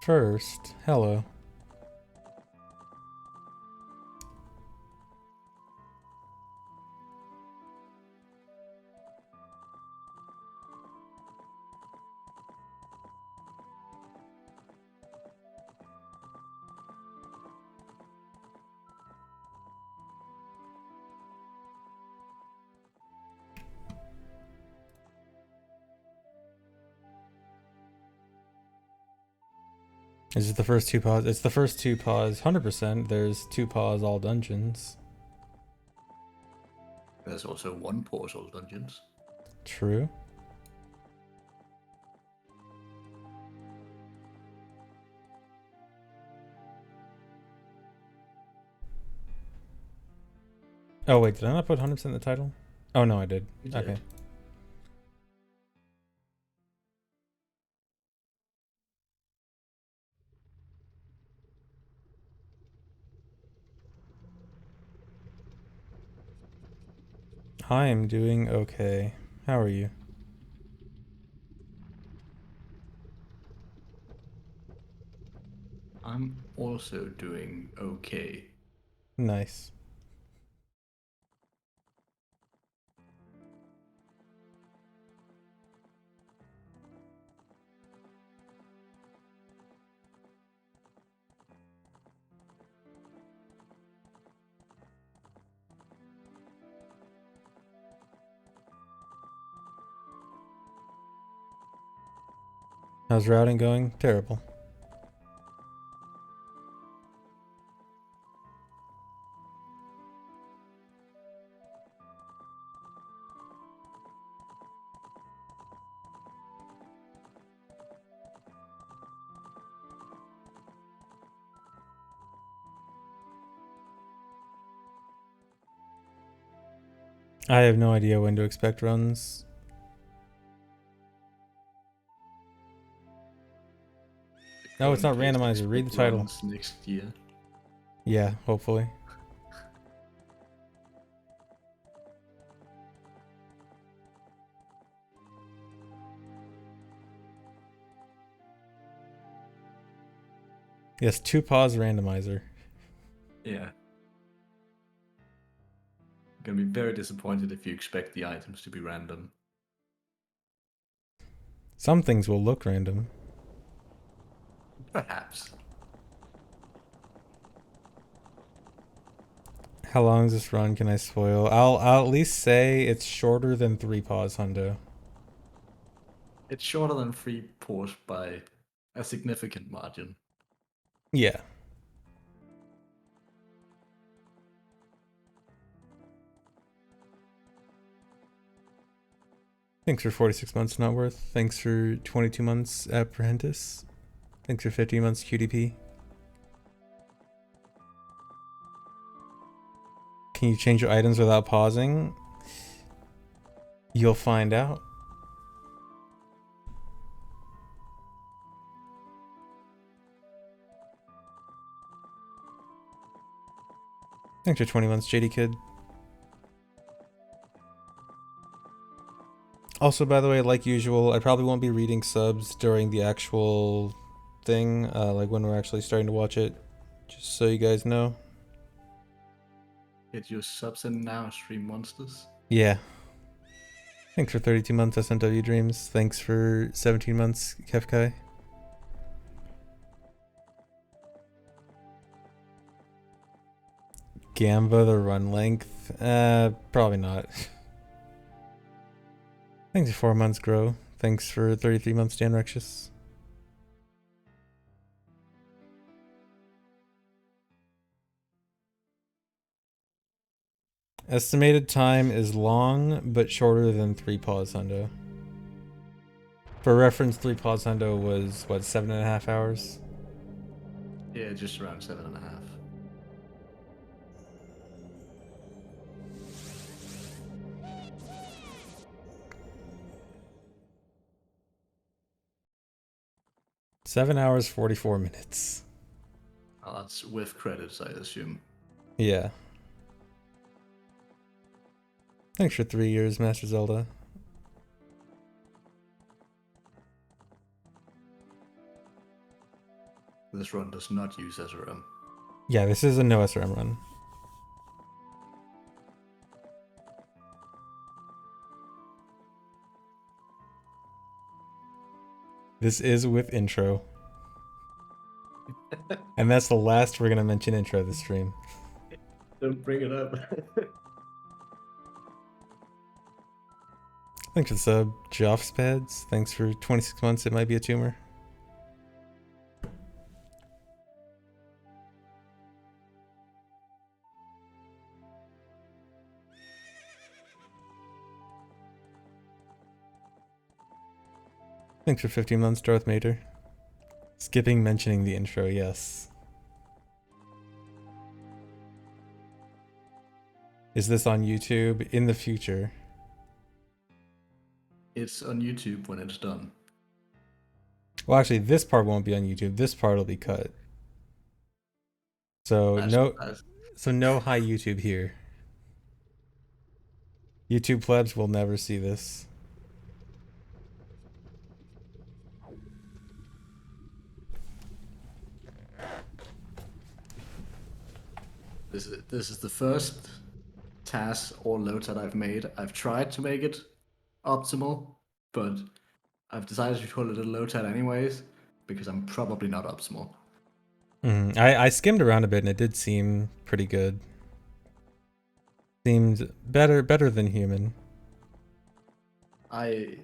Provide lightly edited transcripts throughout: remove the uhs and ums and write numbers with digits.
first, hello. Is it the first two pause? It's the first two pause, 100%. There's two pause all dungeons. There's also one pause all dungeons. True. Oh wait, did I not put 100% in the title? Oh no, I did. You did. Okay. I am doing okay. How are you? I'm also doing okay. Nice. How's routing going? Terrible. I have no idea when to expect runs. No, it's not randomizer. Read the title. Next year. Yeah, hopefully. Yes, two pause randomizer. Yeah. I'm gonna be very disappointed if you expect the items to be random. Some things will look random. Perhaps. How long is this run? Can I spoil? I'll at least say it's shorter than 3 pause hundo. It's shorter than 3 pause by a significant margin. Yeah. Thanks for 46 months, not worth. Thanks for 22 months, Apprehentis. Thanks for 15 months, QDP. Can you change your items without pausing? You'll find out. Thanks for 20 months, JD Kid. Also, by the way, like usual, I probably won't be reading subs during the actual thing, like when we're actually starting to watch it. Just so you guys know. Get your subs in now, stream monsters. Yeah. Thanks for 32 months, SMW Dreams. Thanks for 17 months, Kefkai. Gamba, the run length? Probably not. Thanks for 4 months, Grow. Thanks for 33 months, Dan Rexus. Estimated time is long, but shorter than 3 pause hundo. For reference, 3 pause hundo was, what, 7.5 hours? Yeah, just around 7.5. Seven hours, 44 minutes. Oh, that's with credits, I assume. Yeah. Thanks for 3 years, Master Zelda. This run does not use SRM. Yeah, this is a no SRM run. This is with intro. And that's the last we're going to mention intro this stream. Don't bring it up. Thanks for the sub, Joff's Pads. Thanks for 26 months. It might be a tumor. Thanks for 15 months, Darth Mater. Skipping mentioning the intro, yes. Is this on YouTube in the future? It's on YouTube when it's done. Well, actually, this part won't be on YouTube. This part will be cut. So no high YouTube here. YouTube plebs will never see this. This is the first task or load that I've made. I've tried to make it optimal, but I've decided to call it a low tat anyways, because I'm probably not optimal. I skimmed around a bit and it did seem pretty good. Seemed better than human. I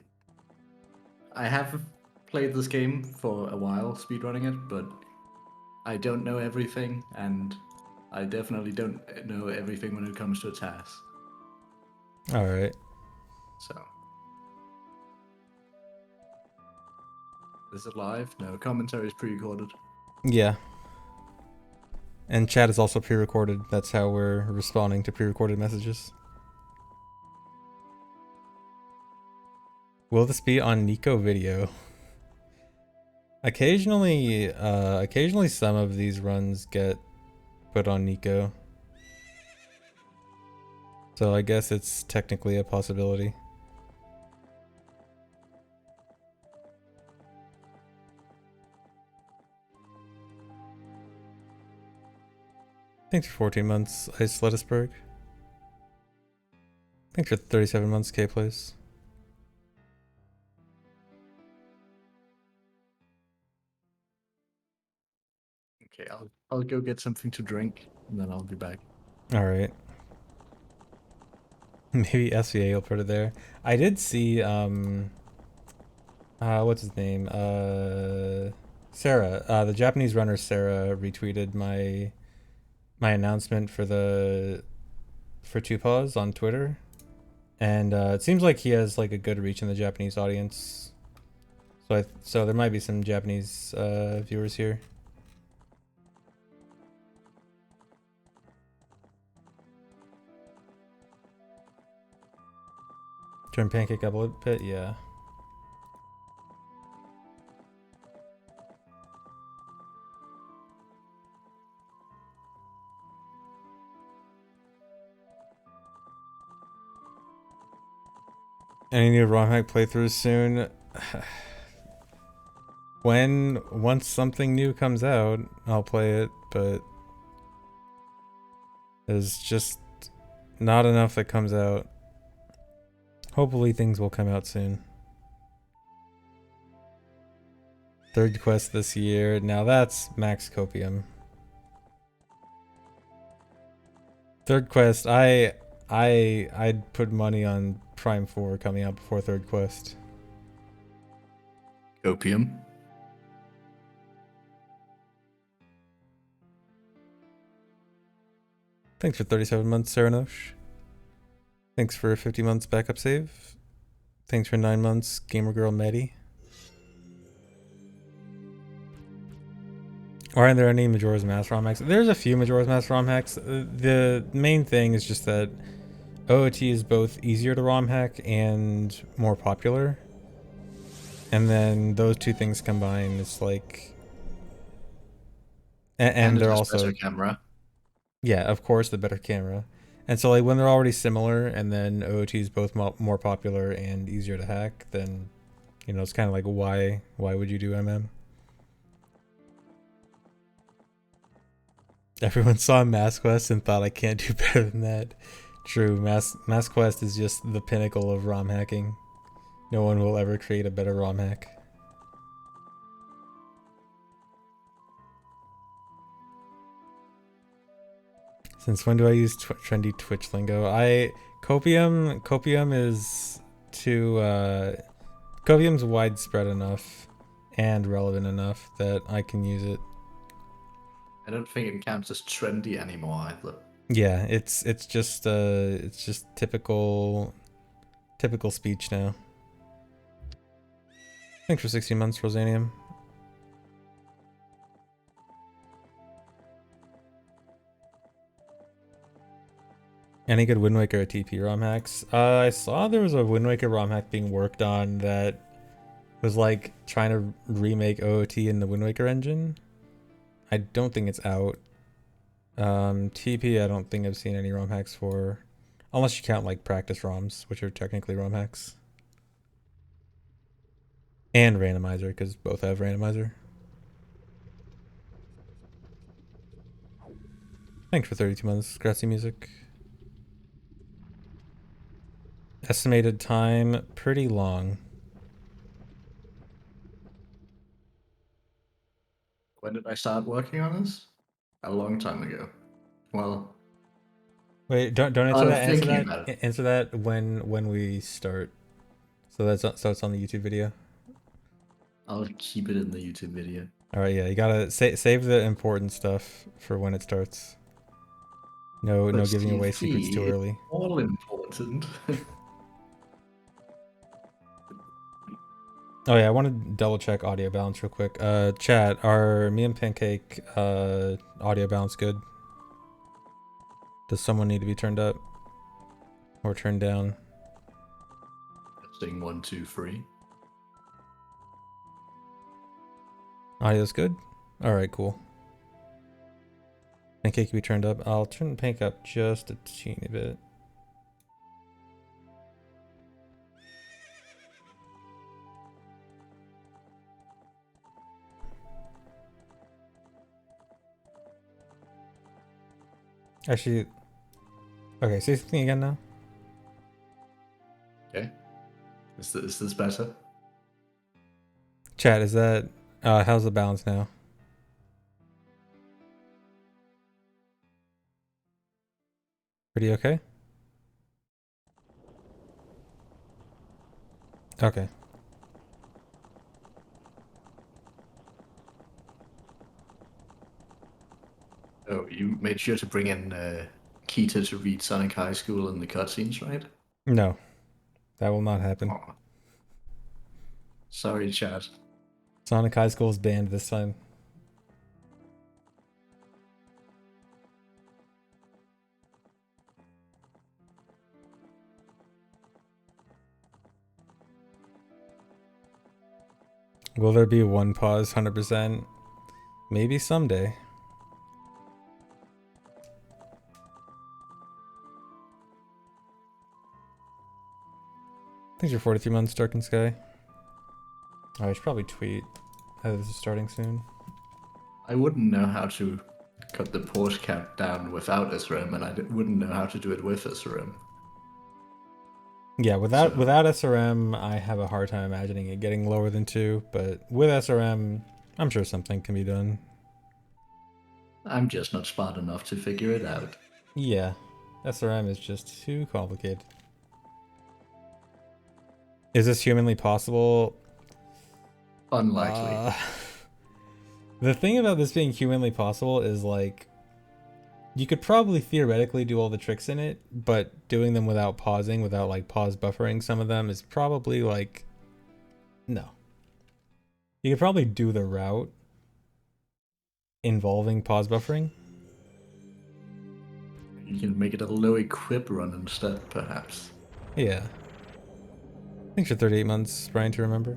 have played this game for a while, speedrunning it, but I don't know everything, and I definitely don't know everything when it comes to a task. Alright. So. Is it live? No, commentary is pre-recorded. Yeah. And chat is also pre-recorded. That's how we're responding to pre-recorded messages. Will this be on Nico video? Occasionally some of these runs get put on Nico. So I guess it's technically a possibility. Thanks for 14 months, Ice Lettuceberg. Thanks for 37 months, K-Plays. Okay, I'll go get something to drink, and then I'll be back. Alright. Maybe SVA will put it there. I did see, what's his name? Sarah. The Japanese runner Sarah retweeted my announcement for 2paws on Twitter. And it seems like he has like a good reach in the Japanese audience. So there might be some Japanese viewers here. Turn pancake up a little bit, yeah. Any new ROM hack playthroughs soon? Once something new comes out, I'll play it, but there's just not enough that comes out. Hopefully things will come out soon. Third quest this year. Now that's max copium. Third quest, I'd put money on Prime 4 coming out before third quest. Opium. Thanks for 37 months, Saranosh. Thanks for 50 months backup save. Thanks for 9 months, Gamer Girl Maddie. Aren't there any Majora's Mask ROM hacks? There's a few Majora's Mask ROM hacks. The main thing is just that OOT is both easier to ROM hack and more popular. And then those two things combined, it's like... And they're also... better camera. Yeah, of course, the better camera. And so like when they're already similar and then OOT is both more popular and easier to hack, then, you know, it's kind of like why would you do MM? Everyone saw Mass Quest and thought I can't do better than that. True, Mass Quest is just the pinnacle of ROM hacking. No one will ever create a better ROM hack. Since when do I use trendy Twitch lingo? Copium is too Copium's widespread enough and relevant enough that I can use it. I don't think it counts as trendy anymore either. Yeah, it's just typical speech now. Thanks for 16 months, Rosanium. Any good Wind Waker or TP ROM hacks? I saw there was a Wind Waker ROM hack being worked on that was like trying to remake OOT in the Wind Waker engine. I don't think it's out. TP, I don't think I've seen any ROM hacks for, unless you count like practice ROMs, which are technically ROM hacks. And randomizer, because both have randomizer. Thanks for 32 months, Grassy Music. Estimated time, pretty long. When did I start working on this? A long time ago. Well, Wait, don't answer that. Answer thinking that. about it. Answer that when we start. So it's on the YouTube video. I'll keep it in the YouTube video. All right, yeah, you gotta save the important stuff for when it starts. No But giving away secrets too CP is early. all important. Oh yeah, I want to double check audio balance real quick. Chat, are me and Pancake audio balance good? Does someone need to be turned up or turned down? Testing 1, 2, 3. Audio's good. All right, cool. Pancake can be turned up. I'll turn Pancake up just a teeny bit. Actually, okay, say something again now. Okay. Is this better? Chat, is that, how's the balance now? Pretty okay? Okay. Oh, you made sure to bring in Kita to read Sonic High School in the cutscenes, right? No, that will not happen. Oh. Sorry, chat. Sonic High School is banned this time. Will there be one pause? 100%. Maybe someday. Thanks for 43 months, Dark and Sky. Oh, I should probably tweet how this is starting soon. I wouldn't know how to cut the pause count down without SRM, and I wouldn't know how to do it with SRM. Yeah, without SRM, I have a hard time imagining it getting lower than 2, but with SRM, I'm sure something can be done. I'm just not smart enough to figure it out. Yeah, SRM is just too complicated. Is this humanly possible? Unlikely. The thing about this being humanly possible is like, you could probably theoretically do all the tricks in it, but doing them without pausing, without like pause buffering some of them is probably like, no. You could probably do the route involving pause buffering. You can make it a low equip run instead, perhaps. Yeah. Thanks for 38 months, Brian, to remember.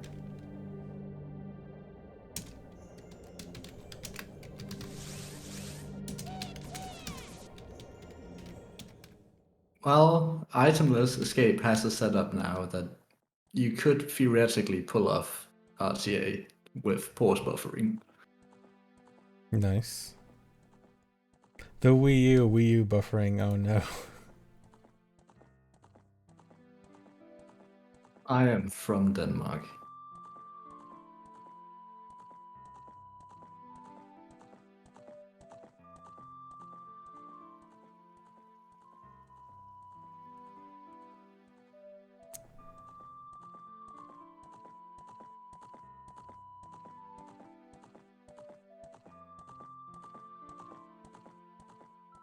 Well, itemless escape has a setup now that you could theoretically pull off RTA with pause buffering. Nice. The Wii U buffering. Oh no. I am from Denmark.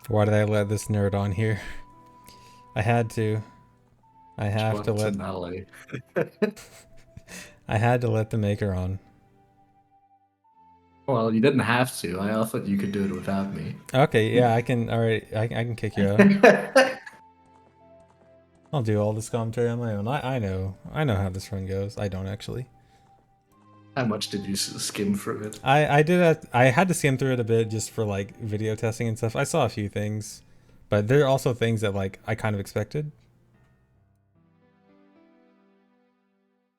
Why did I let this nerd on here? I had to. I have to let. Guatemala. I had to let the maker on. Well, you didn't have to. I offered you could do it without me. Okay, yeah, I can. All right, I can kick you out. I'll do all this commentary on my own. I know how this run goes. I don't actually. How much did you skim through it? I had to skim through it a bit just for like video testing and stuff. I saw a few things, but there are also things that like I kind of expected.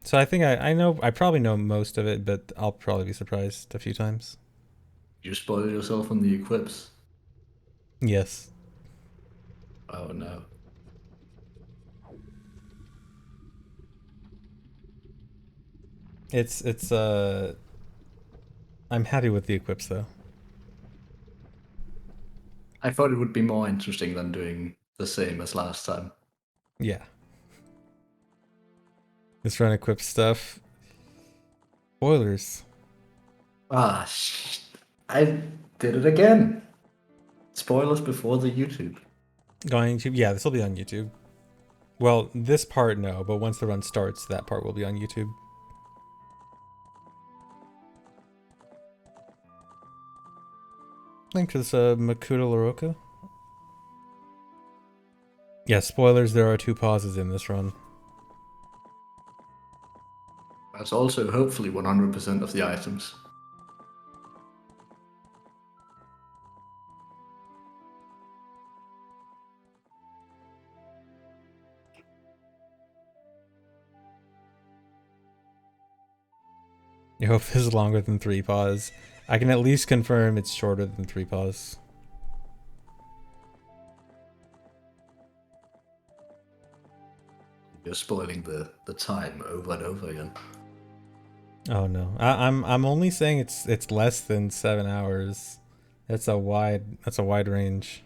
So I think I probably know most of it, but I'll probably be surprised a few times. You spoiled yourself on the equips. Yes. Oh no. It's I'm happy with the equips though. I thought it would be more interesting than doing the same as last time. Yeah. This run equips stuff. Spoilers. Ah, I did it again. Spoilers before the YouTube. Going to yeah, this will be on YouTube. Well, this part no, but once the run starts, that part will be on YouTube. Link to this Makuta Laroka. Yeah, spoilers, there are 2 pauses in this run. That's also hopefully 100% of the items. I hope this is longer than 3 pause. I can at least confirm it's shorter than 3 pause. You're spoiling the time over and over again. Oh no, I'm only saying it's less than 7 hours. That's a wide range.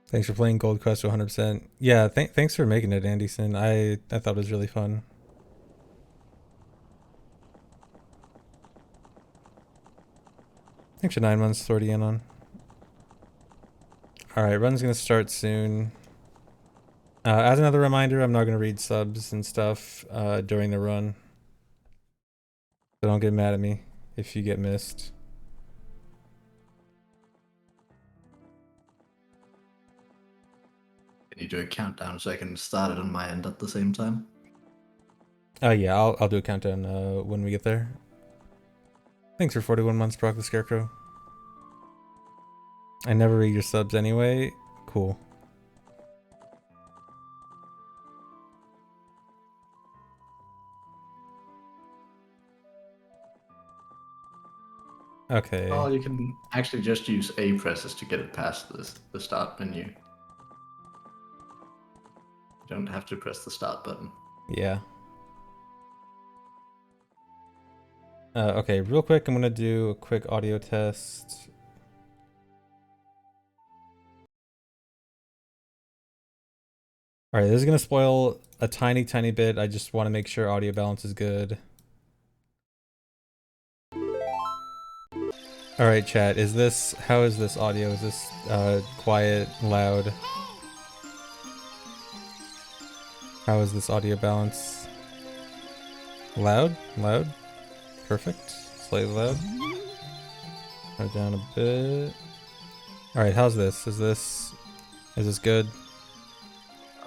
Thanks for playing Gold Quest to 100%. Yeah, thanks for making it, Anderson. I thought it was really fun. Thanks for 9 months, 30 in on. Alright, run's gonna start soon. As another reminder, I'm not gonna read subs and stuff during the run. So don't get mad at me if you get missed. Can you do a countdown so I can start it on my end at the same time? Yeah, I'll do a countdown when we get there. Thanks for 41 months, Brock the Scarecrow. I never read your subs anyway. Cool. Okay. Oh, you can actually just use A presses to get it past the start menu. You don't have to press the start button. Yeah. Okay, real quick, I'm gonna do a quick audio test. Alright, this is gonna spoil a tiny bit. I just want to make sure audio balance is good. Alright, chat, how is this audio? Is this quiet, loud? How is this audio balance? Loud? Loud? Perfect. Slightly loud. Turn it down a bit. Alright, how's this? Is this good?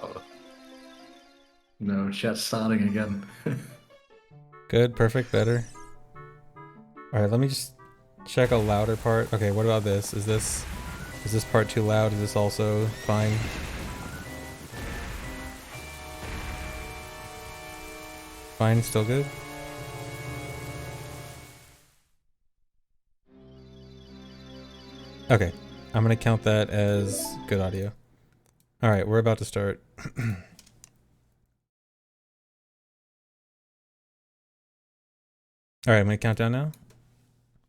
Oh. No, chat's starting again. Good, perfect, better. Alright, let me just check a louder part. Okay, what about this? Is this part too loud? Is this also fine? Fine, still good? Okay, I'm gonna count that as good audio. All right, we're about to start. All right, I'm gonna count down now.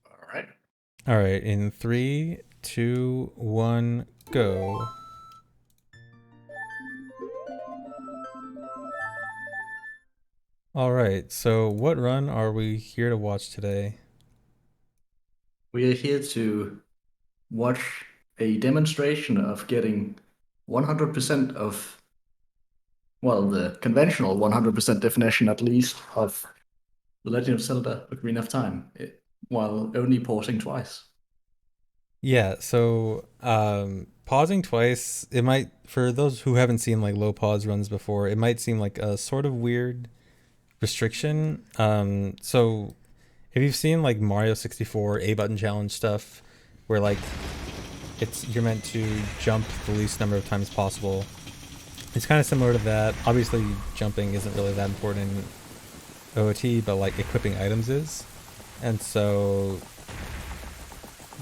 All right. All right, in three, two, one, go. All right, so what run are we here to watch today? We are here to watch a demonstration of getting 100% of, well, the conventional 100% definition at least of The Legend of Zelda Ocarina of Time, while only pausing twice. Yeah, so pausing twice, it might, for those who haven't seen like low pause runs before, it might seem like a sort of weird restriction. So if you've seen like Mario 64 A button challenge stuff, where like you're meant to jump the least number of times possible, it's kind of similar to that. Obviously, jumping isn't really that important in OOT, but like equipping items is, and so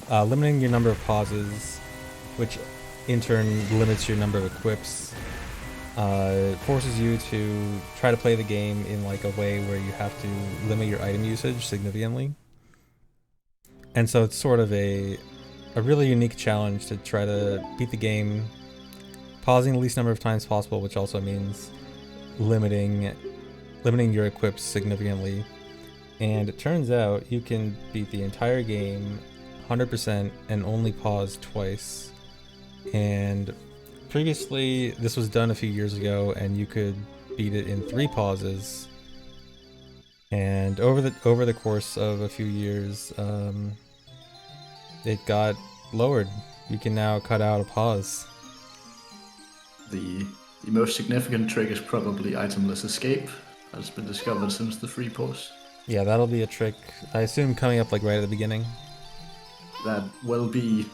limiting your number of pauses, which in turn limits your number of equips, forces you to try to play the game in like a way where you have to limit your item usage significantly. And so it's sort of a really unique challenge to try to beat the game, pausing the least number of times possible, which also means limiting your equips significantly. And it turns out you can beat the entire game 100% and only pause twice. And previously, this was done a few years ago, and you could beat it in 3 pauses. And over the course of a few years, it got lowered. You can now cut out a pause. The, the most significant trick is probably itemless escape, has been discovered since the free pause. Yeah, that'll be a trick, I assume, coming up like right at the beginning. That will be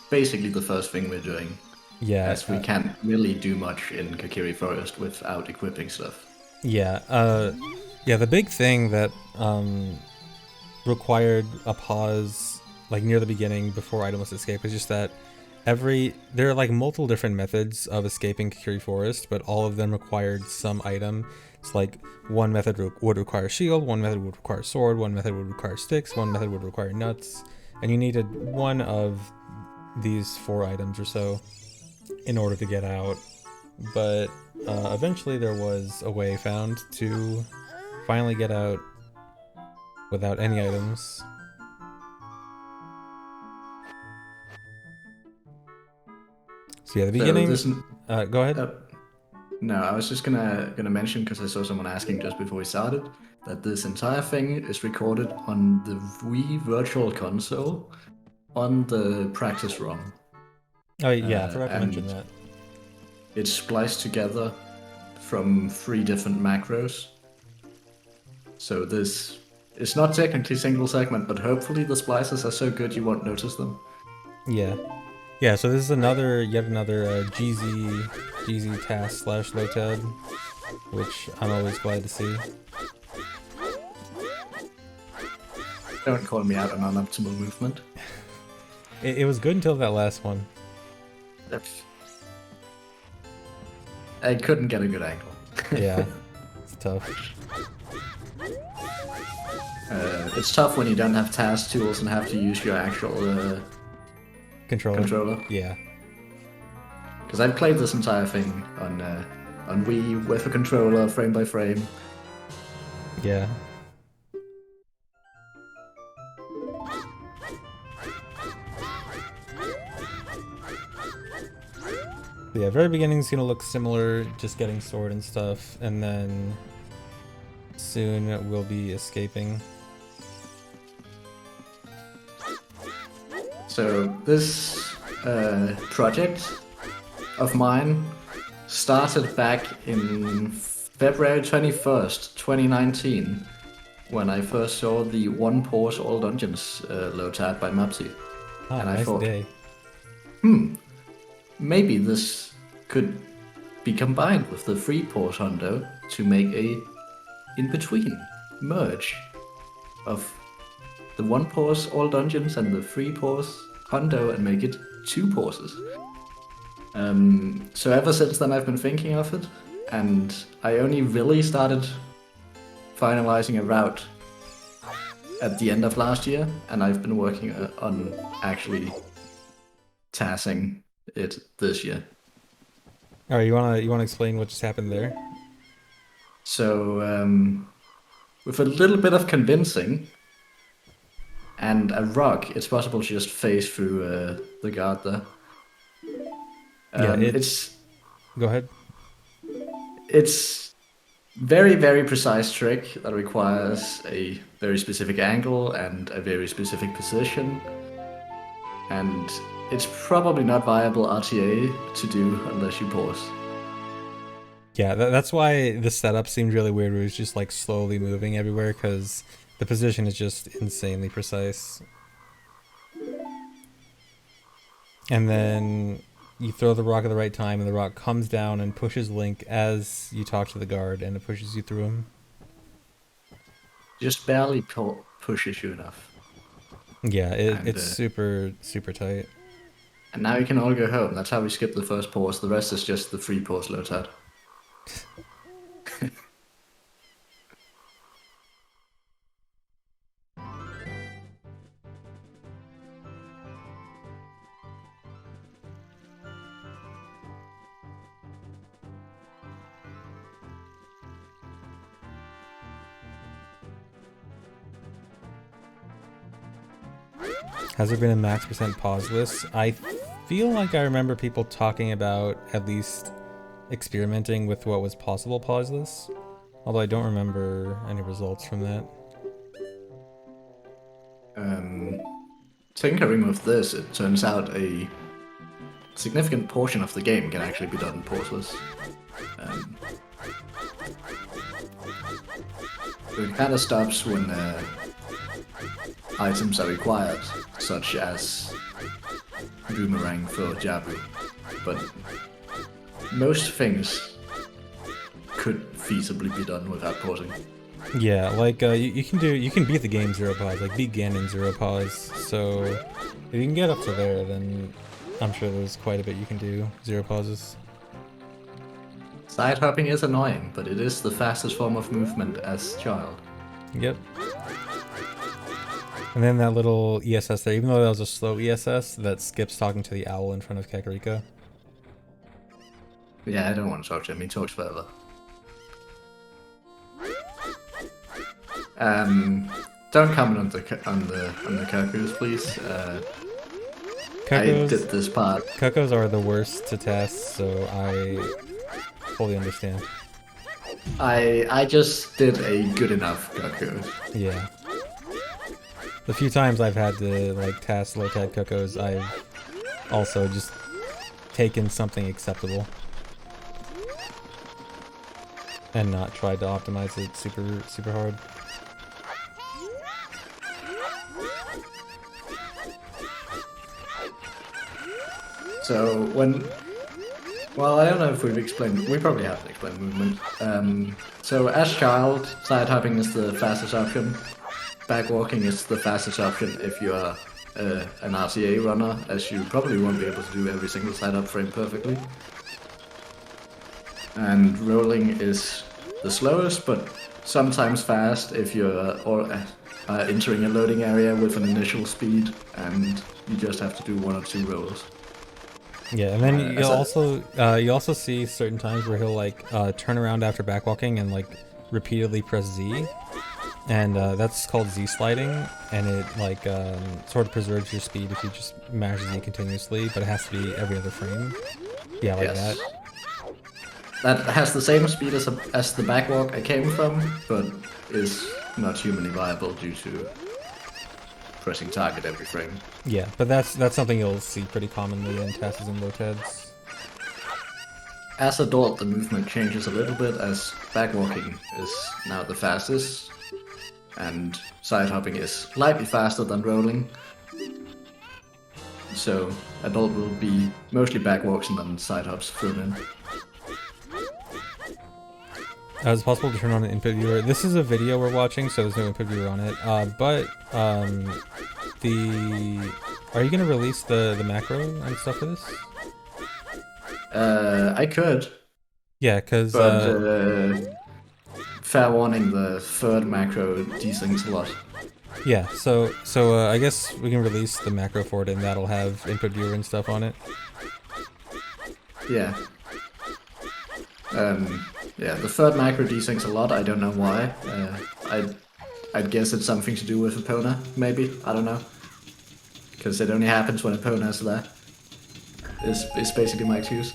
basically the first thing we're doing, Yeah, as we can't really do much in Kakiri Forest without equipping stuff. yeah, yeah. The big thing that required a pause like near the beginning before itemless escape is just that there are like multiple different methods of escaping Kakiri Forest, but all of them required some item. It's like one method would require shield, one method would require sword, one method would require sticks, one method would require nuts, and you needed one of these 4 items or so in order to get out. But eventually there was a way found to finally get out without any items. So yeah, the beginning. Go ahead. No, I was just gonna mention, because I saw someone asking just before we started, that this entire thing is recorded on the Wii Virtual Console on the practice ROM. Oh yeah, I forgot to mention And that. it's spliced together from 3 different macros. So this it's not technically single segment, but hopefully the splices are so good you won't notice them. Yeah, yeah. So this is yet another GZ task slash Lotad, which I'm always glad to see. Don't call me out on unoptimal movement. It was good until that last one. I couldn't get a good angle. Yeah, it's tough. It's tough when you don't have task tools and have to use your actual controller. Yeah. Because I've played this entire thing on Wii with a controller, frame by frame. Yeah. Yeah, very beginning's gonna look similar, just getting sword and stuff, and then soon we'll be escaping. So this project of mine started back in February 21st, 2019, when I first saw the One Pause All Dungeons Lotad by Mapsy. And nice I thought, day. Maybe this could be combined with the free pause hundo to make a in-between merge of the One Pause All Dungeons and the free pause hundo and make it 2 pauses. So ever since then I've been thinking of it, and I only really started finalizing a route at the end of last year, and I've been working on actually tassing it this year. All right, you wanna explain what just happened there? So with a little bit of convincing and a rock, it's possible to just phase through the guard there. Yeah, It's go ahead. it's very, very precise trick that requires a very specific angle and a very specific position. And it's probably not viable RTA to do unless you pause. Yeah, that's why the setup seemed really weird. Where it was just like slowly moving everywhere because the position is just insanely precise. And then you throw the rock at the right time, and the rock comes down and pushes Link as you talk to the guard, and it pushes you through him. Just barely pushes you enough. Yeah, it's super, super tight. And now you can all go home. That's how we skip the first pause. The rest is just the free pause loads out. Has there been a max % pause list? I feel like I remember people talking about at least experimenting with what was possible pause lists, although I don't remember any results from that. Tinkering with this, it turns out a significant portion of the game can actually be done pauseless. It kind of stops when items are required, such as boomerang for Jabu, but most things could feasibly be done without pausing. Yeah, like you can beat the game 0 pause, like beat Ganon 0 pause. So if you can get up to there, then I'm sure there's quite a bit you can do 0 pauses. Side hopping is annoying, but it is the fastest form of movement as child. Yep. And then that little ESS there, even though that was a slow ESS, that skips talking to the owl in front of Kakariko. Yeah, I don't want to talk to him. He talks forever. Don't comment on the Kakus, please. I did this part. Kakos are the worst to test, so I fully understand. I just did a good enough Kaku. Yeah. The few times I've had to like task low tag Kakos, I've also just taken something acceptable and not tried to optimize it super hard. So well, I don't know if we've explained. We probably haven't explained movement. So as child, side hopping is the fastest option. Backwalking is the fastest option if you are an RTA runner, as you probably won't be able to do every single side up frame perfectly. And rolling is the slowest, but sometimes fast if you're entering a loading area with an initial speed, and you just have to do 1 or 2 rolls. Yeah, and then you also see certain times where he'll like turn around after backwalking and like repeatedly press Z, and that's called Z sliding, and it like sort of preserves your speed if you just mash Z continuously, but it has to be every other frame. Yeah, like that. That has the same speed as the backwalk I came from, but is not humanly viable due to pressing target every frame. Yeah, but that's something you'll see pretty commonly in tasks and low-tads. As adult, the movement changes a little bit, as backwalking is now the fastest, and side hopping is slightly faster than rolling. So adult will be mostly backwalks and then side hops thrown in. It's possible to turn on an input viewer. This is a video we're watching, so there's no input viewer on it. But the Are you gonna release the macro and stuff for this? I could, Yeah, cause but fair warning, the third macro desyncs a lot. yeah. So I guess we can release the macro for it, and that'll have input viewer and stuff on it. Yeah. Yeah, the third macro desyncs a lot. I don't know why. I'd guess it's something to do with Epona, maybe. I don't know. Because it only happens when Epona is there. Is basically my excuse.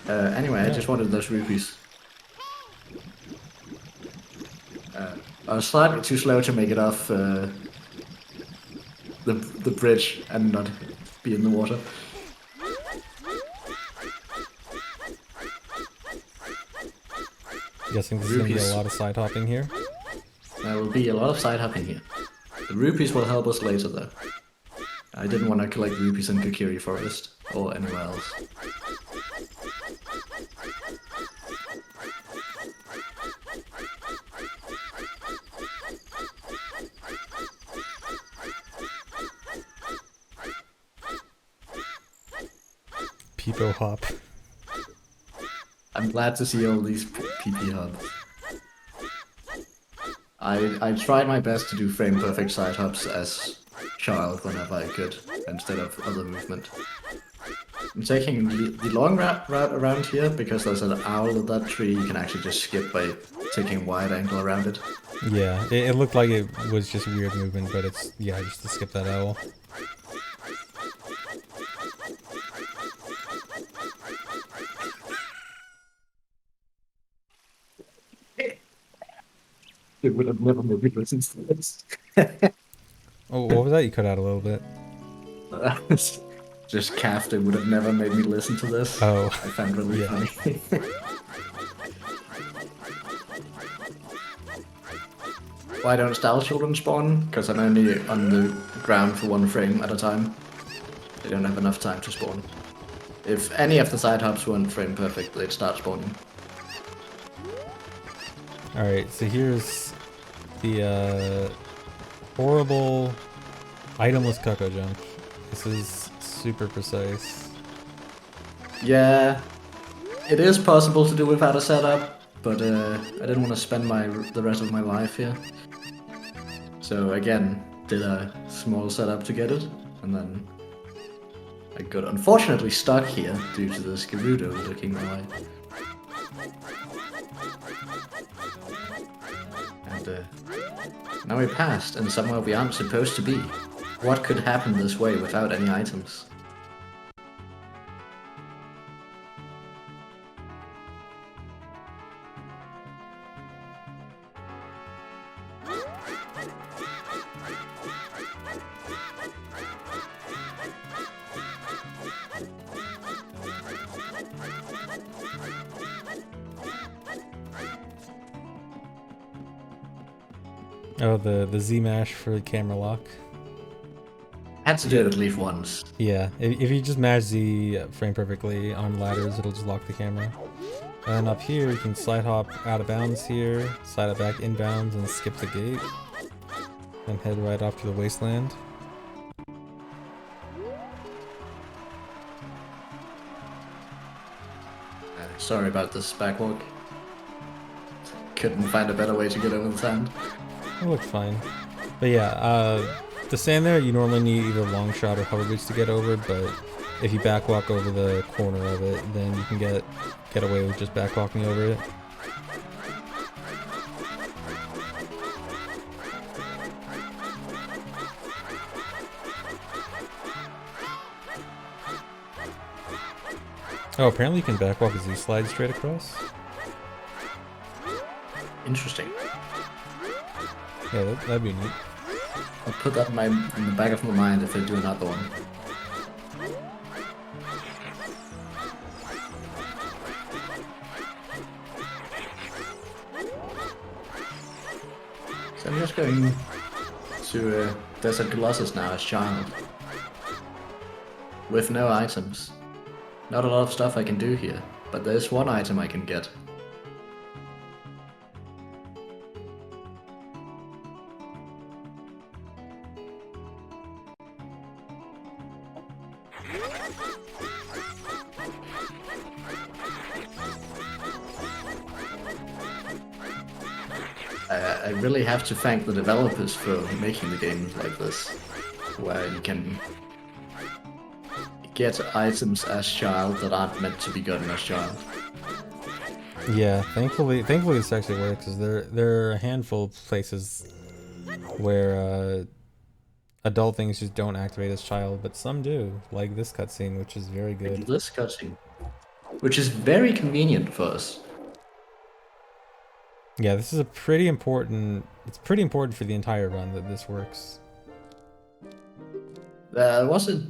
Anyway, I Yeah. just wanted those rupees. I was slightly too slow to make it off the bridge and not be in the water. Guessing this is gonna be a Rupees. lot of side hopping here. There will be a lot of side hopping here. The rupees will help us later, though. I didn't want to collect rupees in Kokiri Forest or anywhere else. Peepo hop. I'm glad to see all these PP hubs. I tried my best to do frame perfect side hops as child whenever I could, instead of other movement. I'm taking the long route around here because there's an owl at that tree you can actually just skip by taking a wide angle around it. Yeah, it looked like it was just weird movement, but it's yeah, just to skip that owl. It would have never made me listen to this. Oh, what was that? You cut out a little bit. Just Kafta would have never made me listen to this. Oh, I found really yeah. funny. Why don't style children spawn? Because I'm only on the ground for one frame at a time. They don't have enough time to spawn. If any of the side hops weren't frame perfect, they'd start spawning. Alright, so here's the horrible itemless Cuckoo jump. This is super precise. Yeah, it is possible to do without a setup, but I didn't want to spend the rest of my life here. So again, did a small setup to get it, and then I got unfortunately stuck here due to this Gerudo looking my way. And now we passed, and somewhere we aren't supposed to be. What could happen this way without any items? Oh, the Z mash for the camera lock. Had to do it at least once. Yeah, if you just mash Z frame perfectly on ladders, it'll just lock the camera. And up here, you can slide hop out of bounds here, slide it back inbounds, and skip the gate. And head right off to the wasteland. Sorry about this backwalk. Couldn't find a better way to get over the sand. It looked fine. But yeah, the sand there, you normally need either long shot or hover boots to get over, but if you backwalk over the corner of it, then you can get away with just backwalking over it. Oh, apparently you can backwalk a Z-slide straight across? Interesting. Yeah, that'd be neat. I'll put that in the back of my mind if I do another one. So I'm just going to Desert Colossus now as child. With no items. Not a lot of stuff I can do here, but there's one item I can get. I really have to thank the developers for making the games like this, where you can get items as child that aren't meant to be gotten as child. Yeah, thankfully this actually works. Cause there are a handful of places where adult things just don't activate as child, but some do, like this cutscene, which is very Like good. this cutscene, which is very convenient for us. Yeah, this is a pretty important. It's pretty important for the entire run that this works. There was a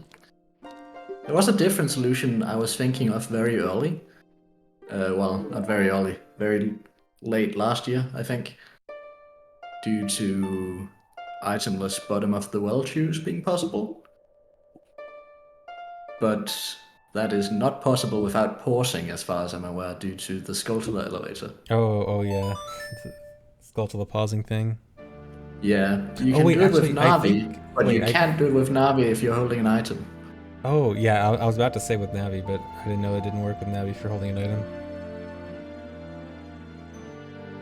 there was a different solution I was thinking of very early. Well, not very early, very late last year, I think, due to itemless bottom of the well shoes being possible. But that is not possible without pausing, as far as I'm aware, due to the Skulltula elevator. Oh yeah, skull to the pausing thing. Yeah, you Oh can wait, do it with actually, I think. Navi, but Wait, you can't do it with Navi if you're holding an item. Oh yeah, I was about to say with Navi, but I didn't know it didn't work with Navi if you're holding an item.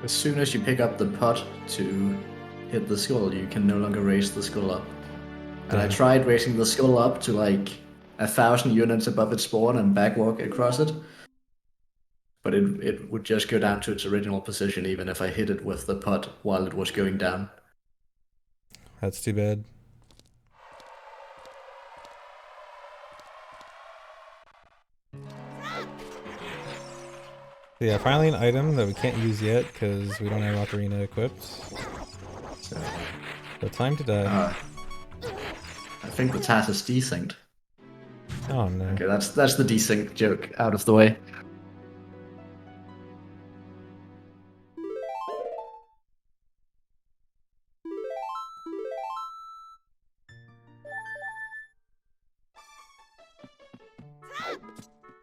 As soon as you pick up the pot to hit the skull, you can no longer raise the skull up. And I Damn. tried raising the skull up to like 1,000 units above its spawn and backwalk across it. But it would just go down to its original position even if I hit it with the pot while it was going down. That's too bad. So yeah, finally an item that we can't use yet because we don't have Ocarina equipped. So, Time to die. I think the TAS is desynced. Oh no. Okay, that's the desync joke out of the way.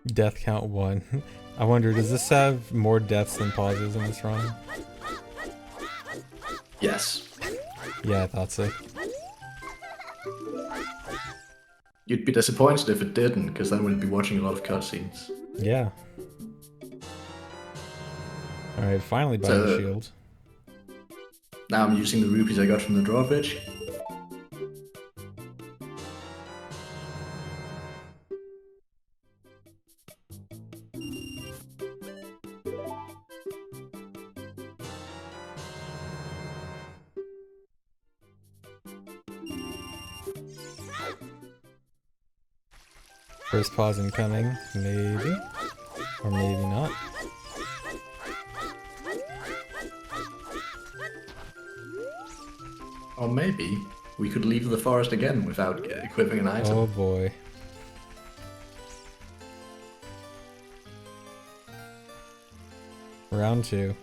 Death count 1. I wonder, does this have more deaths than pauses in this run? Yes. Yeah, I thought so. You'd be disappointed if it didn't, because then we'd be watching a lot of cutscenes. Yeah. Alright, finally buying the shield. Now I'm using the rupees I got from the drawbridge. First pause incoming, maybe. Or maybe not. Or maybe we could leave the forest again without equipping an item. Oh boy. Round 2.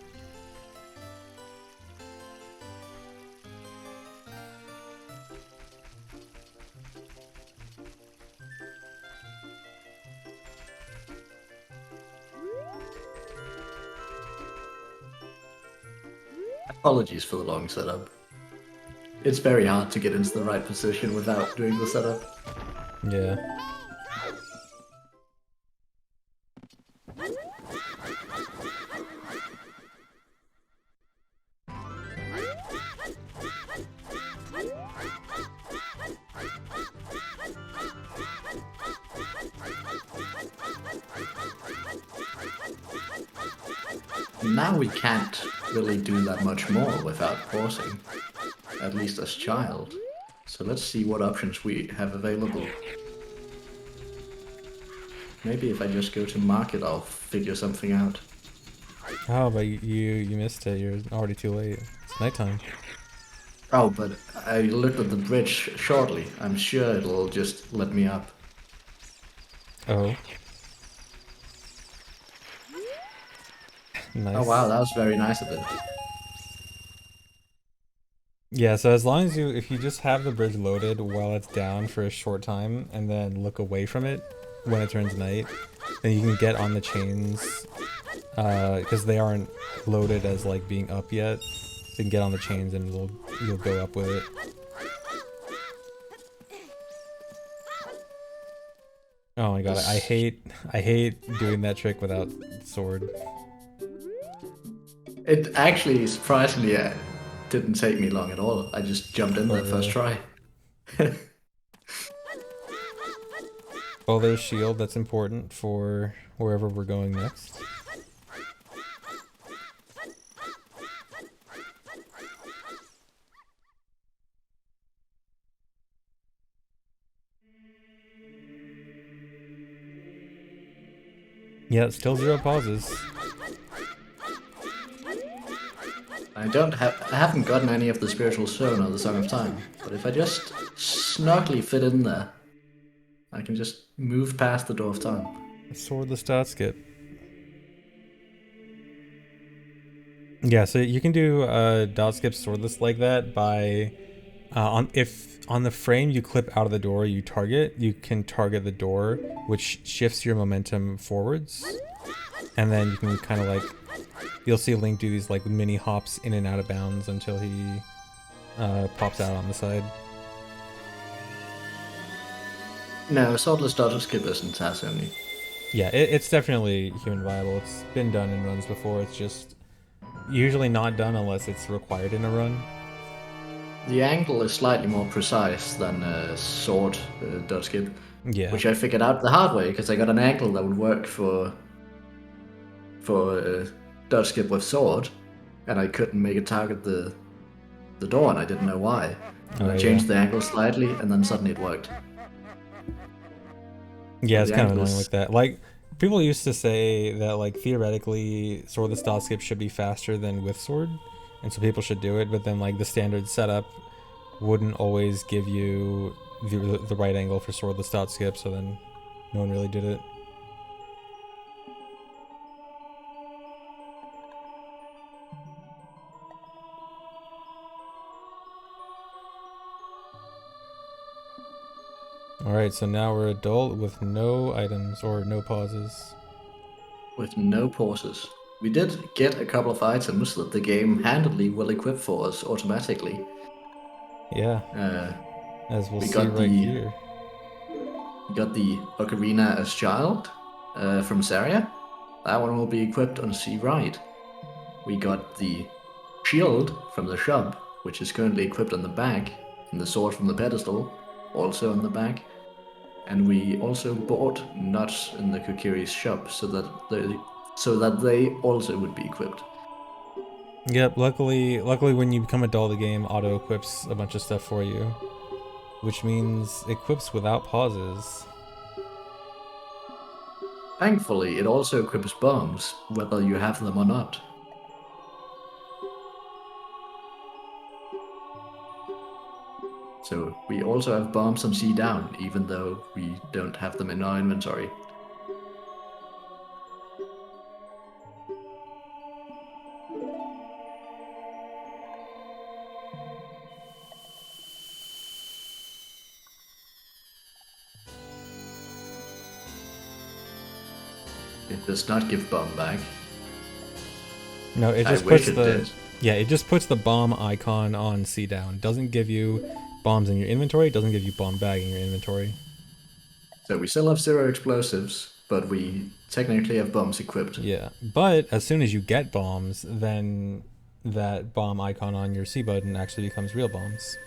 Apologies for the long setup. It's very hard to get into the right position without doing the setup. Yeah. Now we can't really do that much more without pausing, at least as child. So let's see what options we have available. Maybe if I just go to market, I'll figure something out. Oh, but you missed it. You're already too late. It's nighttime. Oh, but I looked at the bridge shortly. I'm sure it'll just let me up. Oh. Nice. Oh wow, that was very nice of it. Yeah, so as long as if you just have the bridge loaded while it's down for a short time and then look away from it when it turns night, then you can get on the chains, because they aren't loaded as like being up yet. So you can get on the chains and you'll go up with it. Oh my god, I hate doing that trick without sword. It actually, surprisingly, didn't take me long at all. I just jumped in Oh, there first really? try. Well, there's shield. That's important for wherever we're going next. Yeah, still 0 pauses. I haven't gotten any of the spiritual stone or the Song of Time, but if I just snugly fit in there, I can just move past the Door of Time. Swordless dot skip. Yeah, so you can do dot skip swordless like that by on if on the frame you clip out of the door you target, you can target the door, which shifts your momentum forwards, and then you can kind of like you'll see Link do these like mini hops in and out of bounds until he pops out on the side. No, Swordless Dodge Skip isn't as only. Yeah, it's definitely human viable. It's been done in runs before. It's just usually not done unless it's required in a run. The angle is slightly more precise than Sword Dodge Skip, Yeah. which I figured out the hard way because I got an angle that would work for Dodge Skip with Sword, and I couldn't make it target the door, and I didn't know why. And Oh I yeah. changed the angle slightly, and then suddenly it worked. Yeah, But it's the kind of angle annoying is like that. Like people used to say that like theoretically swordless dot skip should be faster than with sword, and so people should do it. But then like the standard setup wouldn't always give you the right angle for swordless dot skip, so then no one really did it. All right, so now we're adult with no items or no pauses. with no pauses. We did get a couple of items that the game handedly will equip for us automatically. Yeah, Uh, as we'll we see got right the here. we got the Ocarina as Child from Saria. That one will be equipped on C right. We got the shield from the shop, which is currently equipped on the back, and the sword from the pedestal, also on the back. And we also bought nuts in the Kokiri's shop so that they also would be equipped. Yep. Luckily, when you become adult, the game auto equips a bunch of stuff for you, which means equips without pauses. Thankfully, it also equips bombs, whether you have them or not. So we also have bombs on C down, even though we don't have them in our inventory. It does not give bomb back. No, it I just wish puts it the did. yeah, it just puts the bomb icon on C down. It doesn't give you bombs in your inventory. It doesn't give you bomb bag in your inventory. So we still have zero explosives, but we technically have bombs equipped. Yeah, but as soon as you get bombs, then that bomb icon on your C button actually becomes real bombs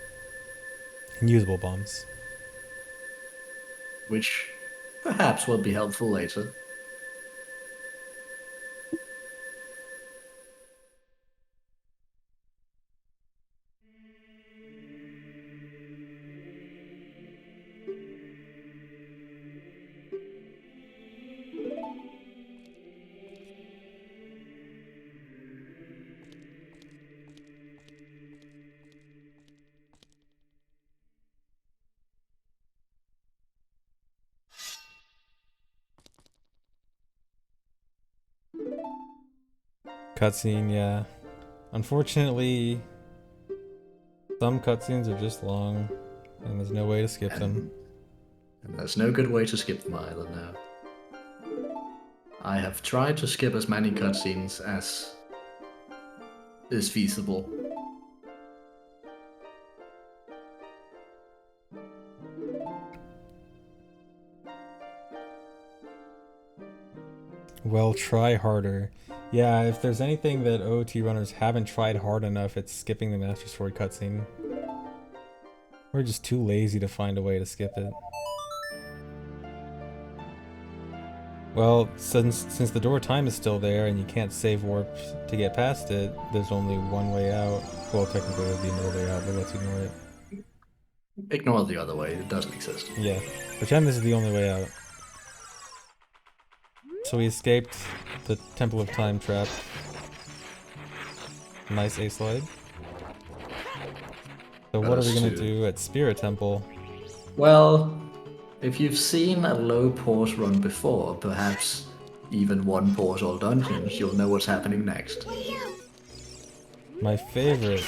and usable bombs. Which perhaps will be helpful later. Cutscene, yeah. Unfortunately, some cutscenes are just long, and there's no way to skip them. And, and there's no good way to skip them either now. I have tried to skip as many cutscenes as is feasible. Well, try harder. Yeah, if there's anything that OOT runners haven't tried hard enough, it's skipping the Master Sword cutscene. We're just too lazy to find a way to skip it. Well, since the door time is still there and you can't save warp to get past it, there's only one way out. Well, technically there'd be another way out, but let's ignore it. Ignore the other way, it doesn't exist. Yeah, pretend this is the only way out. So we escaped the Temple of Time trap. Nice A-slide. So what are we gonna do at Spirit Temple? Well, if you've seen a low pause run before, perhaps even one pause all dungeons, you'll know what's happening next. My favorite.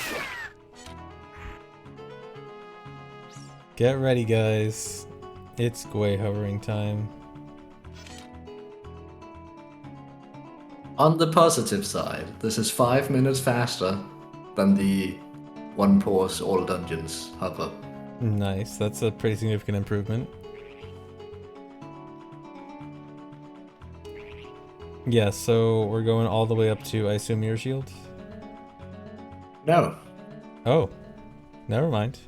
Get ready, guys. It's Gwei hovering time. On the positive side, this is 5 minutes faster than the one pause all dungeons hover. Nice, that's a pretty significant improvement. Yeah, so we're going all the way up to, I assume, Mirror Shield? No. Oh, never mind.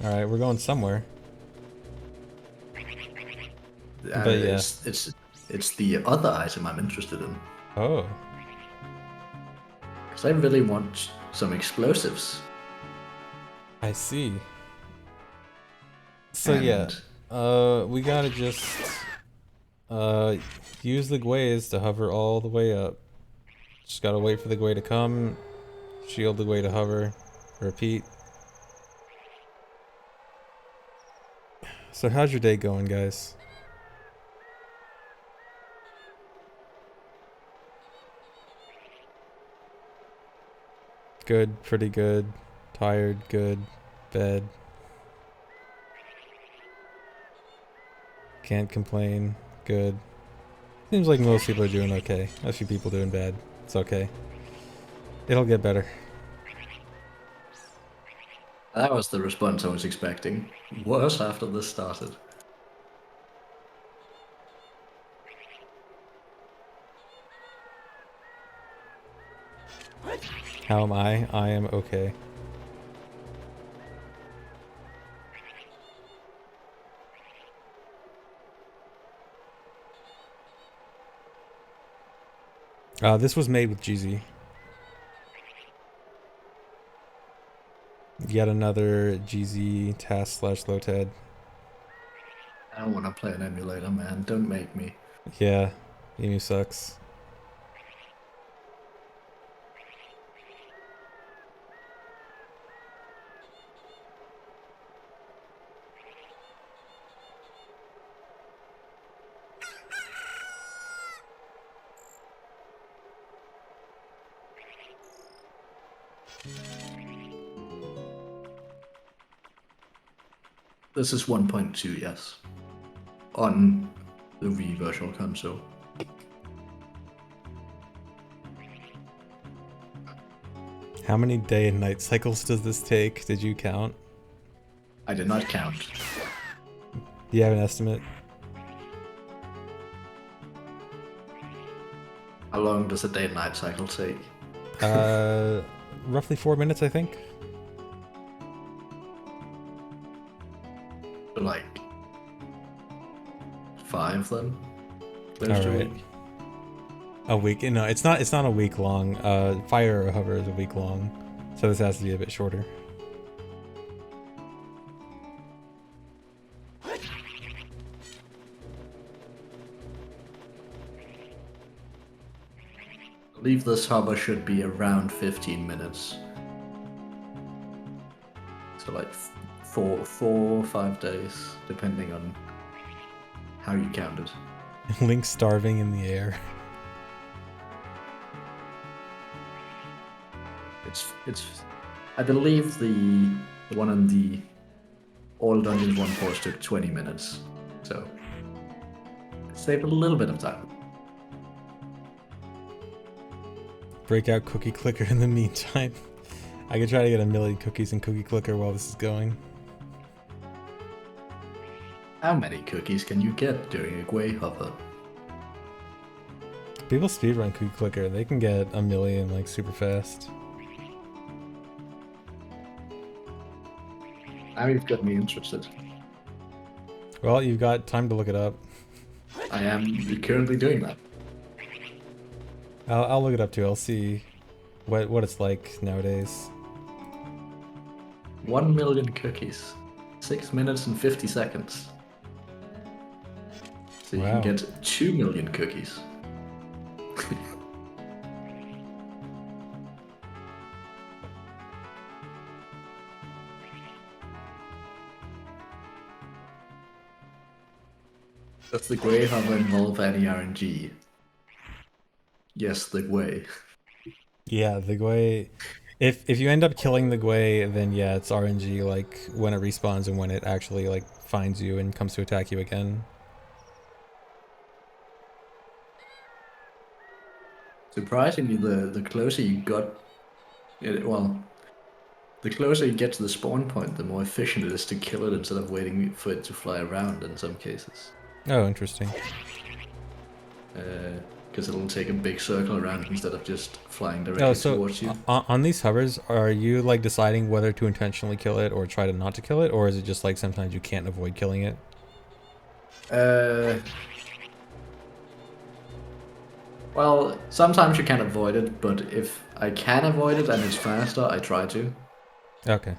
Alright, we're going somewhere. But yeah. It's the other item I'm interested in. Oh. Because I really want some explosives. I see. So And yeah, we gotta just use the Gways to hover all the way up. Just gotta wait for the Gway to come, shield the Gway to hover, repeat. So how's your day going, guys? Good, pretty good, tired, good, bad. Can't complain, good. Seems like most people are doing okay. A few people doing bad. It's okay. It'll get better. that was the response I was expecting. Worse after this started. How am I? I am okay. This was made with GZ. Yet another GZ task / Lotad. I don't want to play an emulator, man. Don't make me. Yeah, Emu sucks. This is 1.2, yes. On the Wii Virtual Console. How many day and night cycles does this take? Did you count? I did not count. Do you have an estimate? How long does a day and night cycle take? Roughly 4 minutes, I think. Like 5 then? All right. A week? No, it's not. It's not a week long. Fire or hover is a week long, so this has to be a bit shorter. I believe this hover should be around 15 minutes. So like 4 or 5 days, depending on how you count it. Link starving in the air. It's I believe the one on the all dungeons one pause took 20 minutes, so save a little bit of time. Break out Cookie Clicker in the meantime. I could try to get a million cookies in Cookie Clicker while this is going. How many cookies can you get during a Gwei hover? People speedrun Coup Clicker. They can get a million like super fast. Now you've got me interested. Well, you've got time to look it up. I am currently doing that. I'll look it up too. I'll see what it's like nowadays. 1 million cookies. 6 minutes and 50 seconds. So you can Wow. get 2 million cookies. Does the Grey Hover involve any RNG? Yes, the Gwei. Yeah, the Gwei. If you end up killing the Gwei, then yeah, it's RNG. Like when it respawns and when it actually like finds you and comes to attack you again. Surprisingly, the closer you got, well, the closer you get to the spawn point, the more efficient it is to kill it instead of waiting for it to fly around in some cases. Oh, interesting. Because it'll take a big circle around instead of just flying Oh, directly so towards you. on these hovers, are you like deciding whether to intentionally kill it or try to not to kill it, or is it just like sometimes you can't avoid killing it? Uh, well, sometimes you can avoid it, but if I can avoid it and it's faster, I try to. Okay.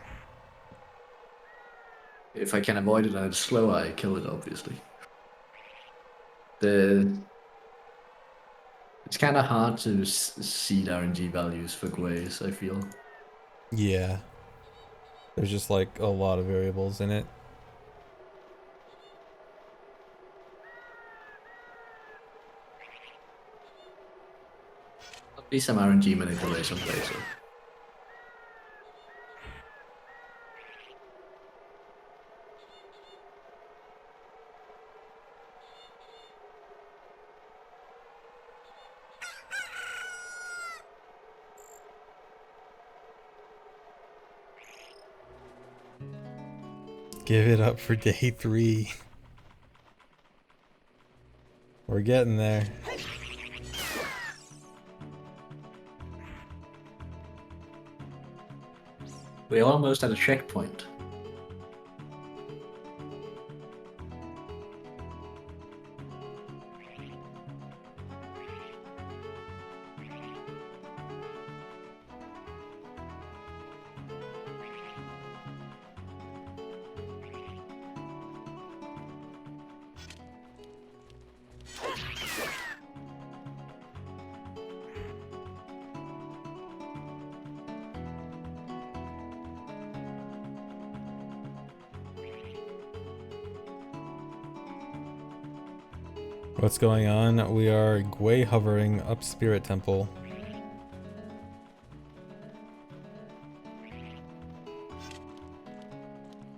If I can avoid it and it's slower, I kill it, obviously. The It's kind of hard to seed RNG values for Gways, I feel. Yeah. There's just like a lot of variables in it. There'll be some RNG manipulation later. Give it up for day 3. We're getting there. We're almost at a checkpoint. What's going on? We are Gwei hovering up Spirit Temple.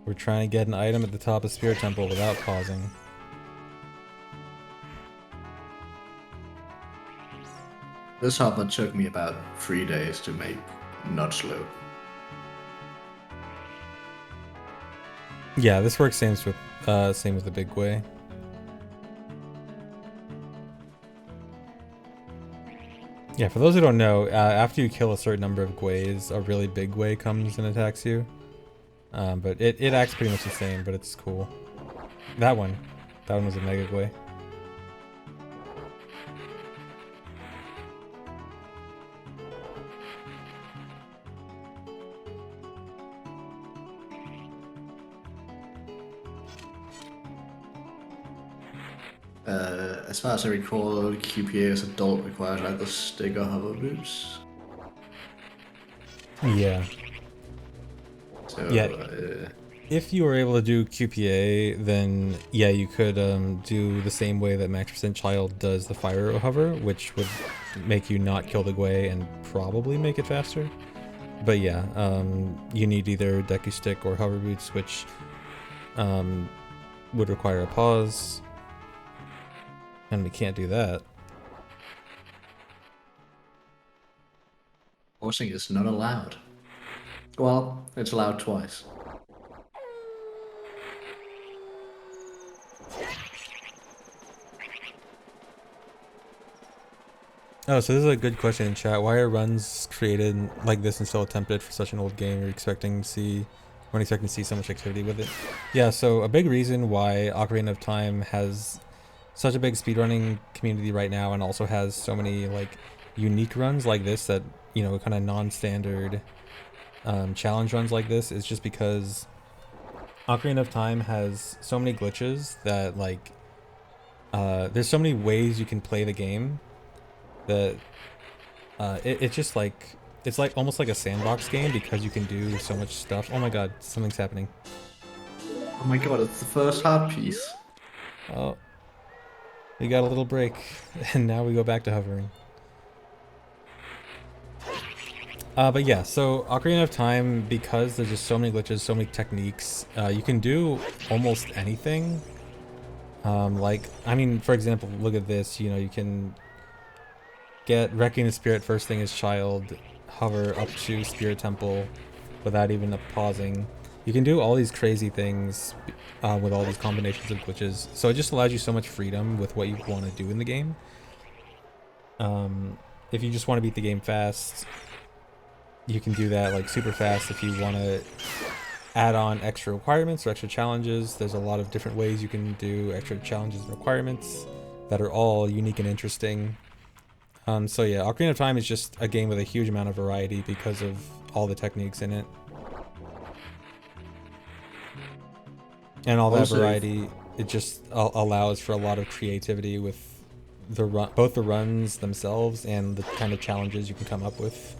We're trying to get an item at the top of Spirit Temple without pausing. This hopper took me about 3 days to make, not slow. Yeah, this works same with the big Gwei. Yeah, for those who don't know, after you kill a certain number of Gweis, a really big Gwei comes and attacks you. But it acts pretty much the same, but it's cool. That one was a Mega Gwei. As far as I recall, QPA as adult requires either stick or hover boots. Yeah. So, Yeah. If you were able to do QPA, then yeah, you could do the same way that Max Percent Child does the fire hover, which would make you not kill the Gwei and probably make it faster. But yeah, you need either Deku Stick or hover boots, which would require a pause, and we can't do that. pausing is not allowed. Well, it's allowed twice. Oh, so this is a good question in chat. Why are runs created like this and still attempted for such an old game? We're expecting to see so much activity with it. Yeah, so a big reason why Ocarina of Time has such a big speedrunning community right now and also has so many like unique runs like this that, kind of non-standard challenge runs like this is just because Ocarina of Time has so many glitches that like there's so many ways you can play the game that it's just like it's like almost like a sandbox game because you can do so much stuff. Oh my god, something's happening. Oh my god, it's the first heart piece. Oh, we got a little break, and now we go back to hovering. But yeah, so Ocarina of Time, because there's just so many glitches, so many techniques, you can do almost anything. I mean, for example, look at this. You can get Wrecking the Spirit first thing as child, hover up to Spirit Temple without even pausing. You can do all these crazy things with all these combinations of glitches. So it just allows you so much freedom with what you want to do in the game. If you just want to beat the game fast, you can do that like super fast. If you want to add on extra requirements or extra challenges, there's a lot of different ways you can do extra challenges and requirements that are all unique and interesting. So yeah, Ocarina of Time is just a game with a huge amount of variety because of all the techniques in it. And all that Also, variety, it just allows for a lot of creativity with both the runs themselves and the kind of challenges you can come up with.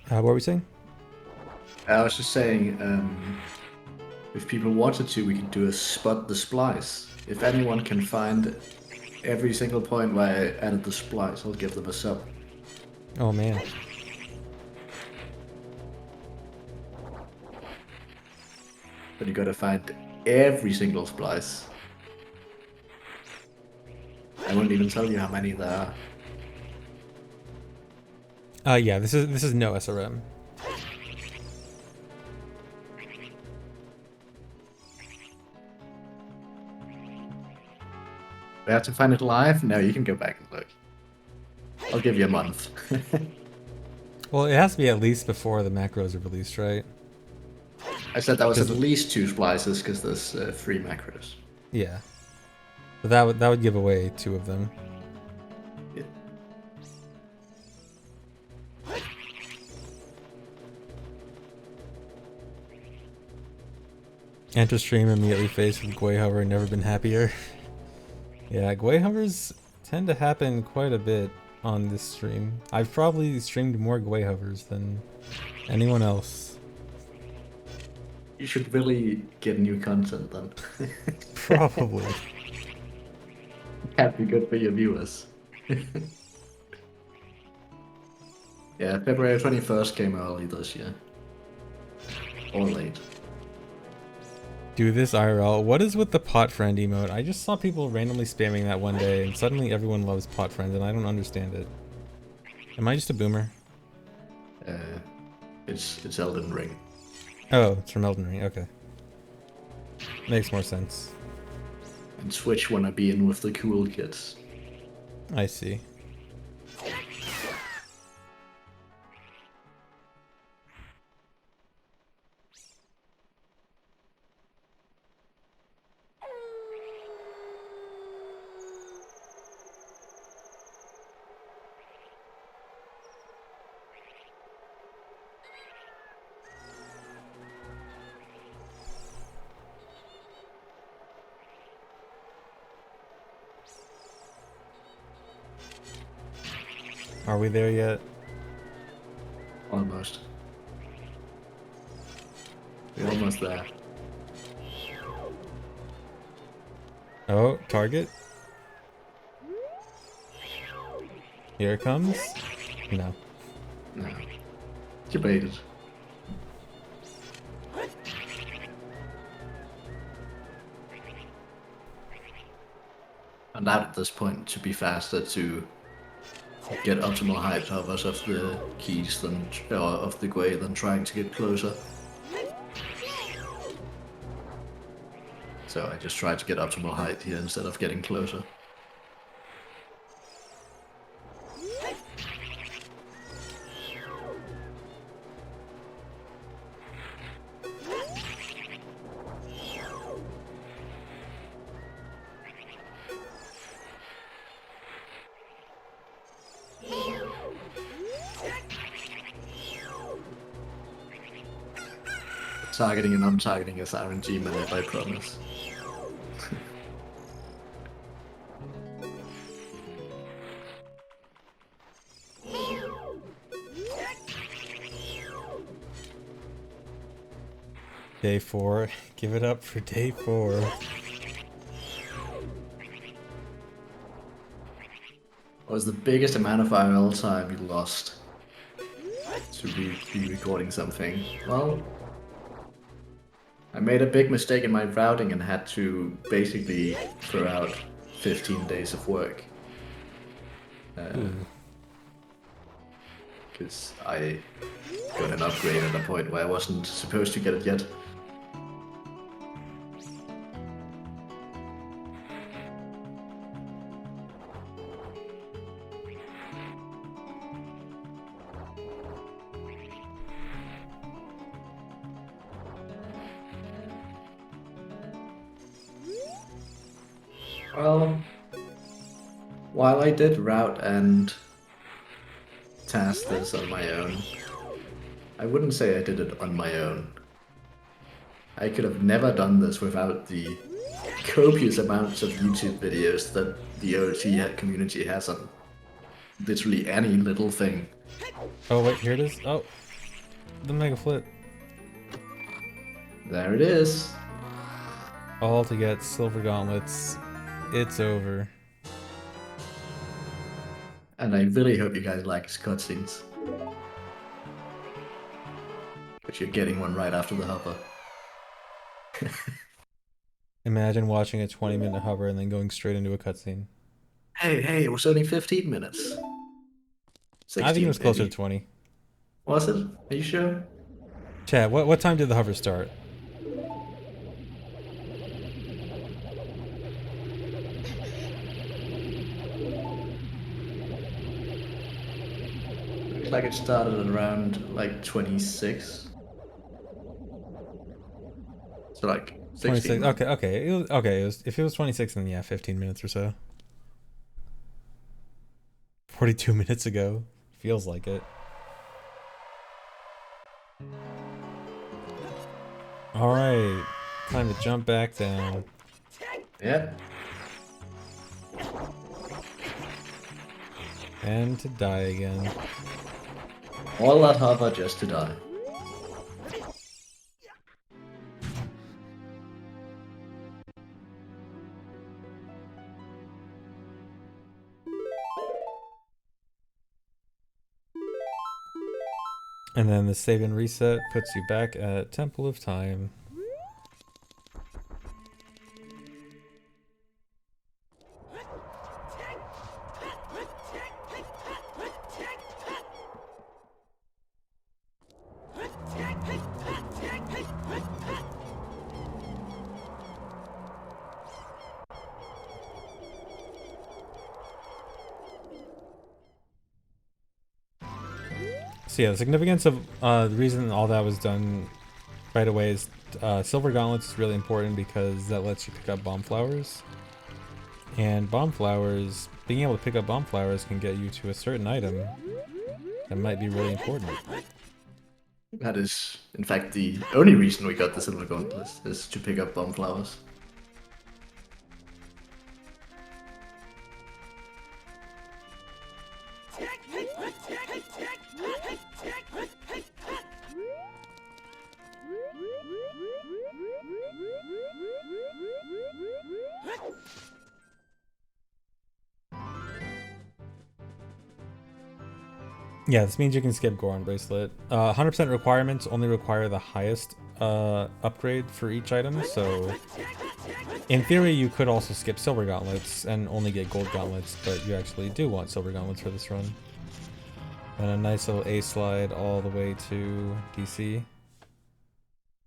What were we saying? I was just saying, if people wanted to, we could do a spot the splice. If anyone can find every single point where I added the splice, I'll give them a sub. Oh man. But you gotta find every single splice. I wouldn't even tell you how many there are. Yeah, this is no SRM. We have to find it live? No, you can go back and look. I'll give you a month. Well, it has to be at least before the macros are released, right? I said that was at 'Cause- least 2 splices because there's 3 macros. Yeah. But that would give away 2 of them. Yeah. Enter stream immediately faced with Gwei Hover, never been happier. Yeah, Gwei Hovers tend to happen quite a bit on this stream. I've probably streamed more Gwei Hovers than anyone else. You should really get new content then. Probably. Can't be good for your viewers. Yeah, February 21st came early this year. Or late. Do this IRL. What is with the pot friend emote? I just saw people randomly spamming that one day and suddenly everyone loves pot friends and I don't understand it. Am I just a boomer? It's Elden Ring. Oh, it's from Elden Ring. Okay. Makes more sense. And Switch wanna be in with the cool kids. I see. Are we there yet? Almost. We're almost there. Oh, target? Here it comes? No. No. You baited. And at this point to be faster to get optimal height hovers of the keys than of the Gwei than trying to get closer. So I just tried to get optimal height here instead of getting closer. Targeting and non-targeting is RNG minute, I promise. Day 4. Give it up for day 4. What was the biggest amount of IRL time you lost to be recording something? Well, I made a big mistake in my routing and had to basically throw out 15 days of work. Because I got an upgrade at a point where I wasn't supposed to get it yet. Well, while I did route and task this on my own, I wouldn't say I did it on my own. I could have never done this without the copious amounts of YouTube videos that the OT community has on literally any little thing. Oh wait, here it is. Oh, the mega flip. There it is. All to get silver gauntlets. It's over. And I really hope you guys like his cutscenes. But you're getting one right after the hover. Imagine watching a 20-minute hover and then going straight into a cutscene. Hey, it was only 15 minutes. 16, I think it was closer maybe. to 20. Was it? Are you sure? Chad, what time did the hover start? Looks like it started at around like 26. So like 16. 26. Okay. It was if it was 26, then yeah, 15 minutes or so. 42 minutes ago. Feels like it. Alright. Time to jump back down. Yep. And to die again. All that hover just to die. And then the save and reset puts you back at Temple of Time. So yeah, the significance of the reason all that was done right away is Silver Gauntlets is really important because that lets you pick up bomb flowers. And bomb flowers, being able to pick up bomb flowers can get you to a certain item that might be really important. That is, in fact, the only reason we got the Silver Gauntlets, is to pick up bomb flowers. Yeah, this means you can skip Goron Bracelet. 100% requirements only require the highest upgrade for each item, so in theory you could also skip Silver Gauntlets and only get Gold Gauntlets, but you actually do want Silver Gauntlets for this run. And a nice little A slide all the way to DC.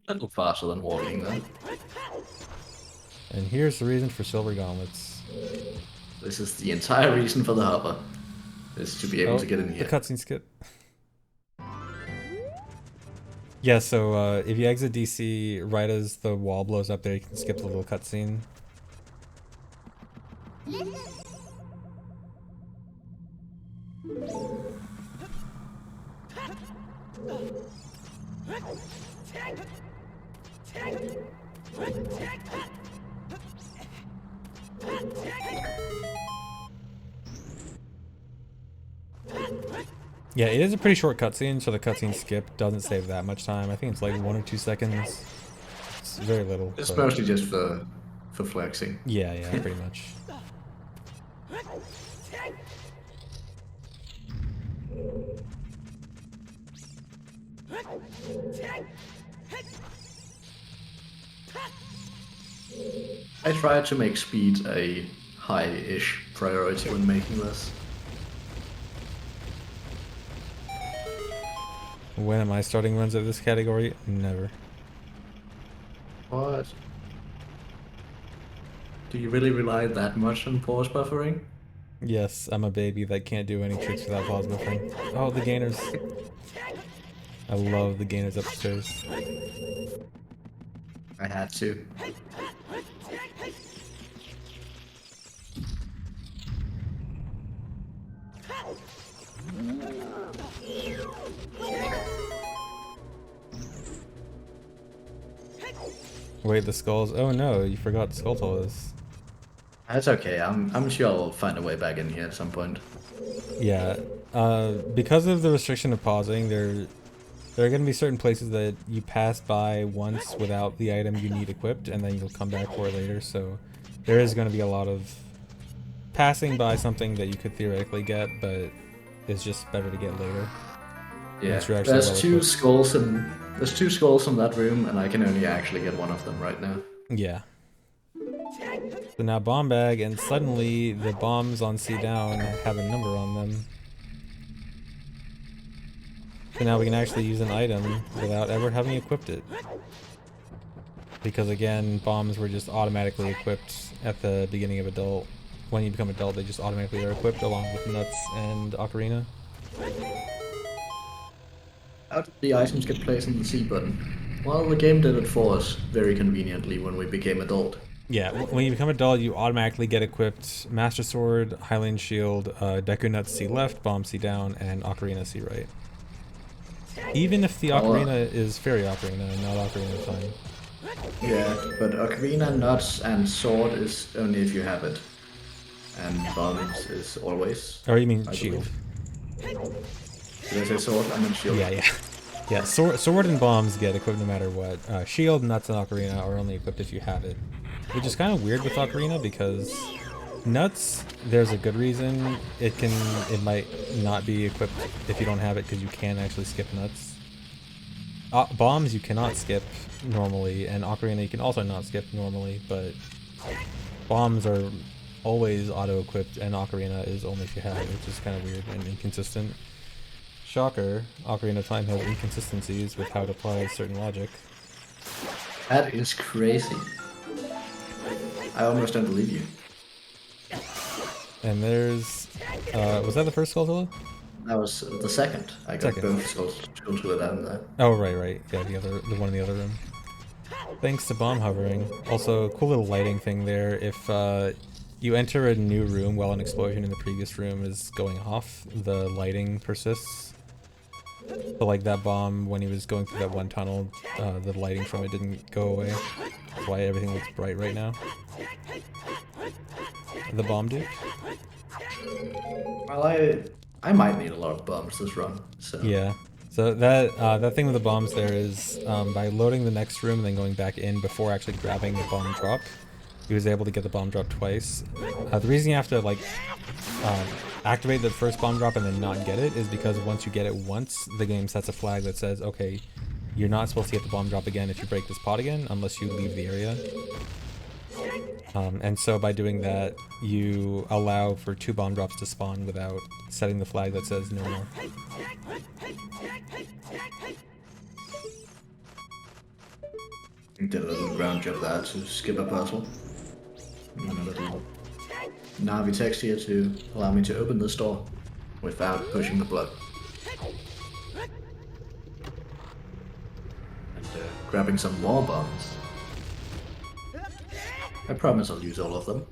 A little faster than walking, though. And here's the reason for Silver Gauntlets. This is the entire reason for the hover, is to be able to get in here. The cutscene skip. Yeah, so if you exit DC right as the wall blows up there, you can skip the little cutscene. Yeah, it is a pretty short cutscene, so the cutscene skip doesn't save that much time. I think it's like 1 or 2 seconds. It's very little. It's But mostly just for flexing. yeah, pretty much. I tried to make speed a high-ish priority when making this. When am I starting runs of this category? Never. What? Do you really rely that much on pause buffering? Yes, I'm a baby that can't do any tricks without pause buffering. Oh, the gainers. I love the gainers upstairs. I had to. Wait, the skulls. Oh no, you forgot the skull toll is. That's okay. I'm sure I'll find a way back in here at some point. Yeah, because of the restriction of pausing, there are going to be certain places that you pass by once without the item you need equipped, and then you'll come back for it later. So there is going to be a lot of passing by something that you could theoretically get, but it's just better to get later. Yeah, Once you're actually there's well two equipped. skulls in that room, and I can only actually get one of them right now. Yeah. So now bomb bag, and suddenly the bombs on C down have a number on them. So now we can actually use an item without ever having equipped it. Because again, bombs were just automatically equipped at the beginning of adult. When you become adult, they just automatically are equipped along with nuts and Ocarina. How did the items get placed on the C button? Well, the game did it for us very conveniently when we became adult. Yeah, when you become adult, you automatically get equipped Master Sword, Hylian Shield, Deku Nuts C left, Bomb C down, and Ocarina C right. Even if the Ocarina is Fairy Ocarina and not Ocarina of Time. Yeah, but Ocarina, Nuts, and Sword is only if you have it. And Bombs is always. Or you mean I Shield? believe. Did I say Sword? I meant Shield. Yeah. Yeah, sword and bombs get equipped no matter what. Shield, Nuts, and Ocarina are only equipped if you have it. Which is kind of weird with Ocarina because Nuts, there's a good reason. It might not be equipped if you don't have it because you can actually skip Nuts. Bombs you cannot skip normally, and Ocarina you can also not skip normally, but bombs are always auto-equipped and Ocarina is only if you have it, which is kind of weird and inconsistent. Shocker, Ocarina of Time has inconsistencies with how to apply certain logic. That is crazy. I almost don't believe you. And there's... was that the first Skulltula? That was the second. I got Second. both skulls down there. Oh, right. Yeah, the one in the other room. Thanks to bomb hovering. Also, cool little lighting thing there. If you enter a new room while an explosion in the previous room is going off, the lighting persists. So like that bomb, when he was going through that one tunnel, the lighting from it didn't go away. That's why everything looks bright right now. The bomb dude? Well, I might need a lot of bombs this run, so... Yeah. So that thing with the bombs there is by loading the next room and then going back in before actually grabbing the bomb drop, he was able to get the bomb drop twice. The reason you have to like activate the first bomb drop and then not get it is because once you get it once, the game sets a flag that says, okay, you're not supposed to get the bomb drop again if you break this pot again, unless you leave the area. And so by doing that, you allow for 2 bomb drops to spawn without setting the flag that says no more. Did a little ground jump there to skip a puzzle. And a little Navi text here to allow me to open this door without pushing the blood. And grabbing some more bombs. I promise I'll use all of them.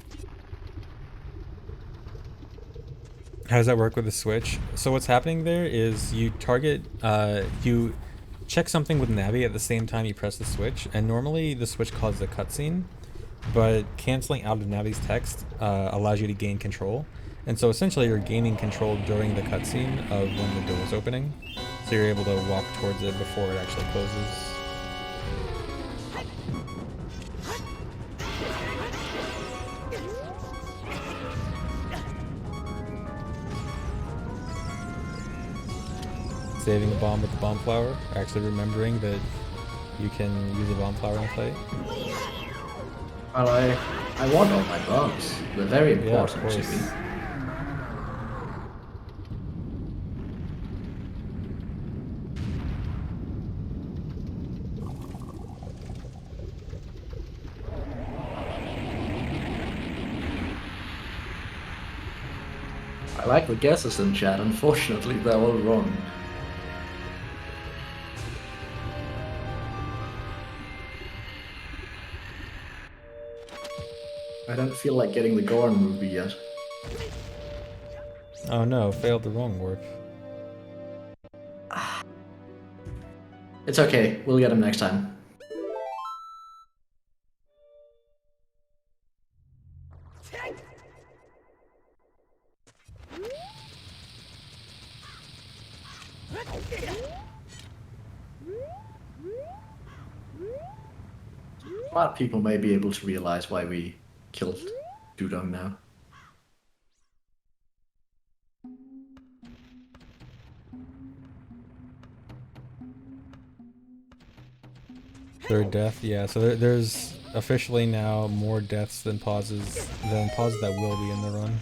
How does that work with the switch? So what's happening there is you target, you check something with Navi at the same time you press the switch, and normally the switch causes a cutscene, but canceling out of Navi's text allows you to gain control. And so essentially you're gaining control during the cutscene of when the door is opening, so you're able to walk towards it before it actually closes. Saving a bomb with the bomb flower, actually remembering that you can use a bomb flower in a fight. Well, I want all my bombs. They're very important to me. I like the guesses in chat. Unfortunately, they're all wrong. I don't feel like getting the Goron Ruby yet. Oh no, failed the wrong warp. It's okay, we'll get him next time. A lot of people may be able to realize why we killed Dudong now. Third death, yeah. So there's officially now more deaths than pauses that will be in the run,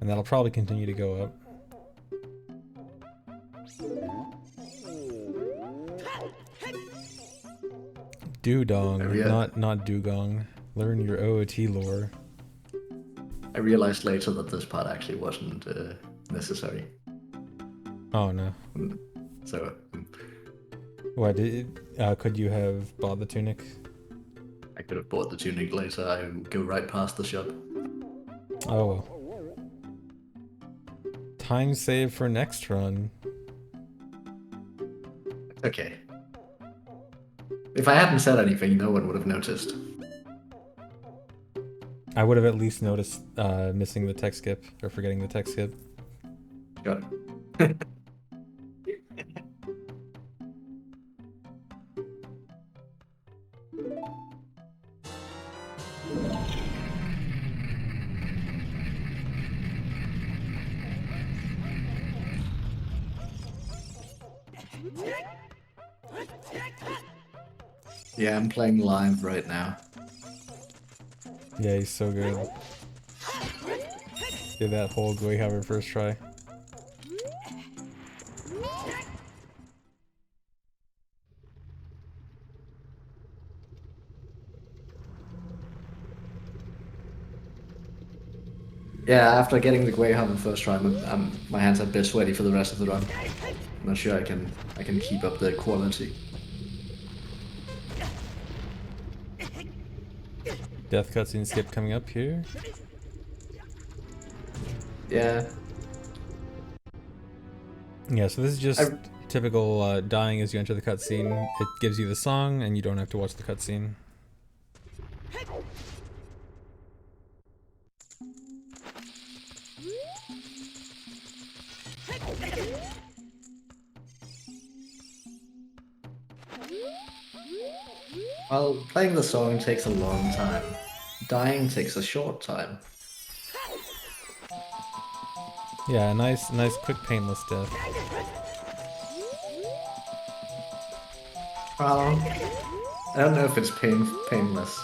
and that'll probably continue to go up. Dudong, not dugong. Learn your OOT lore. I realized later that this part actually wasn't necessary. Oh no. So. What, could you have bought the tunic? I could have bought the tunic later. I go right past the shop. Oh well. Time save for next run. Okay. If I hadn't said anything, no one would have noticed. I would have at least noticed missing the tech skip, or forgetting the tech skip. Got it. Yeah, I'm playing live right now. Yeah, he's so good. Did that whole Gwyhaver first try. Yeah, after getting the Gwyhaver first try, my hands are a bit sweaty for the rest of the run. I'm not sure I can keep up the quality. Death cutscene skip coming up here. Yeah. Yeah, so this is just typical dying as you enter the cutscene. It gives you the song, and you don't have to watch the cutscene. Well, playing the song takes a long time. Dying takes a short time. Yeah, nice, quick, painless death. Well, I don't know if it's painless.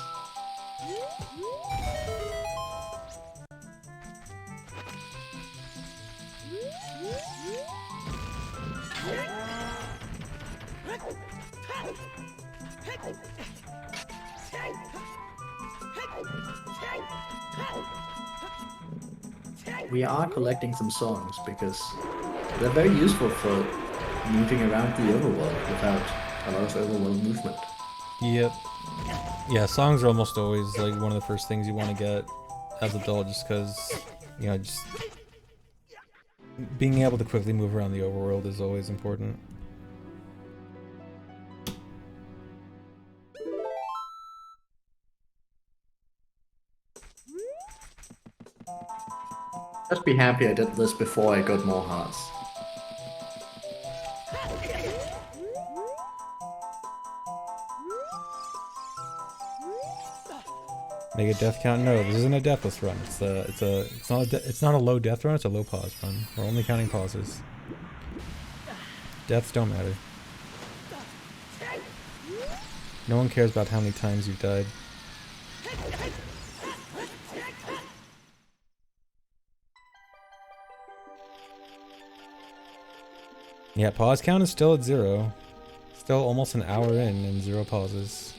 We are collecting some songs because they're very useful for moving around the overworld without a lot of overworld movement. Yep. Yeah, songs are almost always like one of the first things you want to get as an adult, just because, you know, just being able to quickly move around the overworld is always important. Just be happy I did this before I got more hearts. Make a death count? No, this isn't a deathless run. It's not a low death run. It's a low pause run. We're only counting pauses. Deaths don't matter. No one cares about how many times you've died. Yeah, pause count is still at 0. Still almost an hour in and 0 pauses.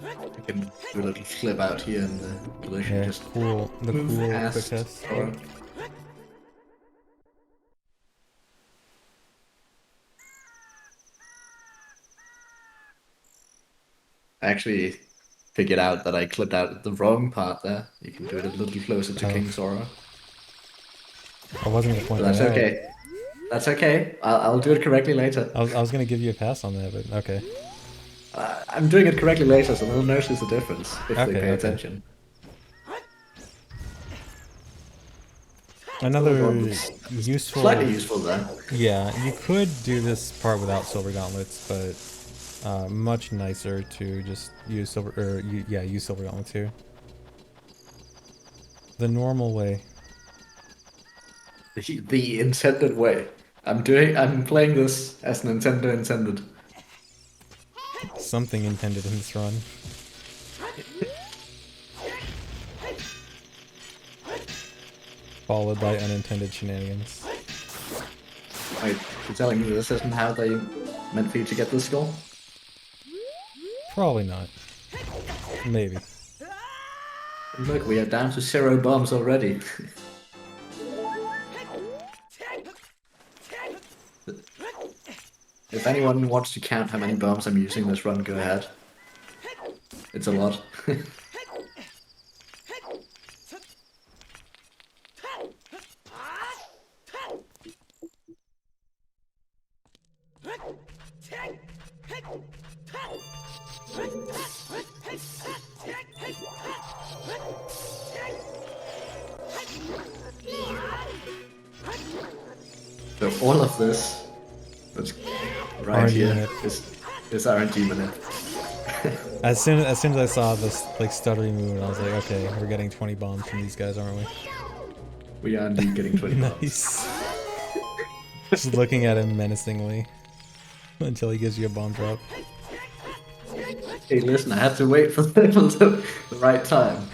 I can do a little flip out here in the collision. Yeah, Just cool. The move cool past quick test. Sora. I actually figured out that I clipped out the wrong part there. You can do it a little closer to Oh. King Sora. I wasn't gonna point But that's that out. okay. That's okay. I'll do it correctly later. I was gonna give you a pass on that, but okay. I'm doing it correctly later, so they'll notice the difference if they Okay, pay okay. attention. Another It's useful... slightly useful there. Yeah, you could do this part without silver gauntlets, but much nicer to just use silver, use silver gauntlets here. The normal way. The intended way. I'm playing this as Nintendo intended. Something intended in this run. Followed by unintended shenanigans. Wait, you're telling me this isn't how they meant for you to get this score? Probably not. Maybe. Look, we are down to 0 bombs already. If anyone wants to count how many bombs I'm using this run, go ahead. It's a lot. So all of this, that's right RNG here, minute. is RNG minute. As soon as I saw this like stuttering move, I was like, okay, we're getting 20 bombs from these guys, aren't we? We are indeed getting 20 bombs. Nice. Just looking at him menacingly until he gives you a bomb drop. Hey, listen, I had to wait for the right time.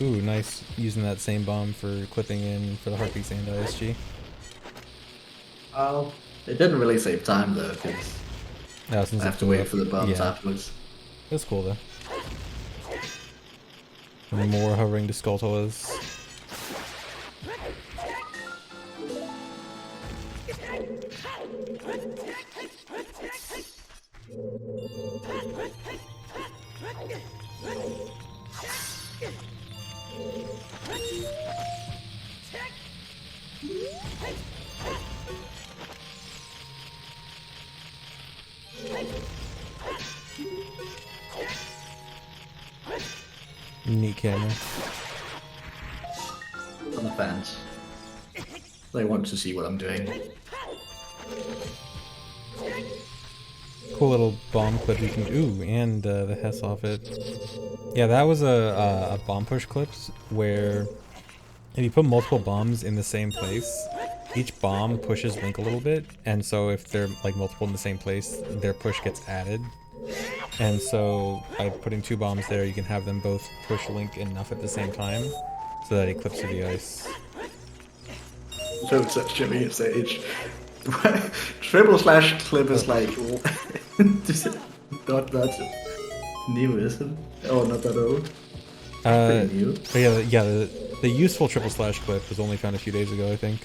Ooh, nice using that same bomb for clipping in for the Heartbeat and ISG. Oh, it didn't really save time though, because No, since I it have to blew wait up. for the bombs Yeah, afterwards. it's cool though. And more hovering to Skulltulas. Neat camera. On the fans. They want to see what I'm doing. Cool little bomb clip you can. Ooh, and the Hess off it. Yeah, that was a bomb push clips where if you put multiple bombs in the same place, each bomb pushes Link a little bit, and so if they're like multiple in the same place, their push gets added. And so by putting 2 bombs there, you can have them both push Link enough at the same time so that he clips through the ice. Don't touch Jimmy Sage. Triple slash clip is like not that new, is it? Oh, not that old. Pretty new. But yeah, the useful triple slash clip was only found a few days ago, I think.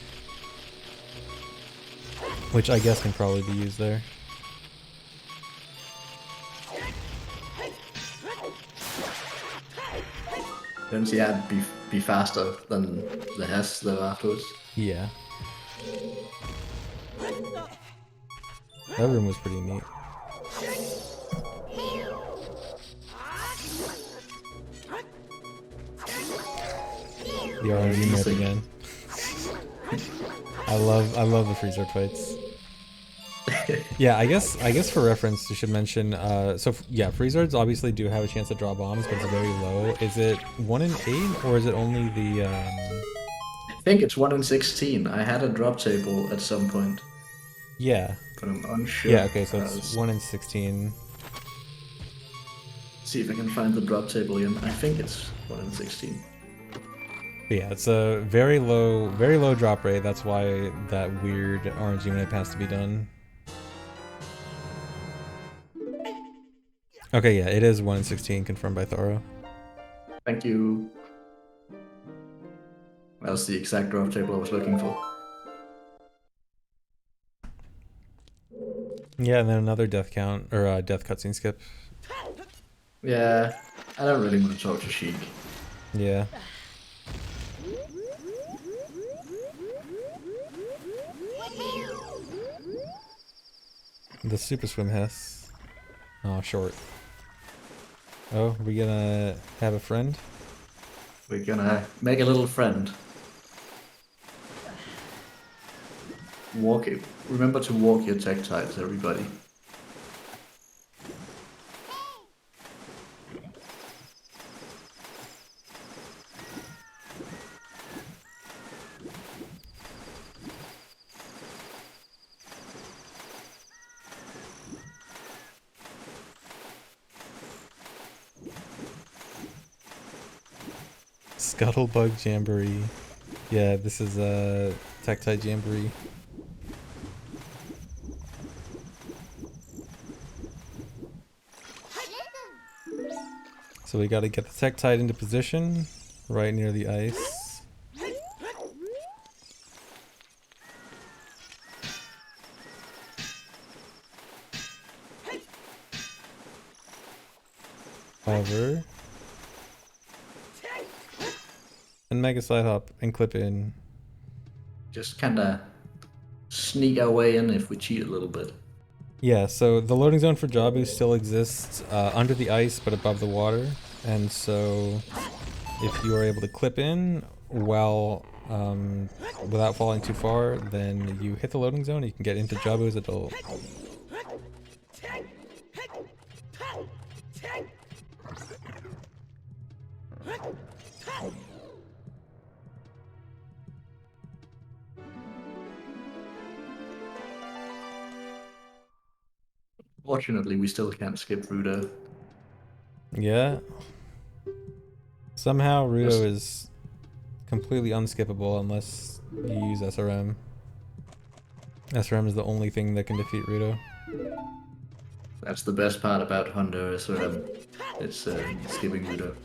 Which I guess can probably be used there. Then yeah, be faster than the Hess though afterwards. Yeah. That room was pretty neat. The RNG myth again. I love the freezer fights. Yeah, I guess for reference, you should mention. Yeah, freezers obviously do have a chance to draw bombs, but it's very low. Is it 1 in 8, or is it only the? I think it's 1 in 16. I had a drop table at some point, Yeah. but I'm unsure. Yeah. Okay, so it's 1 in 16. See if I can find the drop table again. I think it's 1 in 16. But yeah, it's a very low drop rate. That's why that weird RNG minute has to be done. Okay, yeah, it is 1 in 16 confirmed by Thoro. Thank you. That was the exact drop table I was looking for. Yeah, and then another death count or death cutscene skip. Yeah, I don't really want to talk to Sheik. Yeah. The super swim Hess. Oh, short. Oh, we gonna have a friend? We're gonna make a little friend. Walk it. Remember to walk your tektites, everybody. Scuttlebug Jamboree. Yeah, this is a Tektite Jamboree. So we gotta get the Tektite into position, right near the ice. Hover. And Mega Slide Hop and clip in. Just kind of sneak our way in if we cheat a little bit. Yeah, so the loading zone for Jabu still exists under the ice but above the water. And so if you are able to clip in while without falling too far, then you hit the loading zone and you can get into Jabu's adult. Fortunately, we still can't skip Rudo. Yeah. Somehow Rudo Just- is completely unskippable unless you use SRM. SRM is the only thing that can defeat Rudo. That's the best part about Honda SRM. It's skipping Rudo.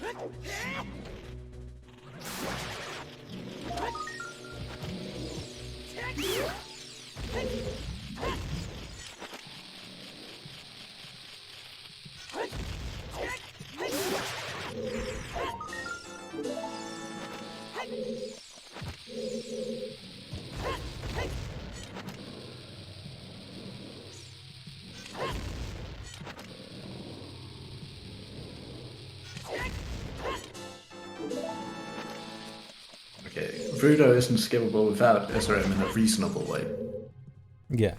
Okay, Rudo isn't skippable without SRM in a reasonable way. Yeah.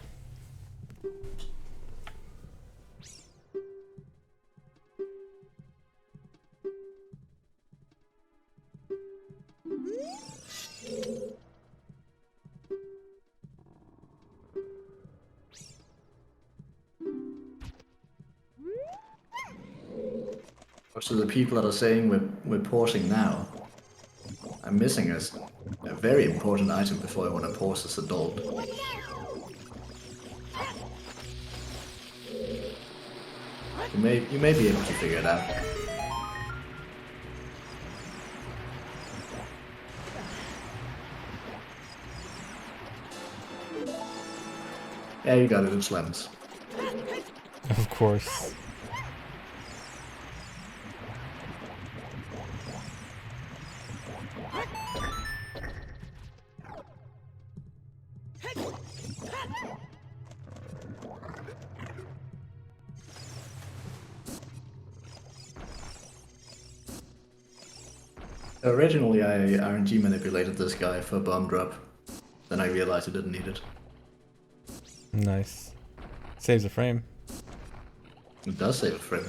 So the people that are saying we're pausing now, I'm missing a very important item before I want to pause this adult. You may be able to figure it out. Yeah, you got it, it's lens. Of course. Originally, I RNG manipulated this guy for bomb drop. Then I realized I didn't need it. Nice. Saves a frame. It does save a frame.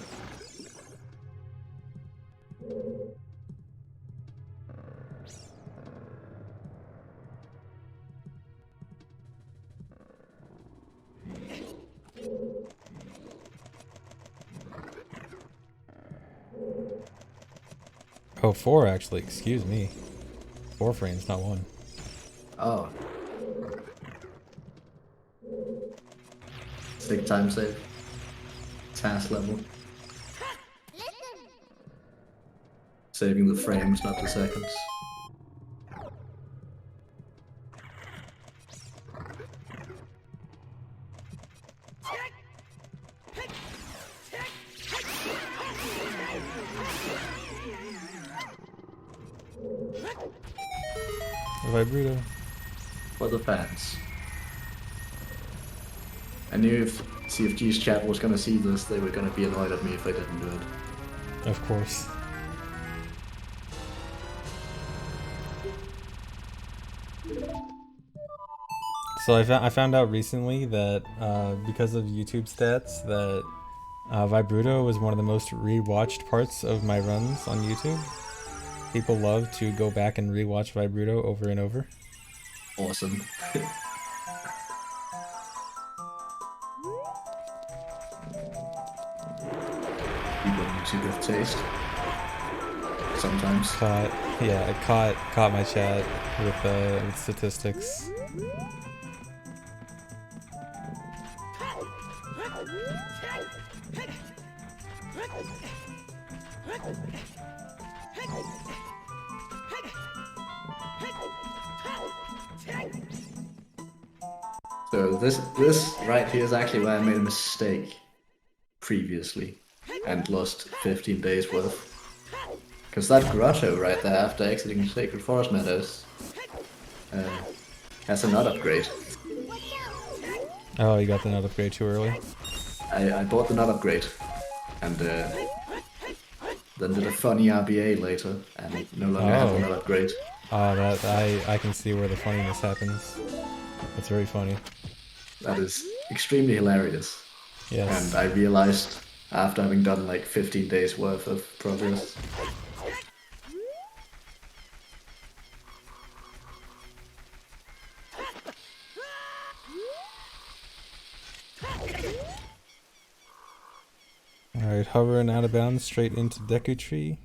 Oh, 4 actually. Excuse me. 4 frames, not 1. Oh. Stick time save. Task level. Saving the frames, not the seconds. Vibruto. For the fans. I knew if CFG's chat was gonna see this, they were gonna be annoyed at me if I didn't do it. Of course. So I found out recently that because of YouTube stats that Vibruto was one of the most rewatched parts of my runs on YouTube. People love to go back and rewatch Vibruto over and over. Awesome. People on YouTube have taste. Sometimes. Caught my chat with statistics. So this right here is actually where I made a mistake previously and lost 15 days worth. Because that grotto right there after exiting Sacred Forest Meadows has a nut upgrade. Oh, you got the nut upgrade too early? I bought the nut upgrade and then did a funny RBA later and no longer have the nut upgrade. Oh, that I can see where the funniness happens. That's very funny. That is extremely hilarious. Yes. And I realized after having done like 15 days worth of progress. Alright, hover and out of bounds straight into Deku Tree.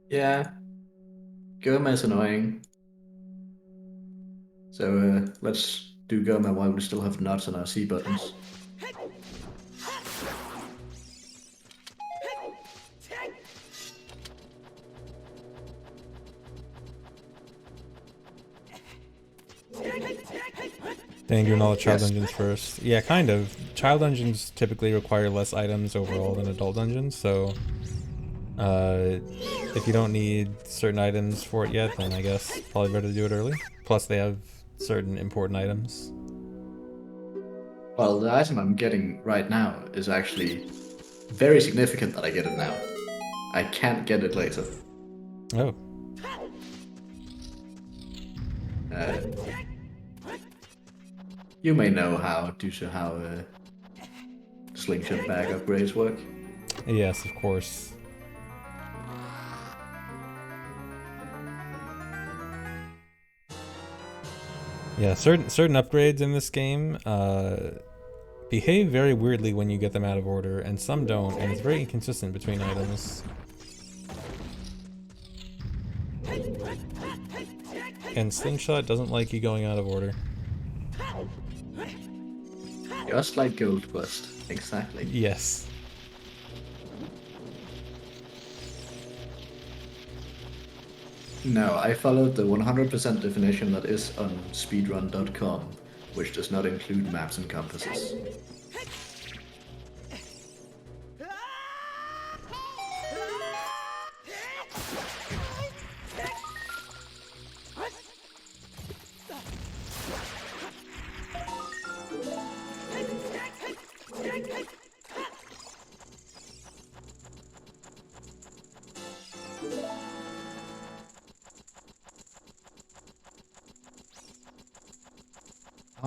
Yeah. Goma is annoying. So let's do Goma while we still have nuts on our C buttons. Then doing all the child dungeons first. Yeah, kind of. Child dungeons typically require less items overall than adult dungeons, so if you don't need certain items for it yet, then I guess probably better to do it early. Plus they have certain important items. Well, the item I'm getting right now is actually very significant that I get it now. I can't get it later. Oh. You may know how, due to how slingshot bag upgrades work. Yes, of course. Yeah, certain upgrades in this game behave very weirdly when you get them out of order, and some don't, and it's very inconsistent between items. And Slingshot doesn't like you going out of order. Just like Gold Bust, exactly. Yes. No, I followed the 100% definition that is on speedrun.com, which does not include maps and compasses.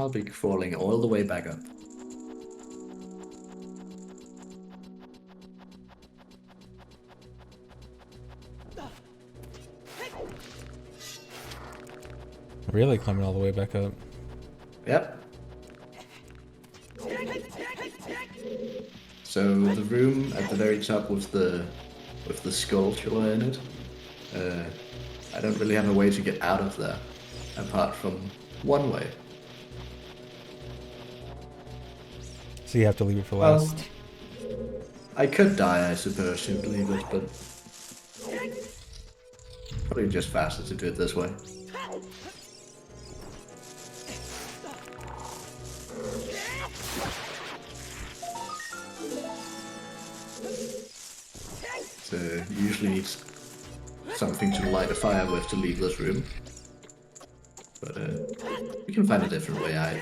I'll be crawling all the way back up. Really climbing all the way back up. Yep. So the room at the very top with the sculpture in it, I don't really have a way to get out of there, apart from one way. So you have to leave it for Well, last. I could die, I suppose, to leave it, but probably just faster to do it this way. So you usually need something to light a fire with to leave this room. But we can find a different way out.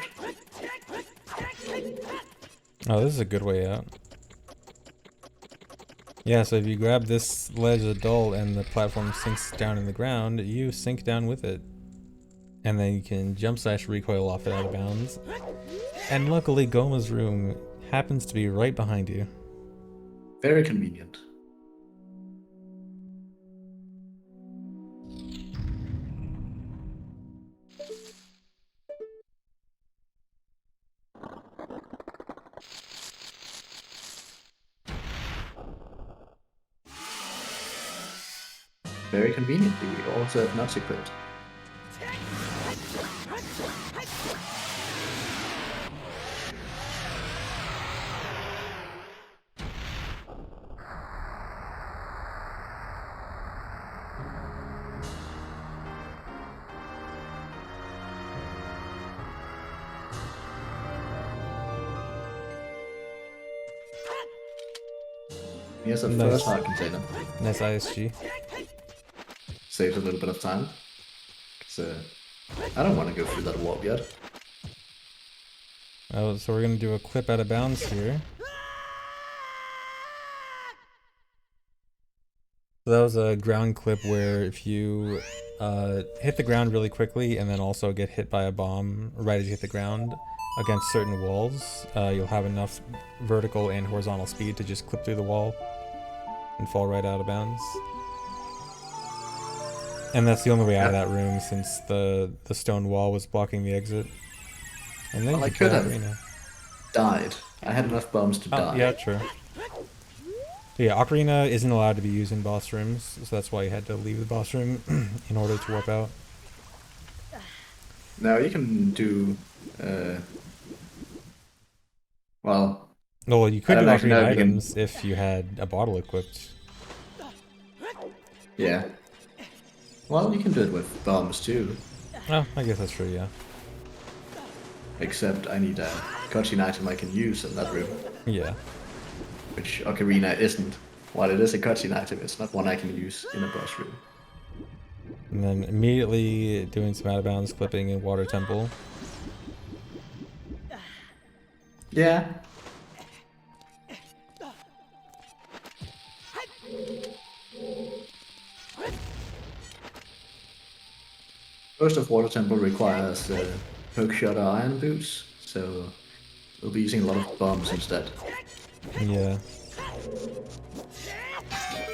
Oh, this is a good way out. Yeah, so if you grab this ledge of dull and the platform sinks down in the ground, you sink down with it. And then you can jump slash recoil off it out of bounds. And luckily Goma's room happens to be right behind you. Very convenient. Very conveniently, we also have nuts equipped. Here's a Nice. first heart container. Nice ISG. Saves a little bit of time. So I don't want to go through that warp yet. Oh, so we're gonna do a clip out of bounds here. So that was a ground clip where if you hit the ground really quickly and then also get hit by a bomb right as you hit the ground against certain walls, you'll have enough vertical and horizontal speed to just clip through the wall and fall right out of bounds. And that's the only way out of that room since the stone wall was blocking the exit. And then Well, I you could have Ocarina. died. I had enough bombs to die. Yeah, true. Yeah, Ocarina isn't allowed to be used in boss rooms, so that's why you had to leave the boss room in order to warp out. Now you can do, well... Well, you could I do don't actually know Ocarina if you can- items if you had a bottle equipped. Yeah. Well, you can do it with bombs too. Oh, I guess that's true, yeah. Except I need a cutscene item I can use in that room, Yeah. which Ocarina isn't. While it is a cutscene item, it's not one I can use in a boss room. And then immediately doing some out of bounds clipping in Water Temple. Yeah. Most of Water Temple requires poke shot or iron boots, so we'll be using a lot of bombs instead. Yeah.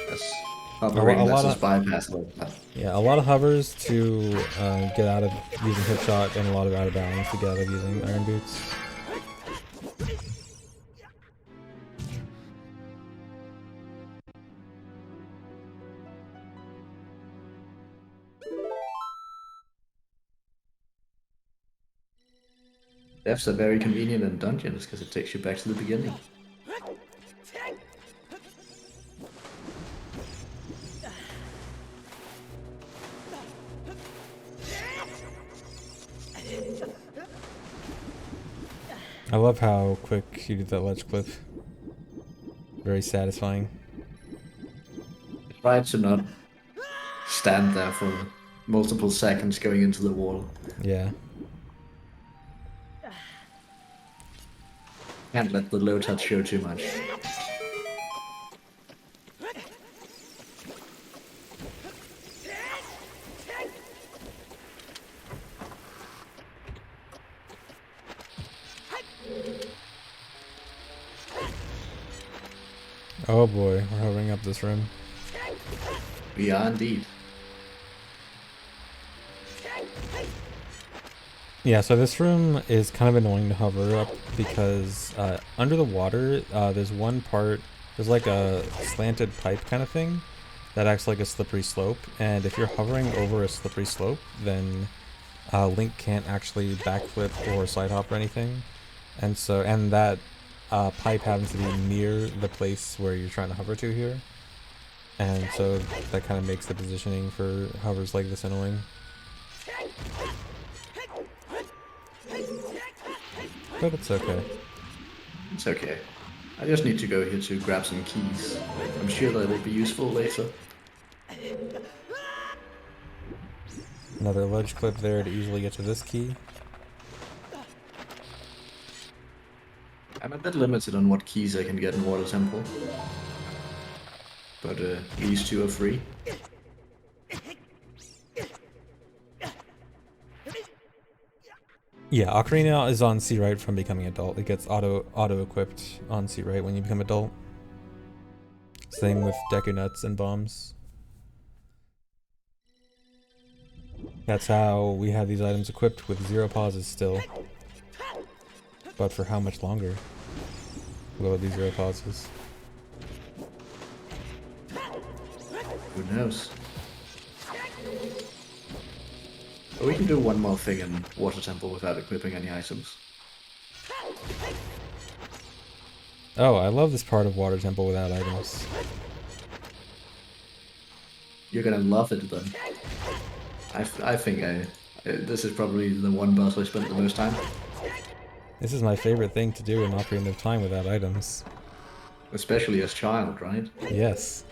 That's hovering, a that's lot just of- bypass all that. Yeah, a lot of hovers to get out of using hip shot and a lot of out of bounds to get out of using iron boots. Deaths are very convenient in dungeons because it takes you back to the beginning. I love how quick you did that ledge clip. Very satisfying. Try to not stand there for multiple seconds going into the wall. Yeah. Can't let the low touch show too much. Oh boy, we're hovering up this room. We are indeed. Yeah, so this room is kind of annoying to hover up because under the water, there's one part, there's like a slanted pipe kind of thing that acts like a slippery slope. And if you're hovering over a slippery slope, then Link can't actually backflip or side hop or anything. And so, and that pipe happens to be near the place where you're trying to hover to here. And so that kind of makes the positioning for hovers like this annoying. But it's okay. It's okay. I just need to go here to grab some keys. I'm sure they will be useful later. Another ledge clip there to easily get to this key. I'm a bit limited on what keys I can get in Water Temple. But these two are free. Yeah, Ocarina is on C right from becoming adult. It gets auto equipped on C right when you become adult. Same with Deku Nuts and Bombs. That's how we have these items equipped with 0 pauses still. But for how much longer will these 0 pauses? Who knows? But we can do one more thing in Water Temple without equipping any items. Oh, I love this part of Water Temple without items. You're gonna love it then. I think this is probably the one boss I spent the most time. This is my favorite thing to do in Ocarina of Time without items. Especially as child, right? Yes.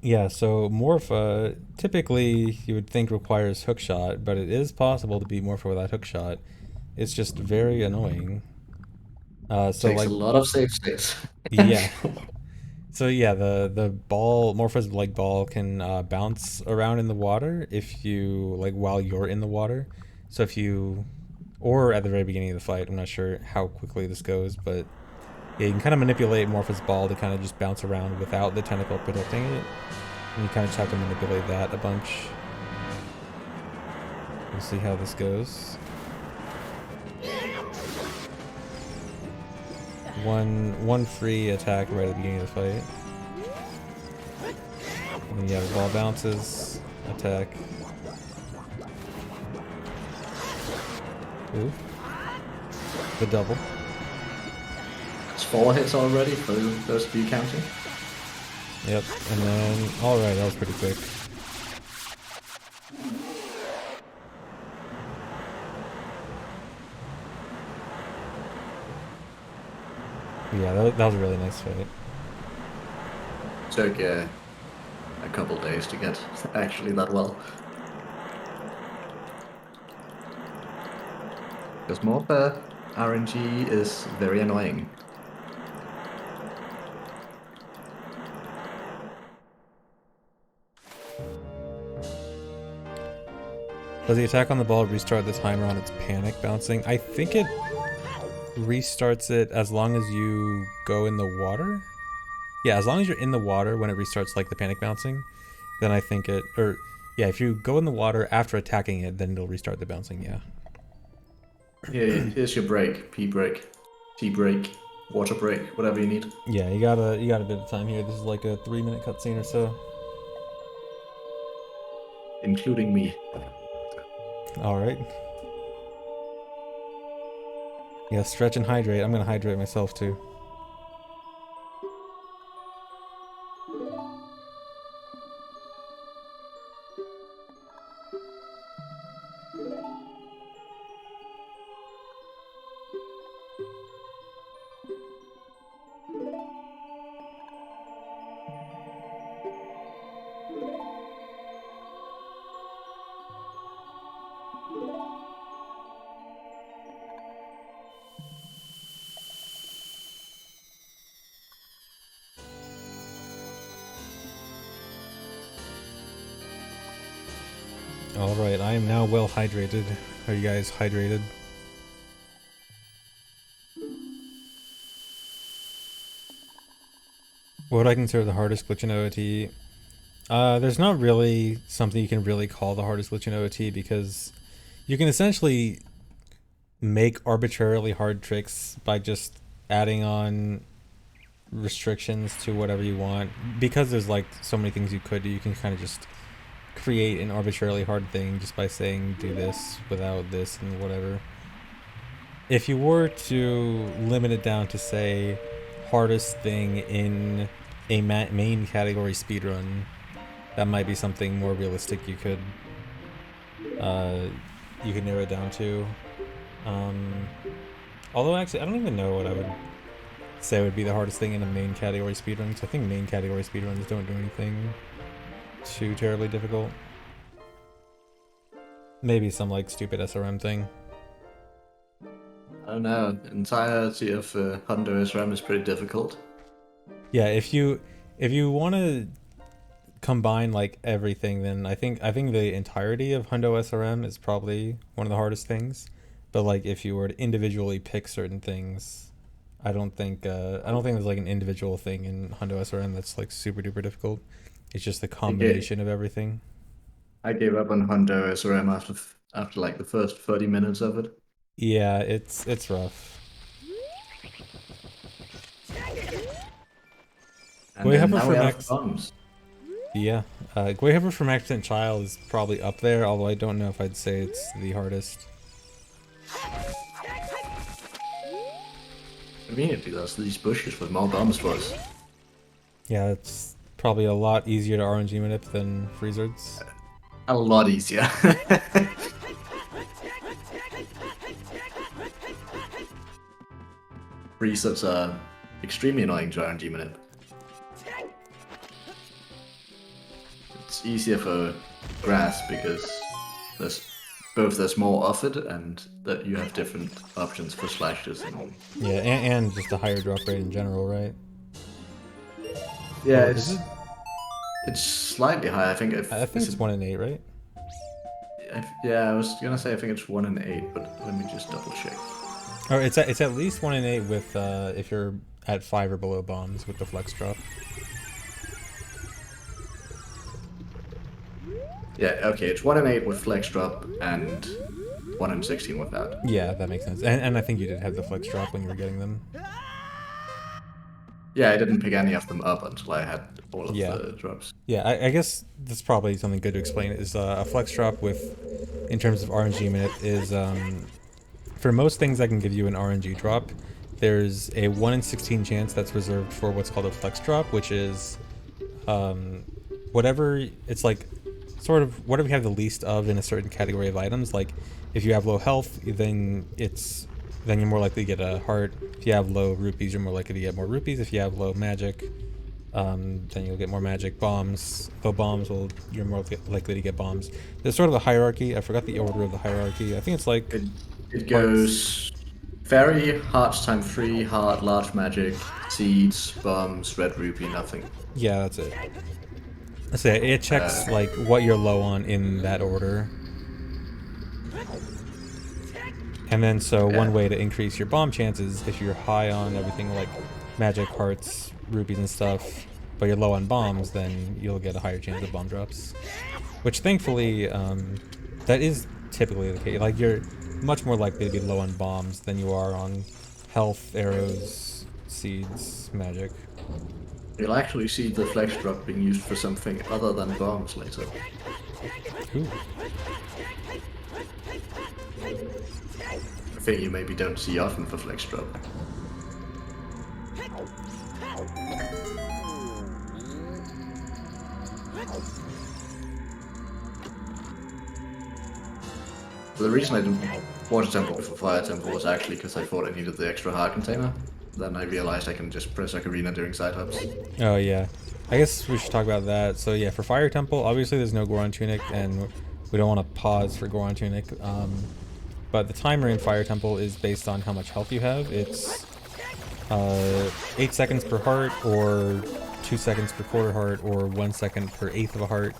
Yeah, so Morpha typically you would think requires hookshot, but it is possible to beat Morpha without hookshot. It's just very annoying. So Takes a like, lot of save states. yeah. So yeah, the ball, Morpha's like ball can bounce around in the water if you like while you're in the water. So if you, or at the very beginning of the fight, I'm not sure how quickly this goes, but yeah, you can kind of manipulate Morpha's ball to kind of just bounce around without the tentacle protecting it. And you kind of just have to manipulate that a bunch. We'll see how this goes. One free attack right at the beginning of the fight. And then yeah, the ball bounces, attack. Ooh. The double. It's 4 hits already for those to be counting. Yep, and then, alright, that was pretty quick. Yeah, that was a really nice fight. Took a couple days to get actually that well. Because Morpha RNG is very annoying. Does the attack on the ball restart the timer on its panic bouncing? I think it restarts it as long as you go in the water? Yeah, as long as you're in the water when it restarts like the panic bouncing, then I think it, or yeah, if you go in the water after attacking it, then it'll restart the bouncing, yeah. Here's your break. P break. T break. Water break. Whatever you need. Yeah, you got a bit of time here. This is like a 3-minute cutscene or so. Including me. Alright. Yeah, stretch and hydrate. I'm gonna hydrate myself too. Alright, I am now well hydrated. Are you guys hydrated? What would I consider the hardest glitch in OOT? There's not really something you can really call the hardest glitch in OOT because you can essentially make arbitrarily hard tricks by just adding on restrictions to whatever you want. Because there's like so many things you could do, you can kind of just create an arbitrarily hard thing just by saying do this without this and whatever. If you were to limit it down to say hardest thing in a main category speedrun, that might be something more realistic uh, you could narrow it down to. Although actually, I don't even know what I would say would be the hardest thing in a main category speedrun, because I think main category speedruns don't do anything too terribly difficult. Maybe some like stupid SRM thing. I don't know. Entirety of Hundo SRM is pretty difficult. Yeah, if you want to combine like everything, then I think the entirety of Hundo SRM is probably one of the hardest things. But like if you were to individually pick certain things, I don't think there's like an individual thing in Hundo SRM that's like super duper difficult. It's just the combination of everything. I gave up on Hundo SRM after like the first 30 minutes of it. Yeah, it's rough. And then now we have Max. bombs. Yeah, Guayhover for Max Child is probably up there, although I don't know if I'd say it's the hardest. Conveniently, there's these bushes with more bombs for us. Yeah, it's probably a lot easier to RNG manip than Freezards. A lot easier. Freezards are extremely annoying to RNG manip. It's easier for grass because there's more of it and that you have different options for slashes and Yeah, and just a higher drop rate in general, right? yeah, Is it? it's slightly higher. I think It's 1 in 8, right? Yeah, I was gonna say I think it's 1 in 8, but let me just double check. Or it's at least 1 in 8 with if you're at 5 or below bombs with the flex drop. Yeah, okay, it's 1 in 8 with flex drop and 1 in 16 without. Yeah, that makes sense. And I think you did have the flex drop when you were getting them. Yeah, I didn't pick any of them up until I had all of the drops. Yeah, I guess that's probably something good to explain. Is a flex drop with, in terms of RNG minute, is for most things that can give you an RNG drop, there's a 1 in 16 chance that's reserved for what's called a flex drop, which is whatever, it's like sort of whatever you have the least of in a certain category of items. Like if you have low health, then you're more likely to get a heart. If you have low rupees, you're more likely to get more rupees. If you have low magic, then you'll get more magic. Bombs, low bombs, you're more likely to get bombs. There's sort of a hierarchy. I forgot the order of the hierarchy. I think it's like it goes fairy, hearts time 3, heart, large magic, seeds, bombs, red rupee, nothing. Yeah, that's it. So it checks like what you're low on in that order. And then one way to increase your bomb chances, if you're high on everything like magic, hearts, rupees and stuff, but you're low on bombs, then you'll get a higher chance of bomb drops. Which thankfully, that is typically the case. Like you're much more likely to be low on bombs than you are on health, arrows, seeds, magic. You'll actually see the flex drop being used for something other than bombs later. Ooh. A thing you maybe don't see often for flex drop. The reason I didn't Water Temple before Fire Temple was actually because I thought I needed the extra heart container. Then I realized I can just press Ocarina during side hops. Oh yeah, I guess we should talk about that. So yeah, for Fire Temple, obviously there's no Goron Tunic, and we don't want to pause for Goron Tunic. But the timer in Fire Temple is based on how much health you have. It's 8 seconds per heart, or 2 seconds per quarter heart, or 1 second per eighth of a heart.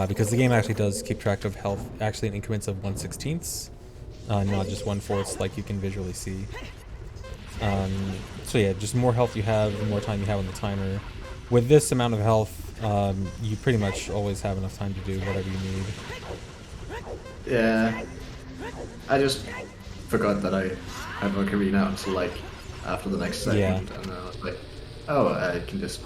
because the game actually does keep track of health actually in increments of 1/16, not just 1/4 like you can visually see. So yeah, just more health you have, the more time you have on the timer. With this amount of health, you pretty much always have enough time to do whatever you need. Yeah, I just forgot that I had Ocarina until like after the next Yeah. segment, and then I was like, oh, I can just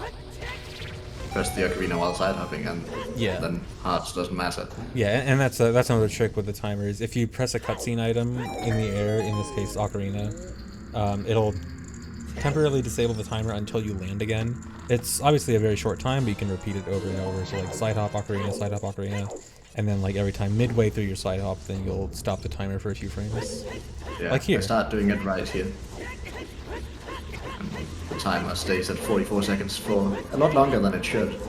press the Ocarina while side hopping, and Yeah. then hearts doesn't matter. Yeah, and that's another trick with the timer is if you press a cutscene item in the air, in this case Ocarina, it'll temporarily disable the timer until you land again. It's obviously a very short time, but you can repeat it over and over. So like side hop ocarina, and then like every time midway through your side hop, then you'll stop the timer for a few frames. Yeah, Like here. I start doing it right here. And the timer stays at 44 seconds for a lot longer than it should.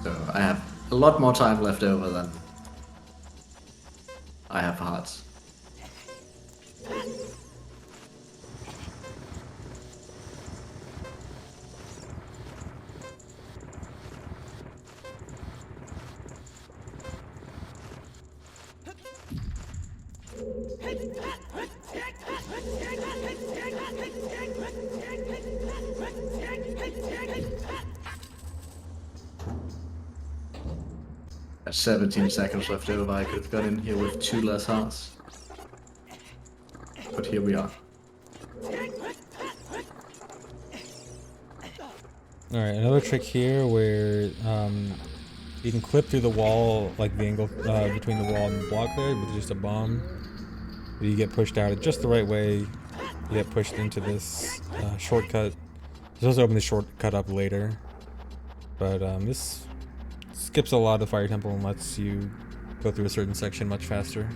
So I have a lot more time left over than I have hearts. At 17 seconds left over, I could have got in here with 2 less hearts. But here we are. Alright, another trick here where you can clip through the wall, like the angle between the wall and the block there with just a bomb. You get pushed out at just the right way. You get pushed into this shortcut. This also open the shortcut up later. But this skips a lot of Fire Temple and lets you go through a certain section much faster.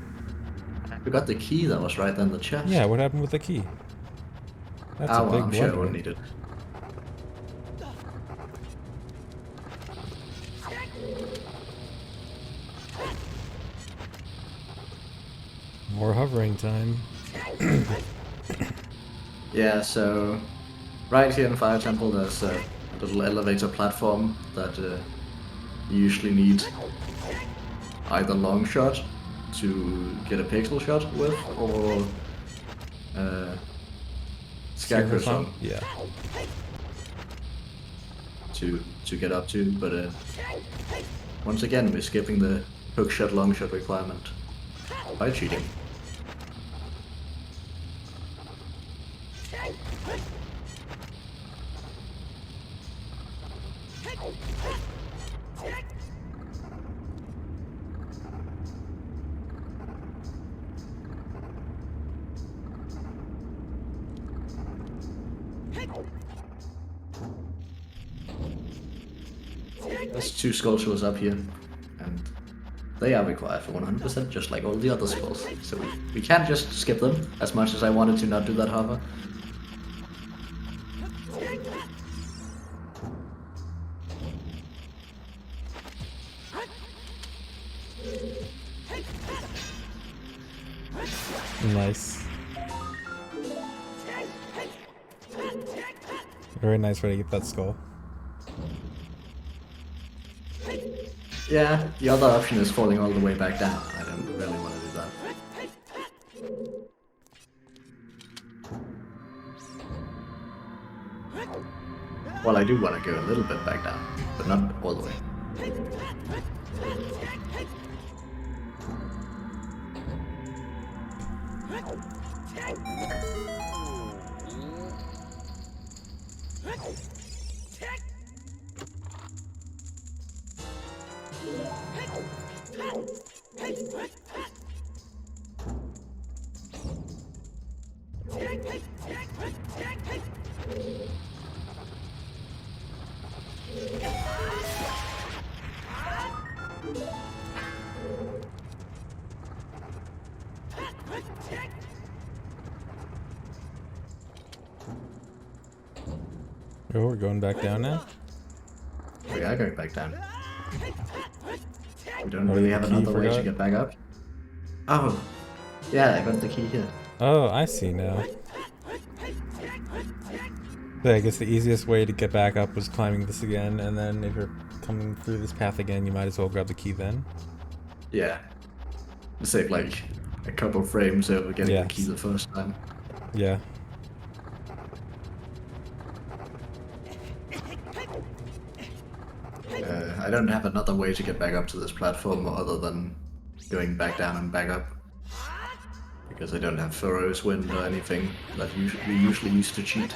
I forgot the key that was right in the chest. Yeah, what happened with the key? That's a well, big I'm sure I blunder. won't need it. More hovering time. Yeah, so right here in Fire Temple there's a little elevator platform that you usually need either long shot to get a pixel shot with, or Scarecrow song Yeah. to get up to, but once again we're skipping the hook shot long shot requirement by cheating. There's 2 sculptures up here, and they are required for 100%, just like all the other skulls. So we can't just skip them, as much as I wanted to not do that hover. Nice. Very nice way to get that skull. Yeah, the other option is falling all the way back down. I don't really want to do that. Well, I do want to go a little bit back down, but not all the way. Oh, we're going back down now? We are going back down. We don't Oh, really the have key another way to forgot? get back up. Oh, yeah, I got the key here. Oh, I see now. So I guess the easiest way to get back up was climbing this again, and then if you're coming through this path again, you might as well grab the key then. Yeah. Save like a couple frames over getting the key Yes. the first time. Yeah. I don't have another way to get back up to this platform other than going back down and back up. Because I don't have Furrow's Wind or anything that we usually use to cheat.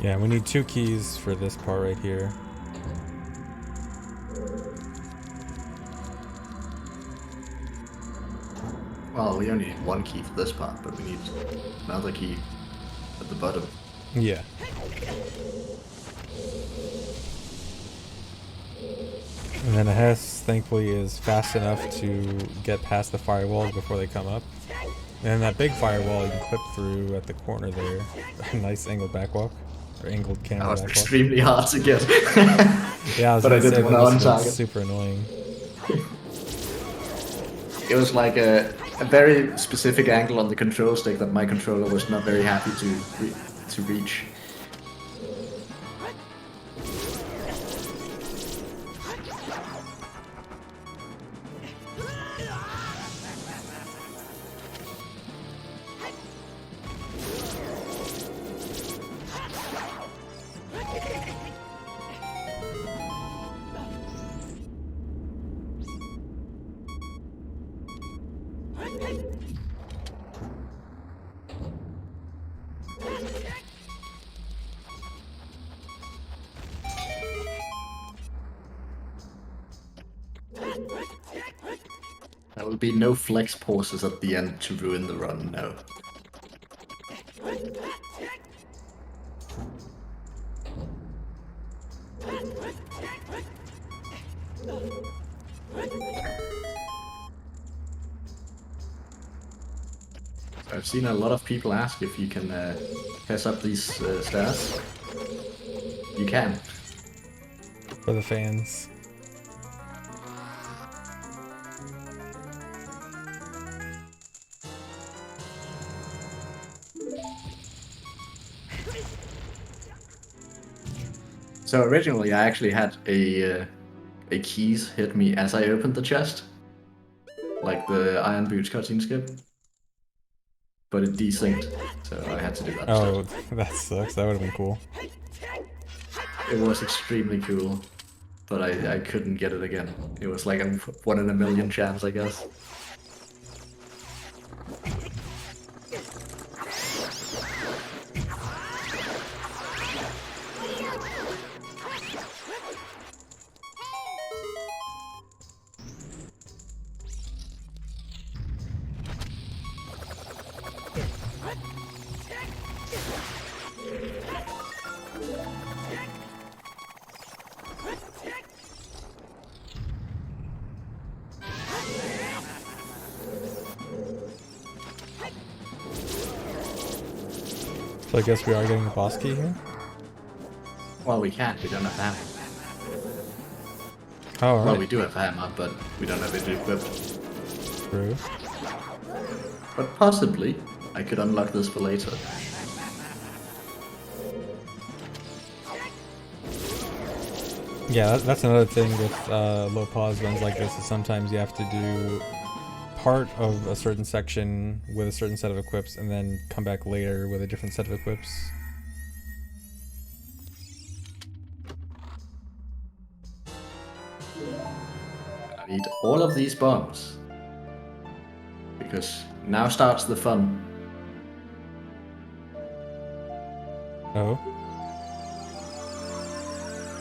Yeah, we need 2 keys for this part right here. Well, we only need 1 key for this part, but we need another key at the bottom. Yeah. And then Hess, thankfully, is fast enough to get past the firewalls before they come up. And that big firewall you can clip through at the corner there. Nice angled backwalk. Or angled That camera was backwalk. extremely hard to get. Yeah, I was but I gonna say didn't want to that was on-target. super annoying. It was like a very specific angle on the control stick that my controller was not very happy to reach. There will be no flex pauses at the end to ruin the run, no. I've seen a lot of people ask if you can pass up these stairs. You can. For the fans. So originally I actually had a keys hit me as I opened the chest. Like the Iron Boots cutscene skip. But it desynced, so I had to do that Oh, instead. that sucks. That would have been cool. It was extremely cool, but I couldn't get it again. It was like a 1 in a million chance, I guess. So I guess we are getting the boss key here? Well, we can't, we don't have hammer. Oh, alright. Well, we do have hammer, but we don't have it equipped. True. But possibly, I could unlock this for later. Yeah, that's another thing with low pause runs like this, is sometimes you have to do part of a certain section with a certain set of equips and then come back later with a different set of equips. I need all of these bombs. Because now starts the fun. Oh?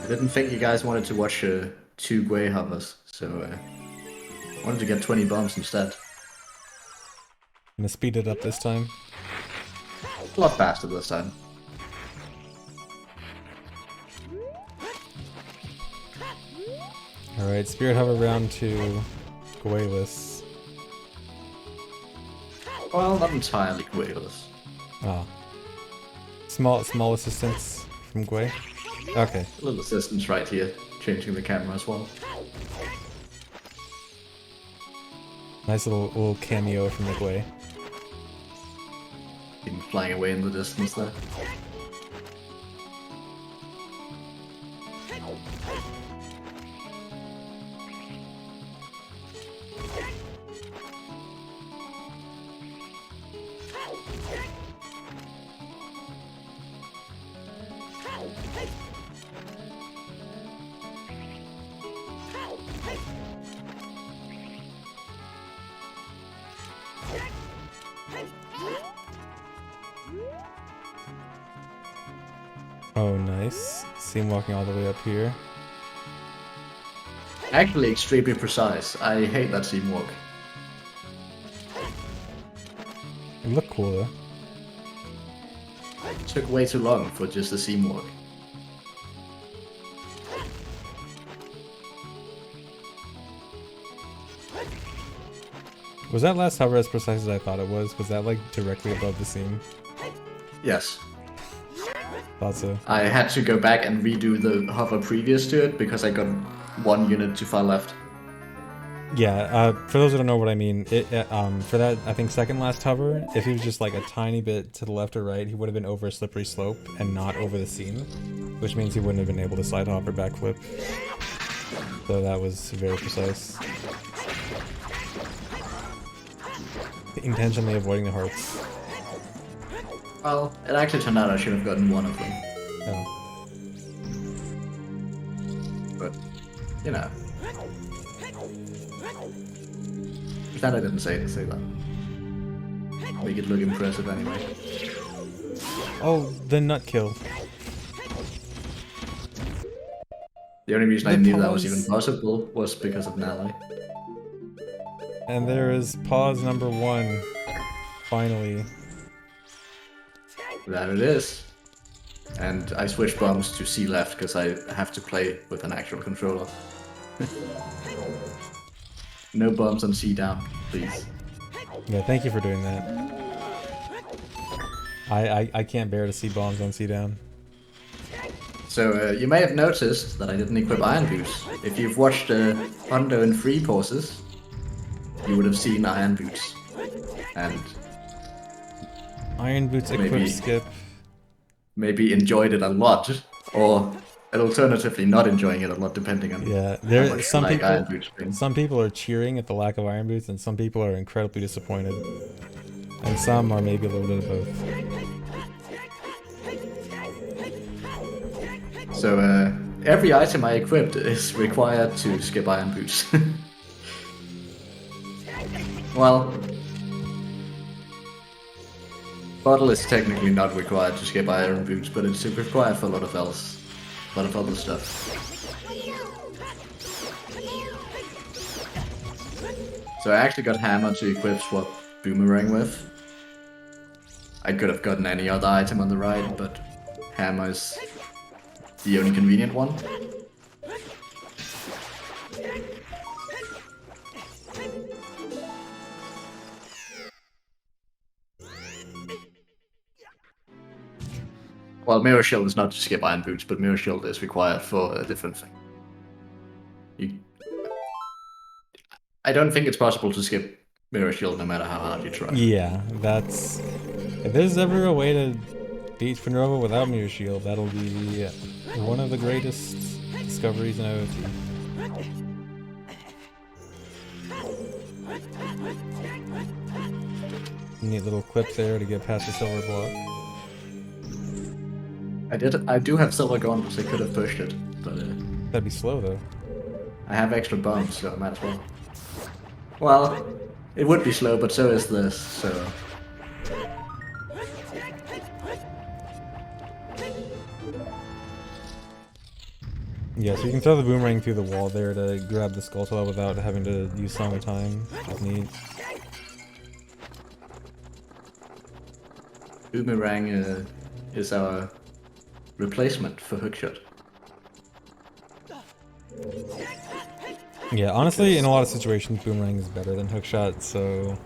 I didn't think you guys wanted to watch 2 Gwei hovers, so I wanted to get 20 bombs instead. I'm gonna speed it up this time. A lot faster this time. Alright, Spirit Hover round 2. Gwayless. Well, not entirely Gwayless. Ah. Small assistance from Gwei. Okay. A little assistance right here, changing the camera as well. Nice little cameo from McWay. Even flying away in the distance there. Oh, nice. See him walking all the way up here. Actually, extremely precise. I hate that seam walk. It looked cool though. It took way too long for just a seam walk. Was that last hover as precise as I thought it was? Was that like directly above the seam? Yes. Thought so. I had to go back and redo the hover previous to it because I got one unit too far left. Yeah, for those who don't know what I mean, for that, I think second last hover, if he was just like a tiny bit to the left or right, he would have been over a slippery slope and not over the seam, which means he wouldn't have been able to side hop or backflip. So that was very precise. Intentionally avoiding the hearts. Well, it actually turned out I should have gotten one of them. Oh. But, you know. Glad I didn't say that. Make it look impressive anyway. Oh, the nut kill. The only reason I knew that was even possible was because of Nally. And there is pause number 1. Finally. That it is. And I switched bombs to C left because I have to play with an actual controller. No bombs on C down, please. Yeah, thank you for doing that. I can't bear to see bombs on C down. So you may have noticed that I didn't equip Iron Boots. If you've watched Hondo and Free pauses, you would have seen Iron Boots. And Iron Boots equip skip. Maybe enjoyed it a lot, or alternatively not enjoying it a lot, depending on yeah. There how much some like people. Iron Boots bring. Some people are cheering at the lack of Iron Boots, and some people are incredibly disappointed. And some are maybe a little bit of both. So every item I equipped is required to skip Iron Boots. Well, Bottle is technically not required to skip Iron Boots, but it's required for a lot of other stuff. So I actually got Hammer to equip Swap Boomerang with. I could have gotten any other item on the right, but Hammer is the only convenient one. Well, Mirror Shield is not to skip Iron Boots, but Mirror Shield is required for a different thing. I don't think it's possible to skip Mirror Shield no matter how hard you try. Yeah, that's... If there's ever a way to beat Finrova without Mirror Shield, that'll be one of the greatest discoveries in OOT. Neat little clip there to get past the silver block. I do have silver gauntlets, I could have pushed it, but That'd be slow though. I have extra bombs, so I might as well. Well, it would be slow, but so is this, so... Yeah, so you can throw the boomerang through the wall there to grab the Skulltula without having to use Song of Time. That's neat. Boomerang is our replacement for hookshot. Yeah, honestly, in a lot of situations, boomerang is better than hookshot, so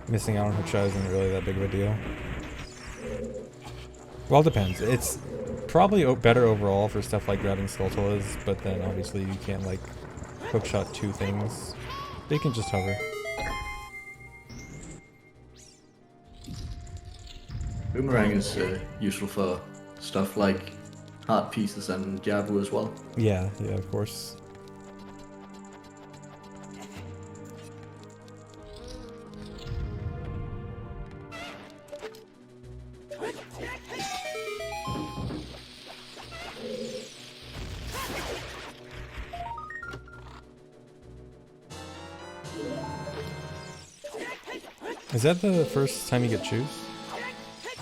missing out on hookshot isn't really that big of a deal. Well, it depends. It's probably better overall for stuff like grabbing Skulltulas, but then obviously you can't like hookshot two things. But you can just hover. Boomerang is useful for stuff like heart pieces and Jabu as well. Yeah, of course. Is that the first time you get choose?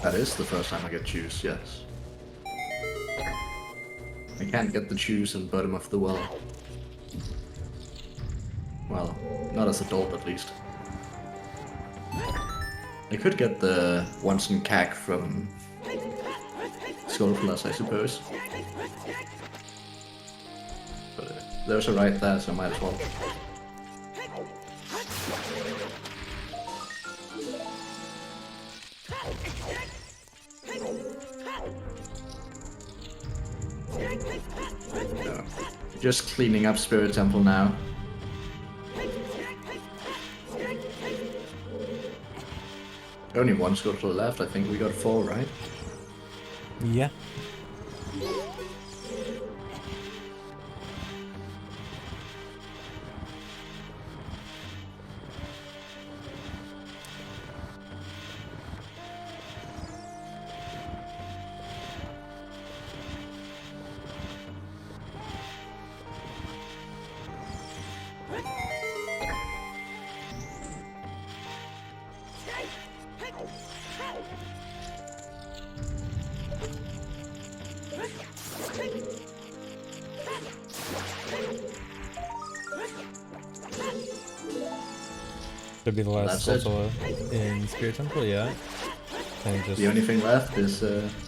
That is the first time I get choose, yes. I can't get the choose in bottom of the well. Well, not as adult at least. I could get the Onsen Cack from Skullflush, I suppose. But there's a right there, so I might as well. No. Just cleaning up Spirit Temple now. Only one Skullflush left, I think we got 4, right? Yeah. Should be the last That's it. Skulltula in Spirit Temple, yeah. And just The only thing left is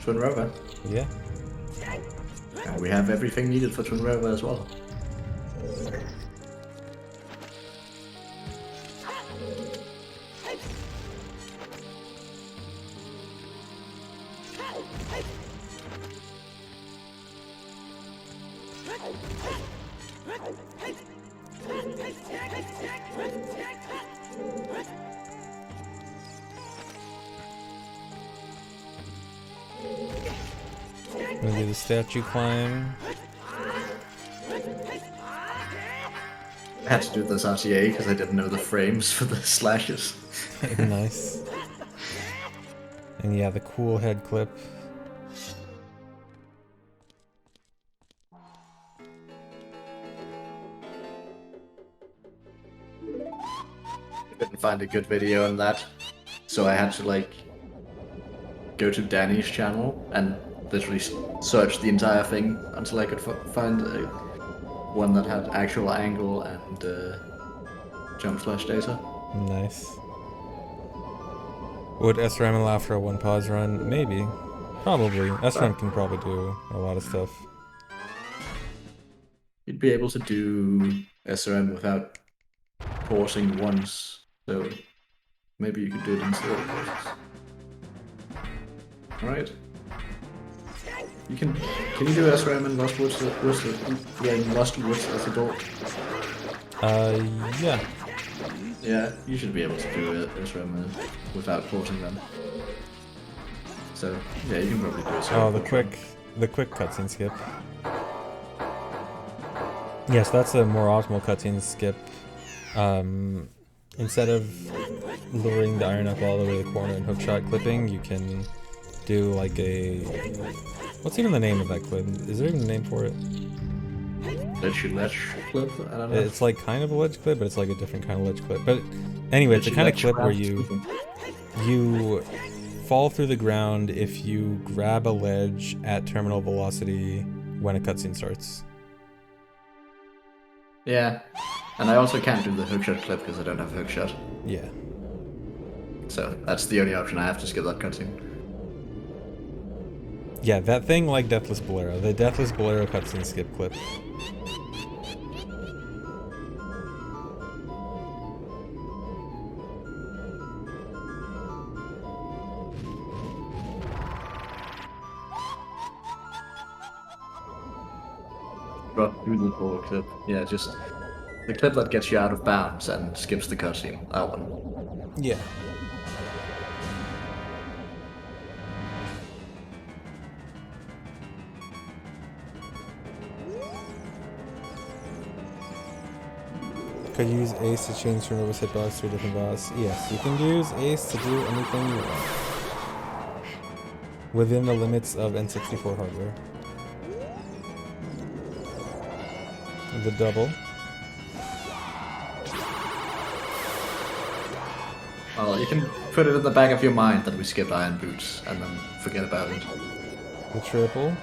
Twin Rover. yeah. And we have everything needed for Twin Rover as well. Gonna do the statue climb. I had to do this RTA because I didn't know the frames for the slashes. Nice. And yeah, the cool head clip. I couldn't find a good video on that, so I had to like go to Danny's channel and literally search the entire thing until I could find one that had actual angle and jump flash data. Nice. Would SRM allow for a one pause run? Maybe. Probably. SRM can probably do a lot of stuff. You'd be able to do SRM without pausing once, so maybe you could do it instead of pauses. Alright. You can you do SRM in Lost Woods in Lost Woods as a dog? Yeah. Yeah, you should be able to do it SRM without pausing them. So yeah, you can probably do it. Oh, the quick cutscene skip. Yes, that's a more optimal cutscene skip. Instead of luring the Iron Knuckle all the way to the corner and hookshot clipping, you can do like a... What's even the name of that clip? Is there even a name for it? Ledge clip? I don't know. It's like kind of a ledge clip, but it's like a different kind of ledge clip. But anyway, it's the kind of clip where you fall through the ground if you grab a ledge at terminal velocity when a cutscene starts. Yeah, and I also can't do the hookshot clip because I don't have a hookshot. Yeah. So that's the only option. I have to skip that cutscene. Yeah, that thing like Deathless Bolero. The Deathless Bolero cutscene skip clip. Do the full clip. Yeah, just the clip that gets you out of bounds and skips the cutscene. That one. Yeah. Could you use Ace to change Turnova's hitbox to a different boss? Yes, you can use Ace to do anything you want. Within the limits of N64 hardware. The double. Well, you can put it in the back of your mind that we skipped Iron Boots and then forget about it. The triple.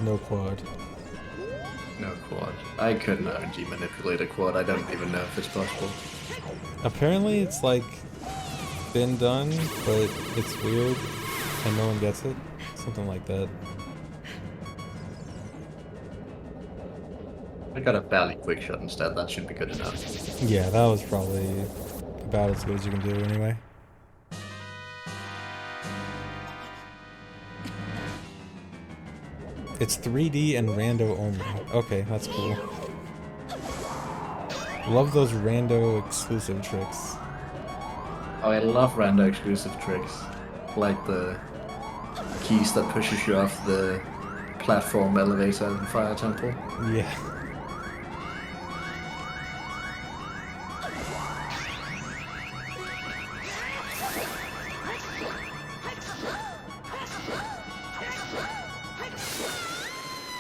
No quad. No quad. I couldn't RNG manipulate a quad. I don't even know if it's possible. Apparently it's like been done, but it's weird and no one gets it. Something like that. I got a Valley quick shot instead. That should be good enough. Yeah, that was probably about as good as you can do anyway. It's 3D and rando only. Okay, that's cool. Love those rando exclusive tricks. Oh, I love rando exclusive tricks. Like the keys that pushes you off the platform elevator in Fire Temple. Yeah.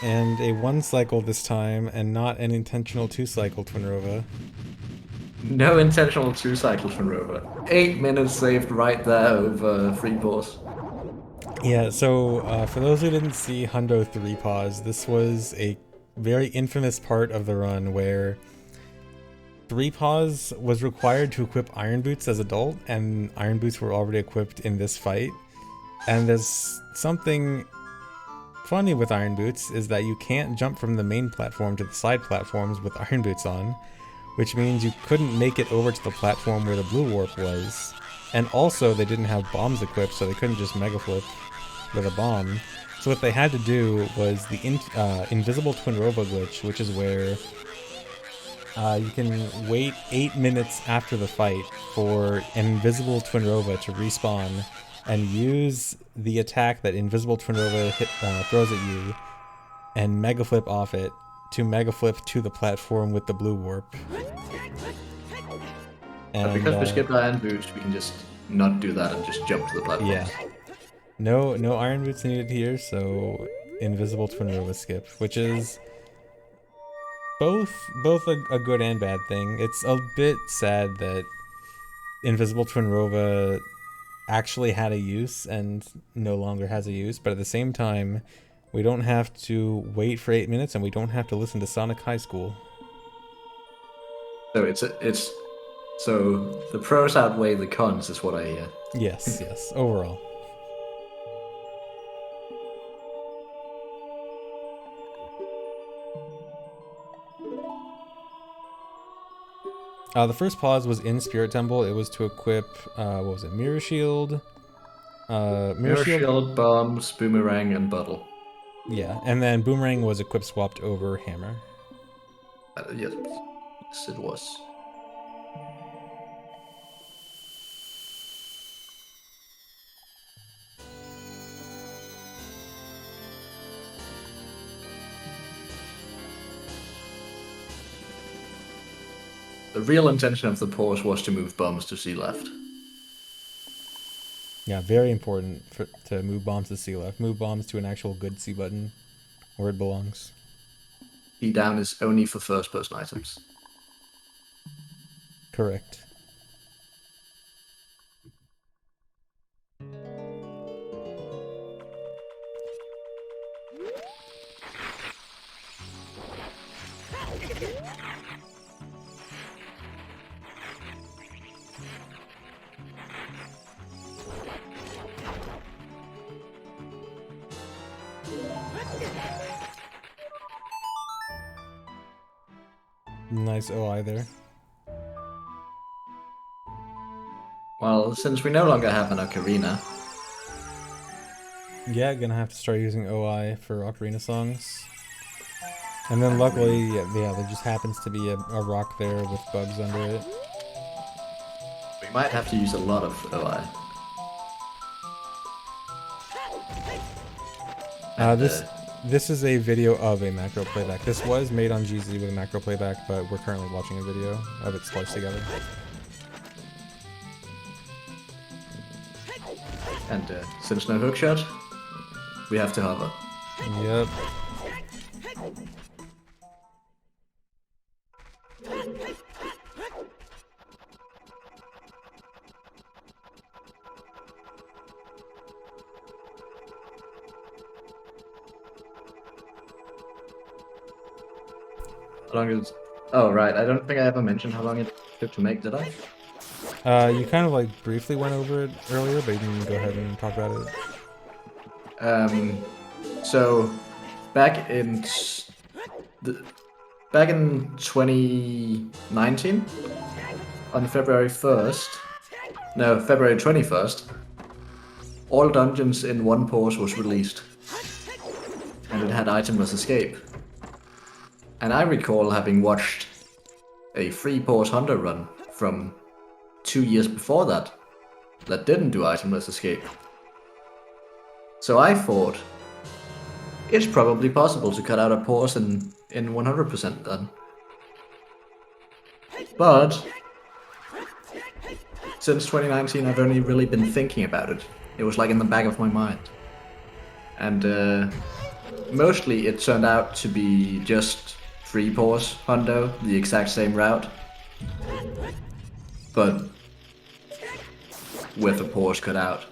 And a 1 cycle this time, and not an intentional 2 cycle Twinrova. No intentional 2 cycles from Rover. 8 minutes saved right there over free pause. Yeah, so for those who didn't see Hundo 3 pause, this was a very infamous part of the run where 3 pause was required to equip Iron Boots as adult, and Iron Boots were already equipped in this fight. And there's something funny with Iron Boots is that you can't jump from the main platform to the side platforms with Iron Boots on, which means you couldn't make it over to the platform where the blue warp was. And also they didn't have bombs equipped, so they couldn't just mega flip with a bomb. So what they had to do was the invisible Twinrova glitch, which is where you can wait 8 minutes after the fight for an invisible Twinrova to respawn and use the attack that invisible Twinrova throws at you and mega flip off it to mega flip to the platform with the blue warp. And, but because we skipped Iron Boots, we can just not do that and just jump to the platform. Yeah. No Iron Boots needed here, so invisible Twinrova skipped, which is both a good and bad thing. It's a bit sad that invisible Twinrova actually had a use and no longer has a use, but at the same time, we don't have to wait for 8 minutes and we don't have to listen to Sonic High School. So so the pros outweigh the cons is what I hear. Yes, yes, overall. The first pause was in Spirit Temple. It was to equip, what was it, Mirror Shield? Mirror Shield, Bombs, Boomerang, and Bottle. Yeah, and then Boomerang was equip swapped over Hammer. Yes, it was. The real intention of the pause was to move bombs to C left. Yeah, very important to move bombs to C left. Move bombs to an actual good C button where it belongs. C down is only for first person items. Correct. Nice OI there. Well, since we no longer have an Ocarina. Yeah, gonna have to start using OI for Ocarina songs. And then luckily, yeah, there just happens to be a rock there with bugs under it. We might have to use a lot of OI. And This is a video of a macro playback. This was made on GZ with a macro playback, but we're currently watching a video of it spliced together. Since no hookshot, we have to hover. Yep. How long is... Oh, right. I don't think I ever mentioned how long it took to make, did I? You kind of like briefly went over it earlier, but you can go ahead and talk about it. So back in back in 2019, on February 21st, all dungeons in one pause was released, and it had itemless escape. And I recall having watched a free pause hunter run from 2 years before that didn't do itemless escape. So I thought, it's probably possible to cut out a pause in 100% then. But since 2019, I've only really been thinking about it. It was like in the back of my mind. And mostly it turned out to be just free pause hundo, the exact same route, but with a pause cut out.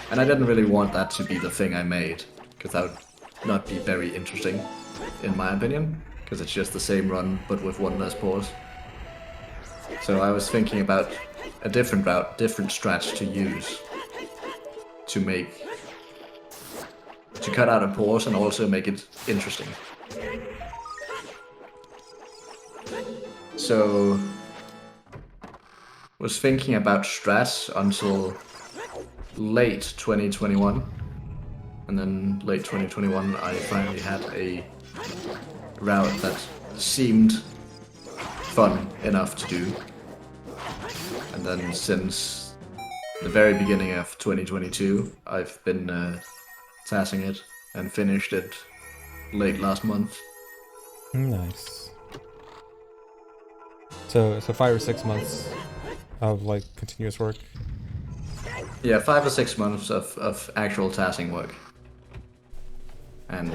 And I didn't really want that to be the thing I made, because that would not be very interesting, in my opinion, because it's just the same run, but with one less pause. So I was thinking about a different route, different strats to use to cut out a pause and also make it interesting. So was thinking about strats until late 2021, and then late 2021 I finally had a route that seemed fun enough to do, and then since the very beginning of 2022 I've been tassing it and finished it late last month. Nice. So 5 or 6 months of like continuous work. Yeah, 5 or 6 months of actual tassing work. And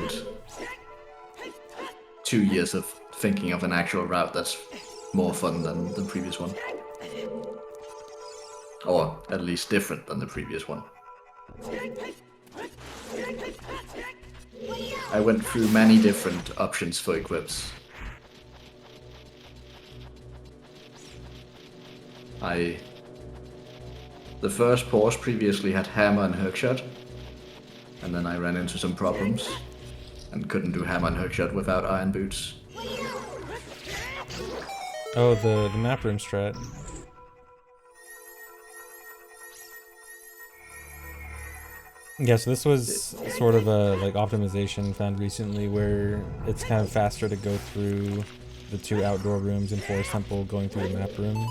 2 years of thinking of an actual route that's more fun than the previous one. Or at least different than the previous one. I went through many different options for equips. The first pause previously had hammer and hookshot, and then I ran into some problems and couldn't do hammer and hookshot without iron boots. Oh, the map room strat. Yeah, so this was sort of a like optimization found recently where it's kind of faster to go through the 2 outdoor rooms in Forest Temple going through the map room.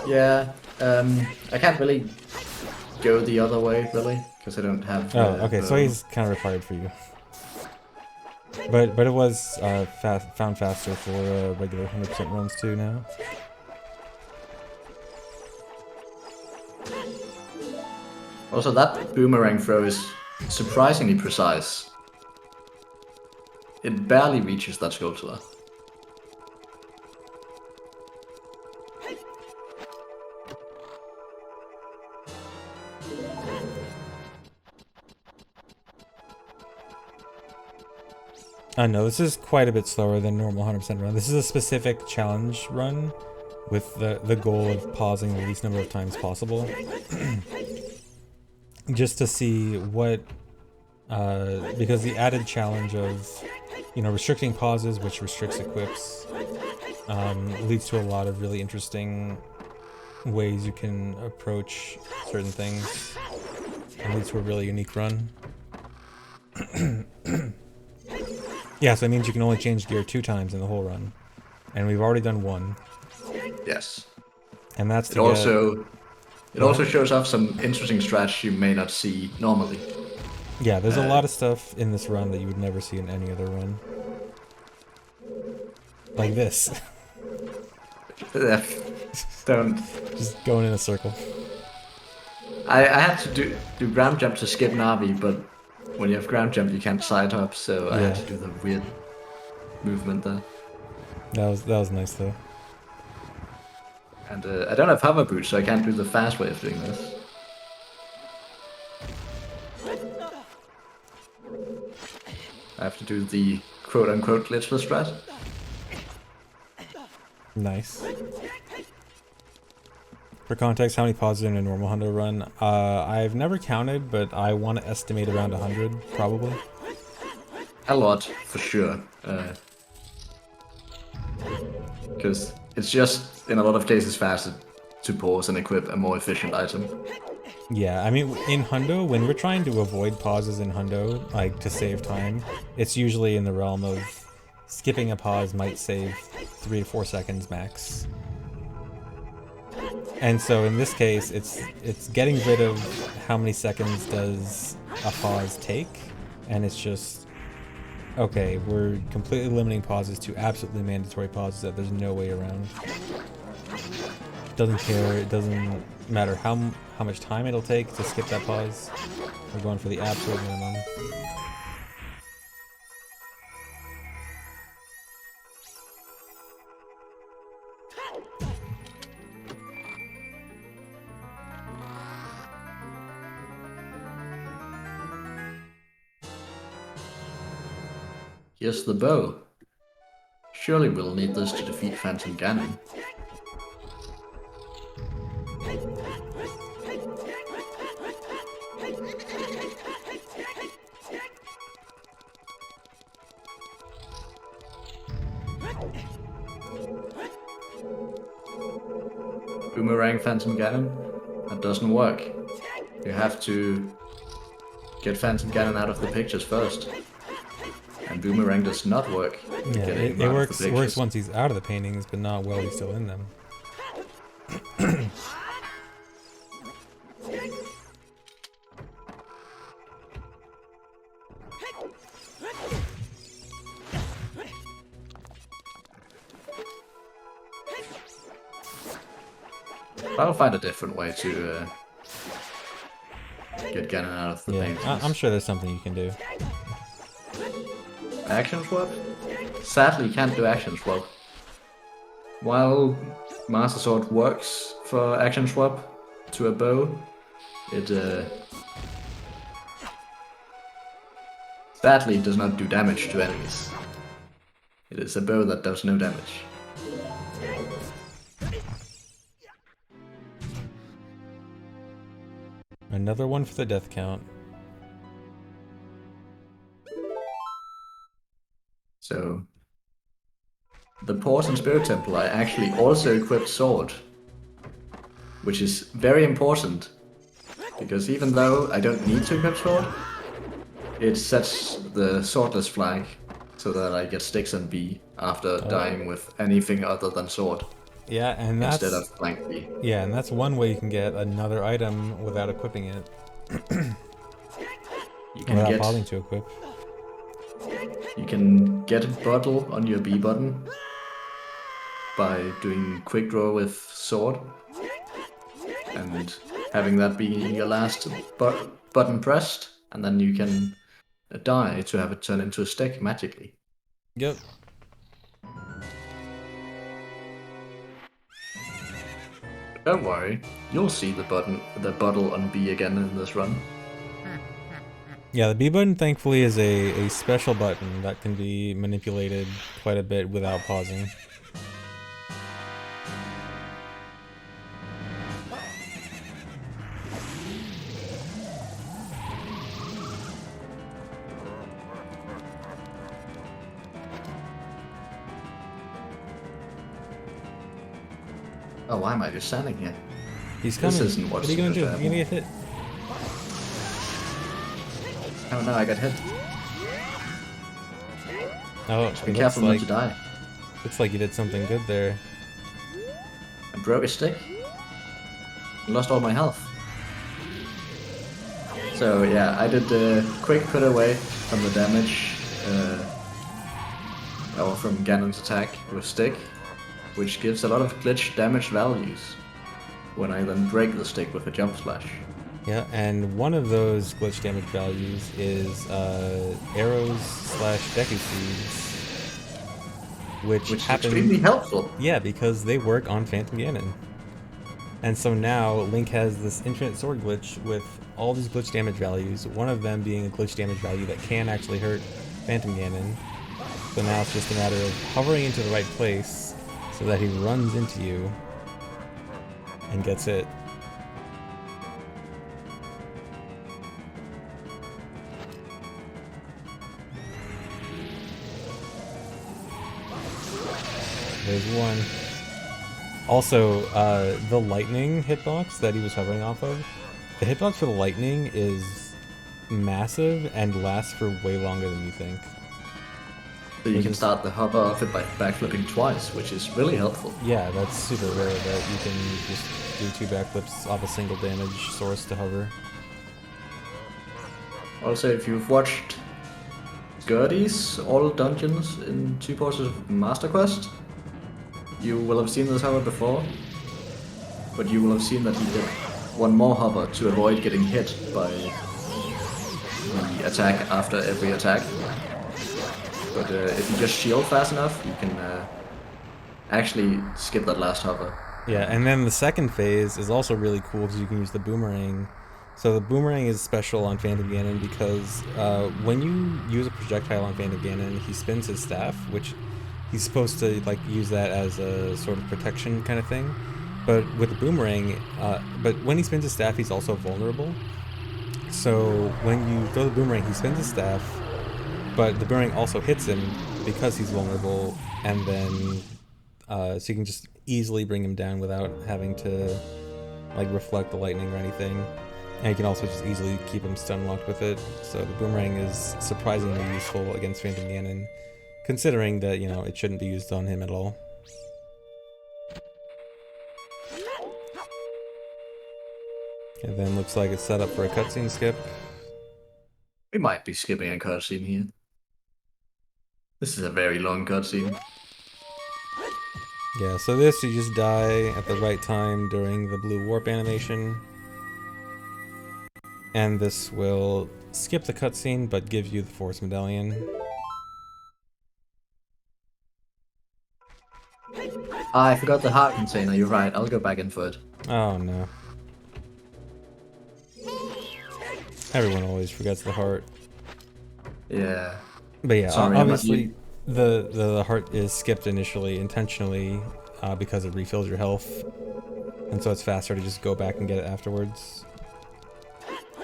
Yeah, I can't really go the other way, really, because I don't have... Oh, okay, so he's kind of required for you. But it was found faster for regular 100% runs too now. Also, that boomerang throw is surprisingly precise. It barely reaches that sculpture. No, this is quite a bit slower than normal 100% run. This is a specific challenge run with the goal of pausing the least number of times possible. Just to see what, because the added challenge of, restricting pauses, which restricts equips, leads to a lot of really interesting ways you can approach certain things, and leads to a really unique run. Yeah, so it means you can only change gear 2 times in the whole run, and we've already done 1. Yes. And that's It to get... also shows off some interesting strats you may not see normally. Yeah, there's a lot of stuff in this run that you would never see in any other run. Like this. Don't. Just going in a circle. I had to do ground jump to skip Navi, but when you have ground jump, you can't side hop, so I had Yeah. to do the weird movement there. That was nice though. And I don't have hover boots, so I can't do the fast way of doing this. I have to do the quote-unquote glitchless strat. Nice. For context, how many pauses in a normal hundo run? I've never counted, but I want to estimate around 100, probably. A lot, for sure. Because it's just, in a lot of cases, faster to pause and equip a more efficient item. Yeah, I mean, in hundo, when we're trying to avoid pauses in hundo, like to save time, it's usually in the realm of skipping a pause might save 3 to 4 seconds max. And so in this case, it's getting rid of how many seconds does a pause take, and it's just, okay, we're completely limiting pauses to absolutely mandatory pauses that there's no way around. Doesn't care, it doesn't matter how much time it'll take to skip that pause. We're going for the absolute minimum. Here's the bow. Surely we'll need this to defeat Phantom Ganon. Boomerang Phantom Ganon? That doesn't work. You have to get Phantom Ganon out of the pictures first. And Boomerang does not work. Yeah, it works once he's out of the paintings, but not while he's still in them. I'll find a different way to get Ganon out of the paintings. I'm sure there's something you can do. Action swap? Sadly, can't do action swap. While Master Sword works for action swap to a bow, it sadly does not do damage to enemies. It is a bow that does no damage. Another one for the death count. So, the Port and Spirit Temple, I actually also equipped Sword, which is very important, because even though I don't need to equip Sword, it sets the Swordless flag so that I get Styx and B after dying with anything other than Sword. Yeah, and that's... instead of blank B. Yeah, and that's one way you can get another item without equipping it. You can without get... pausing to equip. You can get a bottle on your B button by doing quick draw with sword and having that be your last button pressed, and then you can die to have it turn into a stick magically. Yep. Don't worry, you'll see the bottle on B again in this run. Yeah, the B button thankfully is a special button that can be manipulated quite a bit without pausing. Oh, why am I just standing here? He's coming. This isn't what are you gonna do? You're gonna get hit. Oh no, I got hit. Oh, Be careful not to die. Looks like you did something good there. broke a stick. Lost all my health. So yeah, I did a quick put away from the damage, or from Ganon's attack with stick, which gives a lot of glitch damage values when I then break the stick with a jump slash. Yeah, and one of those glitch damage values is arrows slash Deku Seeds, which Which is happen. extremely helpful. Yeah, because they work on Phantom Ganon. And so now Link has this infinite sword glitch with all these glitch damage values, one of them being a glitch damage value that can actually hurt Phantom Ganon. So now it's just a matter of hovering into the right place so that he runs into you and gets hit. There's one. Also, the lightning hitbox that he was hovering off of, the hitbox for the lightning is massive and lasts for way longer than you think. So you can start the hover off it by backflipping twice, which is really helpful. Yeah, that's super rare that you can just do 2 backflips off a single damage source to hover. Also, if you've watched Gertie's all dungeons in 2 parts of Master Quest, you will have seen this hover before, but you will have seen that he did one more hover to avoid getting hit by the attack after every attack. But if you just shield fast enough, you can actually skip that last hover. Yeah, and then the second phase is also really cool because you can use the boomerang. So the boomerang is special on Phantom Ganon because when you use a projectile on Phantom Ganon, he spins his staff, which he's supposed to like use that as a sort of protection kind of thing. But with the boomerang, but when he spins his staff, he's also vulnerable. So when you throw the boomerang, he spins his staff, but the boomerang also hits him because he's vulnerable, and then so you can just easily bring him down without having to like reflect the lightning or anything. And you can also just easily keep him stun locked with it. So the boomerang is surprisingly useful against Phantom Ganon, considering that, you know, it shouldn't be used on him at all. And then looks like it's set up for a cutscene skip. We might be skipping a cutscene here. This is a very long cutscene. Yeah, so this, you just die at the right time during the blue warp animation. And this will skip the cutscene, but give you the Force Medallion. I forgot the heart container, you're right, I'll go back in for it. Oh no. Everyone always forgets the heart. Yeah. But yeah, Sorry, obviously the heart is skipped initially, intentionally, because it refills your health. And so it's faster to just go back and get it afterwards.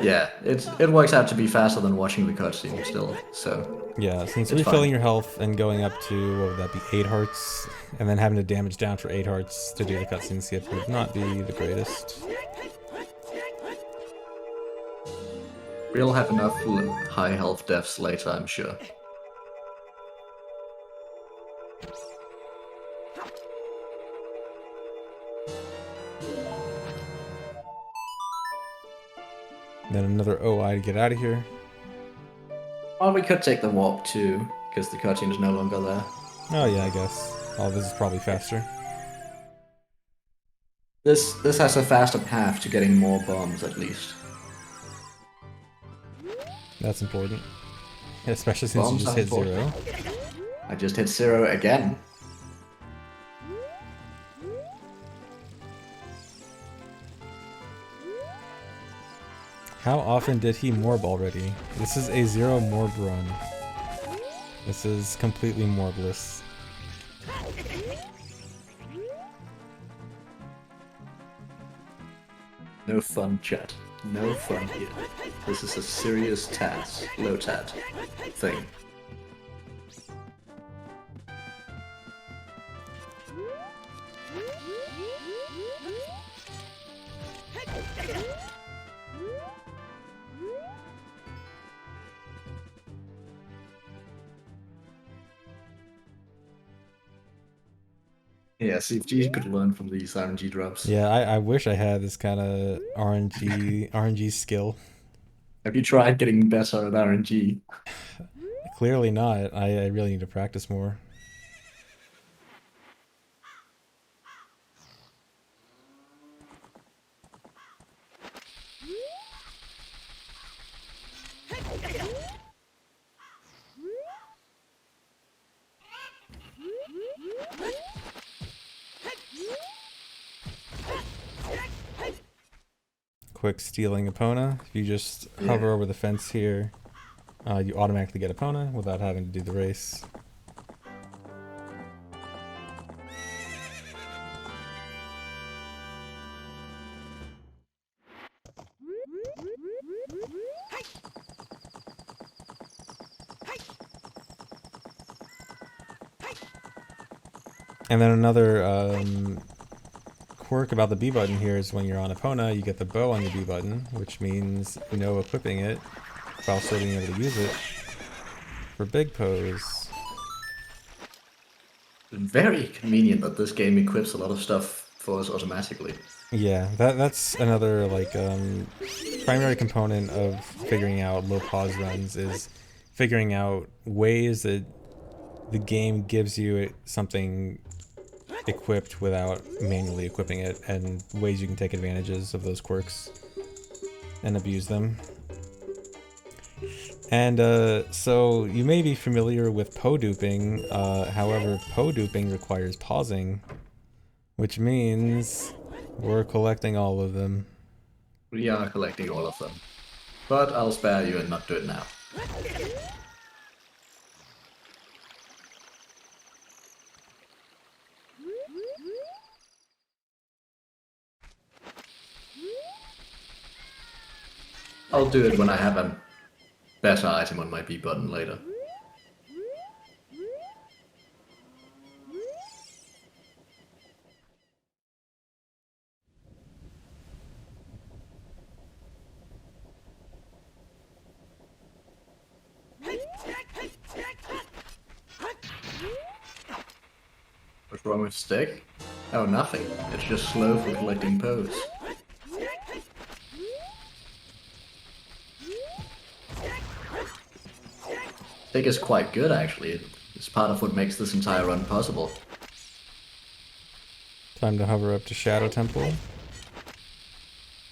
Yeah, it works out to be faster than watching the cutscene still, so... Yeah, since it's refilling fine. your health and going up to, what would that be, 8 hearts, and then having to damage down for 8 hearts to do the cutscene skip would not be the greatest. We'll have enough high health deaths later, I'm sure. Then another OI to get out of here. Or we could take the warp too, because the cutscene is no longer there. Oh yeah, I guess. All this is probably faster. This has a faster path to getting more bombs, at least. That's important. Especially since Bombs you just are hit important. 0. I just hit 0 again. How often did he morb already? This is a 0 morb run. This is completely morbless. No fun, chat. No fun here. This is a serious tat, low tat thing. Yeah, CFG could learn from these RNG drops. Yeah, I wish I had this kind of RNG skill. Have you tried getting better at RNG? Clearly not. I really need to practice more. Quick stealing Epona. If you just Yeah. hover over the fence here, you automatically get Epona without having to do the race. And then another quirk about the B button here is when you're on Epona, you get the bow on the B button, which means no equipping it while still being able to use it for big pose. Very convenient that this game equips a lot of stuff for us automatically. Yeah, that's another like primary component of figuring out low pause runs is figuring out ways that the game gives you something equipped without manually equipping it, and ways you can take advantages of those quirks and abuse them. And so you may be familiar with po-duping, however, po-duping requires pausing, which means we're collecting all of them. We are collecting all of them. But I'll spare you and not do it now. I'll do it when I have a better item on my B button later. What's wrong with stick? Oh, nothing. It's just slow for collecting pose. Stick is quite good, actually. It's part of what makes this entire run possible. Time to hover up to Shadow Temple.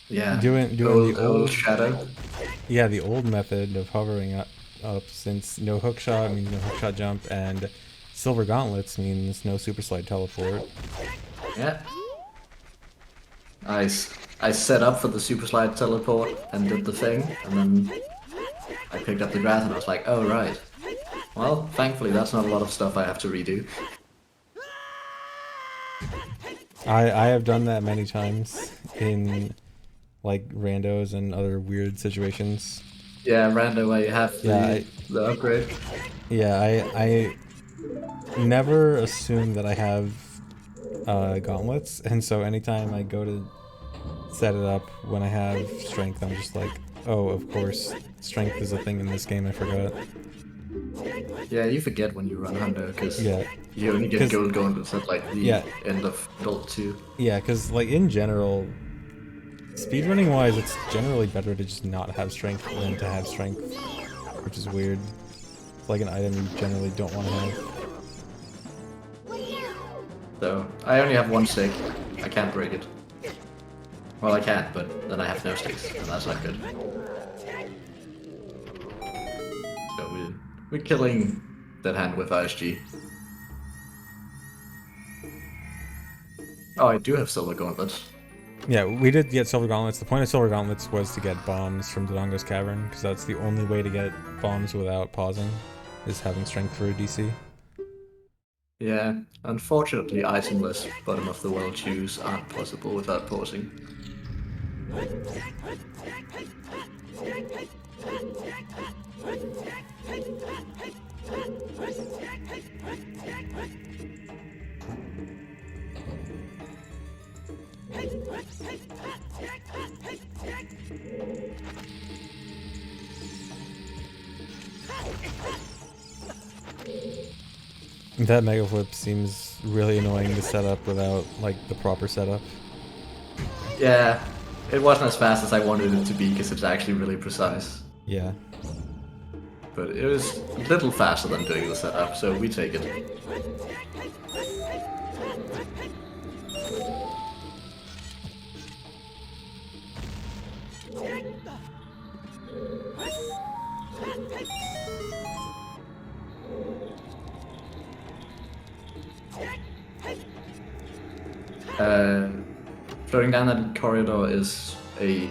Yeah. Doing the old old shadow. Yeah, the old method of hovering up since no hookshot means no hookshot jump, and silver gauntlets means no super slide teleport. Yeah. I set up for the super slide teleport and did the thing, and then I picked up the grass and I was like, oh right. Well, thankfully that's not a lot of stuff I have to redo. I have done that many times in like randos and other weird situations. Yeah, rando where you have the upgrade. Yeah, I never assume that I have gauntlets, and so anytime I go to set it up when I have strength, I'm just like, oh, of course, strength is a thing in this game, I forgot. Yeah, you forget when you run hundo because Yeah. you only get gold gauntlets at like the end of Adult 2. Yeah, because like in general, speedrunning wise, it's generally better to just not have strength than to have strength, which is weird. It's like an item you generally don't want to have. So, I only have one stick. I can't break it. Well, I can, but then I have no sticks, and that's not good. So we're killing that hand with ISG. Oh, I do have silver gauntlets. Yeah, we did get silver gauntlets. The point of silver gauntlets was to get bombs from Dodongo's Cavern, because that's the only way to get bombs without pausing, is having strength for a DC. Yeah, unfortunately itemless bottom of the world shoes aren't possible without pausing. That mega flip seems really annoying to set up without like the proper setup. Yeah, it wasn't as fast as I wanted it to be because it's actually really precise. Yeah. But it was a little faster than doing the setup, so we take it. Floating down that corridor is a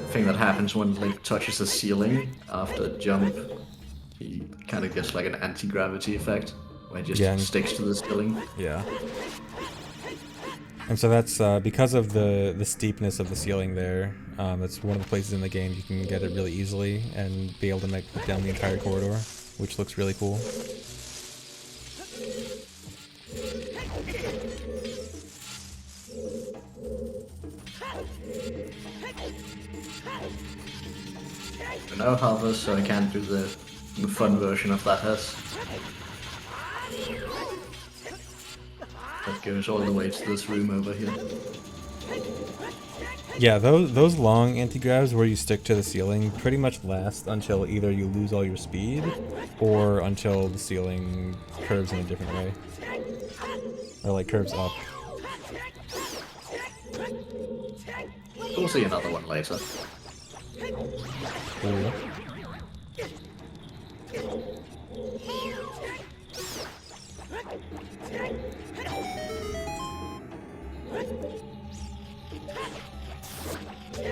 thing that happens when Link touches the ceiling after a jump. He kind of gets like an anti-gravity effect, where he just Yeah. sticks to the ceiling. Yeah. And so that's because of the steepness of the ceiling there. That's one of the places in the game you can get it really easily and be able to make down the entire corridor, which looks really cool. No hover, so I can't do the fun version of that hess. That goes all the way to this room over here. Yeah, those long anti-gravs where you stick to the ceiling pretty much last until either you lose all your speed or until the ceiling curves in a different way. Or like curves up. We'll see another one later. Cool.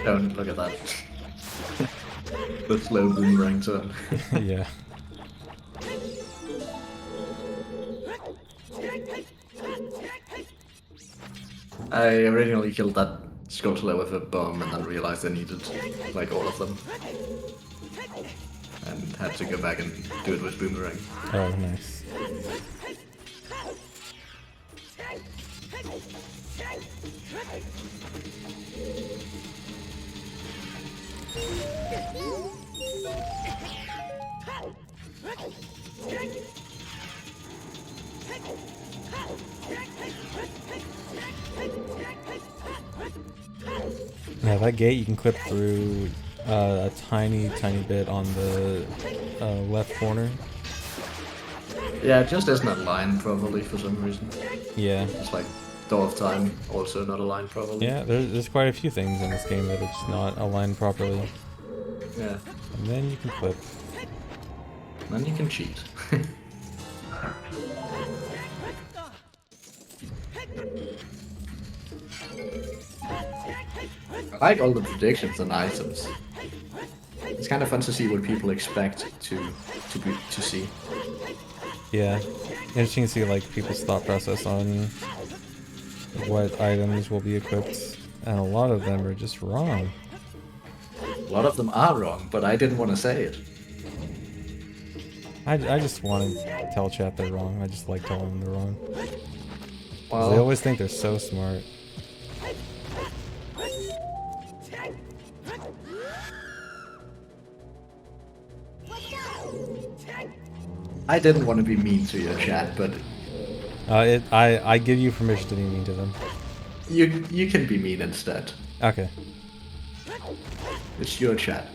Don't look at that. The slow boomerang turn. Yeah. I originally killed that Scottler with a bomb and then realized I needed like all of them. And had to go back and do it with boomerang. Oh, nice. Yeah, that gate you can clip through a tiny bit on the left corner. Yeah, it just isn't aligned probably for some reason. Yeah. It's like Door of Time, also not aligned probably. Yeah, there's quite a few things in this game that it's not aligned properly. Yeah. And then you can clip. Then you can cheat. I like all the predictions and items. It's kind of fun to see what people expect to see. Yeah. Interesting to see like people's thought process on what items will be equipped, and a lot of them are just wrong. A lot of them are wrong, but I didn't want to say it. I just want to tell chat they're wrong. I just like telling them they're wrong. 'Cause they Well, always think they're so smart. I didn't want to be mean to your chat, but I give you permission to be mean to them. you can be mean instead. Okay. It's your chat.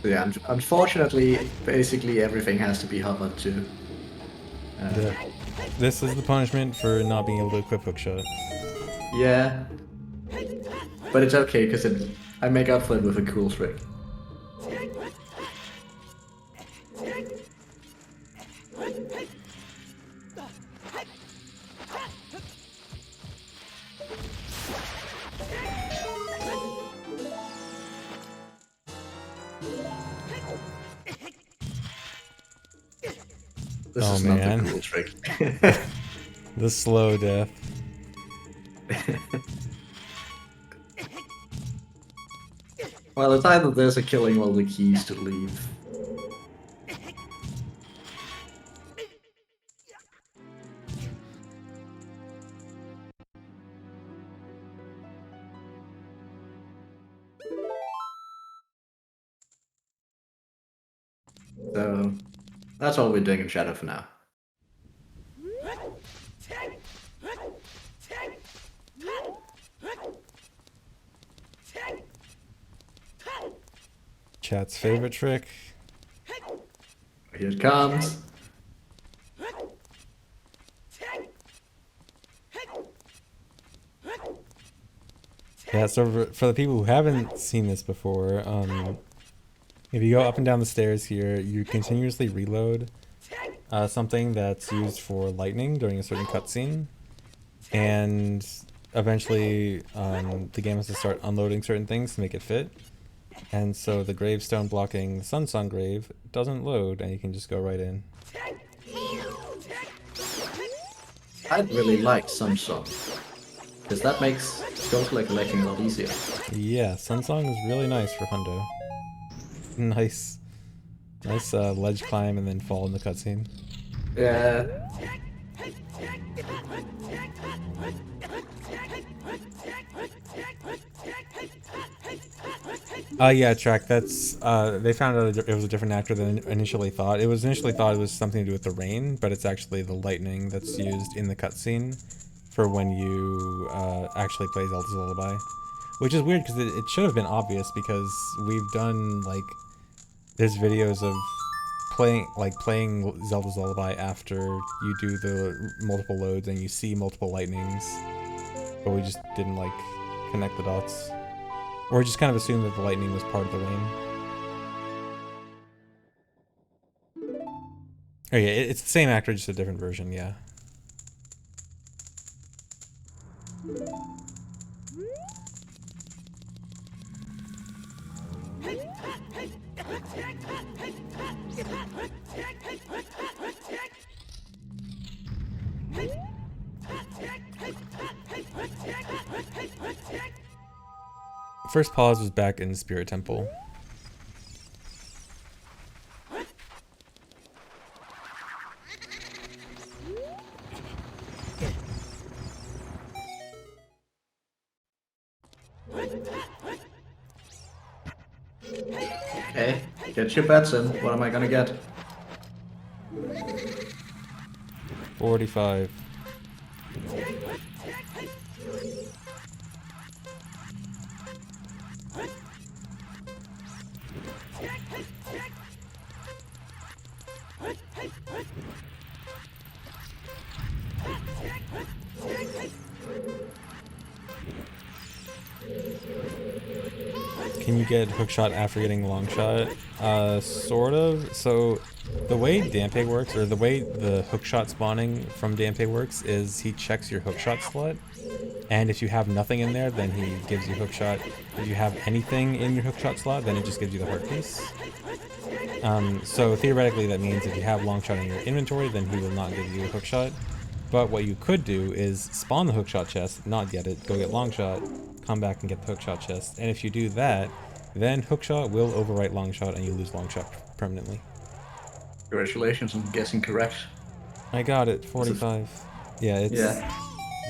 Yeah, unfortunately, basically everything has to be hovered too. Yeah. This is the punishment for not being able to equip hookshot. Yeah, but it's okay because I make up for it with a cool trick. This Oh, is not man. the cool trick. The slow death. Well, it's either this or killing all the keys to leave. So that's all we're doing in Shadow for now. Chat's favorite trick. Here it comes. Yeah, so for the people who haven't seen this before, if you go up and down the stairs here, you continuously reload something that's used for lightning during a certain cutscene, and eventually the game has to start unloading certain things to make it fit. And so the gravestone blocking the Sun Song grave doesn't load, and you can just go right in. I'd really like Samsung, because that makes Ghostlight collecting a lot easier. Yeah, Sun Song is really nice for Hundo. Nice, nice ledge climb and then fall in the cutscene. Yeah. Yeah, Track. That's they found out it was a different actor than initially thought. It was initially thought it was something to do with the rain, but it's actually the lightning that's used in the cutscene for when you actually play Zelda's Lullaby, which is weird because it should have been obvious because we've done like there's videos of playing Zelda's Lullaby after you do the multiple loads and you see multiple lightnings, but we just didn't like connect the dots. Or just kind of assumed that the lightning was part of the rain. Oh yeah, it's the same actor, just a different version, yeah. First pause was back in Spirit Temple. Okay, get your bets in. What am I gonna get? 45. Can you get hookshot after getting long shot? Sort of. So the way Dampe works, or the way the hookshot spawning from Dampe works, is he checks your hookshot slot, and if you have nothing in there, then he gives you hookshot. If you have anything in your hookshot slot, then it just gives you the heart piece. So theoretically, that means if you have long shot in your inventory, then he will not give you a hookshot. But what you could do is spawn the hookshot chest, not get it, go get long shot, come back and get the hookshot chest. And if you do that, then hookshot will overwrite long shot and you lose long shot permanently. Congratulations on guessing correct. I got it, 45. Yeah, it's Yeah.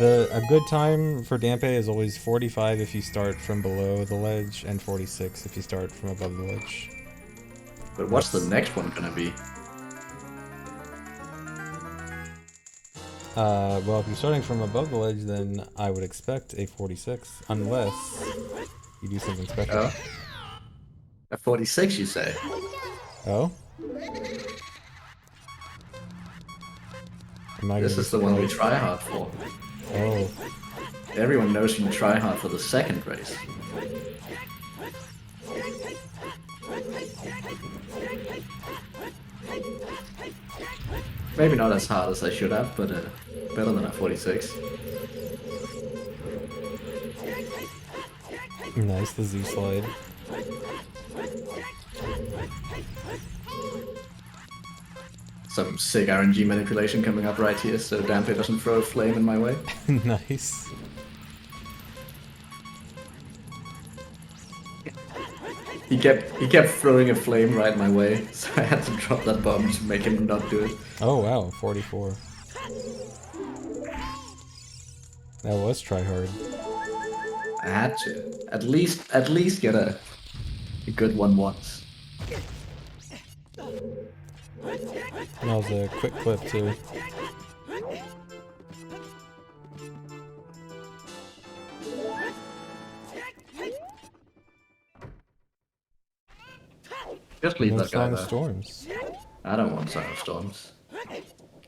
a good time for Dampe is always 45 if you start from below the ledge and 46 if you start from above the ledge. But what's the next one gonna be? Well, if you're starting from above the ledge, then I would expect a 46, unless you do something special. Oh. A 46, you say? Oh? This is the one we try hard for. Oh. Everyone knows you try hard for the second race. Maybe not as hard as I should have, but better than a 46. Nice, the Z slide. Some sick RNG manipulation coming up right here, so Dampe doesn't throw a flame in my way. Nice. He kept throwing a flame right my way, so I had to drop that bomb to make him not do it. Oh wow, 44. That was try hard. I had to at least get a good one once. And that was a quick clip too. Just leave No that guy Song of there. Storms. I don't want Song of Storms.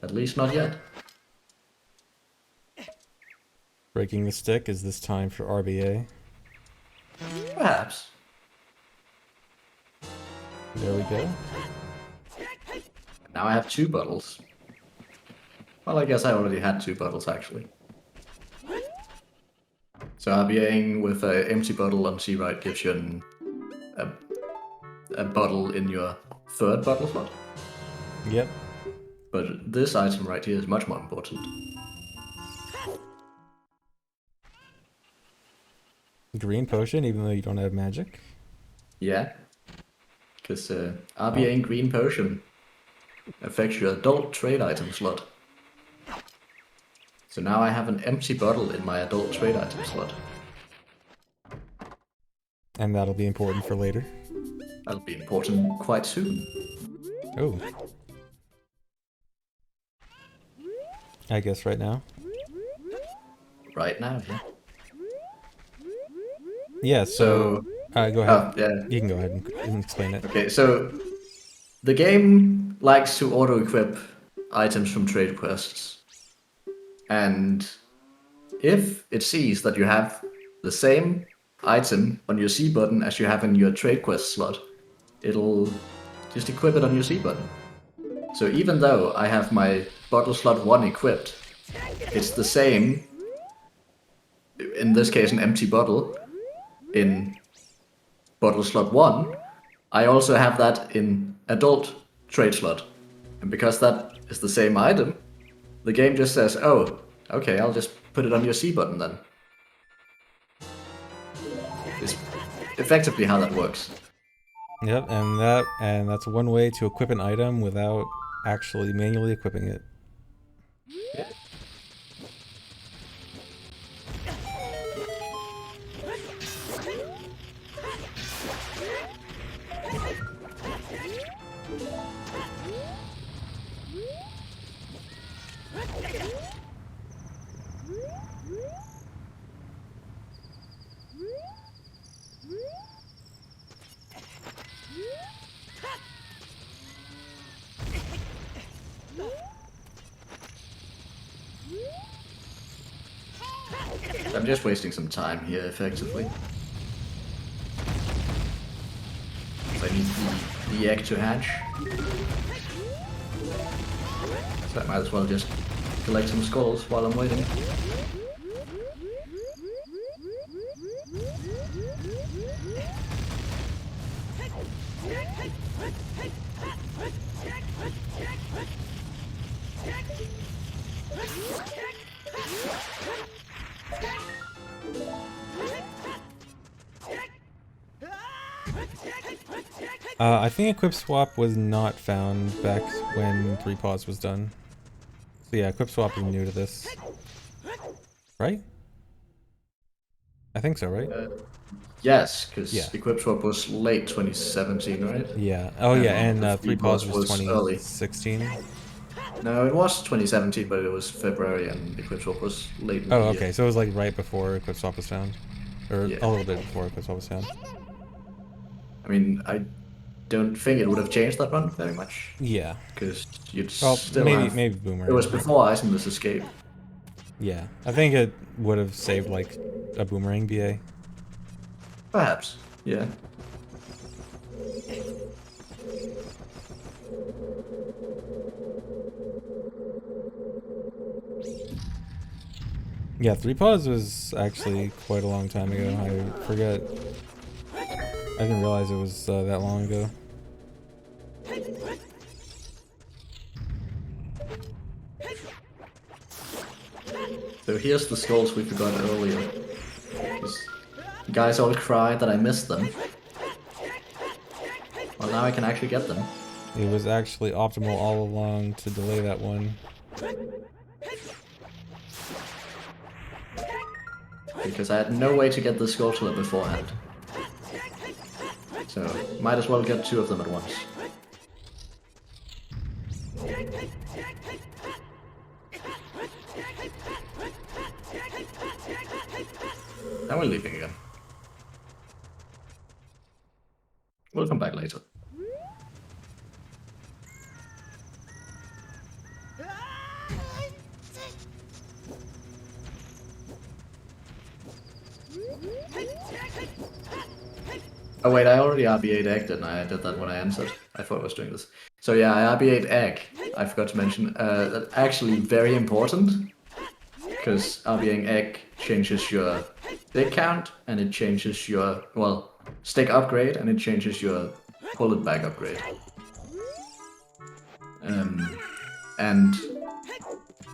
At least not yet. Breaking the stick is this time for RBA. Perhaps. There we go. Now I have 2 bottles. Well, I guess I already had 2 bottles, actually. So RBAing with an empty bottle on C-right gives you a bottle in your 3rd bottle slot. Yep. But this item right here is much more important. Green potion, even though you don't have magic. Yeah. Because RBAing green potion affects your adult trade item slot. So now I have an empty bottle in my adult trade item slot. And that'll be important for later. That'll be important quite soon. Oh. I guess right now. Right now, yeah. Yeah, so go ahead. Oh, yeah. You can go ahead and explain it. Okay, so the game likes to auto-equip items from trade quests. And if it sees that you have the same item on your C button as you have in your trade quest slot, it'll just equip it on your C button. So even though I have my bottle slot 1 equipped, it's the same, in this case an empty bottle, in bottle slot 1, I also have that in adult trade slot. And because that is the same item, the game just says, oh, okay, I'll just put it on your C button then. It's effectively how that works. Yep, and that's one way to equip an item without actually manually equipping it. Yeah. I'm just wasting some time here, effectively. So I need the egg to hatch. So I might as well just collect some skulls while I'm waiting. I think equip swap was not found back when 3 Paws was done. So yeah, equip swap is new to this. Right? I think so, right? Yes, because Yeah. Equip Swap was late 2017, right? Yeah. Oh yeah, and the 3 Paws was early. 2016. No, it was 2017, but it was February, and Equip Swap was late in the Oh, year. okay, so it was like right before equip swap was found. Or Yeah. a little bit before equip swap was found. I mean, I don't think it would have changed that run very much, Yeah. because you'd Well, still maybe have... maybe Boomerang. It was before Itemless Escape. Yeah, I think it would have saved like a Boomerang BA. Perhaps, yeah. Yeah, 3 Paws was actually quite a long time ago. I forget. I didn't realize it was that long ago. So here's the skulls we forgot earlier. You guys all cried that I missed them. Well, now I can actually get them. It was actually optimal all along to delay that one. Because I had no way to get the Skulltula beforehand. So, might as well get 2 of them at once. Now we're leaving again. We'll come back later. Oh wait, I already RB8 egg, didn't I? I did that when I answered. I thought I was doing this. So yeah, I RB8 egg. I forgot to mention. That's actually very important, because RBing egg changes your stick count, and it changes your, well, stick upgrade, and it changes your bullet bag upgrade. And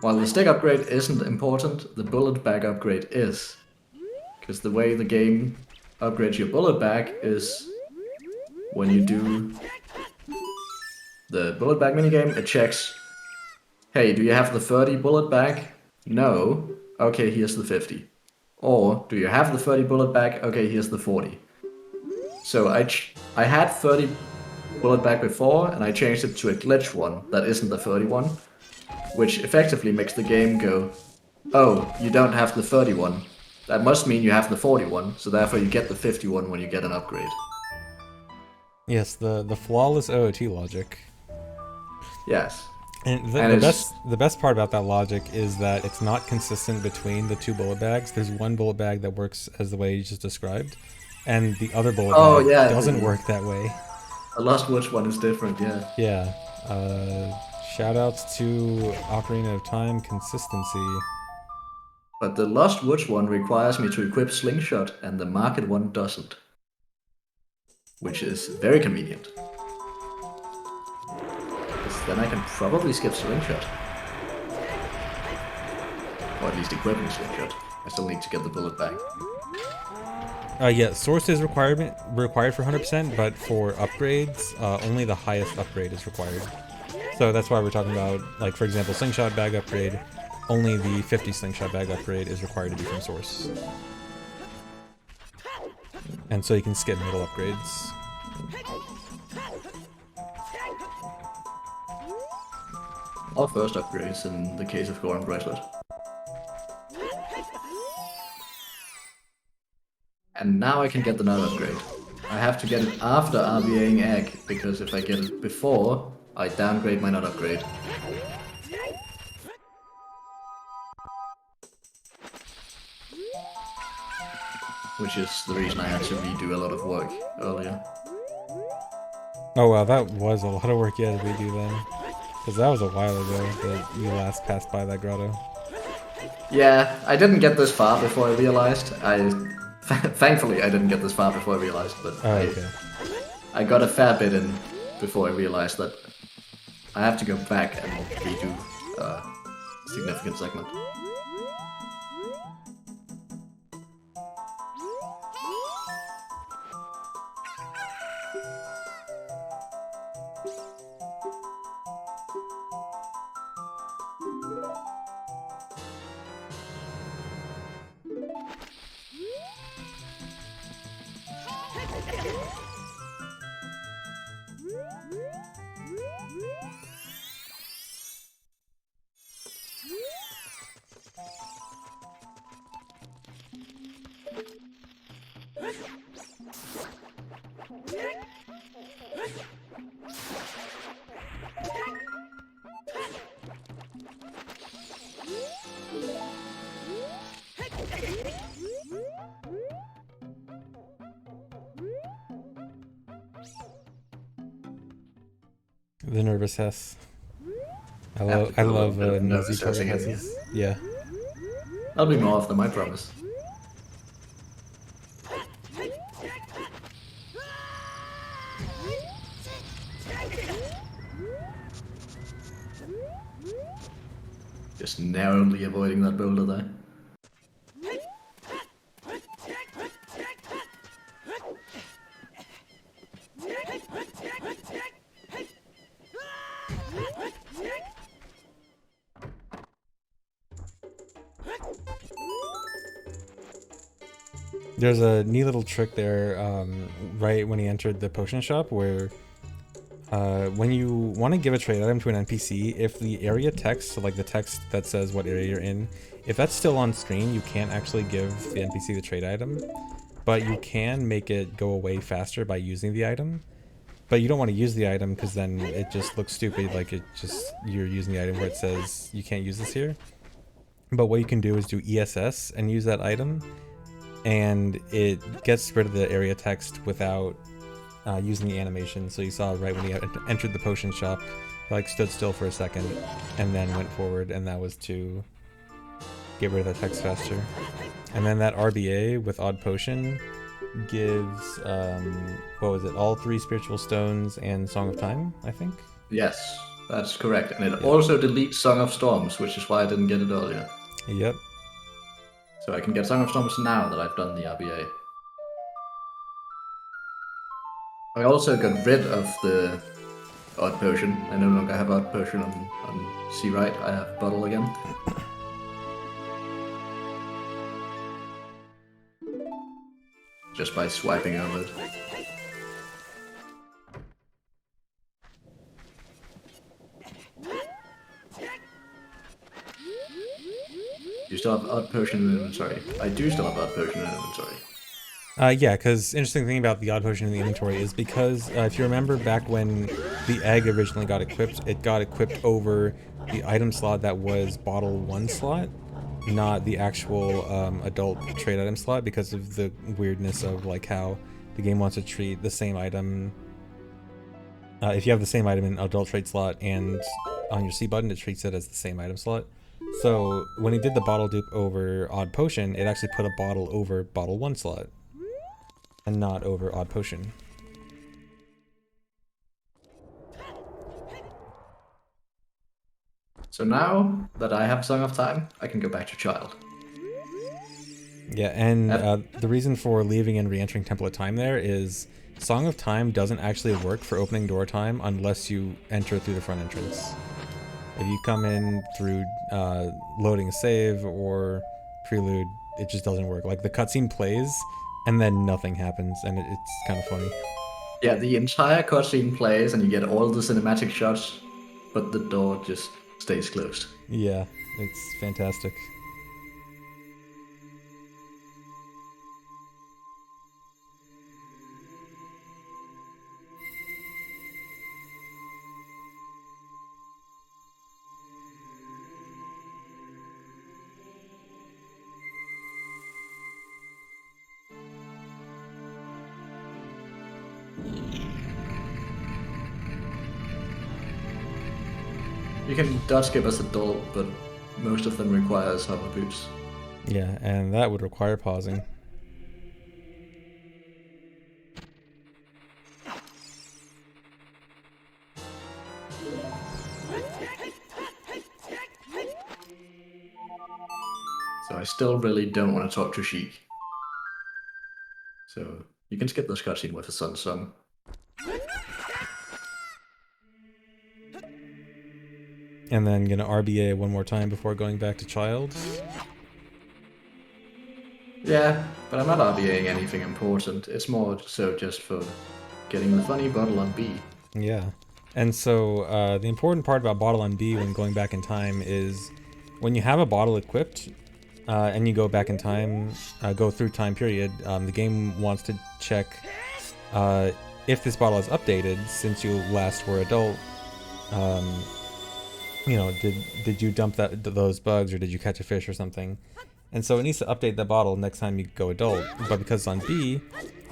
while the stick upgrade isn't important, the bullet bag upgrade is. Because the way the game upgrades your bullet bag is when you do the bullet bag minigame, it checks, hey, do you have the 30 bullet bag? No. Okay, here's the 50. Or, do you have the 30 bullet bag? Okay, here's the 40. So I had 30 bullet bag before, and I changed it to a glitch one that isn't the 31, which effectively makes the game go, oh, you don't have the 31. That must mean you have the 41, so therefore you get the 51 when you get an upgrade. Yes, the flawless OOT logic. Yes. And the best part about that logic is that it's not consistent between the two bullet bags. There's one bullet bag that works as the way you just described, and the other bullet bag doesn't work that way. The Lost Woods one is different, yeah. Yeah. Shoutouts to Ocarina of Time consistency. But the Lost Woods one requires me to equip Slingshot, and the Market one doesn't. Which is very convenient. Because then I can probably skip Slingshot. Or at least equipping Slingshot. I still need to get the bullet back. Yeah, source is required for 100%, but for upgrades, only the highest upgrade is required. So that's why we're talking about, like, for example, Slingshot bag upgrade. Only the 50 Slingshot bag upgrade is required to be from source. And so you can skip middle upgrades. All first upgrades in the case of Goron Bracelet. And now I can get the nut upgrade. I have to get it after RBAing egg, because if I get it before, I downgrade my nut upgrade. Which is the reason I had to redo a lot of work earlier. Oh wow, that was a lot of work you had to redo then. Because that was a while ago that you last passed by that grotto. Yeah, I didn't get this far before I realized. Thankfully I didn't get this far before I realized, but okay. I got a fair bit in before I realized that I have to go back and redo a significant segment. The nervous Hess. I love nosy target Hesses. Yeah. I'll be more of them, I promise. Just narrowly avoiding that boulder there. There's a neat little trick there, right when he entered the potion shop, where When you want to give a trade item to an NPC, if the area text, so like the text that says what area you're in, if that's still on screen, you can't actually give the NPC the trade item, but you can make it go away faster by using the item. But you don't want to use the item because then it just looks stupid, like you're using the item where it says you can't use this here. But what you can do is do ESS and use that item, and it gets rid of the area text without using the animation. So you saw right when he entered the potion shop, he like stood still for a second and then went forward, and that was to get rid of the text faster. And then that RBA with Odd Potion gives, what was it, all 3 Spiritual Stones and Song of Time, I think? Yes, that's correct. And it Yeah. also deletes Song of Storms, which is why I didn't get it earlier. Yep. So I can get Song of Storms now that I've done the RBA. I also got rid of the Odd Potion. I no longer have Odd Potion on C right. I have Bottle again. Just by swiping over it. You still have Odd Potion in inventory. I do still have Odd Potion in inventory. Yeah, because interesting thing about the Odd Potion in the inventory is because if you remember back when the egg originally got equipped, it got equipped over the item slot that was bottle 1 slot, not the actual adult trade item slot, because of the weirdness of like how the game wants to treat the same item. If you have the same item in adult trade slot and on your C button, it treats it as the same item slot. So when he did the bottle dupe over Odd Potion, it actually put a bottle over bottle 1 slot and not over Odd Potion. So now that I have Song of Time, I can go back to Child. Yeah, and the reason for leaving and re-entering Temple of Time there is Song of Time doesn't actually work for opening door time unless you enter through the front entrance. If you come in through loading save or prelude, it just doesn't work. Like the cutscene plays and then nothing happens, and it's kind of funny. Yeah, the entire cutscene plays and you get all the cinematic shots, but the door just stays closed. Yeah, it's fantastic. You can dodge skip as adult, but most of them requires hover boots. Yeah, and that would require pausing. So I still really don't want to talk to Sheik. So you can skip this cutscene with the Sun Song. And then gonna RBA one more time before going back to Child. Yeah, but I'm not RBAing anything important. It's more so just for getting the funny bottle on B. Yeah. And so the important part about bottle on B when going back in time is when you have a bottle equipped and you go back in time, go through time period, the game wants to check if this bottle is updated since you last were adult. You know, did you dump those bugs, or did you catch a fish or something? And so it needs to update the bottle next time you go adult. But because it's on B,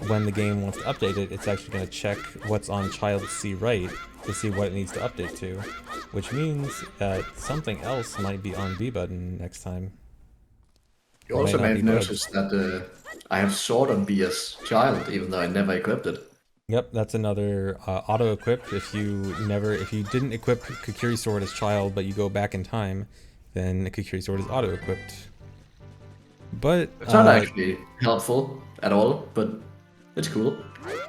when the game wants to update it, it's actually going to check what's on Child C right to see what it needs to update to, which means that something else might be on B button next time. You also may have noticed that I have Sword on B as Child, even though I never equipped it. Yep, that's another auto equip. If you didn't equip Kakiri Sword as Child, but you go back in time, then the Kakiri Sword is auto equipped. But it's not actually helpful at all, but it's cool.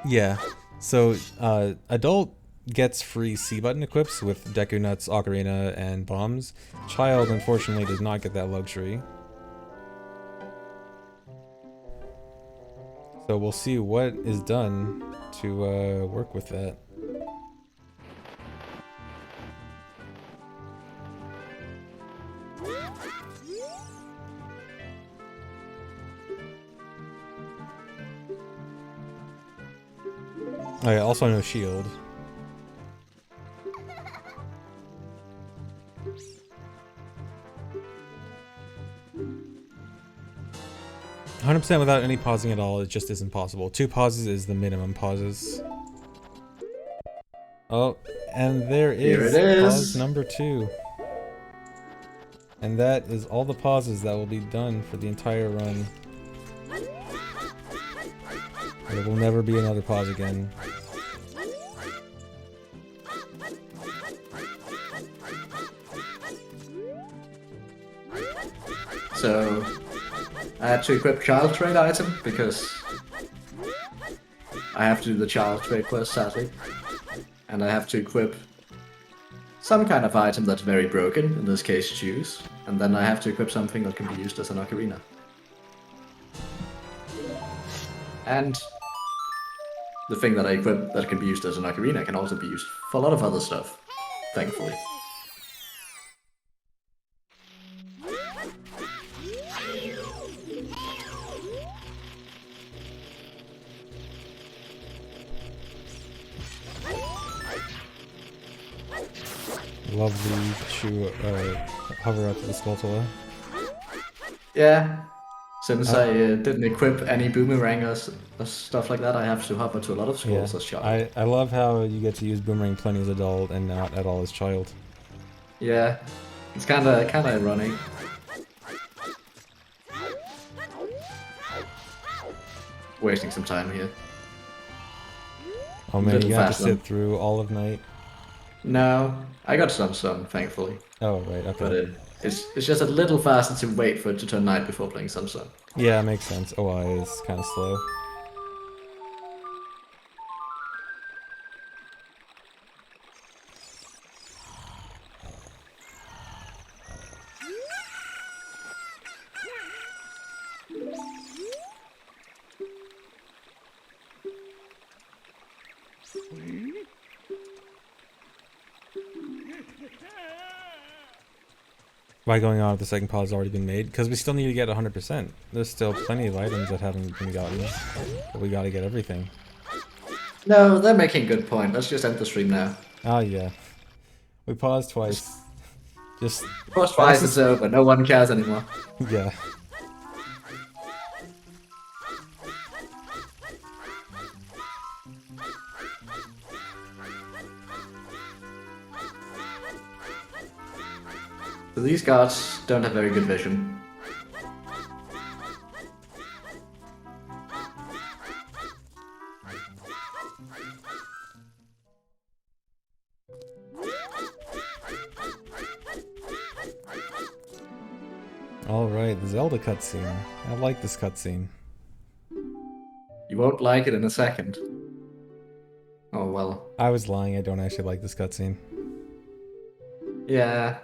Yeah, so adult gets free C button equips with Deku Nuts, Ocarina, and bombs. Child unfortunately does not get that luxury. So we'll see what is done to work with that. Oh yeah, also no shield. 100% without any pausing at all, it just isn't possible. 2 pauses is the minimum pauses. Oh, and there Here it is pause is. number 2. And that is all the pauses that will be done for the entire run. There will never be another pause again. So I had to equip child trade item because I have to do the child trade quest, sadly. And I have to equip some kind of item that's very broken, in this case juice. And then I have to equip something that can be used as an ocarina. And the thing that I equip that can be used as an ocarina can also be used for a lot of other stuff, thankfully. Lovely to hover up to the Skulltula. Yeah, since I didn't equip any boomerang or stuff like that, I have to hover to a lot of scrolls as child. I love how you get to use Boomerang plenty as adult and not at all as child. Yeah, it's kinda ironic. Wasting some time here. Oh man, you have to sit through all of night. No, I got some sun, thankfully. Oh right, okay. But it's just a little faster to wait for it to turn night before playing some sun. Yeah, makes sense. OI is kind of slow. Why going on if the second pod has already been made? Because we still need to get 100%. There's still plenty of items that haven't been gotten. But we gotta get everything. No, they're making a good point. Let's just end the stream now. Oh yeah. We paused twice. Just paused twice, it's over. No one cares anymore. Yeah. So these guards don't have very good vision. Alright, the Zelda cutscene. I like this cutscene. You won't like it in a second. Oh well. I was lying, I don't actually like this cutscene. Yeah.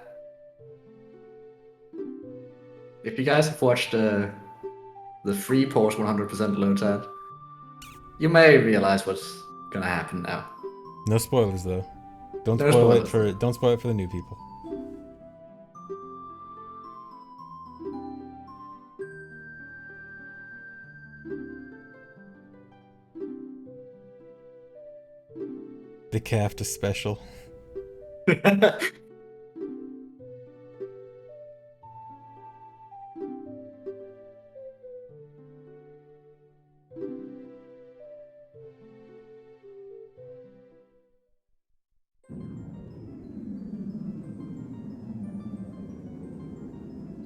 If you guys have watched the free port 100% loads ad, you may realize what's gonna happen now. No spoilers though. Don't spoil it for the new people. The calf is special.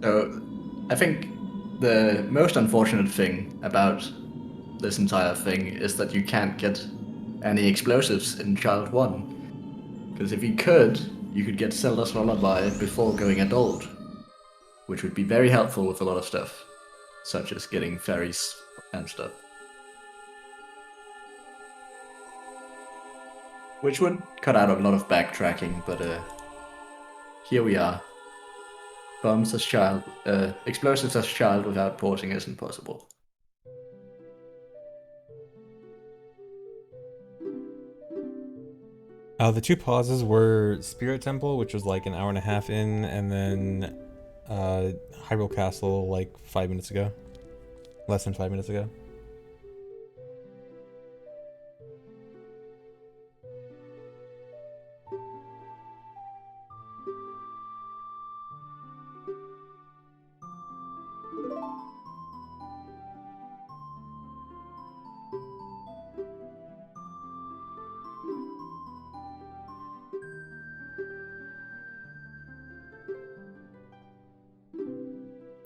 So, I think the most unfortunate thing about this entire thing is that you can't get any explosives in Child 1. Because if you could get Zelda's Lullaby before going adult, which would be very helpful with a lot of stuff, such as getting fairies and stuff. Which would cut out a lot of backtracking, but here we are. Bombs as child, explosives as child without porting isn't possible. The 2 pauses were Spirit Temple, which was like an hour and a half in, and then Hyrule Castle like 5 minutes ago. Less than 5 minutes ago.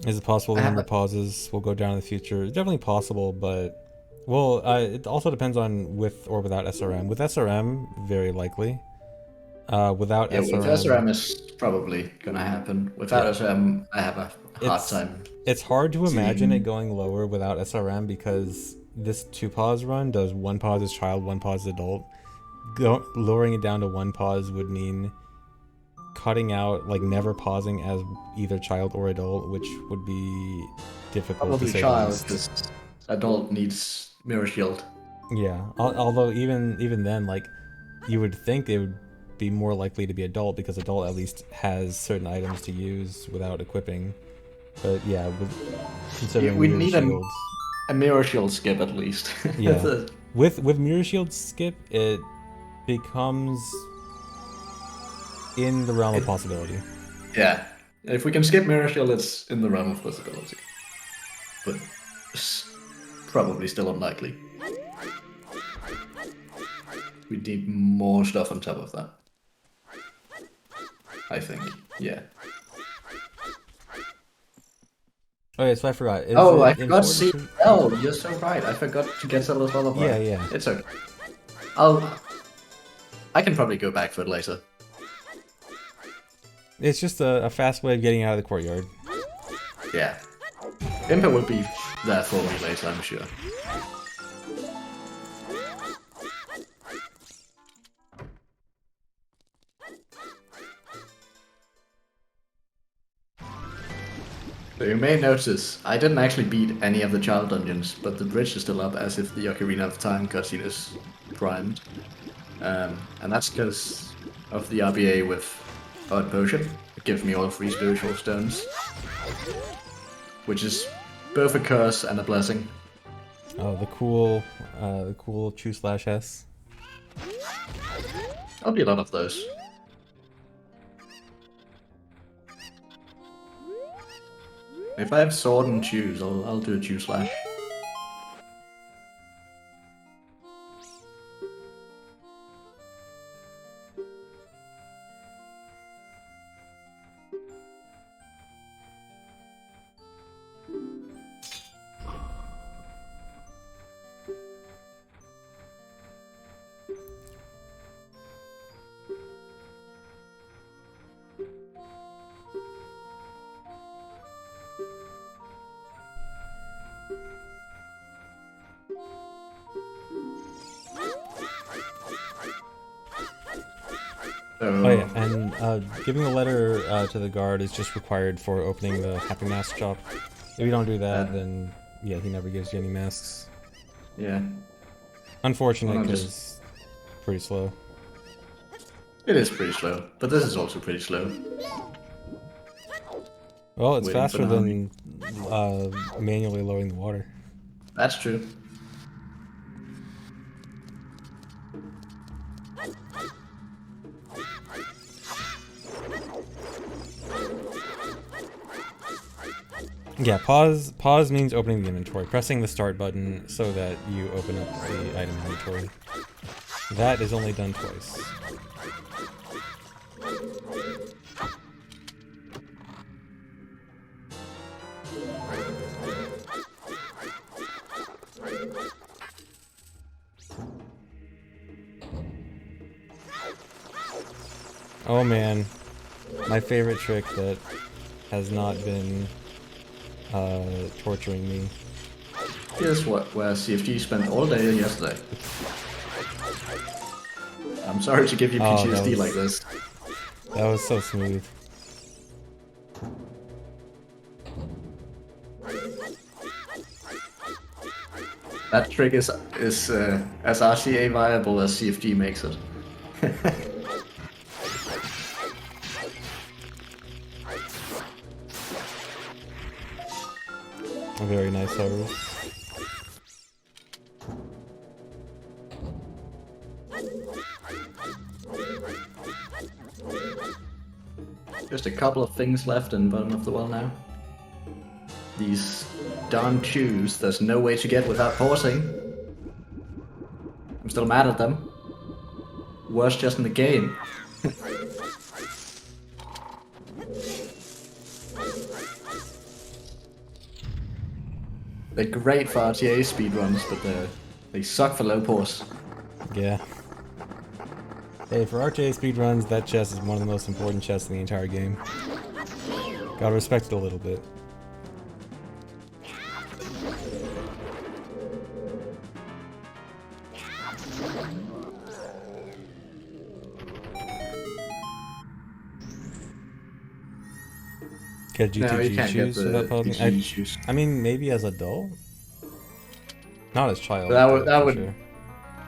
Is it possible I the have number of a, pauses will go down in the future? It's definitely possible, but well, it also depends on with or without SRM. With SRM, very likely. Without yeah, with SRM, SRM is probably gonna happen. Without yeah, SRM, I have a hard it's time it's hard to imagine it seeing. going lower without SRM because this two pause run does one pause as child, one pause as adult. Lowering it down to one pause would mean cutting out like never pausing as either child or adult, which would be difficult to Probably say the child, least. because adult needs mirror shield. Yeah, although even then, like you would think it would be more likely to be adult because adult at least has certain items to use without equipping. But yeah, with considering We'd mirror need shields, a mirror shield skip at least. yeah, with mirror shield skip, it becomes in the realm of It, possibility. yeah, if we can skip mirror shield, it's in the realm of possibility, but probably still unlikely. We need more stuff on top of that. I think. Yeah. Okay, so I forgot. Is Oh, I it forgot important C. to? Oh, you're so right. I forgot to get Settlers Yeah, Lullaby. yeah. It's okay. I'll. I can probably go back for it later. It's just a fast way of getting out of the courtyard. Yeah. Impa will be there for me later, I'm sure. So you may notice, I didn't actually beat any of the child dungeons, but the bridge is still up as if the Ocarina of Time cutscene is primed. And that's because of the RBA with Odd Potion. It gives me all 3 spiritual stones. Which is both a curse and a blessing. Oh, the cool Chew/S. There'll be a lot of those. If I have sword and choose, I'll do a chew slash. Oh yeah, So and giving the letter to the guard is just required for opening the Happy Mask shop. If you don't do that, that, then yeah, he never gives you any masks. yeah. Well, Unfortunate, no, just because pretty slow. it is pretty slow, but this is also pretty slow. Well, it's Waiting for faster Nami. than manually lowering the water. That's true. Yeah, pause means opening the inventory, pressing the start button so that you open up the item inventory. That is only done twice. Oh man, my favorite trick that has not been torturing me. Here's where CFG spent all day yesterday. I'm sorry to give you Oh, PTSD like this. that was so smooth. That trick is as RCA viable as CFG makes it. Very nice server. Just a couple of things left in the bottom of the well now. These darn chews, there's no way to get without pausing. I'm still mad at them. Worse just in the game. They're great for RTA speedruns, but they suck for low pause. Yeah. Hey, for RTA speedruns, that chest is one of the most important chests in the entire game. Gotta respect it a little bit. Get No, you GTG can't get shoes without the pausing. GG shoes. I mean, maybe as adult? Not as child, But that for would sure.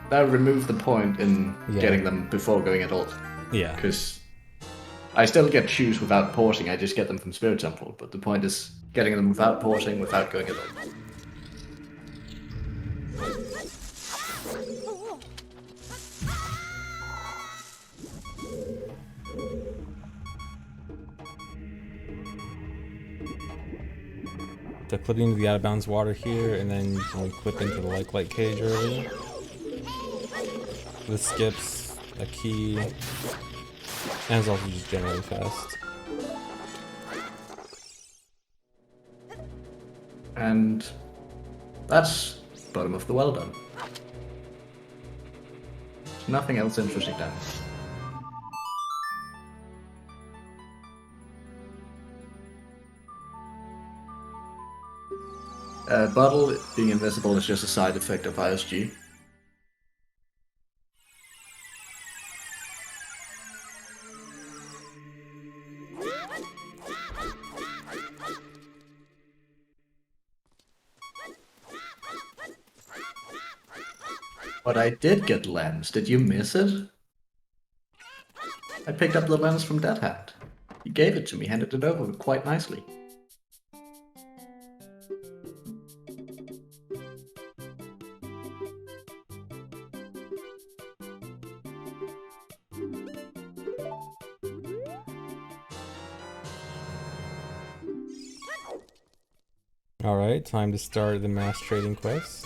that would remove the point in Yeah. getting them before going adult. Yeah. Because I still get shoes without porting, I just get them from Spirit Temple, but the point is getting them without porting, without going adult. So clip into the out of bounds water here, and then you can clip into the light cage early. This skips a key, and it's also just generally fast. And that's bottom of the well done. There's nothing else interesting down here. Bottle being invisible is just a side effect of ISG. But I did get lens. Did you miss it? I picked up the lens from Dead Hand. He gave it to me, handed it over quite nicely. Alright, time to start the mass trading quest.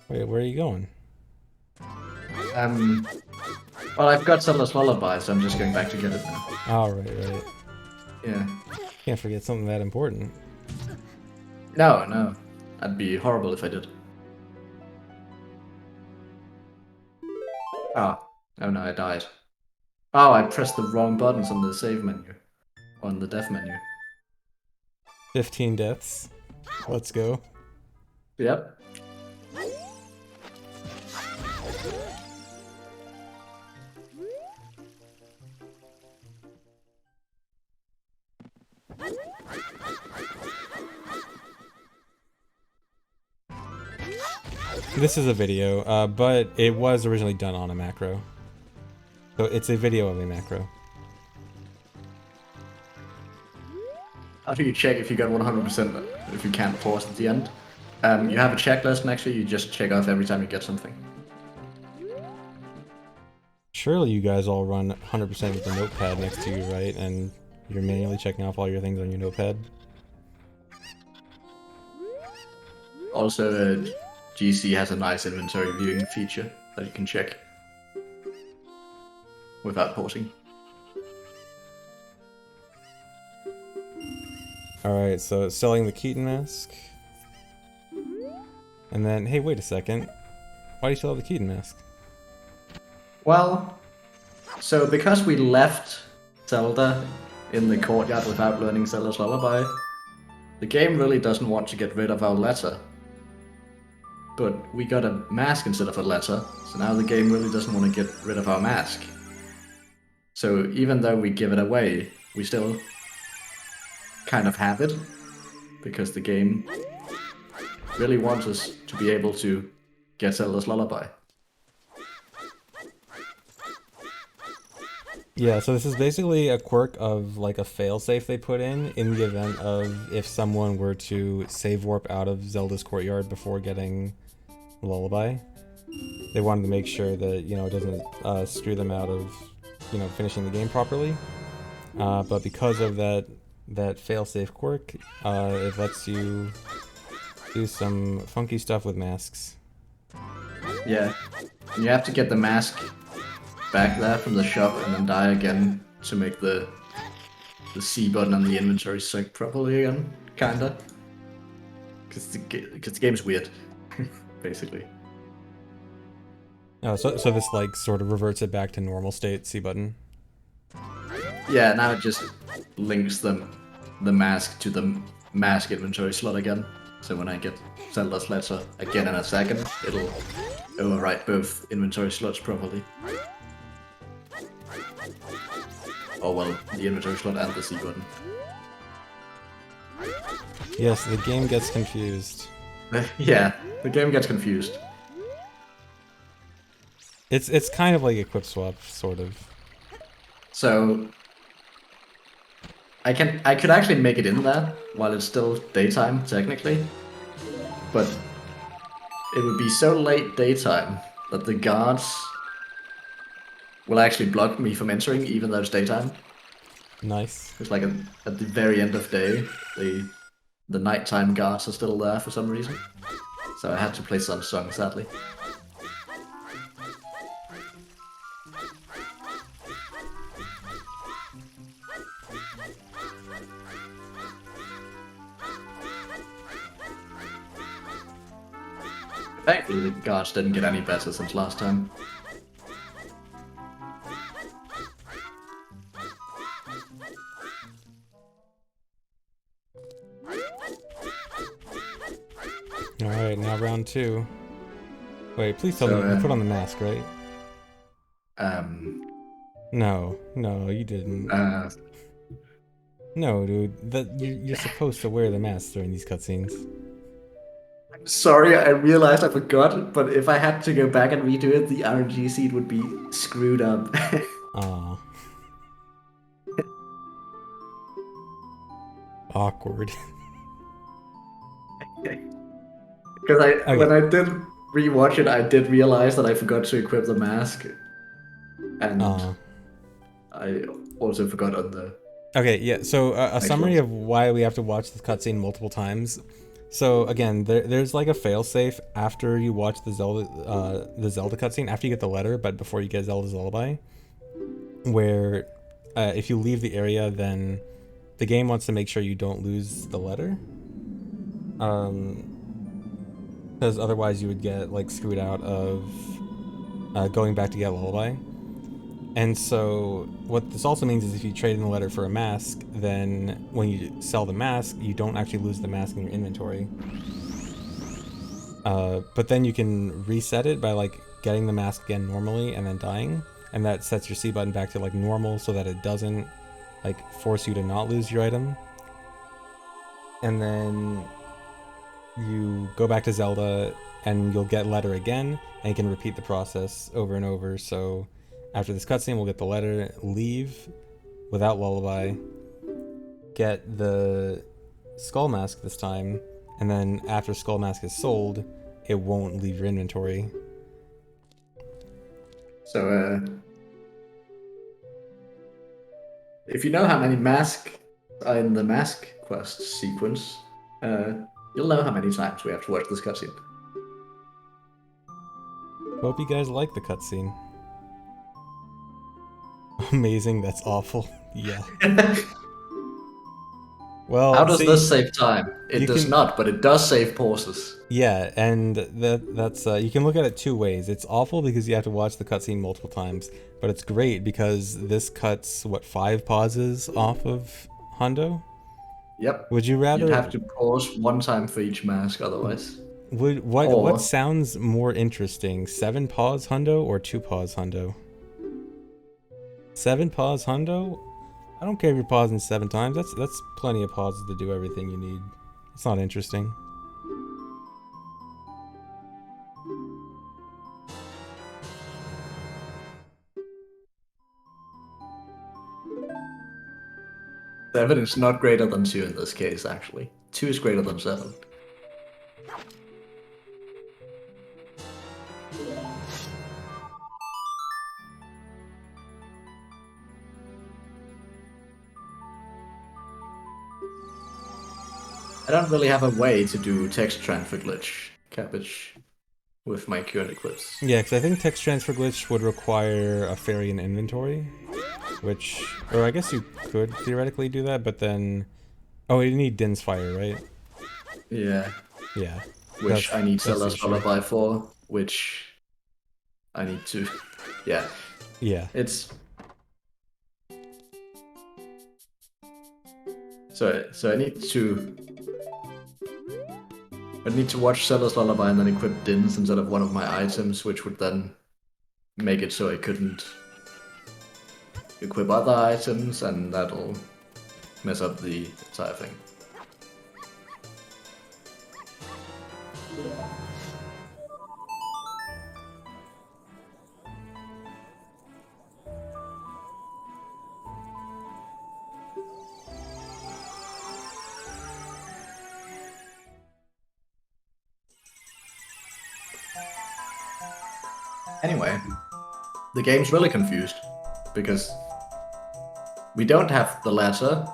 Wait, where are you going? Well, I've got Zelda's Lullaby, so I'm just going back to get it now. Alright, right. Yeah. Can't forget something that important. No. That'd be horrible if I did. Oh. Oh no, I died. Oh, I pressed the wrong buttons on the save menu. On the death menu. 15 deaths. Let's go. Yep. This is a video, but it was originally done on a macro. So it's a video of a macro. How do you check if you got 100% if you can't pause at the end? You have a checklist, and actually you just check off every time you get something. Surely you guys all run 100% with the notepad next to you, right? And you're manually checking off all your things on your notepad? Also, GC has a nice inventory viewing feature that you can check without pausing. Alright, so it's selling the Keaton mask. And then, hey, wait a second. Why do you still have the Keaton mask? Well, so because we left Zelda in the courtyard without learning Zelda's Lullaby, the game really doesn't want to get rid of our letter. But we got a mask instead of a letter, so now the game really doesn't want to get rid of our mask. So even though we give it away, we still kind of have it, because the game really wants us to be able to get Zelda's Lullaby. Yeah, so this is basically a quirk of like a failsafe they put in the event of if someone were to save warp out of Zelda's courtyard before getting Lullaby. They wanted to make sure that, you know, it doesn't screw them out of, you know, finishing the game properly. But because of that failsafe quirk, it lets you do some funky stuff with masks. Yeah, and you have to get the mask back there from the shop and then die again to make the C button on the inventory sync properly again, kinda. because the game's weird, basically. Oh, so this like sort of reverts it back to normal state. C button. Yeah, now it just links the mask to the mask inventory slot again. So when I get Zelda's letter again in a second, it'll overwrite both inventory slots properly. Or well, the inventory slot and the C button. Yes, the game gets confused. Yeah, the game gets confused. It's kind of like equip swap, sort of. So I could actually make it in there while it's still daytime technically, but it would be so late daytime that the guards will actually block me from entering even though it's daytime. Nice. It's like at the very end of day, the nighttime guards are still there for some reason. So I had to play some song, sadly. Thankfully, the guards didn't get any better since last time. Alright, now round 2. Wait, please tell So, me you put on the mask, right? Um, No, you didn't. No, dude, you're supposed to wear the mask during these cutscenes. Sorry, I realized I forgot, but if I had to go back and redo it, the RNG seed would be screwed up. Aw. Awkward. Because when Okay. I did rewatch it, I did realize that I forgot to equip the mask, and I also forgot on the. Okay, yeah, so a next summary ones. of why we have to watch this cutscene multiple times. So again, there's like a failsafe after you watch the Zelda cutscene, after you get the letter, but before you get Zelda's Lullaby, where if you leave the area, then the game wants to make sure you don't lose the letter. Because otherwise you would get like screwed out of going back to get Lullaby. And so what this also means is if you trade in the letter for a mask, then when you sell the mask, you don't actually lose the mask in your inventory. But then you can reset it by like getting the mask again normally and then dying. And that sets your C button back to like normal so that it doesn't like force you to not lose your item. And then you go back to Zelda and you'll get letter again and you can repeat the process over and over. So after this cutscene, we'll get the letter, leave without Lullaby, get the Skull Mask this time, and then after Skull Mask is sold, it won't leave your inventory. So, if you know how many masks are in the mask quest sequence, you'll know how many times we have to watch this cutscene. Hope you guys like the cutscene. Amazing, that's awful. Yeah. Well, How does see, this save time? It you does can- not, but it does save pauses. Yeah, and that's you can look at it two ways. It's awful because you have to watch the cutscene multiple times, but it's great because this cuts what 5 pauses off of Hondo. Yep. Would you rather? You'd have to pause one time for each mask otherwise. What Or sounds more interesting? 7 pause Hundo or 2 pause Hundo? 7 pause Hundo? I don't care if you're pausing 7 times. That's plenty of pauses to do everything you need. It's not interesting. seven is not greater than 2 in this case, actually. 2 is greater than 7. I don't really have a way to do text transfer glitch, cabbage, with my current equips. Yeah, because I think text transfer glitch would require a fairy in inventory, which, or I guess you could theoretically do that, but then, oh, you need Din's Fire, right? Yeah. Yeah. which I need That's the Zelda's issue. Lullaby for, which I need to. Yeah, Yeah. it's so I need to watch Zelda's Lullaby and then equip Dins instead of one of my items, which would then make it so I couldn't equip other items, and that'll mess up the entire thing. Anyway, the game's really confused because we don't have the letter,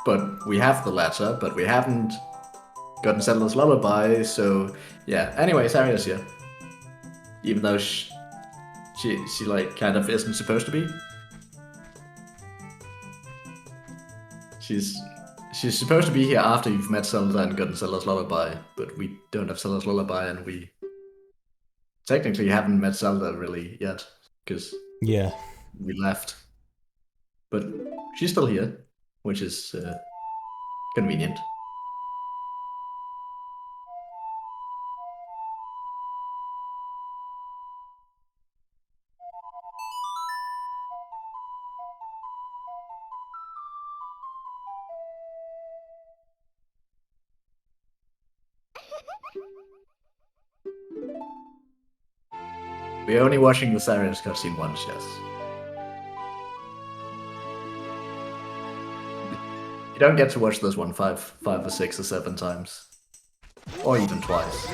but we have the letter, but we haven't gotten Zelda's Lullaby, so yeah. Anyway, Saria's here. Even though she like kind of isn't supposed to be. She's supposed to be here after you've met Zelda and gotten Zelda's Lullaby, but we don't have Zelda's Lullaby, and we technically haven't met Zelda really yet, because Yeah. we left. But she's still here, which is convenient. We're only watching the Sarius cutscene once, yes. You don't get to watch this one five or 6 or 7 times. Or even twice.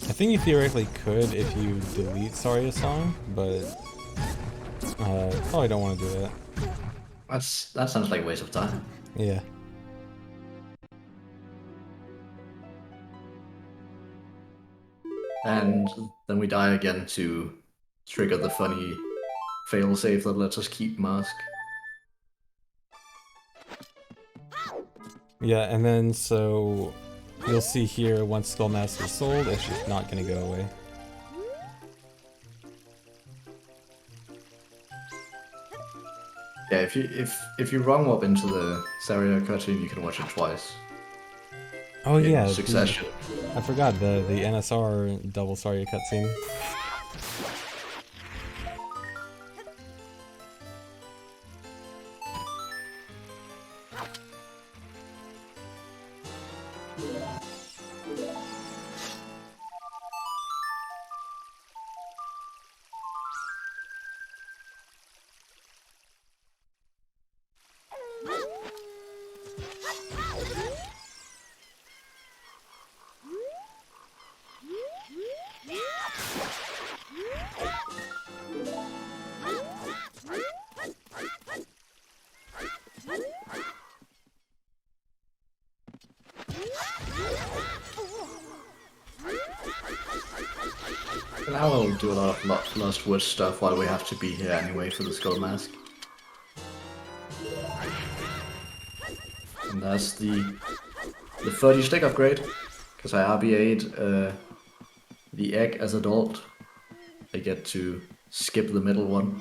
I think you theoretically could if you delete Saria's song, but probably don't want to do that. That sounds like a waste of time. Yeah. And then we die again to trigger the funny failsafe that lets us keep Mask. Yeah, and then so you'll see here once Skull Mask is sold, it's just not gonna go away. Yeah, if you wrong up into the Saria cutscene, you can watch it twice. Oh in yeah, succession. I forgot the NSR double Saria cutscene. Now we'll do a lot of Lost Woods stuff while we have to be here anyway for the Skull Mask. And that's the 30 stick upgrade, because I RBA'd the egg as adult. I get to skip the middle one.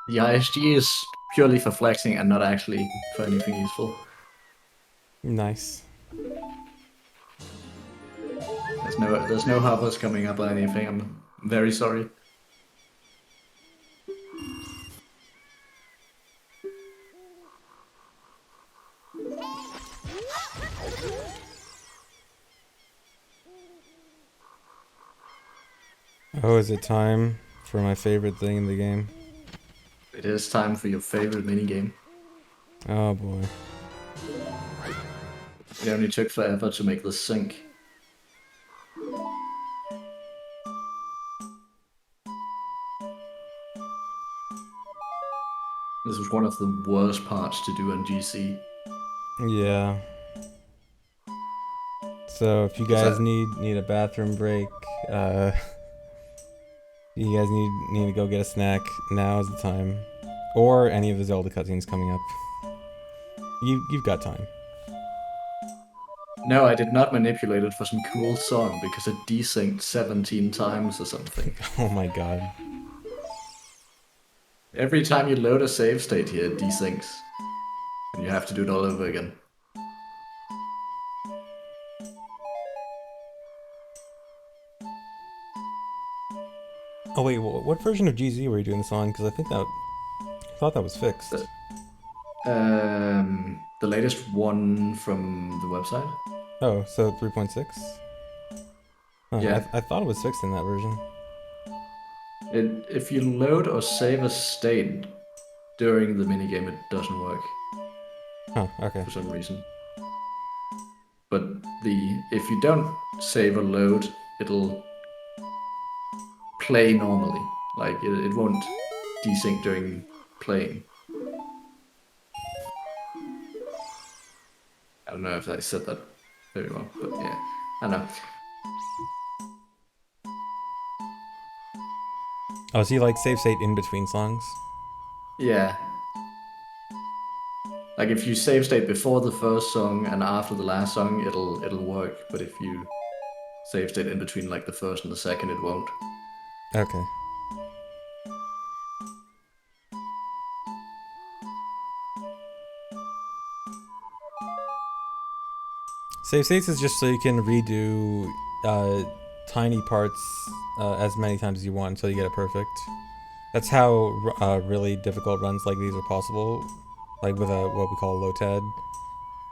The ISG is purely for flexing and not actually for anything useful. Nice. There's no hovers coming up or anything. I'm very sorry. Oh, is it time for my favorite thing in the game? It is time for your favorite minigame. Oh boy. It only took forever to make this sync. This was one of the worst parts to do on GC. Yeah. So if you Is guys that need a bathroom break, you guys need to go get a snack. Now is the time, or any of the Zelda cutscenes coming up. You've got time. No, I did not manipulate it for some cool song because it desynced 17 times or something. Oh my god. Every time you load a save state here, it desyncs. And you have to do it all over again. Oh wait, what version of GZ were you doing this on? Because I thought that was fixed. The latest one from the website? Oh, so 3.6? Oh, Yeah. I thought it was fixed in that version. If you load or save a state during the minigame, it doesn't work Huh, okay. for some reason. But if you don't save or load, it'll play normally. Like it won't desync during playing. I don't know if I said that very well, but yeah, I know. Oh, so you like save state in between songs? Yeah, like if you save state before the first song and after the last song, it'll work. But if you save state in between like the first and the second, it won't. Okay. Save states is just so you can redo tiny parts as many times as you want until you get it perfect. That's how really difficult runs like these are possible, like with a what we call a low TED,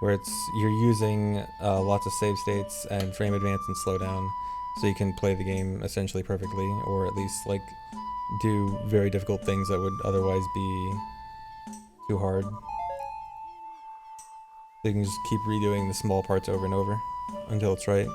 where you're using lots of save states and frame advance and slowdown, so you can play the game essentially perfectly, or at least like do very difficult things that would otherwise be too hard. So you can just keep redoing the small parts over and over until it's right.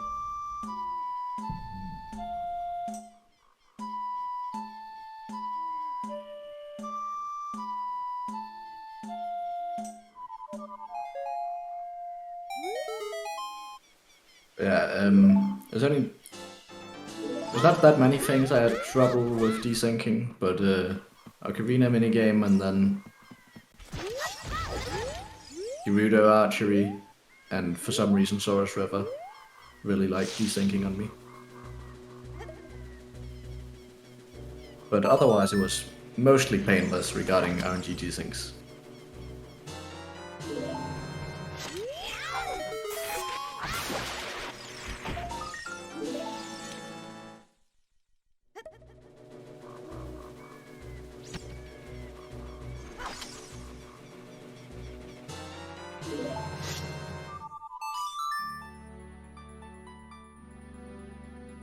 Yeah, there's not that many things I had trouble with desyncing, but Ocarina minigame and then Gerudo Archery and for some reason Soros River really like desyncing on me. But otherwise it was mostly painless regarding RNG desyncs.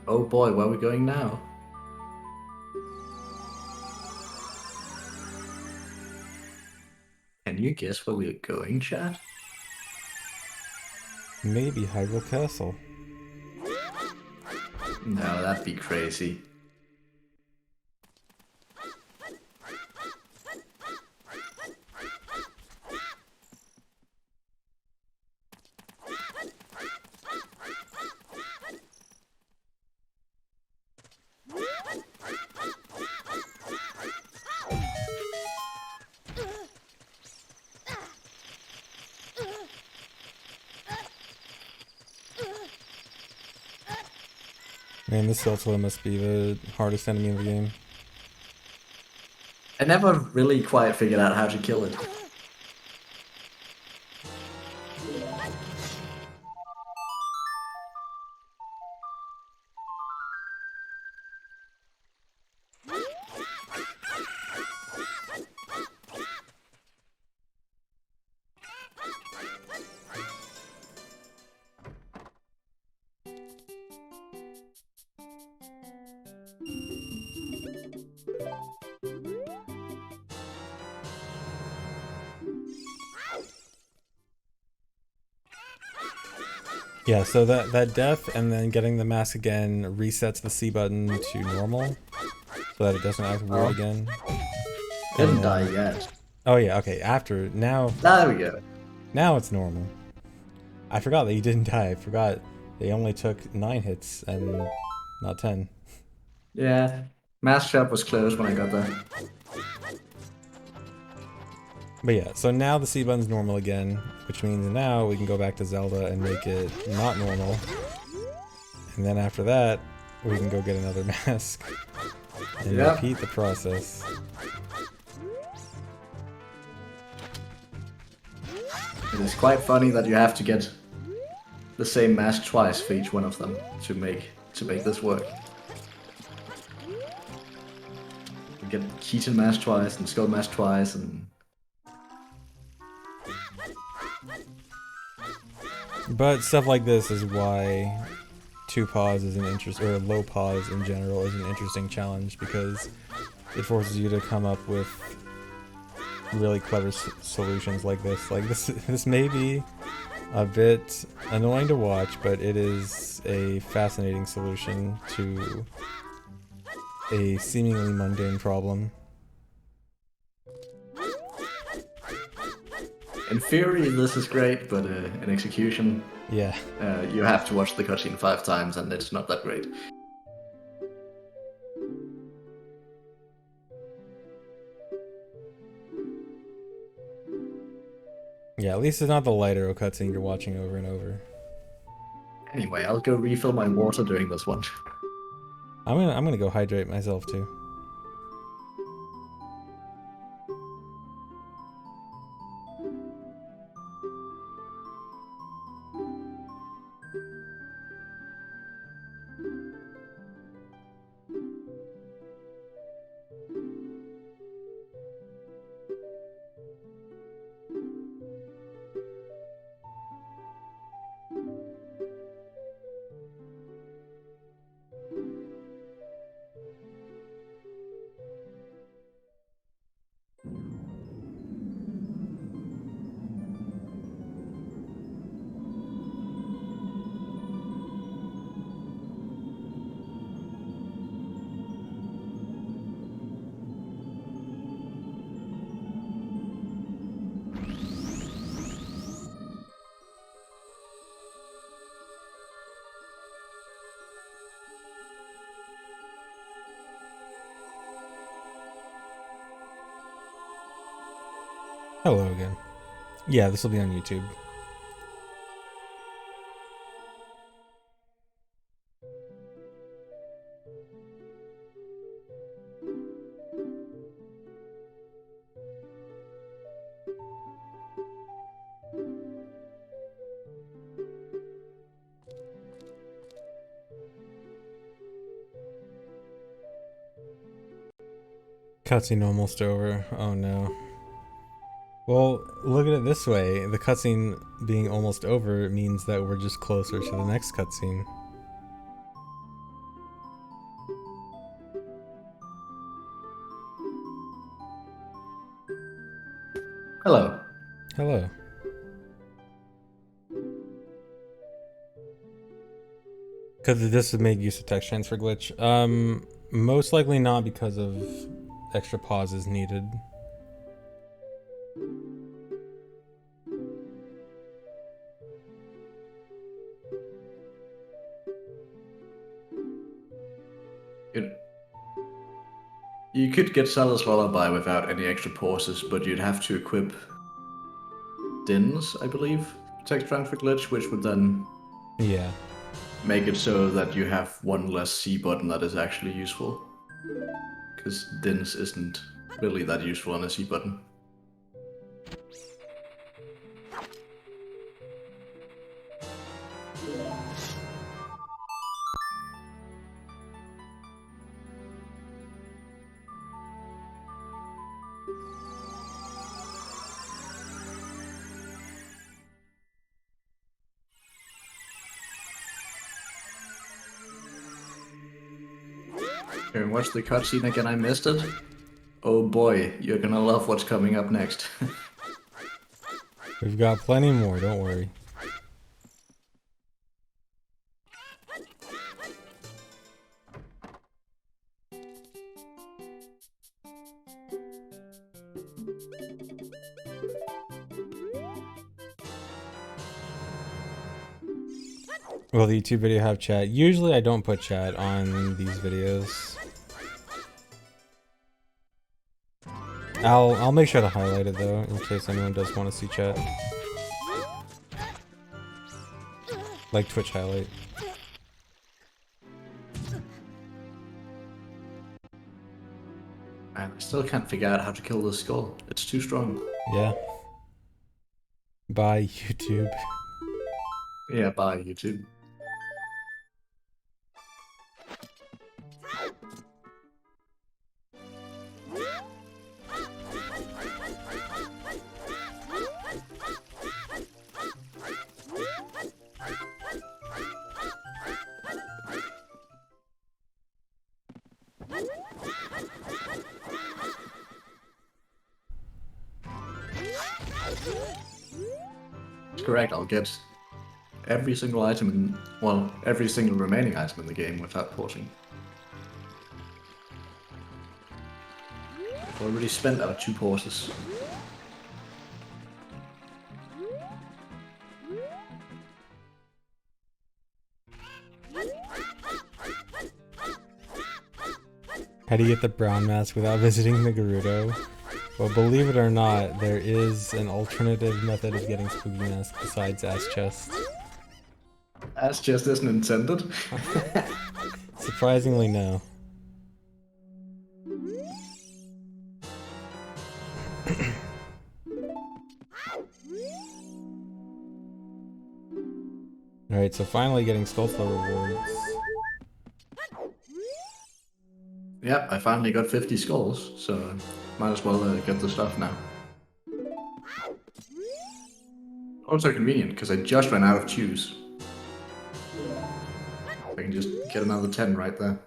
Oh boy, where are we going now? Can you guess where we're going, chat? Maybe Hyrule Castle. No, that'd be crazy. Man, this also must be the hardest enemy in the game. I never really quite figured out how to kill it. Yeah, so that death and then getting the mask again resets the C button to normal so that it doesn't act weird Oh, again. And didn't die then, yet. oh yeah, okay, after, There we go. now it's normal. I forgot that he didn't die. I forgot they only took 9 hits and not 10. Yeah, mask shop was closed when I got there. But yeah, so now the C button's normal again, which means now we can go back to Zelda and make it not normal. And then after that, we can go get another mask and Yep. repeat the process. It is quite funny that you have to get the same mask twice for each one of them to make this work. You get Keaton mask twice and Skull mask twice, and But stuff like this is why two pause is an interest, or low pause in general is an interesting challenge because it forces you to come up with really clever solutions like this. Like this may be a bit annoying to watch, but it is a fascinating solution to a seemingly mundane problem. in theory this is great, but in execution, Yeah. you have to watch the cutscene 5 times, and it's not that great. Yeah, at least it's not the lighter cutscene you're watching over and over. Anyway, I'll go refill my water during this one. I'm gonna go hydrate myself too. Hello again. Yeah, this will be on YouTube. Cutscene almost over. Oh no. Well, look at it this way. The cutscene being almost over means that we're just closer to the next cutscene. Hello. Hello. Because this would make use of text transfer glitch. Most likely not because of extra pauses needed. You could get Zelda's Lullaby without any extra pauses, but you'd have to equip Din's, I believe, text transfer glitch, which would then Yeah. make it so that you have one less C button that is actually useful. Because Din's isn't really that useful on a C button. Here, and watch the cutscene again, I missed it. Oh boy, you're gonna love what's coming up next. We've got plenty more, don't worry. Will the YouTube video have chat? Usually I don't put chat on these videos. I'll make sure to highlight it though, in case anyone does want to see chat. Like Twitch highlight. I still can't figure out how to kill this skull. It's too strong. Yeah. Bye, YouTube. Yeah, bye, YouTube. It's correct, I'll get every single item in, well, every single remaining item in the game without porting. I've already spent our 2 porters. How do you get the brown mask without visiting the Gerudo? Well, believe it or not, there is an alternative method of getting Spooky Mask besides Ass Chest. As just isn't intended. Surprisingly, no. Alright, so finally getting Skullflow rewards. Yep, I finally got 50 skulls, so might as well get the stuff now. Also convenient, because I just ran out of chews. I can just get another 10 right there.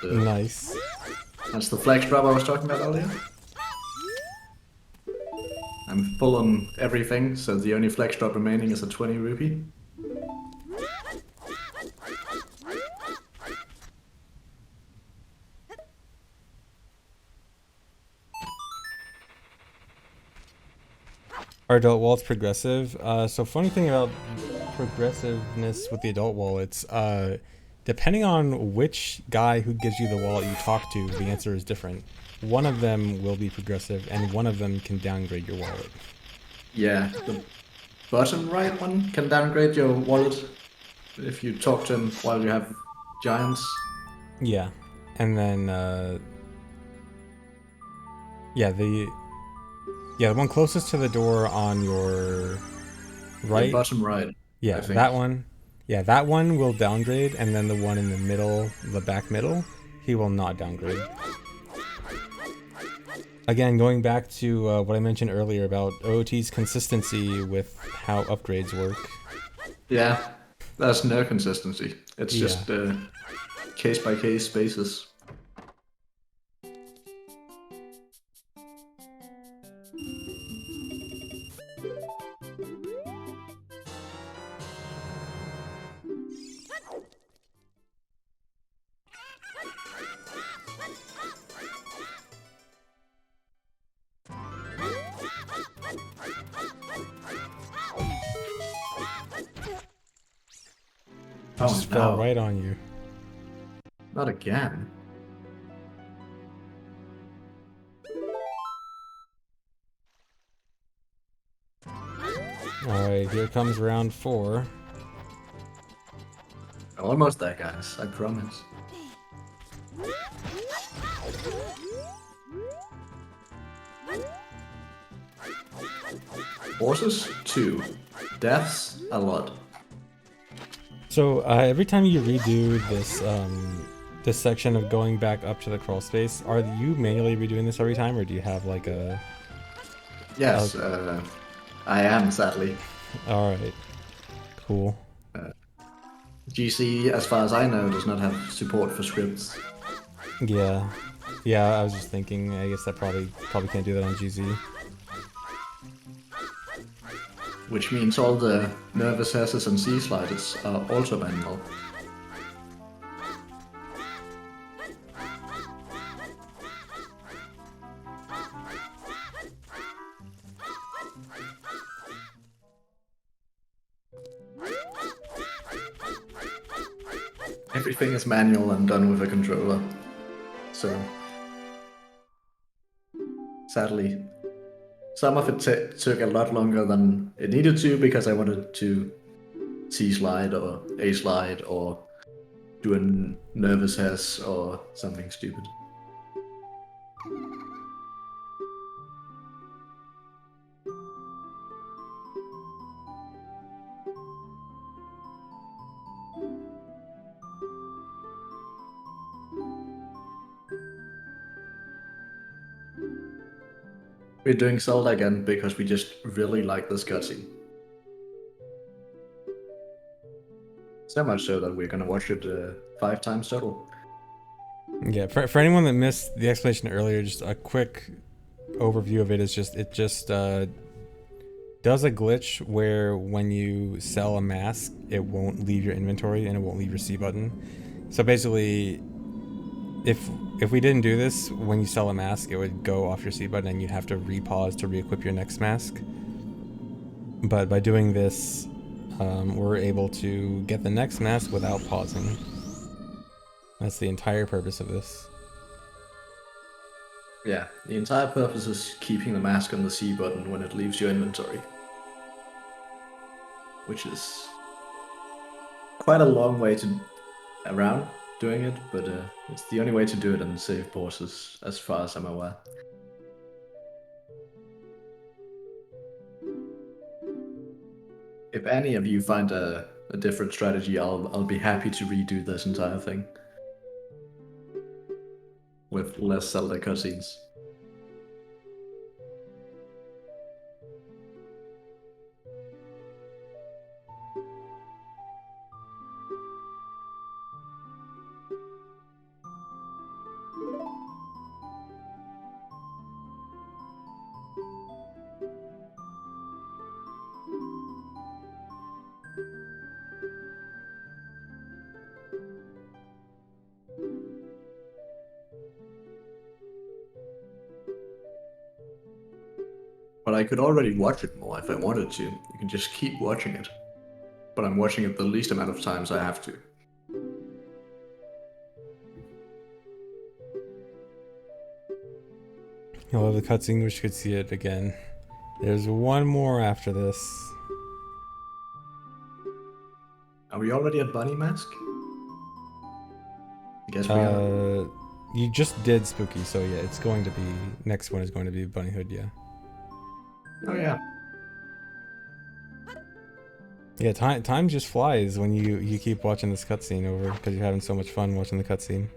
Nice. That's the flex drop I was talking about earlier. I'm full on everything, so the only flex drop remaining is a 20 rupee. Our adult wallet's progressive. So funny thing about progressiveness with the adult wallets, depending on which guy who gives you the wallet you talk to, the answer is different. One of them will be progressive, and one of them can downgrade your wallet. Yeah, the bottom right one can downgrade your wallet if you talk to him while you have giants. Yeah, and then the one closest to the door on your right. The bottom right. Yeah, I think. that one. Yeah, that one will downgrade, and then the one in the middle, the back middle, he will not downgrade. Again, going back to what I mentioned earlier about OOT's consistency with how upgrades work. Yeah, that's no consistency. It's just case by case basis. Just fell right on you. Not again. Alright, here comes round 4. Almost there, guys. I promise. Horses, 2. Deaths, a lot. So every time you redo this this section of going back up to the crawl space, are you manually redoing this every time, or do you have like a... Yes, I am, sadly. Alright, cool. GC, as far as I know, does not have support for scripts. Yeah. Yeah, I was just thinking, I guess that probably can't do that on GZ. Which means all the nervous S's and C sliders are also manual. Everything is manual and done with a controller. So, sadly, some of it took a lot longer than it needed to because I wanted to C slide or A slide or do a nervous S or something stupid. We're doing Zelda again because we just really like this cutscene. So much so that we're gonna watch it 5 times total. Yeah, for anyone that missed the explanation earlier, just a quick overview of it is just does a glitch where when you sell a mask, it won't leave your inventory and it won't leave your C button. So basically, if we didn't do this, when you sell a mask, it would go off your C button and you'd have to re-pause to re-equip your next mask. But by doing this, we're able to get the next mask without pausing. That's the entire purpose of this. Yeah, the entire purpose is keeping the mask on the C button when it leaves your inventory. Which is quite a long way around doing it, but it's the only way to do it and save bosses, as far as I'm aware. If any of you find a different strategy, I'll be happy to redo this entire thing with less Zelda cutscenes. But I could already watch it more if I wanted to. You can just keep watching it. But I'm watching it the least amount of times I have to. I love the cutscene, wish you could see it again. There's one more after this. Are we already at Bunny Mask? I guess we are. You just did Spooky, so yeah, it's going to be, next one is going to be Bunny Hood, yeah. Oh yeah. Yeah, time just flies when you keep watching this cutscene over because you're having so much fun watching the cutscene.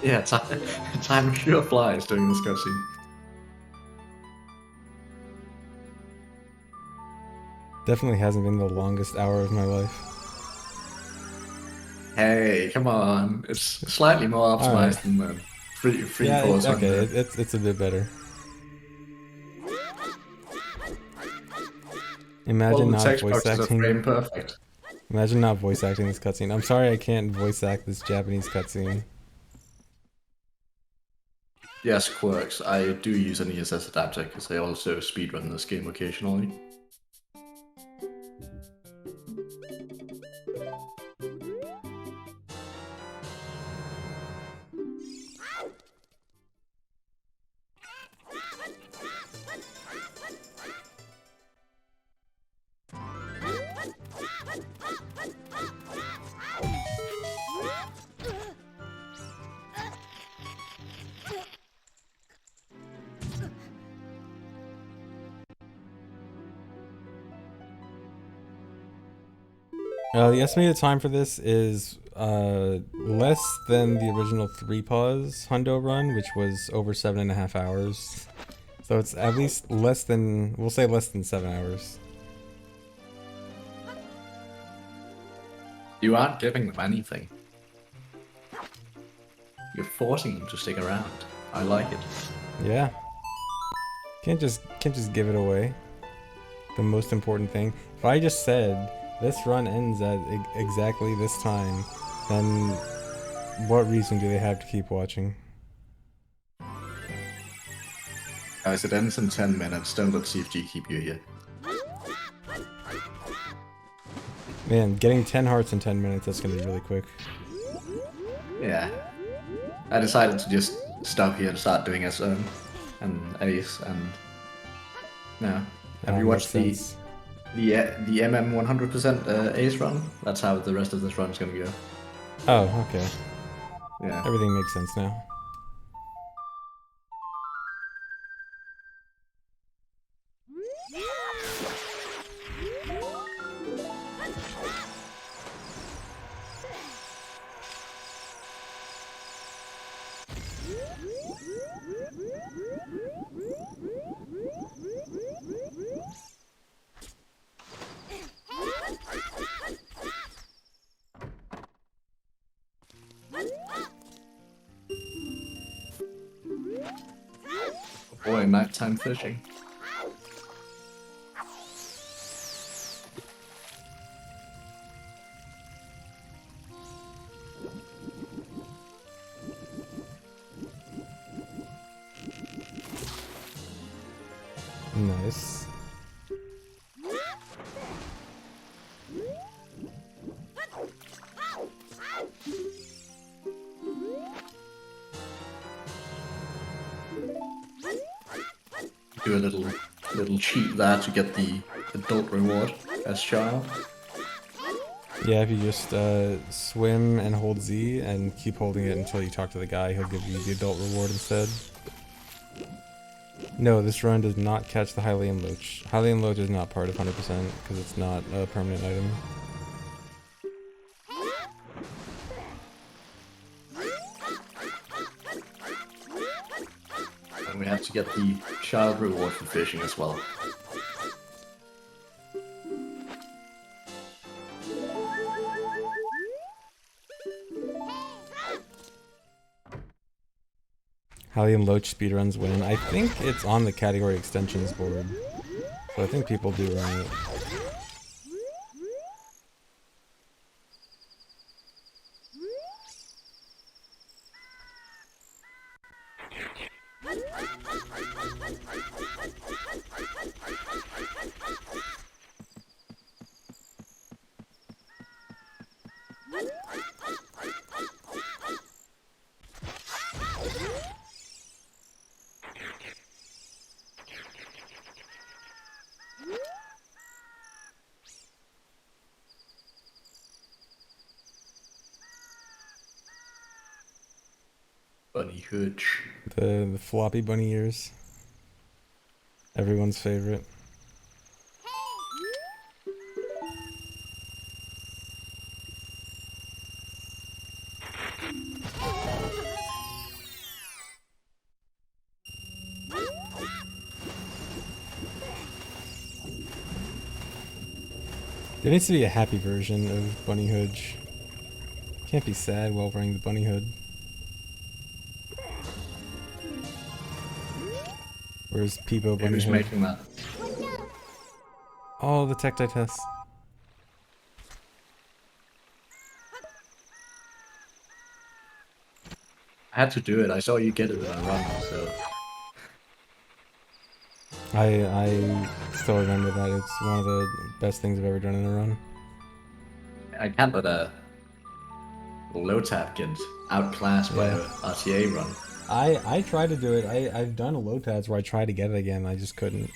Yeah, time sure flies during this cutscene. Definitely hasn't been the longest hour of my life. Hey, come on. It's slightly more optimized than the free yeah, pause on okay, the... it's a bit better. Imagine All the not text voice boxes are frame acting. perfect. Imagine not voice acting this cutscene. I'm sorry I can't voice act this Japanese cutscene. Yes, quirks. I do use an ESS adapter because I also speedrun this game occasionally. The estimated time for this is less than the original 3 pause Hundo run, which was over 7.5 hours. So it's at least less than, we'll say less than 7 hours. You aren't giving them anything. You're forcing them to stick around. I like it. Yeah. Can't just give it away. The most important thing. If I just said this run ends at exactly this time, then what reason do they have to keep watching? Guys, it ends in 10 minutes. Don't let CFG keep you here. Man, getting 10 hearts in 10 minutes, that's gonna be really quick. Yeah. I decided to just stop here and start doing SO and Ace and... No. Have you watched the MM 100% Ace run? That's how the rest of this run is gonna go. Oh, okay. Yeah. Everything makes sense now. Boy, nighttime fishing. Nice. Do a little cheat there to get the adult reward as child. Yeah, if you just swim and hold Z and keep holding it until you talk to the guy, he'll give you the adult reward instead. No, this run does not catch the Hylian Loach. Hylian Loach is not part of 100% because it's not a permanent item. And we have to get the child reward for fishing as well. Hylian Loach speedruns win. I think it's on the category extensions board. So I think people do run it. Bunny hooch. The floppy bunny ears. Everyone's favorite. There needs to be a happy version of Bunny Hood. Can't be sad while wearing the bunny hood. Where's Peebo Bunny Who's Hood? making that? Oh, the Tectite test. I had to do it. I saw you get it in a run, so... I still remember that. It's one of the best things I've ever done in a run. I can't let a low tap get outclassed by Yeah. a RTA run. I tried to do it. I've done a low tats where I tried to get it again. I just couldn't.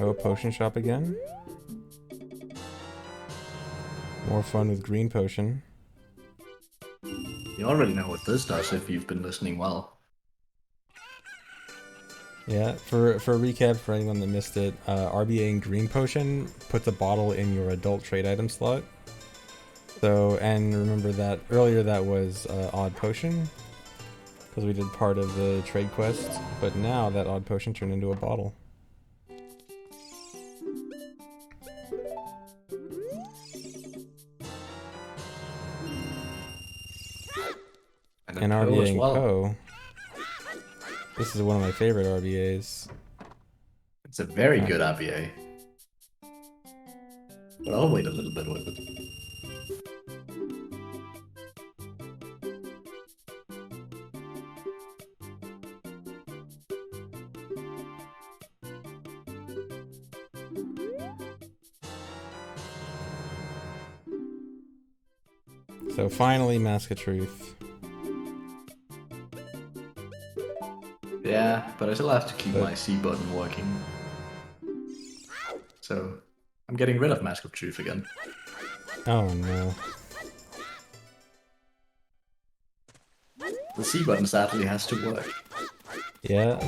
Oh, potion shop again? More fun with green potion. You already know what this does if you've been listening well. Yeah, for a recap for anyone that missed it, RBA and Green Potion puts a bottle in your adult trade item slot. So, and remember that earlier that was Odd Potion, because we did part of the trade quest, but now that Odd Potion turned into a bottle. And Poe RBA as and well. Poe. This is one of my favorite RBAs. It's a very good RBA. But I'll wait a little bit with it. So finally, Mask of Truth. Yeah, but I still have to keep my C button working. So I'm getting rid of Mask of Truth again. Oh no. The C button sadly has to work. Yeah.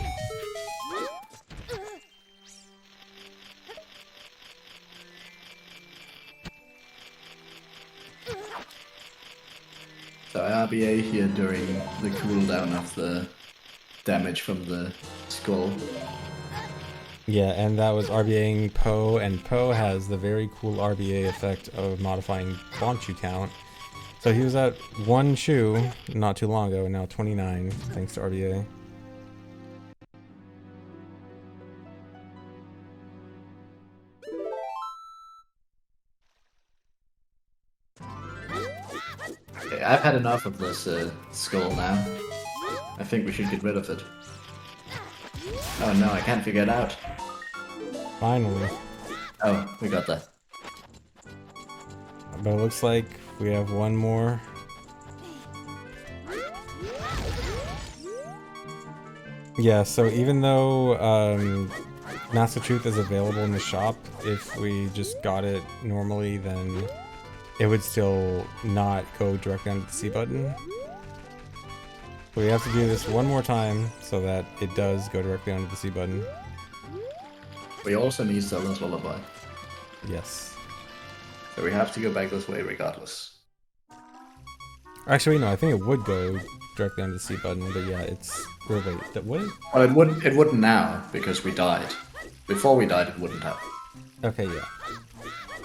So RBA here during the cooldown of the damage from the skull. Yeah, and that was RBAing Poe, and Poe has the very cool RBA effect of modifying Bonchu count. So he was at 1 Chu not too long ago, and now 29, thanks to RBA. Okay, I've had enough of this skull now. I think we should get rid of it. Oh no, I can't figure it out. Finally. Oh, we got that. But it looks like we have one more. Yeah, so even though Mask of Truth is available in the shop, if we just got it normally, then it would still not go directly onto the C button. So we have to do this one more time so that it does go directly onto the C button. We also need Zelda's Lullaby. Yes. So we have to go back this way regardless. Actually, no, I think it would go directly onto the C button, but yeah, it's... Wait, that would? Well, it wouldn't now, because we died. Before we died, it wouldn't have. Okay, yeah.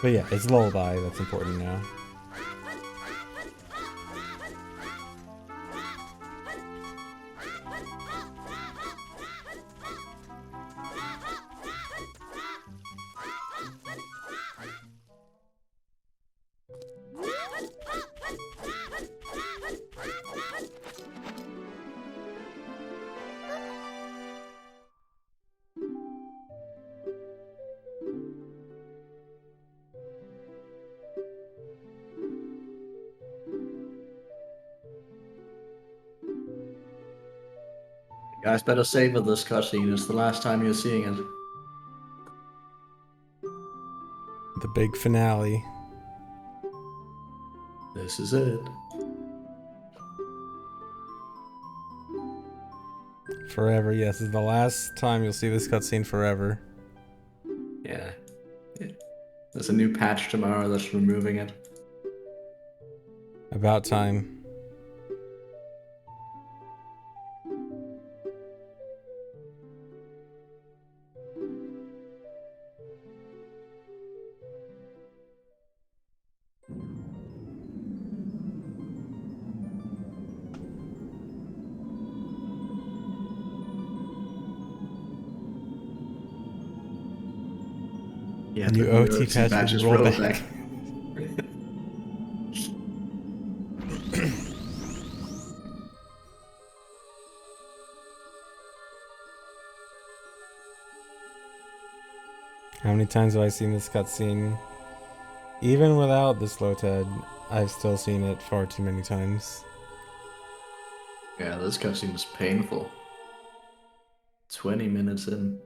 But yeah, it's Lullaby that's important now. You guys better savor this cutscene. It's the last time you're seeing it. The big finale. This is it. Forever, yes. This is the last time you'll see this cutscene forever. Yeah. There's a new patch tomorrow that's removing it. About time. Yeah, New the OT patch is rolled back. How many times have I seen this cutscene? Even without the slow TED, I've still seen it far too many times. Yeah, this cutscene is painful. 20 minutes in.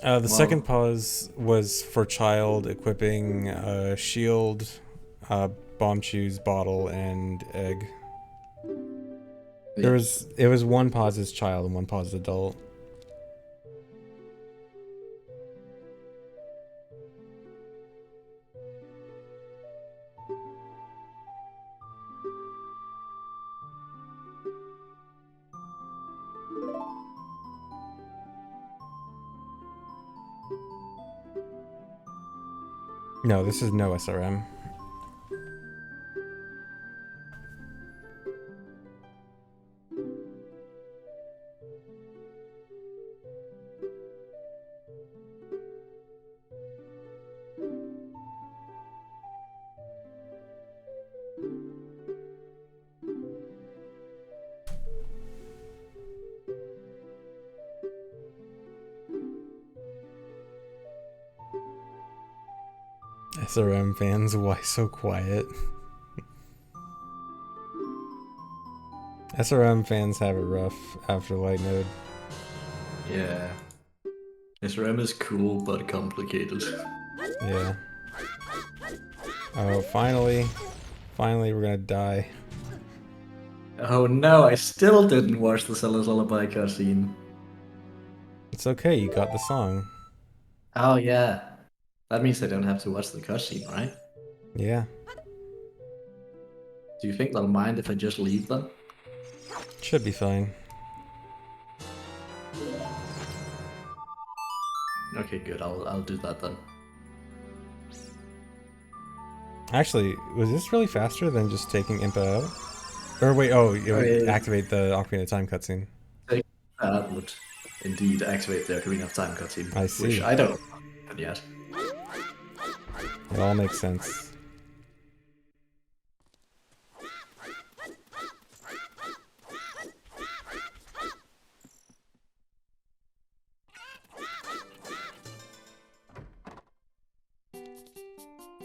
The second pause was for Child equipping shield, bomb shoes, bottle, and egg. Yeah. It was one pause as Child and one pause as adult. No, this is no SRM. SRM fans, why so quiet? SRM fans have it rough after Light Node. Yeah. SRM is cool but complicated. Yeah. Oh, finally. Finally, we're gonna die. Oh no, I still didn't watch the Zelda's Lullaby cutscene. It's okay, you got the song. Oh yeah. That means I don't have to watch the cutscene, right? Yeah. Do you think they'll mind if I just leave them? Should be fine. Okay, good. I'll do that then. Actually, was this really faster than just taking Impa out? Or wait, oh, it would activate the Ocarina of Time cutscene. That would indeed activate the Ocarina of Time cutscene. I see. Which I don't know yet. It all makes sense.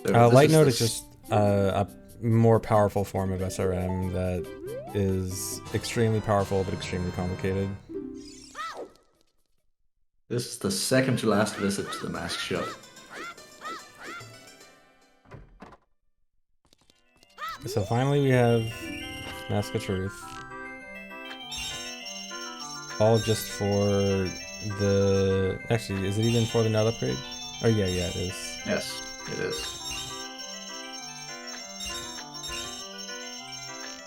So Light Node is just a more powerful form of SRM that is extremely powerful but extremely complicated. This is the second to last visit to the mask shop. So finally we have Mask of Truth. All just for the... Actually, is it even for the nut upgrade? Oh yeah, it is. Yes, it is.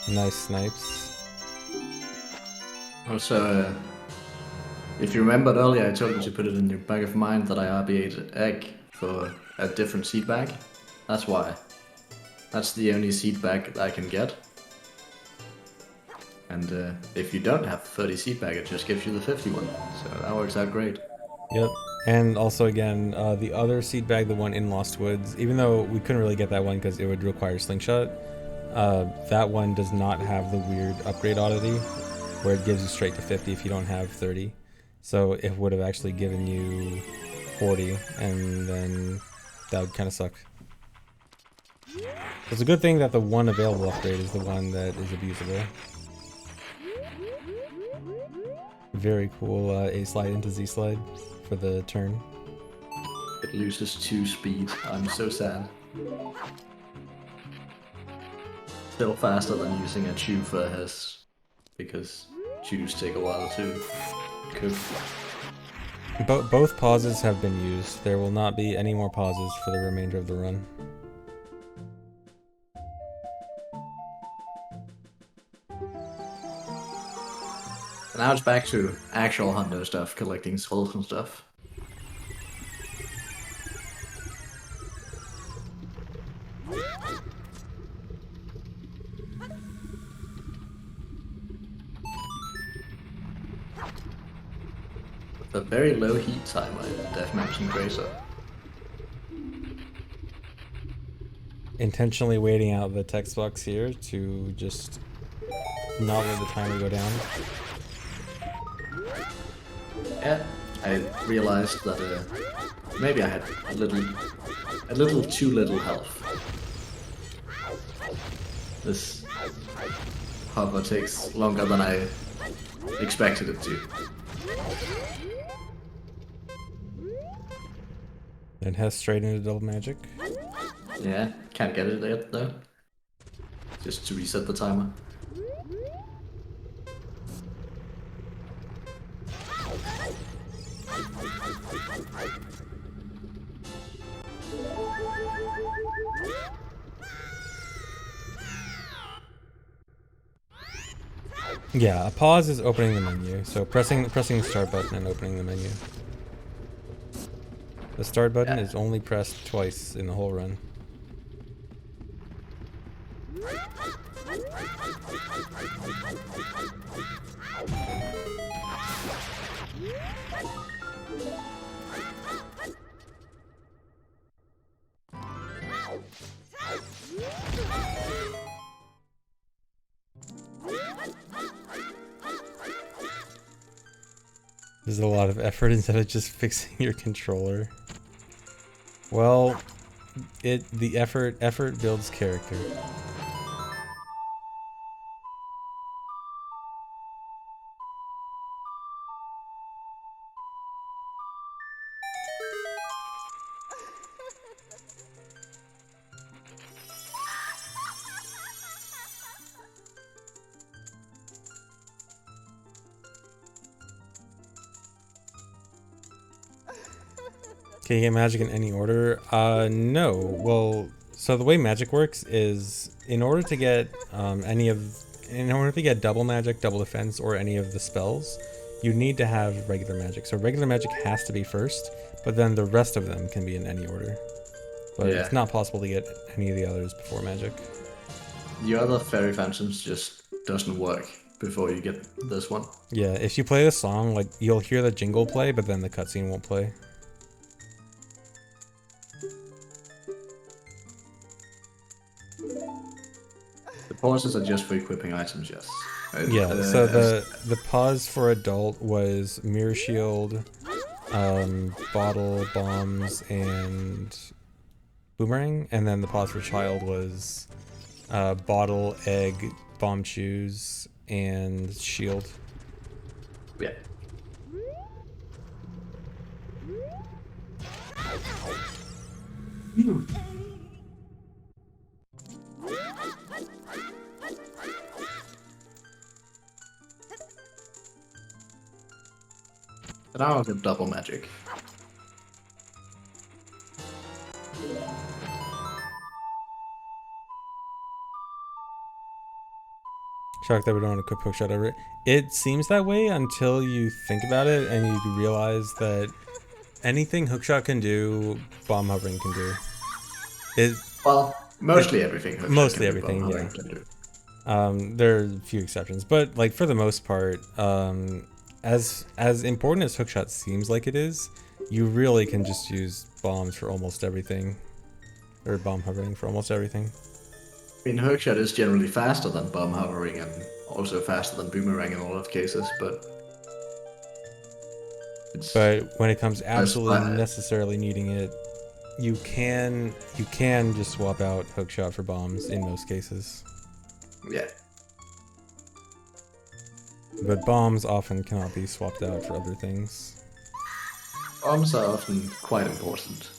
Nice snipes. Also, if you remembered earlier, I told you to put it in your back of mind that I RB8 egg for a different seed bag. That's why. That's the only seed bag that I can get. And if you don't have 30 seed bag, it just gives you the 51. So that works out great. Yep. And also again, the other seed bag, the one in Lost Woods, even though we couldn't really get that one because it would require Slingshot, that one does not have the weird upgrade oddity where it gives you straight to 50 if you don't have 30. So it would have actually given you 40, and then that would kind of suck. It's a good thing that the one available upgrade is the one that is abusable. Very cool A slide into Z slide for the turn. It loses 2 speed. I'm so sad. Still faster than using a chew for his, because chews take a while to cook. Both pauses have been used. There will not be any more pauses for the remainder of the run. Now it's back to actual hundo stuff, collecting skulls and stuff. With a very low heat timer in Deathmatch and Tracer. Intentionally waiting out the text box here to just not let the timer go down. Yeah, I realized that maybe I had a little too little health. This hover takes longer than I expected it to. And has straight into double magic. Yeah, can't get it yet though. Just to reset the timer. Yeah, a pause is opening the menu. So pressing the start button and opening the menu. The start button Yeah. is only pressed twice in the whole run. There's a lot of effort instead of just fixing your controller. Well, the effort builds character. Can you get magic in any order? No. Well, so the way magic works is in order to get double magic, double defense, or any of the spells, you need to have regular magic. So regular magic has to be first, but then the rest of them can be in any order. But Yeah. it's not possible to get any of the others before magic. The other fairy phantoms just doesn't work before you get this one. Yeah, if you play the song, like you'll hear the jingle play, but then the cutscene won't play. The pauses are just for equipping items, yes. Yeah, so the pause for adult was mirror shield, bottle, bombs, and boomerang, and then the pause for child was bottle, egg, bomb shoes, and shield. Yeah. And now I'll get double magic. Shocked that we don't want to quick hookshot over it. It seems that way until you think about it and you realize that anything hookshot can do, bomb hovering can do. Well, mostly everything. Mostly everything, yeah. There are a few exceptions, but like for the most part, as important as hookshot seems like it is, you really can just use bombs for almost everything, or bomb hovering for almost everything. I mean, hookshot is generally faster than bomb hovering and also faster than boomerang in a lot of cases, but when it comes to absolutely necessarily needing it, you can just swap out hookshot for bombs in most cases. Yeah. But bombs often cannot be swapped out for other things. Bombs are often quite important.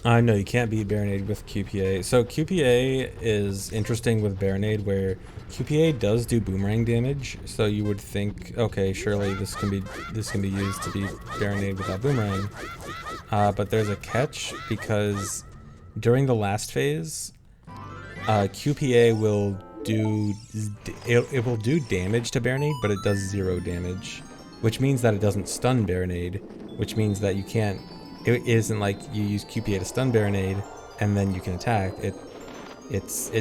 No, you can't beat Baronade with QPA. So QPA is interesting with Baronade, where QPA does do boomerang damage. So you would think, okay, surely this can be used to beat Baronade without boomerang. But there's a catch, because during the last phase, QPA will do damage to Baronade, but it does 0 damage, which means that it doesn't stun Baronade, which means that you can't. It isn't like you use QPA to stun Baronade and then you can attack. It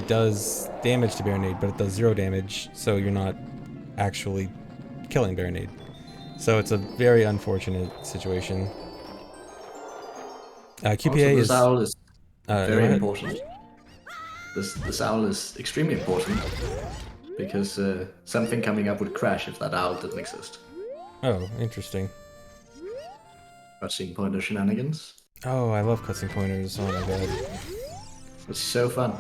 does damage to Baronade, but it does 0 damage, so you're not actually killing Baronade. So it's a very unfortunate situation. QPA also, owl is very go important. This owl is extremely important because something coming up would crash if that owl didn't exist. Oh, interesting. Cutscene pointer shenanigans. Oh, I love cutscene pointers. Oh my god. It's so fun.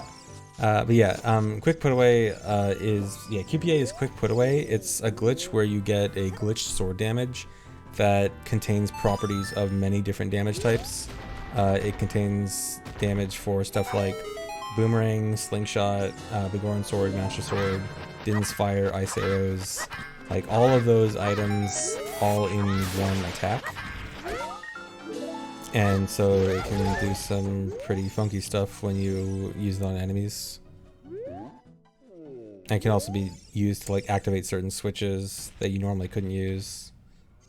But yeah, quick put away QPA is quick put away. It's a glitch where you get a glitched sword damage that contains properties of many different damage types. It contains damage for stuff like boomerang, slingshot, Begorn sword, master sword, Din's fire, ice arrows, like all of those items all in one attack. And so it can do some pretty funky stuff when you use it on enemies. And it can also be used to like activate certain switches that you normally couldn't use,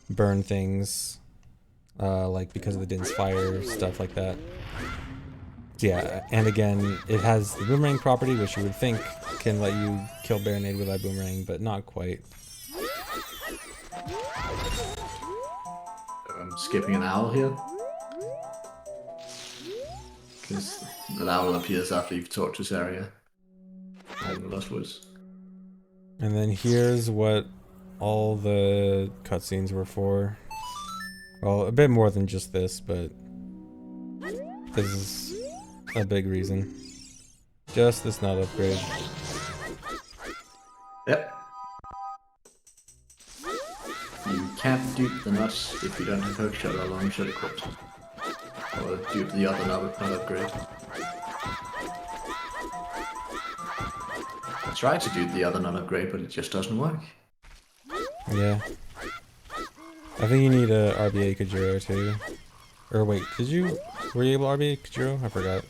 burn things, like because of the Din's fire, stuff like that. So yeah, and again, it has the boomerang property, which you would think can let you kill Baronade with that boomerang, but not quite. I'm skipping an owl here. Because the owl appears after you've talked to Saria in the Lost Woods. And then here's what all the cutscenes were for. Well, a bit more than just this, but this is a big reason. Just this nut upgrade. Yep. You can't dupe the nuts if you don't have hook shot or long shot equipped. Or dupe the other nut upgrade. I tried to dupe the other nut upgrade, but it just doesn't work. Yeah. I think you need a RBA Kajiro too. Or wait, were you able to RBA Kajiro? I forgot.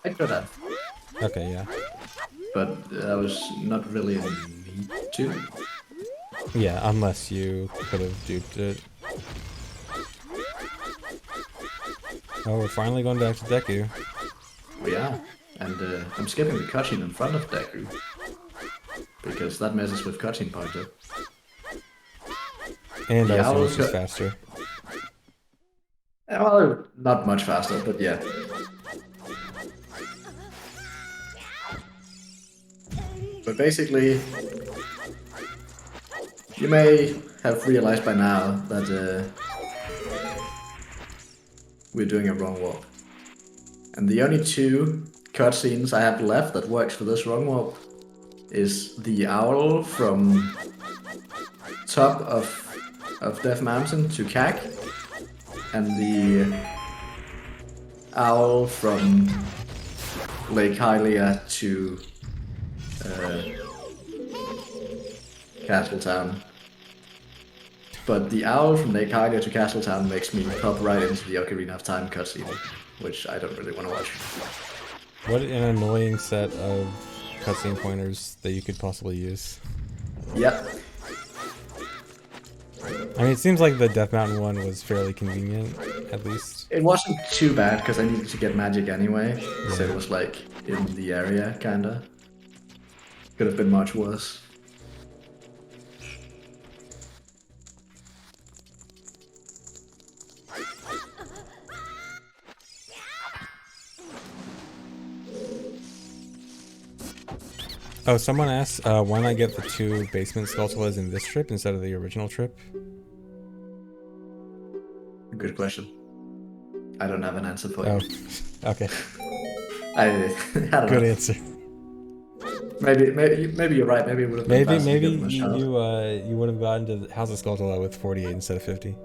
I could have. Okay, yeah. But I was not really in need to. Yeah, unless you could have duped it. Oh, we're finally going back to Deku. We are. And I'm skipping the cutscene in front of Deku. Because that messes with cutscene pointer. And Yeah, also it's just faster. Well, not much faster, but yeah. But basically, you may have realized by now that we're doing a wrong warp. And the only two cutscenes I have left that works for this wrong warp is the owl from top of Death Mountain to Kak, and the owl from Lake Hylia to Castletown. But the owl from Lake Hylia to Castletown makes me pop right into the Ocarina of Time cutscene, which I don't really want to watch. What an annoying set of cutscene pointers that you could possibly use. Yep. I mean, it seems like the Death Mountain one was fairly convenient, at least. It wasn't too bad because I needed to get magic anyway, Yeah. so it was like in the area, kinda. Could have been much worse. Oh, someone asked, why not get the 2 basement Skulltulas in this trip instead of the original trip? Good question. I don't have an answer for Oh, you. okay. I don't Good know. answer. Maybe you're right. Maybe it would have been faster to Maybe give them a shot. you would have gotten to the House of Skulltula with 48 instead of 50.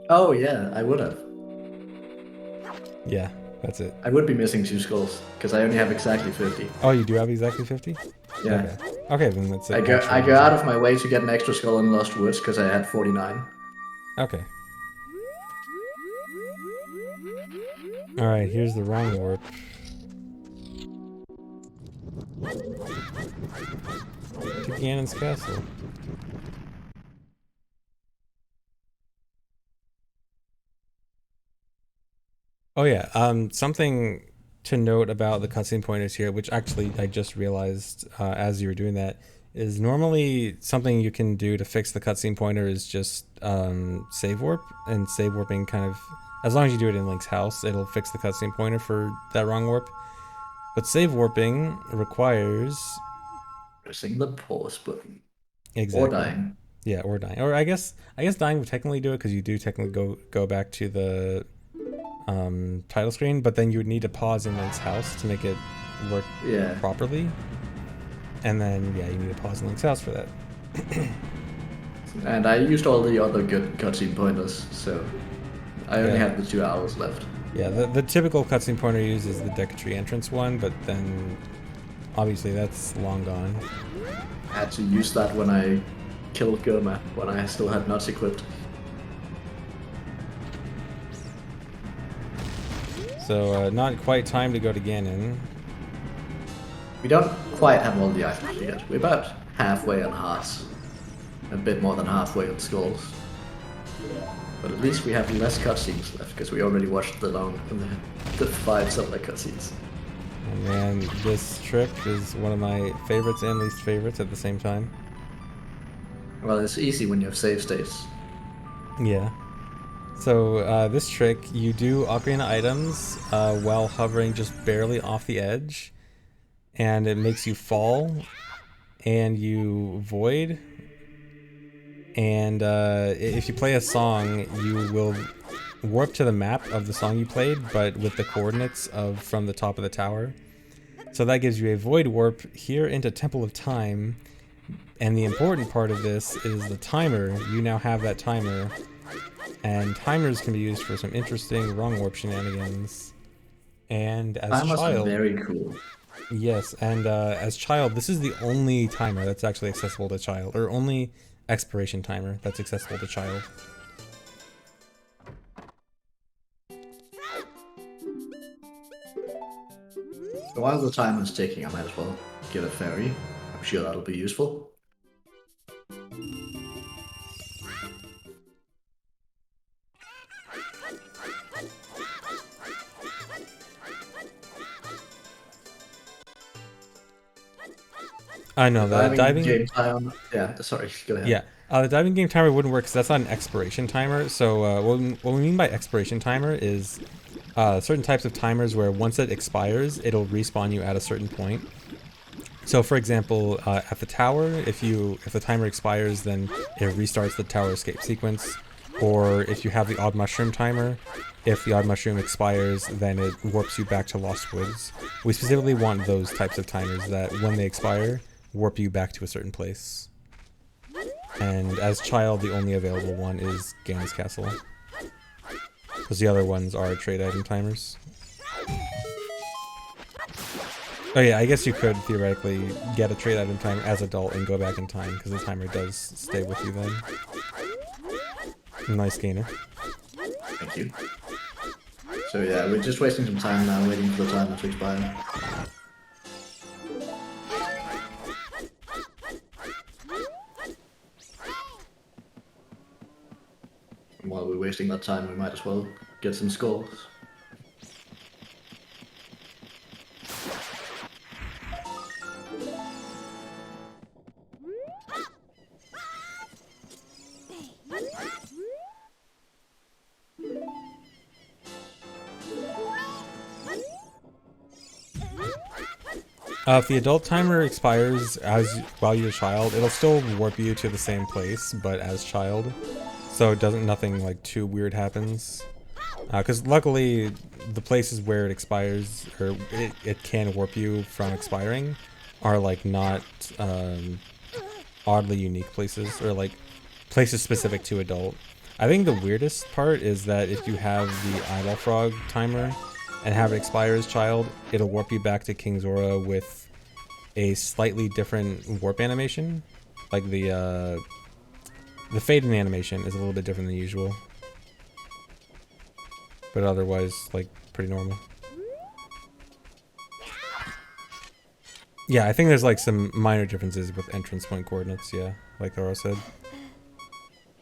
Oh yeah, I would have. Yeah, that's it. I would be missing 2 skulls because I only have exactly 50. Oh, you do have exactly 50? Yeah. Okay, then that's it. I go out of my way to get an extra skull in Lost Woods because I had 49. Okay. Alright, here's the wrong warp. To Ganon's castle. Oh yeah, something to note about the cutscene pointers here, which actually I just realized as you were doing that, is normally something you can do to fix the cutscene pointer is just save warp, and save warping kind of, as long as you do it in Link's house, it'll fix the cutscene pointer for that wrong warp. But save warping requires Pressing the pause button. exactly. Or dying. Yeah, or dying. Or I guess dying would technically do it because you do technically go back to the title screen, but then you would need to pause in Link's house to make it work properly. And then yeah, you need to pause in Link's house for that. And I used all the other good cutscene pointers, so I only Yeah. have the 2 hours left. Yeah, the typical cutscene pointer used is the Decatry entrance one, but then obviously that's long gone. I had to use that when I killed Goma, when I still had nuts equipped. So not quite time to go to Ganon. We don't quite have all the items yet. We're about halfway on hearts. A bit more than halfway on skulls. But at least we have less cutscenes left, because we already watched the 5 Zelda cutscenes. And man, this trick is one of my favorites and least favorites at the same time. Well, it's easy when you have save states. Yeah. So this trick, you do Ocarina items while hovering just barely off the edge, and it makes you fall, and you void, and if you play a song, you will warp to the map of the song you played, but with the coordinates of from the top of the tower. So that gives you a void warp here into Temple of Time, and the important part of this is the timer. You now have that timer. And timers can be used for some interesting wrong warp shenanigans. And as Timers are child, very cool. yes, and as child, this is the only timer that's actually accessible to child, or only expiration timer that's accessible to child. So while the timer's ticking, I might as well get a fairy. I'm sure that'll be useful. I know the diving game time. Yeah, sorry, go ahead. Yeah, the diving game timer wouldn't work because that's not an expiration timer. So what we mean by expiration timer is certain types of timers where once it expires, it'll respawn you at a certain point. So for example, at the tower, if the timer expires, then it restarts the tower escape sequence. Or if you have the odd mushroom timer, if the odd mushroom expires, then it warps you back to Lost Woods. We specifically want those types of timers that when they expire, warp you back to a certain place. And as child, the only available one is Ganon's Castle. Because the other ones are trade item timers. Oh yeah, I guess you could theoretically get a trade item timer as adult and go back in time, because the timer does stay with you then. Nice gainer. Thank you. So yeah, we're just wasting some time now, waiting for the timer to expire. And while we're wasting that time, we might as well get some skulls. If the adult timer expires while you're a child, it'll still warp you to the same place, but as child. So nothing like too weird happens. Because luckily, the places where it expires, or it can warp you from expiring, are like not oddly unique places, or like places specific to adult. I think the weirdest part is that if you have the eyeball frog timer and have it expire as child, it'll warp you back to King Zora with a slightly different warp animation. Like the fading animation is a little bit different than usual. But otherwise, like, pretty normal. Yeah, I think there's like some minor differences with entrance point coordinates, yeah, like Thoro said.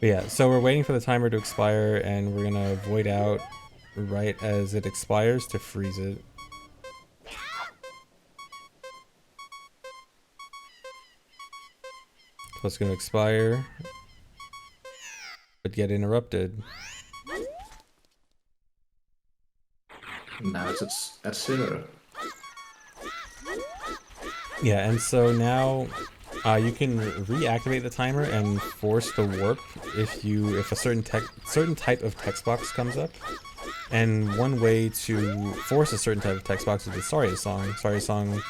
But yeah, so we're waiting for the timer to expire, and we're gonna void out right as it expires to freeze it. So it's gonna expire, but get interrupted. Now it's at 0. Yeah, and so now you can reactivate the timer and force the warp if a certain type of text box comes up. And one way to force a certain type of text box is the Saria song. Saria song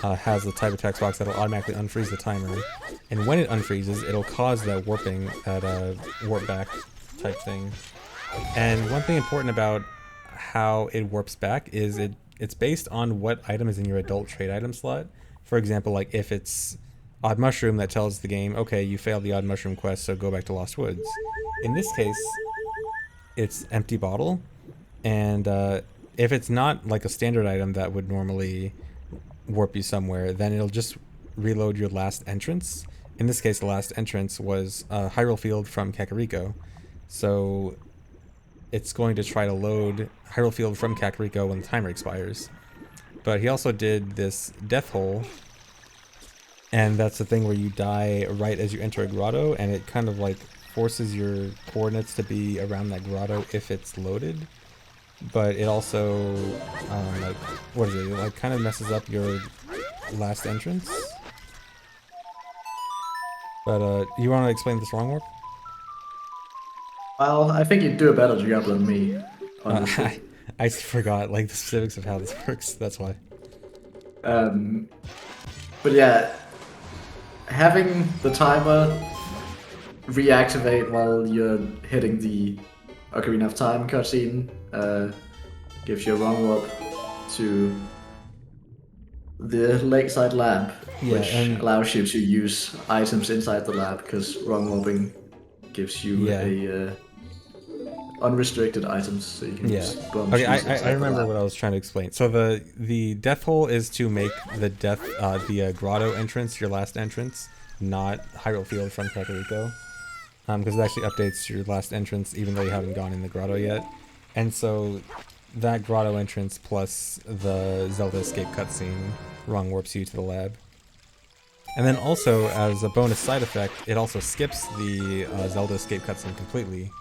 has the type of text box that'll automatically unfreeze the timer, and when it unfreezes, it'll cause that warping, that warp back type thing. And one thing important about how it warps back is it's based on what item is in your adult trade item slot. For example, like if it's odd mushroom, that tells the game, okay, you failed the odd mushroom quest, so go back to Lost Woods. In this case, it's empty bottle, and if it's not like a standard item that would normally warp you somewhere, then it'll just reload your last entrance. In this case, the last entrance was Hyrule Field from Kakariko. So it's going to try to load Hyrule Field from Kakariko when the timer expires. But he also did this death hole, and that's the thing where you die right as you enter a grotto, and it kind of like forces your coordinates to be around that grotto if it's loaded. But it also, like, what is it? It like kind of messes up your last entrance. But you want to explain this wrong warp? Well, I think you'd do a better job than me, honestly. I forgot like the specifics of how this works. That's why. Um, but yeah, having the timer reactivate while you're hitting the Ocarina of Time cutscene gives you a wrong warp to the lakeside lab, Yeah, which and allows you to use items inside the lab because wrong warping gives you yeah, a unrestricted items, so you can yeah. use bomb Okay, shoes I inside the remember lab. what I was trying to explain. So the death hole is to make the grotto entrance your last entrance, not Hyrule Field from Kakariko. Because it actually updates your last entrance even though you haven't gone in the grotto yet. And so that grotto entrance plus the Zelda escape cutscene wrong warps you to the lab. And then also, as a bonus side effect, it also skips the Zelda escape cutscene completely.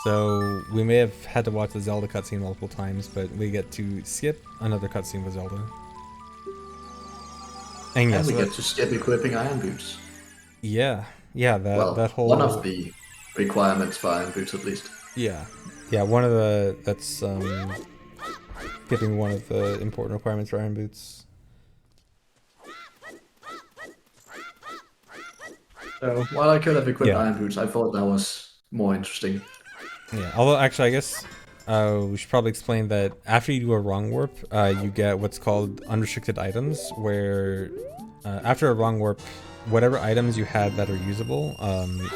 So we may have had to watch the Zelda cutscene multiple times, but we get to skip another cutscene with Zelda. And yeah, And we so that, get to skip equipping iron boots. yeah, yeah, that Well, one of whole the requirements for iron boots, at least. yeah, yeah, one of the that's skipping one of the important requirements for iron boots. So while I could have equipped Yeah, iron boots, I thought that was more interesting. yeah. Although actually, I guess we should probably explain that after you do a wrong warp, you get what's called unrestricted items, where after a wrong warp, whatever items you had that are usable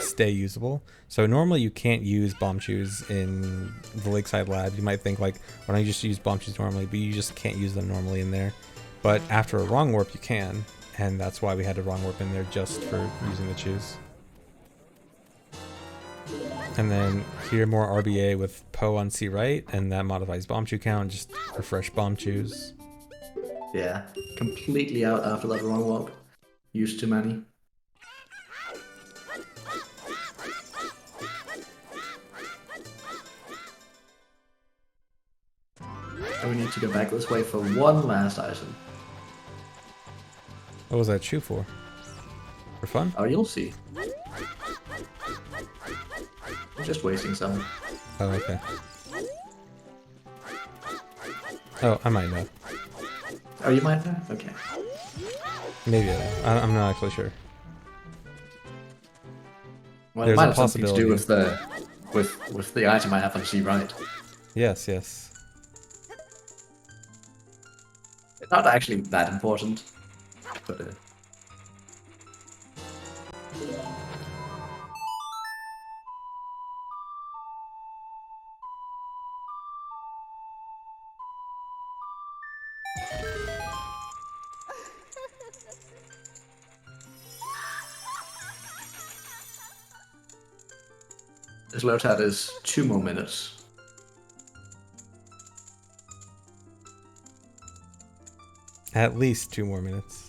stay usable. So normally you can't use bomb shoes in the Lakeside Lab. You might think like, why don't you just use bomb shoes normally? But you just can't use them normally in there. But after a wrong warp, you can, and that's why we had a wrong warp in there just for using the shoes. And then here more RBA with Poe on C right, and that modifies bomb chew count, just refresh bomb chews. Yeah, completely out after that wrong warp. Used too many. And we need to go back this way for one last item. What was that chew for? For fun? Oh, you'll see. I'm just wasting some. Oh, okay. Oh, I might know. Oh, you might know? Okay. Maybe I'm not actually sure. Well, There's it might a have something to do possibility. with the item I have on C right. Yes, yes. It's not actually that important, but this load time is 2 more minutes. At least 2 more minutes.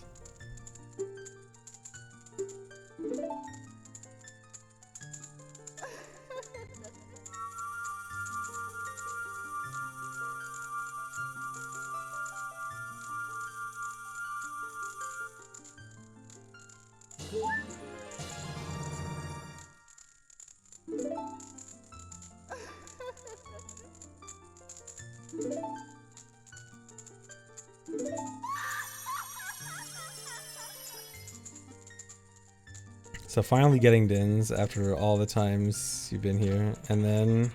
So finally getting Dins after all the times you've been here, and then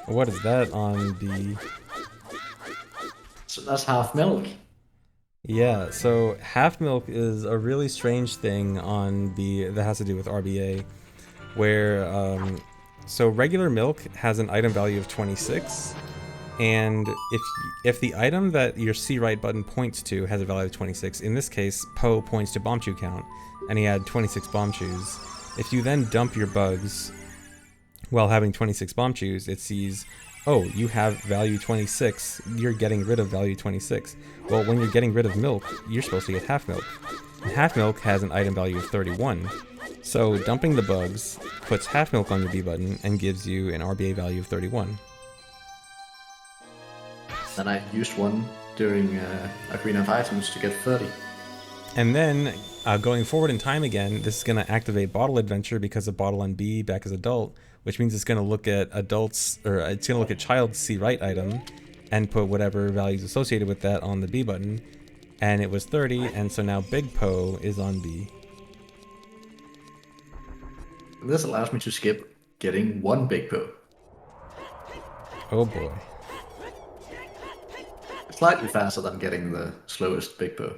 What is that on B? So that's half milk. Yeah, so half milk is a really strange thing on B that has to do with RBA, where so regular milk has an item value of 26, and if the item that your C right button points to has a value of 26, in this case, Poe points to bomb chew count, and he had 26 bomb chews. If you then dump your bugs while having 26 bomb chews, it sees, oh, you have value 26, you're getting rid of value 26. Well, when you're getting rid of milk, you're supposed to get half milk. And half milk has an item value of 31. So dumping the bugs puts half milk on your B button and gives you an RBA value of 31. And I used one during Ocarina of Items to get 30. And then, going forward in time again, this is going to activate Bottle Adventure because of Bottle on B back as adult, which means it's going to look at adults, or it's going to look at child's C right item and put whatever values associated with that on the B button. And it was 30, and so now Big Poe is on B. This allows me to skip getting one Big Poe. Oh boy. Slightly faster than getting the slowest Big Poe.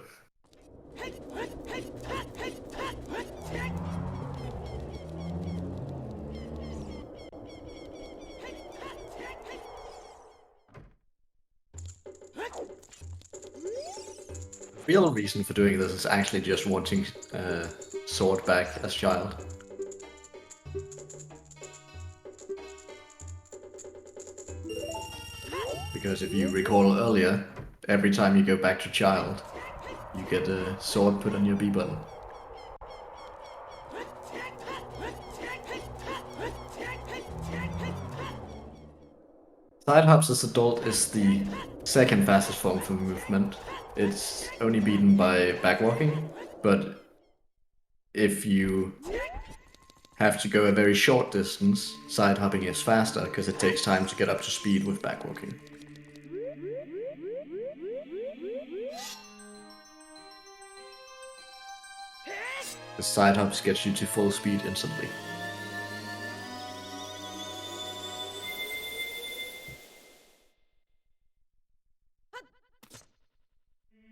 Real reason for doing this is actually just wanting Sword back as child. Because if you recall earlier, every time you go back to child, you get a sword put on your B button. Side hops as adult is the second fastest form for movement. It's only beaten by backwalking, but if you have to go a very short distance, side hopping is faster because it takes time to get up to speed with backwalking. The side hops gets you to full speed instantly.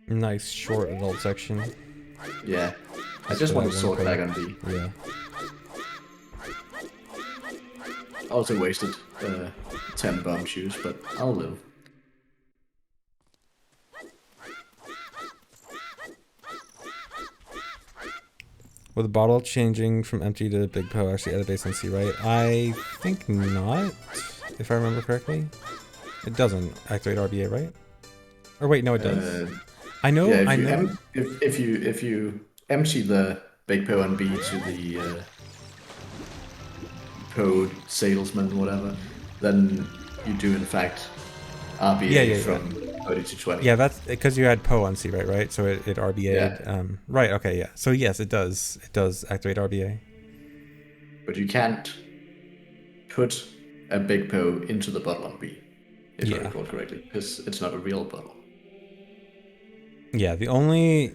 Nice short adult section. Yeah, I just wanted sword back on B. Yeah. Also wasted 10 bomb shoes, but I'll live. Will the bottle changing from empty to Big Poe actually edit based on C right? I think not, if I remember correctly. It doesn't activate RBA, right? Or wait, no, it does. I know. Yeah, I know. If you empty the Big Poe and B to the Poe salesman, whatever, then you do in fact RBA from 30 to 20. Yeah, that's because you had Poe on C right? So it RBA'd. Yeah. Right. Okay. Yeah. So yes, it does. It does activate RBA. But you can't put a Big Poe into the bottle on B, if I recall correctly, because it's not a real bottle. Yeah, the only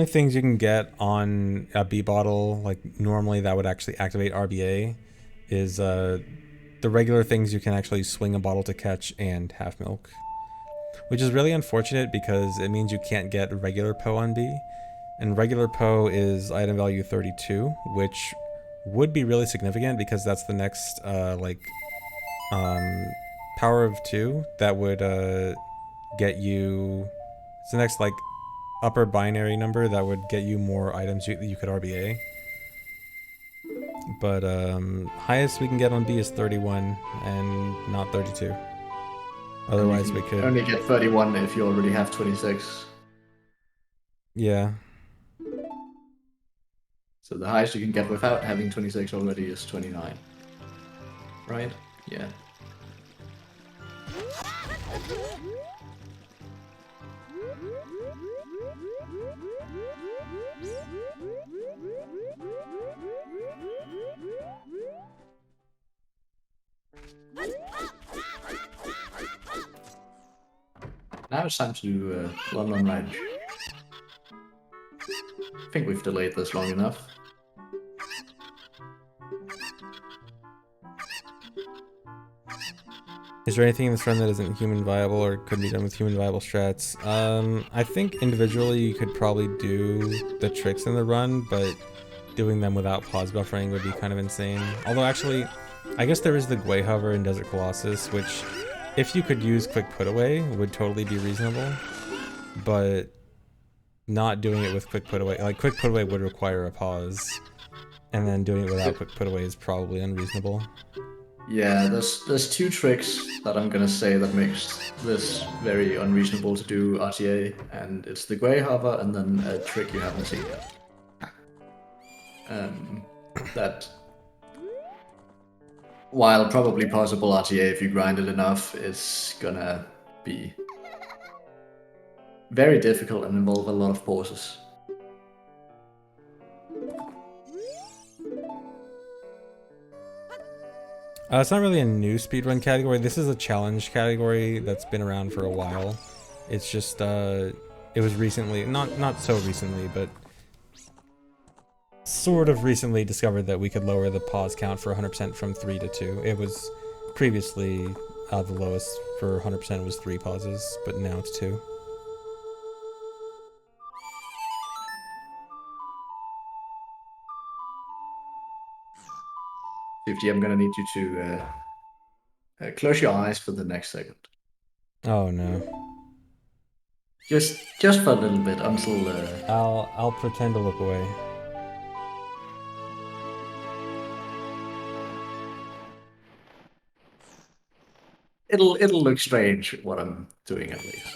things you can get on a B bottle, like normally that would actually activate RBA, is the regular things you can actually swing a bottle to catch and half milk, which is really unfortunate because it means you can't get regular Poe on B, and regular Poe is item value 32, which would be really significant because that's the next power of 2 that would get you. It's the next like upper binary number that would get you more items you could RBA. But highest we can get on B is 31 and not 32. Otherwise we could only get 31 if you already have 26. Yeah. So the highest you can get without having 26 already is 29. Right? Yeah. Now it's time to do London Ranch. I think we've delayed this long enough. Is there anything in this run that isn't human viable or could be done with human viable strats? I think individually you could probably do the tricks in the run, but doing them without pause buffering would be kind of insane. Although actually, I guess there is the Gwei Hover in Desert Colossus, which if you could use quick put away would totally be reasonable, but not doing it with quick put away, like quick put away would require a pause, and then doing it without quick put away is probably unreasonable. Yeah, there's two tricks that I'm gonna say that makes this very unreasonable to do RTA, and it's the Grey Hover and then a trick you haven't seen yet. That, while probably possible RTA if you grind it enough, is gonna be very difficult and involve a lot of pauses. It's not really a new speedrun category. This is a challenge category that's been around for a while. It's just, it was recently, not so recently, but sort of recently discovered that we could lower the pause count for 100% from 3 to 2. It was previously, the lowest for 100% was 3 pauses, but now it's 2. I'm gonna need you to close your eyes for the next second. Oh no. Just for a little bit until. I'll pretend to look away. It'll look strange what I'm doing at least.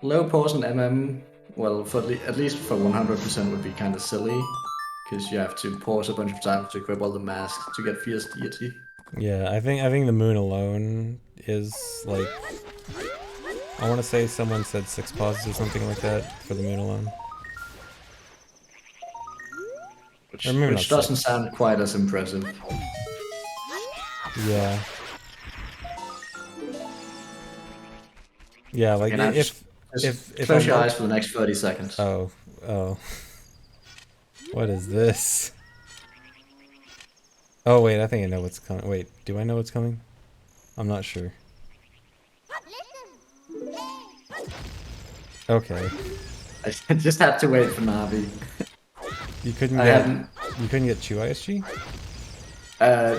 Low pause and MM, well, for at least for 100% would be kind of silly, because you have to pause a bunch of times to equip all the masks to get Fierce Deity. Yeah, I think the moon alone is like, I want to say someone said 6 pauses or something like that for the moon alone. Which doesn't sound quite as impressive. Yeah. Yeah, like if close your eyes for the next 30 seconds. Oh. What is this? Oh wait, I think I know what's coming. Wait, do I know what's coming? I'm not sure. Okay. I just had to wait for Navi. You couldn't get Chew ISG?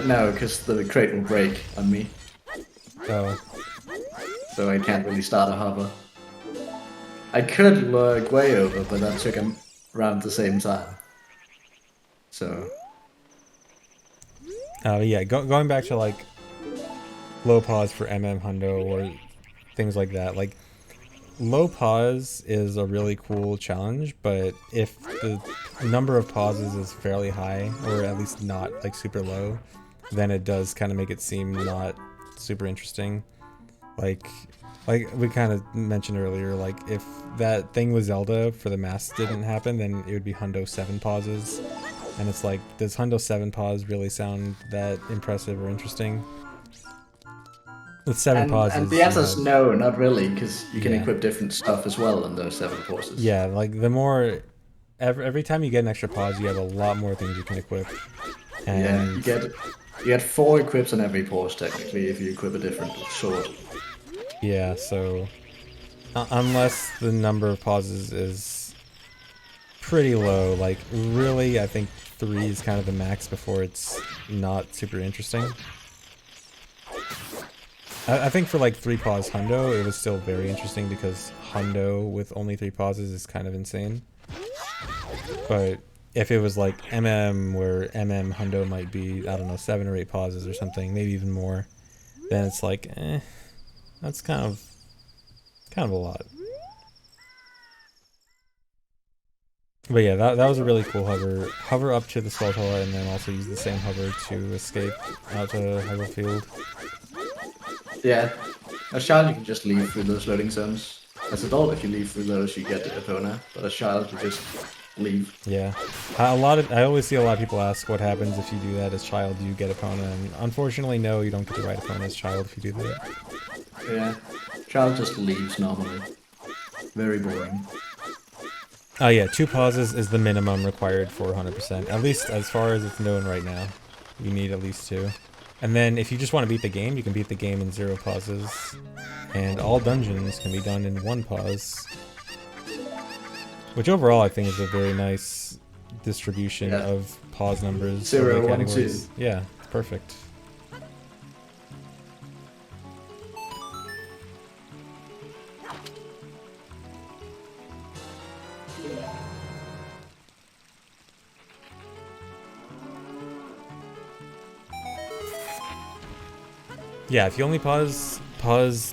No, because the crate will break on me. Oh. So I can't really start a hover. I could lure Gwei over, but that took him around the same time. So. Yeah, going back to like low pause for MM Hundo or things like that. Like low pause is a really cool challenge, but if the number of pauses is fairly high, or at least not like super low, then it does kind of make it seem not super interesting. Like we kind of mentioned earlier, like if that thing with Zelda for the mask didn't happen, then it would be Hundo 7 pauses. And it's like, does Hundo 7 pause really sound that impressive or interesting? With 7 pauses. And the answer is no, not really, because you can equip different stuff as well in those 7 pauses. Yeah, like the more, every time you get an extra pause, you have a lot more things you can equip. And yeah, you get 4 equips on every pause technically if you equip a different sword. Yeah, so unless the number of pauses is pretty low, like really, I think 3 is kind of the max before it's not super interesting. I think for like 3 pause Hundo, it was still very interesting because Hundo with only 3 pauses is kind of insane. But if it was like MM, where MM Hundo might be, I don't know, 7 or 8 pauses or something, maybe even more, then it's like, that's kind of a lot. But yeah, that was a really cool hover. Hover up to the Skulltula and then also use the same hover to escape out to Hyrule Field. Yeah, as child you can just leave through those loading zones. As adult, if you leave through those, you get the Epona. But as child, you just leave. Yeah, I always see a lot of people ask what happens if you do that as child. Do you get Epona? And unfortunately, no, you don't get the right Epona as child if you do that. Yeah, child just leaves normally. Very boring. Oh yeah, 2 pauses is the minimum required for 100%. At least as far as it's known right now. You need at least 2. And then if you just want to beat the game, you can beat the game in 0 pauses. And all dungeons can be done in 1 pause. Which overall I think is a very nice distribution Yeah. of pause numbers over the 0, 1, 2. categories. Yeah, it's perfect. Yeah, if you only pause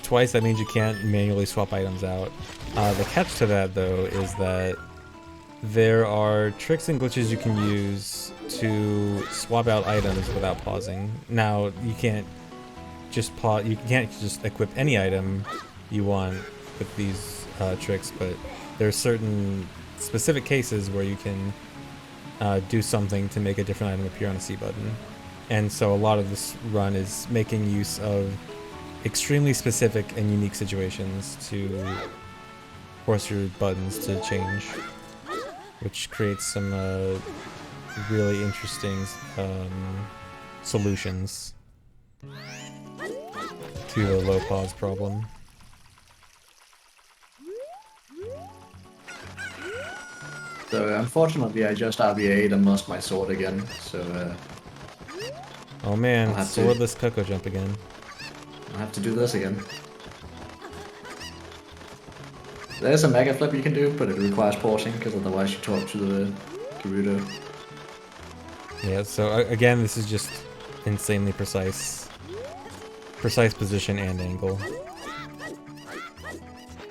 twice, that means you can't manually swap items out. The catch to that, though, is that there are tricks and glitches you can use to swap out items without pausing. Now, you can't just pause. You can't just equip any item you want with these tricks, but there are certain specific cases where you can do something to make a different item appear on a C button. And so a lot of this run is making use of extremely specific and unique situations to force your buttons to change, which creates some really interesting solutions to the low pause problem. So unfortunately, I just RBA'd and lost my sword again. So Oh man, I'll have swordless Coco Jump again. I'll have to do this again. There's a mega flip you can do, but it requires pausing because otherwise you talk to the Gerudo. Yeah, so again, this is just insanely precise. Precise position and angle.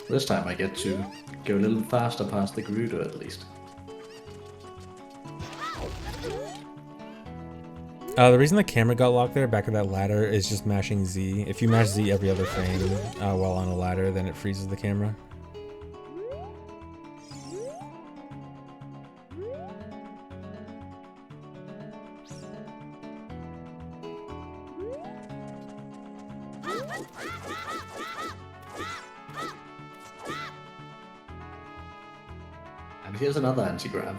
This time I get to go a little faster past the Gerudo at least. The reason the camera got locked there back of that ladder is just mashing Z. If you mash Z every other frame while on a ladder, then it freezes the camera. And here's another anti-grab.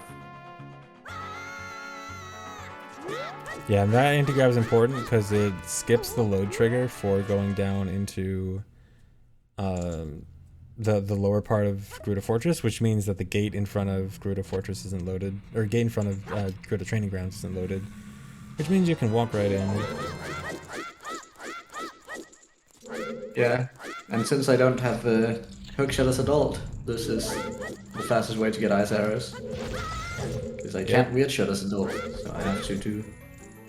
Yeah, and that anti-grab is important because it skips the load trigger for going down into the lower part of Gerudo Fortress, which means that the gate in front of Gerudo Fortress isn't loaded, or gate in front of Gerudo Training Grounds isn't loaded, which means you can walk right in. Yeah, and since I don't have the hookshot as adult, this is the fastest way to get ice arrows. Because I can't weird shot as adult, so I have to do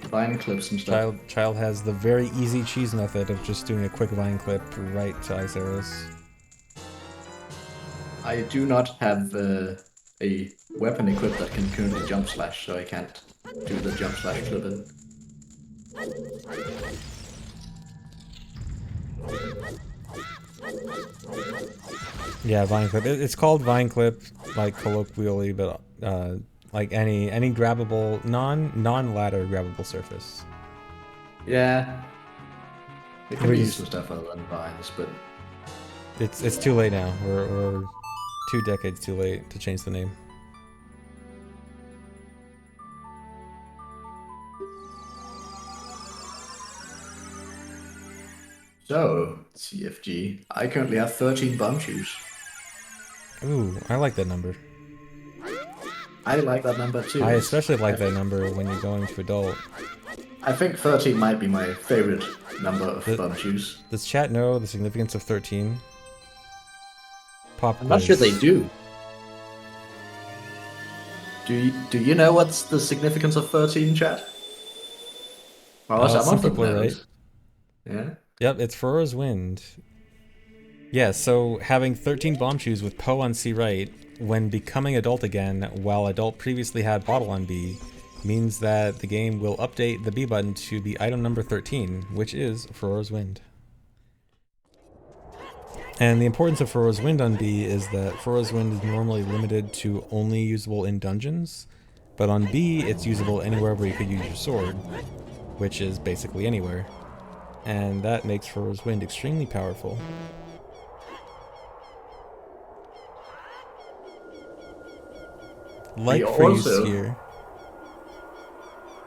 vine clips and stuff. Child has the very easy cheese method of just doing a quick vine clip right to ice arrows. I do not have a weapon equipped that can currently jump slash, so I can't do the jump slash clipping. Yeah, vine clip. It's called vine clip, like colloquially, but like any grabbable non-ladder grabbable surface. Yeah. It can We be just- used for stuff other than vines, but It's too late now. We're 2 decades too late to change the name. so, CFG, I currently have 13 bum shoes. Ooh, I like that number. I like that number too. I especially like that number when you're going to adult. I think 13 might be my favorite number of The- bum shoes. Does chat know the significance of 13? Pop I'm not sure quiz. they do. Do you know what's the significance of 13, chat? Well, Some of them people are right. knows. Yeah. Yep, it's Furor's Wind. Yeah, so having 13 bomb shoes with Poe on C right, when becoming adult again, while adult previously had bottle on B, means that the game will update the B button to be item number 13, which is Furor's Wind. And the importance of Furor's Wind on B is that Furor's Wind is normally limited to only usable in dungeons, but on B it's usable anywhere where you could use your sword, which is basically anywhere. And that makes Furor's Wind extremely powerful. We like freeze also here.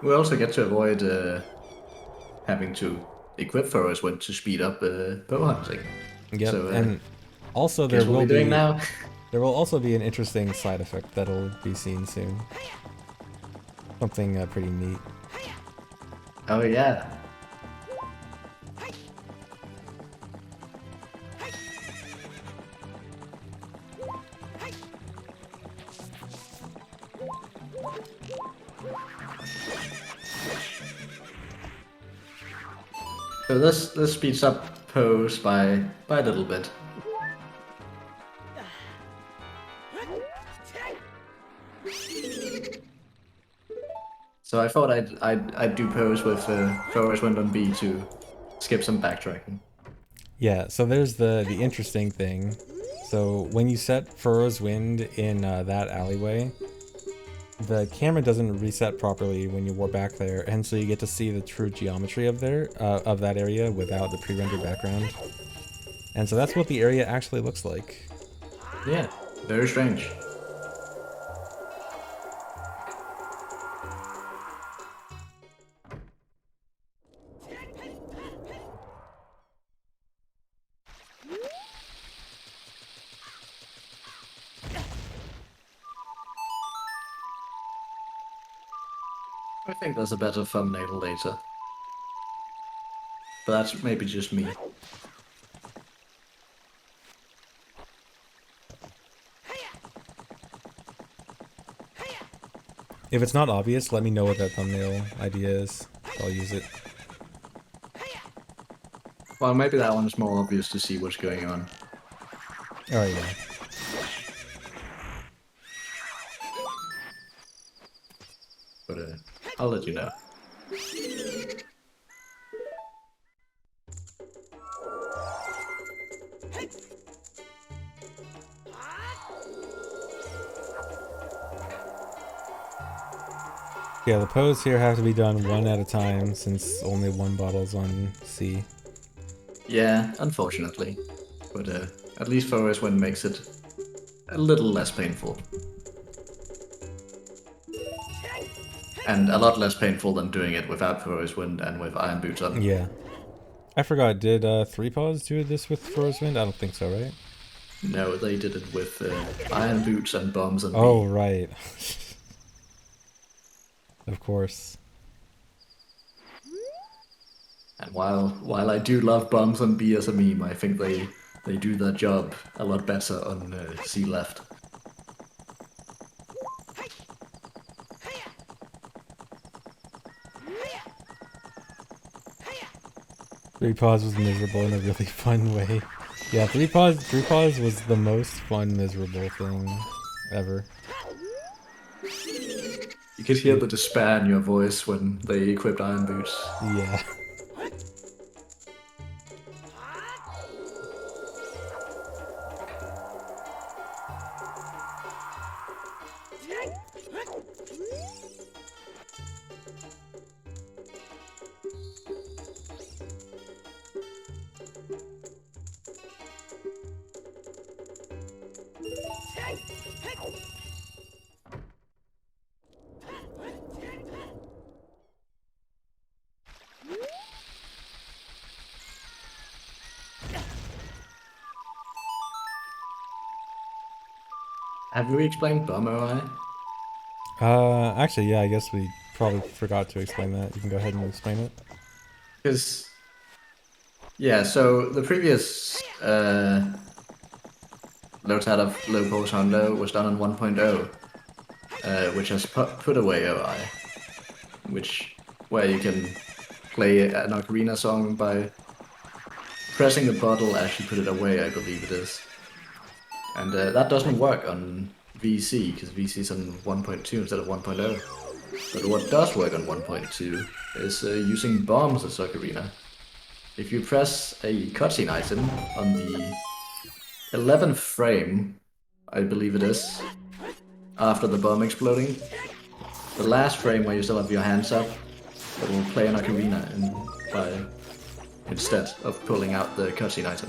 we also get to avoid having to equip Forest Wind to speed up bow hunting. Yep, So and also guess what we're doing now? there will also be an interesting side effect that'll be seen soon. Something pretty neat. Oh yeah. So this speeds up pose by a little bit. So I thought I'd do pose with Forest Wind on B to skip some backtracking. Yeah, so there's the interesting thing. So when you set Furrow's Wind in that alleyway, the camera doesn't reset properly when you warp back there, and so you get to see the true geometry of of that area without the pre-rendered background. And so that's what the area actually looks like. Yeah, very strange. I think there's a better thumbnail later. But that's maybe just me. If it's not obvious, let me know what that thumbnail idea is. I'll use it. Well, maybe that one's more obvious to see what's going on. Oh yeah. But I'll let you know. Yeah, the pose here have to be done one at a time since only one bottle's on C. Yeah, unfortunately. But at least Forest Wind makes it a little less painful. And a lot less painful than doing it without Forest Wind and with Iron Boots on. Yeah. I forgot, did 3 Paws do this with Furrow's Wind? I don't think so, right? No, they did it with Iron Boots and Bombs and Oh, B. right. Of course. And while I do love Bombs and B as a meme, I think they do their job a lot better on C left. 3 Paws was miserable in a really fun way. Yeah, 3 Paws was the most fun miserable thing ever. You could hear the despair in your voice when they equipped Iron Boots. Yeah. Have you explained Bomb OI? Actually, yeah, I guess we probably forgot to explain that. You can go ahead and explain it. Because, yeah, so the previous low tab of low pulse on low was done on 1.0, which has put away OI, where you can play an Ocarina song by pressing the bottle as you put it away, I believe it is. And that doesn't work on VC, because VC is on 1.2 instead of 1.0. But what does work on 1.2 is using bombs as Ocarina. If you press a cutscene item on the 11th frame, I believe it is, after the bomb exploding, the last frame where you still have your hands up, it will play an Ocarina instead of pulling out the cutscene item.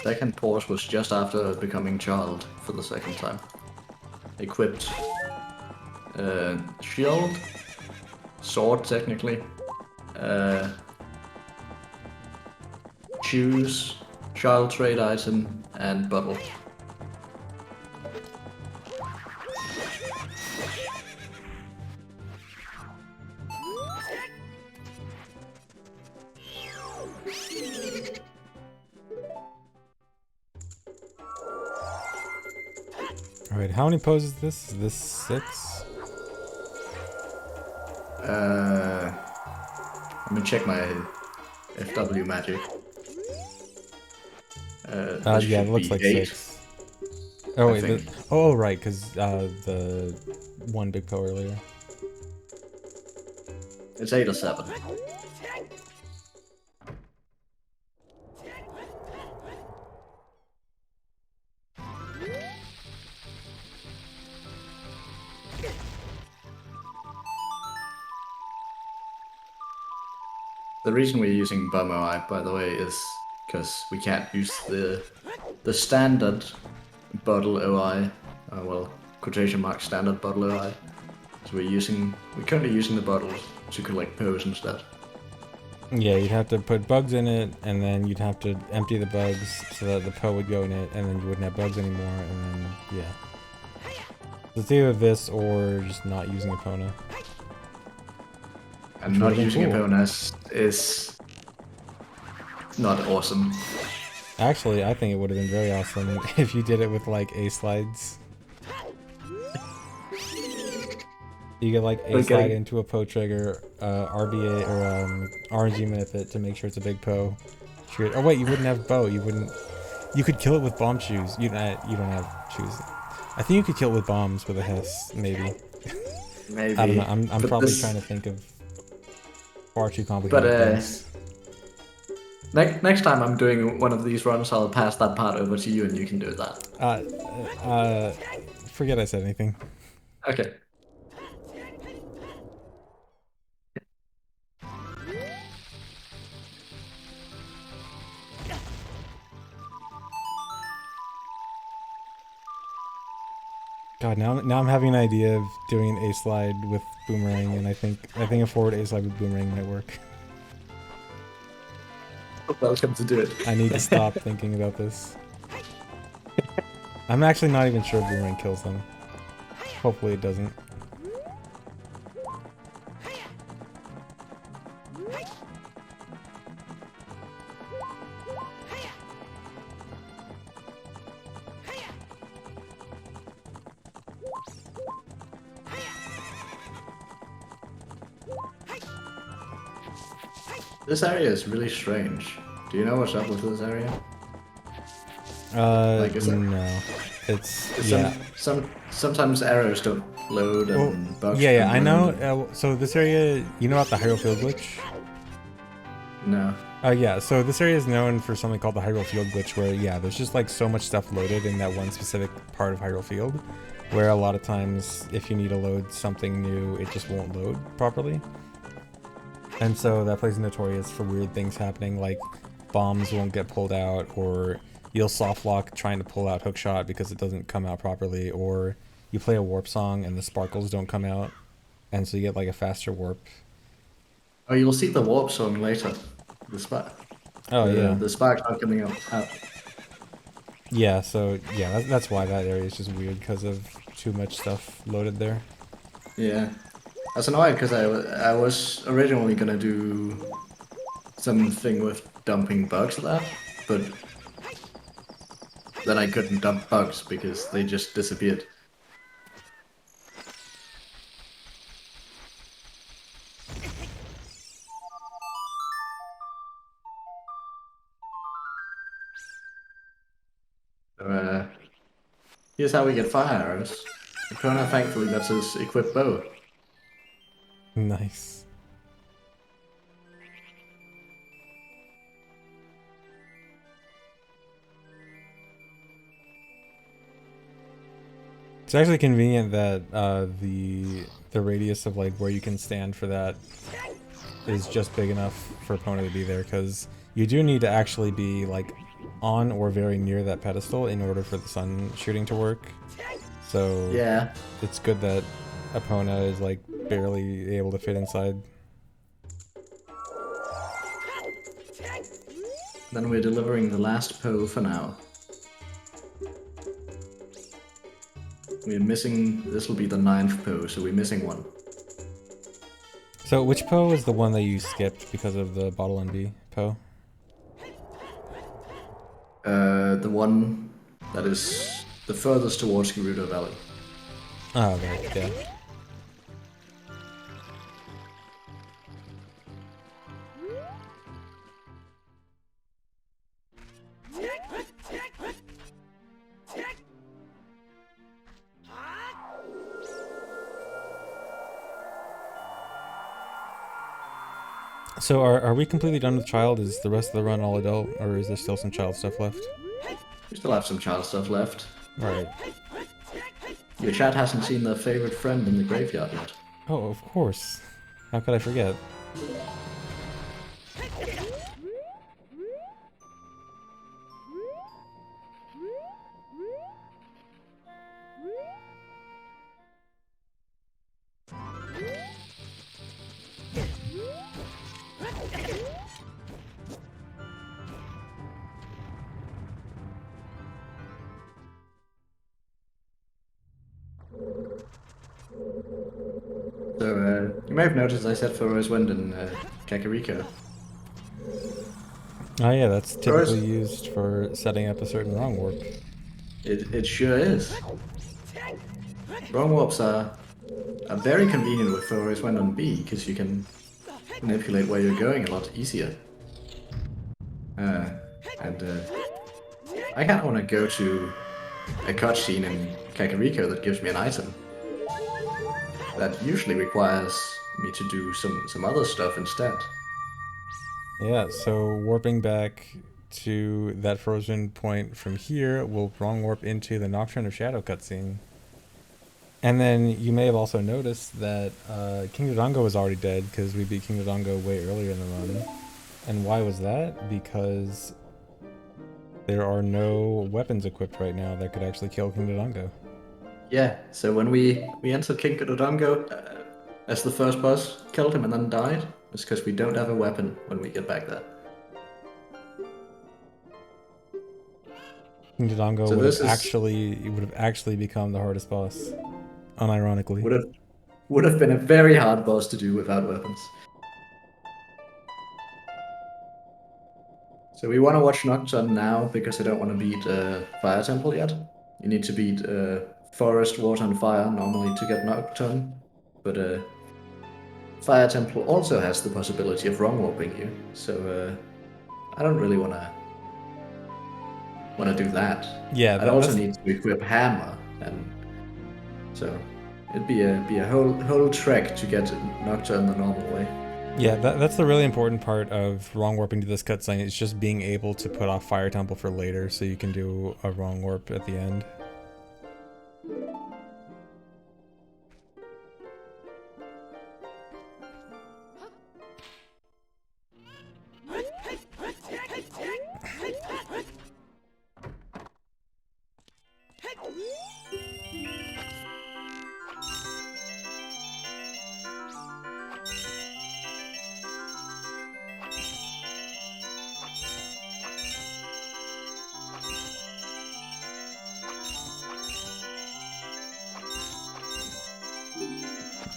Second pause was just after becoming child for the second time. Equipped shield, sword technically, uh, shoes, child trade item, and bottle. Alright, how many poses is this? Is this 6? Let me check my FW magic. This Yeah, it should looks be like 8, 6. Oh, I wait. think. Oh, right, because the one big po earlier. It's 8 or 7. The reason we're using Bummer Eye, by the way, is because we can't use the standard bottle OI. Well, quotation mark standard bottle OI. So we're currently using the bottles to collect pose instead. Yeah, you'd have to put bugs in it, and then you'd have to empty the bugs so that the po would go in it, and then you wouldn't have bugs anymore, and then, yeah. So it's either this or just not using Epona. And not using Eponas is not awesome. Actually, I think it would have been very awesome if you did it with, like, A-slides. You get, like, A-slide into a po trigger, RBA, or, RNG with it to make sure it's a big po. Oh, wait, you wouldn't have bow. You could kill it with bomb shoes. You don't have shoes. I think you could kill it with bombs with a hiss, maybe. Maybe. I don't know. I'm probably trying to think of far too complicated things. Next time I'm doing one of these runs, I'll pass that part over to you and you can do that. Forget I said anything. Okay. God, now I'm having an idea of doing an A-slide with boomerang, and I think a forward A-slide with boomerang might work. Welcome to do it. I need to stop thinking about this. I'm actually not even sure boomerang kills them. Hopefully it doesn't. This area is really strange. Do you know what's up with this area? No. Sometimes arrows don't load and bugs. Yeah, I know. So this area, you know about the Hyrule Field glitch? No. Yeah, so this area is known for something called the Hyrule Field glitch, where, yeah, there's just, like, so much stuff loaded in that one specific part of Hyrule Field, where a lot of times, if you need to load something new, it just won't load properly. And so that place is notorious for weird things happening, like bombs won't get pulled out, or you'll soft lock trying to pull out hookshot because it doesn't come out properly, or you play a warp song and the sparkles don't come out, and so you get, like, a faster warp. Oh, you'll see the warp song later. The spark. Oh, yeah. The spark's not coming out. Yeah, so, yeah, that's why that area is just weird, because of too much stuff loaded there. Yeah. That's annoying, because I was originally gonna do something with dumping bugs there, but then I couldn't dump bugs because they just disappeared. So, here's how we get fire arrows. Ocarina thankfully lets us equip bow. Nice. It's actually convenient that the radius of like where you can stand for that is just big enough for Epona to be there, because you do need to actually be like on or very near that pedestal in order for the sun shooting to work. So Yeah. it's good that Epona is like barely able to fit inside. Then we're delivering the last Poe for now. We're missing. This will be the 9th Poe, so we're missing one. So which Poe is the one that you skipped because of the Bottle NB Poe? The one that is the furthest towards Gerudo Valley. Oh, right, yeah. So are we completely done with Child? Is the rest of the run all adult, or is there still some Child stuff left? We still have some child stuff left. Right. Your chat hasn't seen their favorite friend in the graveyard yet. Oh, of course. How could I forget? So, you may have noticed I said Furrow's Wind in Kakariko. Oh yeah, that's typically Furrow's... used for setting up a certain wrong warp. It sure is. Wrong warps are very convenient with Furrow's Wind on B, because you can manipulate where you're going a lot easier. And I kind of want to go to a cutscene in Kakariko that gives me an item. That usually requires me to do some other stuff instead. Yeah, so warping back to that frozen point from here will wrong warp into the Nocturne of Shadow cutscene. And then you may have also noticed that King Dodongo was already dead because we beat King Dodongo way earlier in the run. And why was that? Because there are no weapons equipped right now that could actually kill King Dodongo. Yeah, so when we entered King Dodongo as the first boss, killed him and then died, it's because we don't have a weapon when we get back there. King Dodongo So this is would have actually become the hardest boss, unironically. would have been a very hard boss to do without weapons. So we want to watch Nocturne now because I don't want to beat Fire Temple yet. You need to beat Forest, Water, and Fire normally to get Nocturne, but Fire Temple also has the possibility of wrong warping you. So I don't really want to do that. Yeah, I'd also that's need to equip Hammer, and so it'd be a whole trek to get Nocturne the normal way. yeah, that's the really important part of wrong warping to this cutscene. It's just being able to put off Fire Temple for later, so you can do a wrong warp at the end.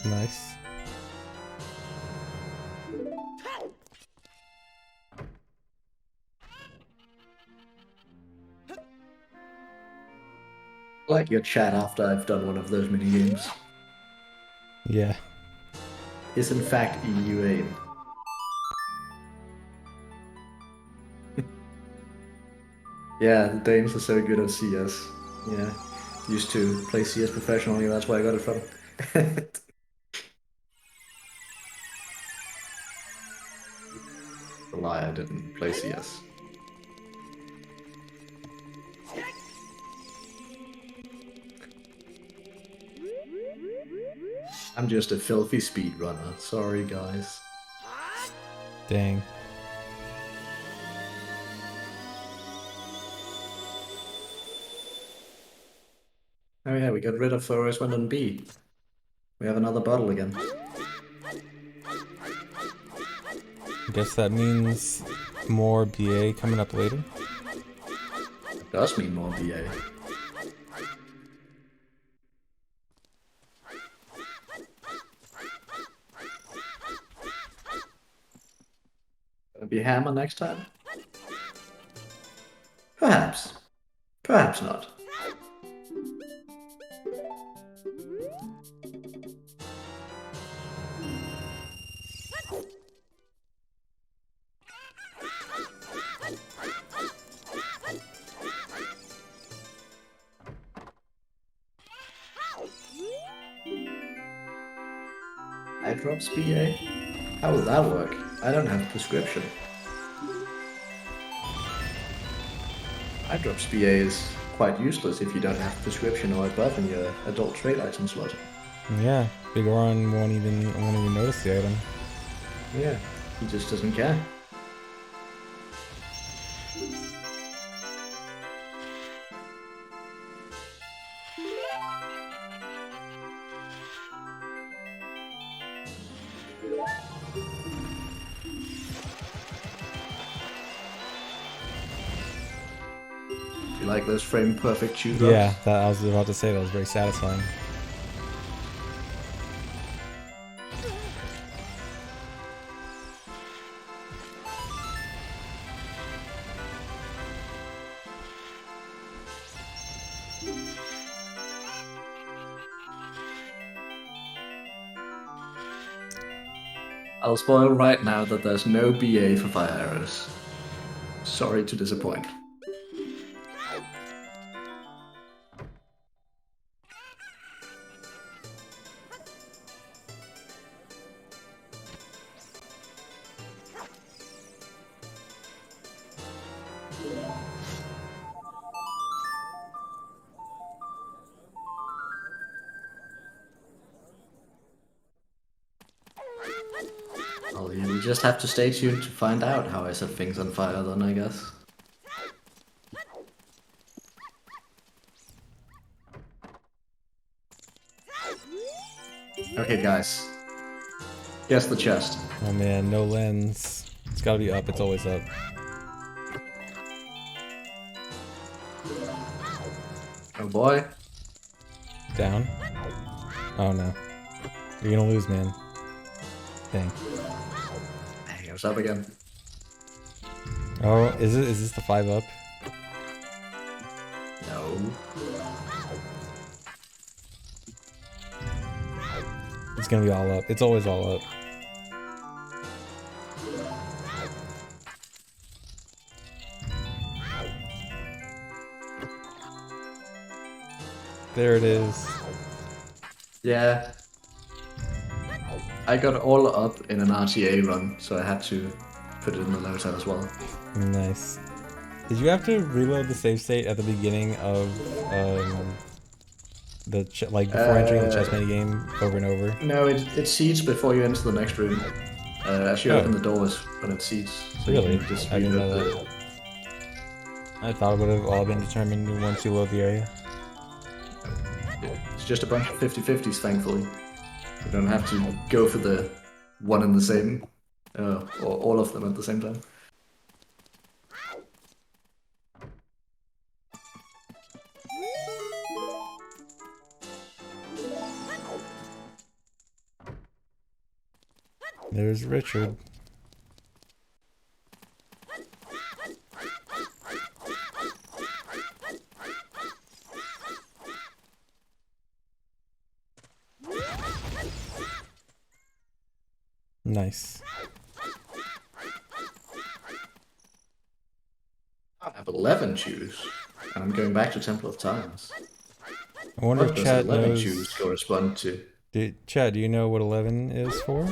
Nice. Like your chat after I've done one of those mini games Yeah. is in fact EU aim. Yeah, the Danes are so good at CS. Yeah. used to play CS professionally. That's where I got it from. A lie, I didn't play CS. I'm just a filthy speedrunner. Sorry, guys. Dang. Oh yeah, we got rid of Thoros went on B. We have another bottle again. I guess that means more BA coming up later. It does mean more BA. Gonna be Hammer next time? Perhaps. Perhaps not. Eye drops BA? How would that work? I don't have a prescription. Eye drops BA is quite useless if you don't have a prescription or above in your adult trade item slot. Yeah, Big Oran won't even notice the item. Yeah, he just doesn't care. You like those frame perfect chew drops? Yeah, that I was about to say that was very satisfying. I'll spoil right now that there's no BA for fire arrows. Sorry to disappoint. Well, you just have to stay tuned to find out how I set things on fire then, I guess. Okay, guys. Guess the chest. Oh man, no lens. It's gotta be up, it's always up. Oh boy. Down. Oh no. You're gonna lose, man. Dang. Hey, I was up again. Oh, is this the 5 up? No. It's gonna be all up. It's always all up. There it is. Yeah. I got all up in an RTA run, so I had to put it in the low tab as well. Nice. Did you have to reload the save state at the beginning of like before entering the chess mini game over and over? No, it seeds before you enter the next room. As you open the doors when it seeds. So Really? you can just I didn't know reload that. I thought it would have all been determined once you load the area. It's just a bunch of 50-50s, thankfully. You don't have to go for the one and the same, or all of them at the same time. There's Richard. Nice. I have 11 chews, and I'm going back to Temple of Times. I wonder if What does chat 11 choose knows. correspond to? Chat, do you know what 11 is for?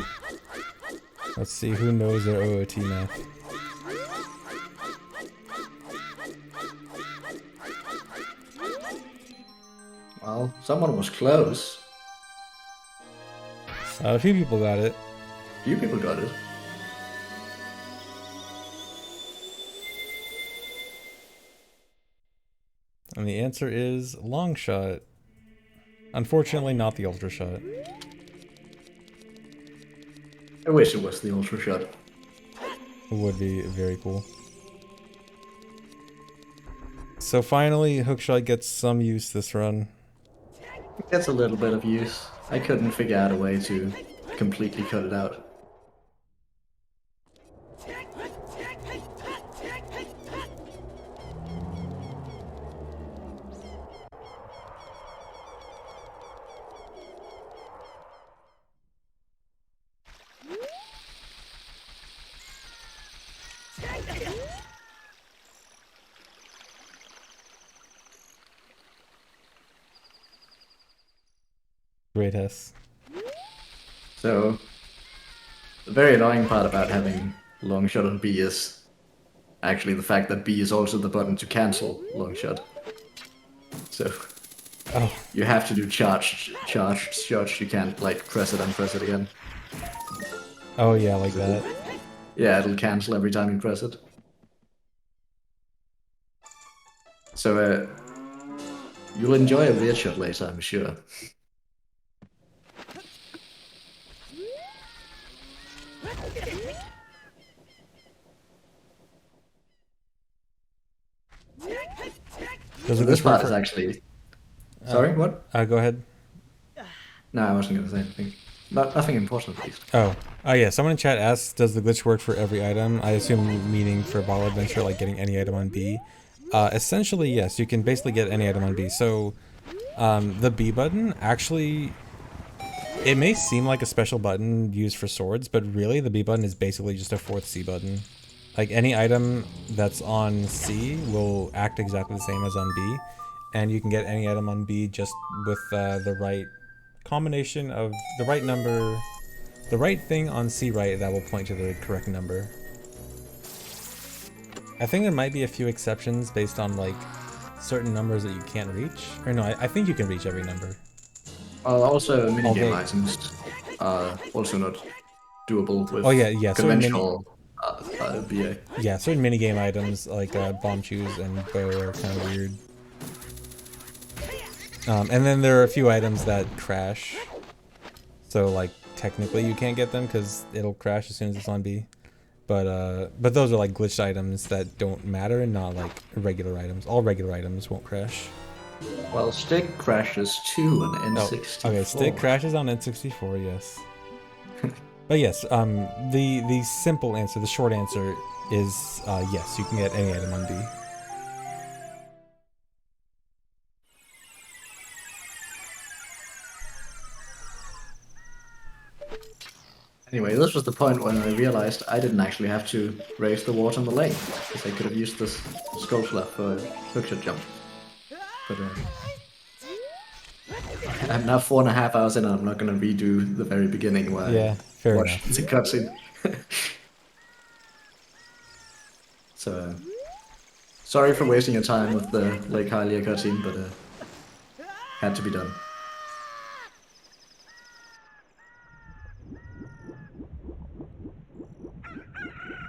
Let's see who knows their OOT math. Well, someone was close. A few people got it. Few people got it. And the answer is long shot. Unfortunately, not the ultra shot. I wish it was the ultra shot. Would be very cool. So finally, hookshot gets some use this run. It gets a little bit of use. I couldn't figure out a way to completely cut it out. Great Hess. So, the very annoying part about having long shot on B is actually the fact that B is also the button to cancel long shot. So, Oh, you have to do charged. You can't, like, press it and press it again. oh yeah, like that. Yeah, it'll cancel every time you press it. So, you'll enjoy a weird shot later, I'm sure. Does So it this glitch work part is for... actually... Sorry, what? Go ahead. No, I wasn't going to say anything. Nothing important, at least. Oh. Oh yeah, someone in chat asks, does the glitch work for every item? I assume meaning for Ball Adventure, like getting any item on B. Essentially, yes, you can basically get any item on B. So, the B button actually... It may seem like a special button used for swords, but really the B button is basically just a fourth C button. Like any item that's on C will act exactly the same as on B, and you can get any item on B just with the right combination of the right number, the right thing on C right that will point to the correct number. I think there might be a few exceptions based on like certain numbers that you can't reach. Or no, I think you can reach every number. Also, minigame Although, items are also not doable with oh yeah, conventional BA. yeah, certain minigame items like bomb shoes and bow are kind of weird. And then there are a few items that crash. So like technically you can't get them because it'll crash as soon as it's on B. But those are like glitched items that don't matter and not like regular items. All regular items won't crash. Well, stick crashes too on Oh, N64. okay. Stick crashes on N64, yes. But yes, the simple answer, the short answer is yes. You can get any item on B. Anyway, this was the point when I realized I didn't actually have to raise the water in the lane, because I could have used this skull flap for a hookshot jump. But I'm now 4.5 hours in and I'm not going to redo the very beginning where Yeah, I fair watched enough. the cutscene. So, sorry for wasting your time with the Lake Hylia cutscene, but had to be done.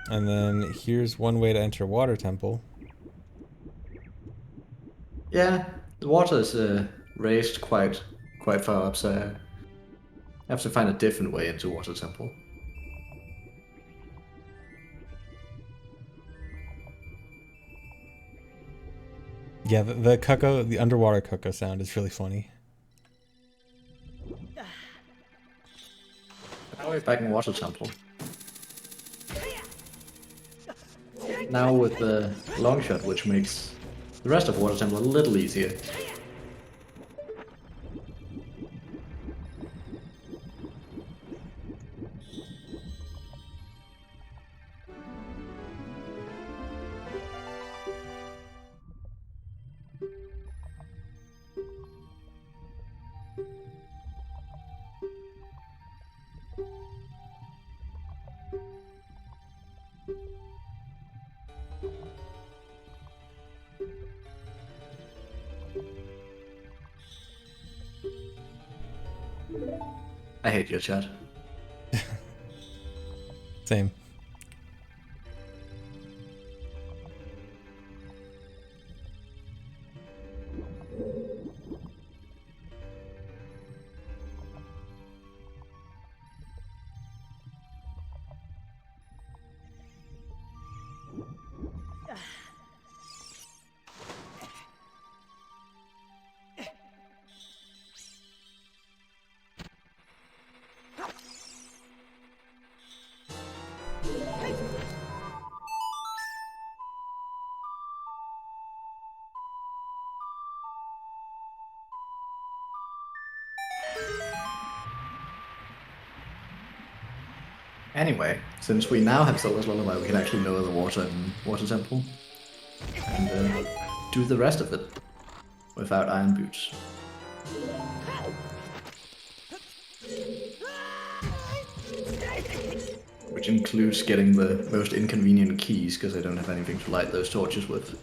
And then here's one way to enter Water Temple. Yeah, the water is raised quite far up, so I have to find a different way into Water Temple. Yeah, the cuckoo, the underwater cuckoo sound is really funny. Now we're back in Water Temple. Now with the long shot, which makes the rest of Water Temple a little easier. I hate your chat. Same. Anyway, since we now have Zelda's Lullaby, we can actually lower the water in Water Temple and do the rest of it without iron boots. Which includes getting the most inconvenient keys because I don't have anything to light those torches with.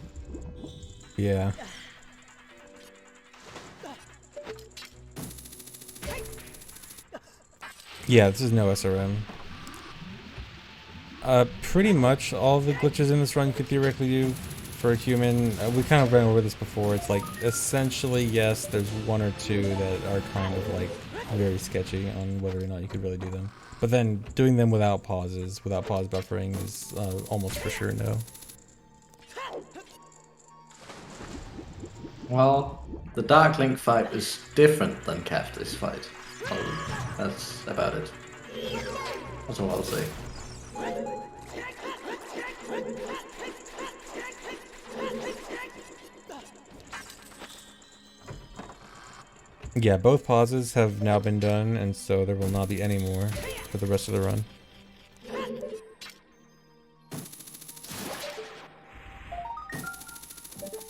Yeah. Yeah, this is no SRM. Pretty much all the glitches in this run you could theoretically do for a human. We kind of ran over this before. It's like, essentially, yes, there's one or two that are kind of like very sketchy on whether or not you could really do them. But then doing them without pauses, without pause buffering is almost for sure no. Well, the Dark Link fight is different than Cafte's fight. That's about it. That's all I'll say. Yeah, both pauses have now been done, and so there will not be any more for the rest of the run.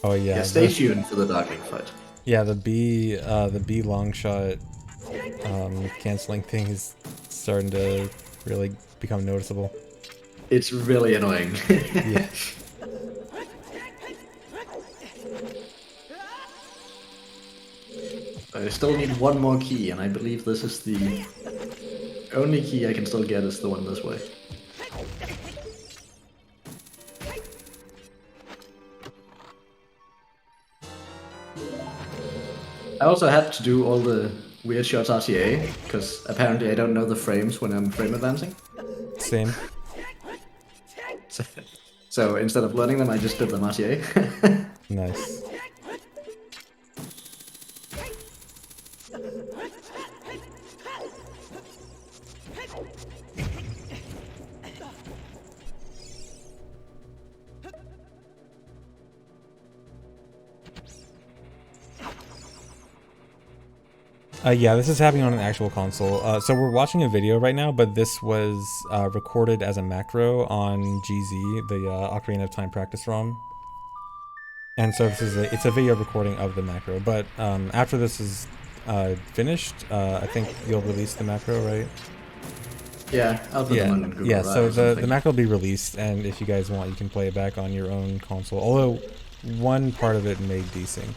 Oh yeah. Yeah, stay tuned for the Dark Link fight. Yeah, the B long shot canceling thing is starting to really become noticeable. It's really annoying. Yeah. I still need one more key, and I believe this is the only key I can still get is the one this way. I also had to do all the weird shots RTA, because apparently I don't know the frames when I'm frame advancing. Same. So instead of learning them, I just did them RTA. Nice. Yeah, this is happening on an actual console. So we're watching a video right now, but this was recorded as a macro on GZ, the Ocarina of Time practice ROM. And so this is it's a video recording of the macro. But after this is finished, I think you'll release the macro, right? Yeah, I'll put them on Google yeah. Drive So or the macro will be released, and if you guys want, you can play it back on your own console. Although one part of it may desync.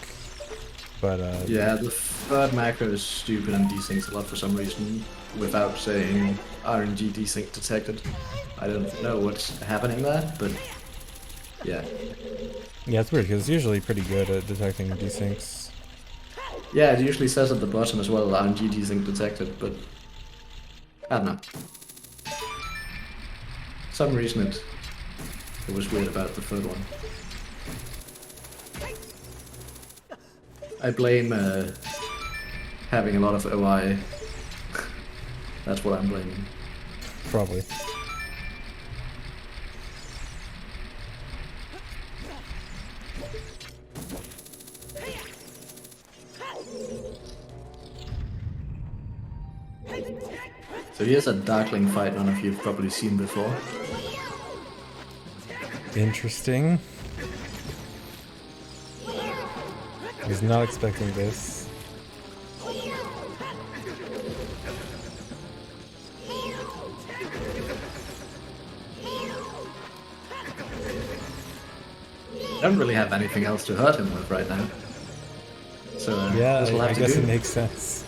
But yeah, the third macro is stupid and desyncs a lot for some reason without saying RNG desync detected. I don't know what's happening there, but yeah. Yeah, it's weird because it's usually pretty good at detecting desyncs. Yeah, it usually says at the bottom as well RNG desync detected, but I don't know. For some reason it was weird about the third one. I blame having a lot of OI. That's what I'm blaming. Probably. So here's a Darkling fight none of you have probably seen before. Interesting. I was not expecting this. I don't really have anything else to hurt him with right now. So Yeah, this will have I to guess do. it makes sense.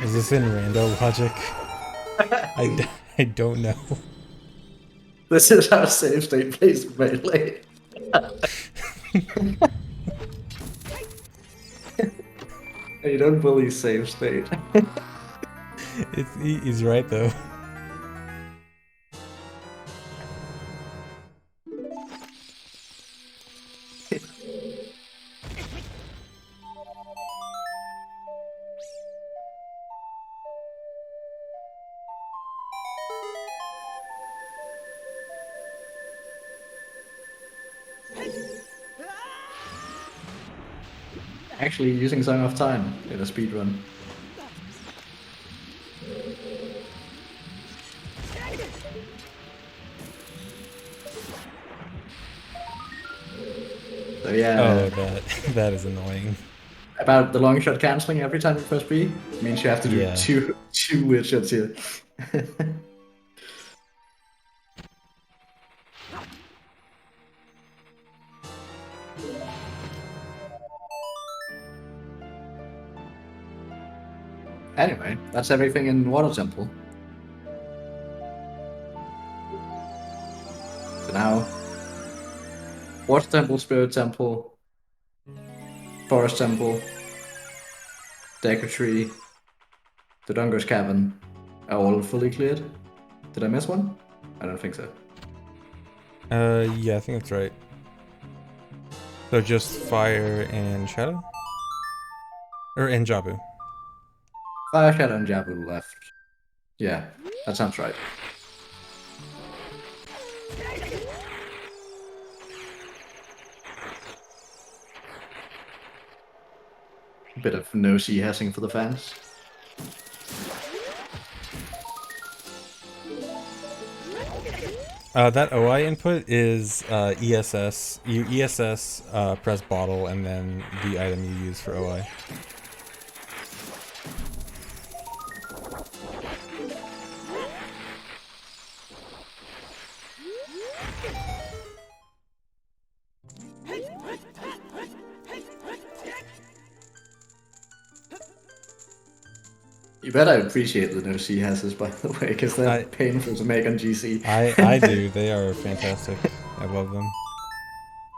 Is this in rando logic? I don't know. This is how save state plays melee. You don't bully save state. He's right though. Actually using Song of Time in a speedrun. So yeah. Oh, that is annoying. About the long shot canceling every time you press B means you have to do Yeah. two weird shots here. Anyway, that's everything in Water Temple. So now, Water Temple, Spirit Temple, Forest Temple, Deku Tree, the Dunger's Cavern are all fully cleared. Did I miss one? I don't think so. Yeah, I think that's right. So just fire and shadow? Or and Jabu. Fire Shadow and Jabu left. Yeah, that sounds right. A bit of no C-hessing for the fans. That OI input is ESS. You ESS press bottle and then the item you use for OI. You better appreciate the no C-hesses, by the way, because they're painful to make on GC. I do. They are fantastic. I love them.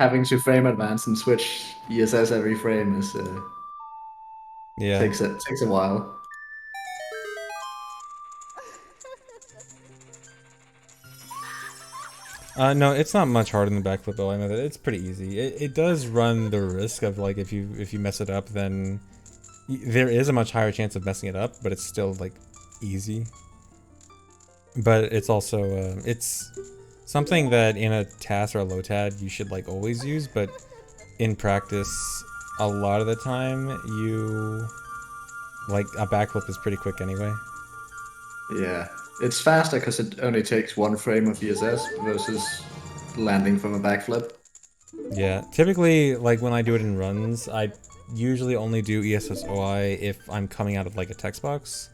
Having to frame advance and switch ESS every frame is Yeah. takes a while. No, it's not much harder than the backflip OI method. It's pretty easy. It does run the risk of like if you mess it up, then there is a much higher chance of messing it up, but it's still like easy. But it's also it's something that in a TAS or a low TAD you should like always use, but in practice a lot of the time you like a backflip is pretty quick anyway. Yeah, it's faster because it only takes one frame of ESS versus landing from a backflip. Yeah, typically like when I do it in runs, I usually only do ESS OI if I'm coming out of like a text box.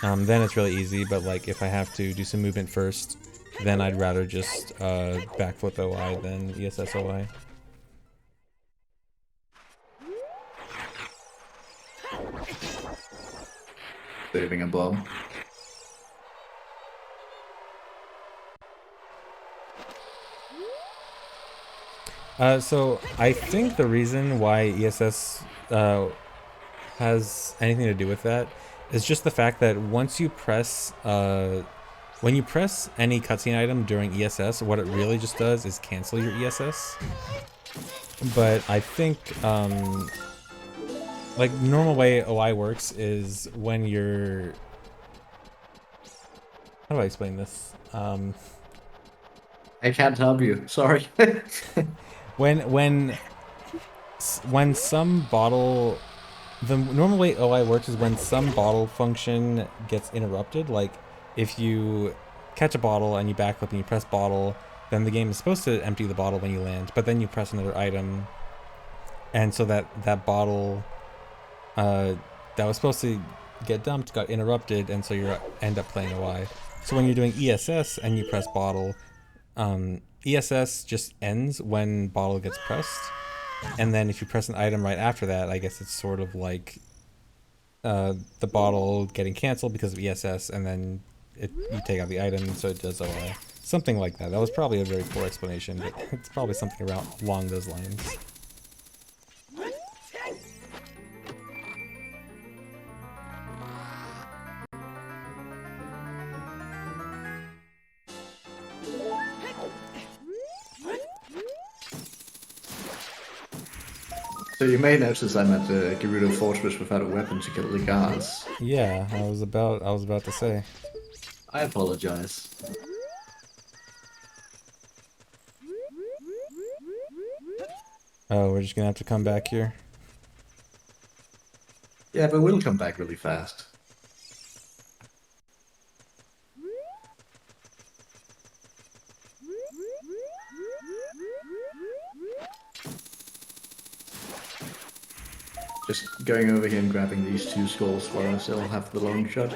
Then it's really easy, but like if I have to do some movement first, then I'd rather just backflip OI than ESS OI. Saving a bomb. So I think the reason why ESS has anything to do with that is just the fact that once you press, when you press any cutscene item during ESS, what it really just does is cancel your ESS. But I think, like normal way OI works is when you're, how do I explain this? I can't help you. Sorry. When some bottle, the normal way OI works is when some bottle function gets interrupted. Like if you catch a bottle and you backflip and you press bottle, then the game is supposed to empty the bottle when you land, but then you press another item, and so that bottle that was supposed to get dumped got interrupted, and so you end up playing OI. So when you're doing ESS and you press bottle, ESS just ends when bottle gets pressed, and then if you press an item right after that, I guess it's sort of like the bottle getting canceled because of ESS, and then you take out the item, so it does OI. Something like that. That was probably a very poor explanation, but it's probably something around along those lines. So you may notice I'm at the Gerudo Fortress without a weapon to kill the guards. Yeah, I was about to say. I apologize. Oh, we're just gonna have to come back here. Yeah, but we'll come back really fast. Just going over here and grabbing these two skulls while I still have the long shot.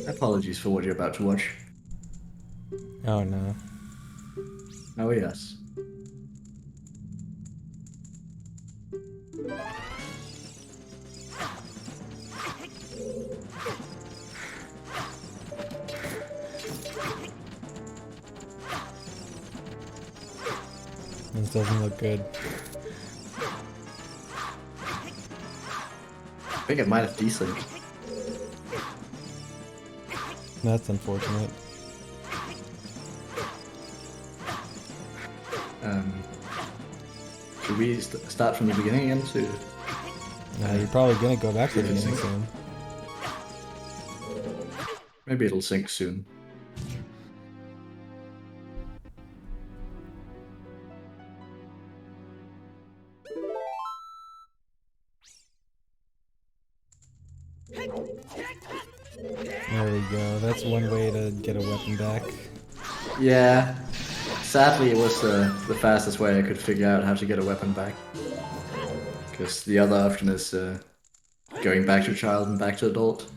Apologies for what you're about to watch. Oh no. Oh yes. This doesn't look good. I think it might have desynced. That's unfortunate. Should we start from the beginning again to... You're probably gonna go back to the beginning soon. Maybe it'll sync soon. There we go. That's one way to get a weapon back. Yeah. Sadly, it was the fastest way I could figure out how to get a weapon back. Because the other option is going back to child and back to adult,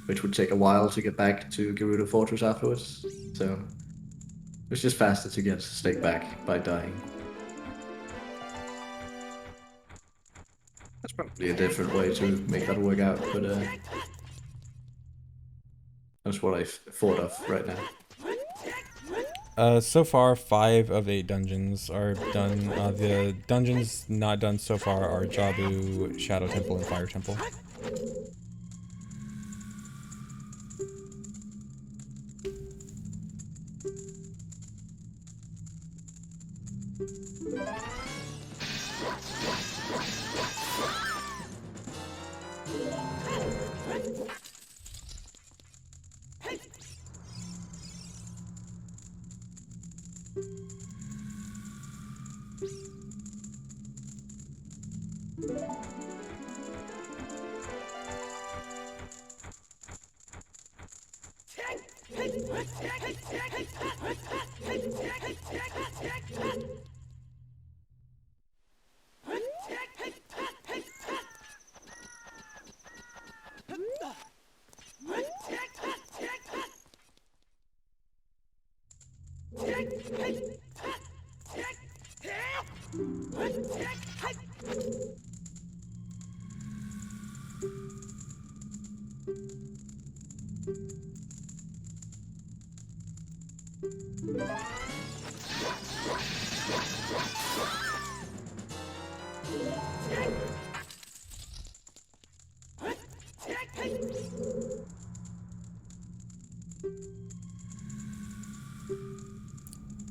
which would take a while to get back to Gerudo Fortress afterwards. So it's just faster to get Snake back by dying. That's probably a different way to make that work out, but that's what I thought of right now. So far, 5 of 8 dungeons are done. The dungeons not done so far are Jabu, Shadow Temple, and Fire Temple.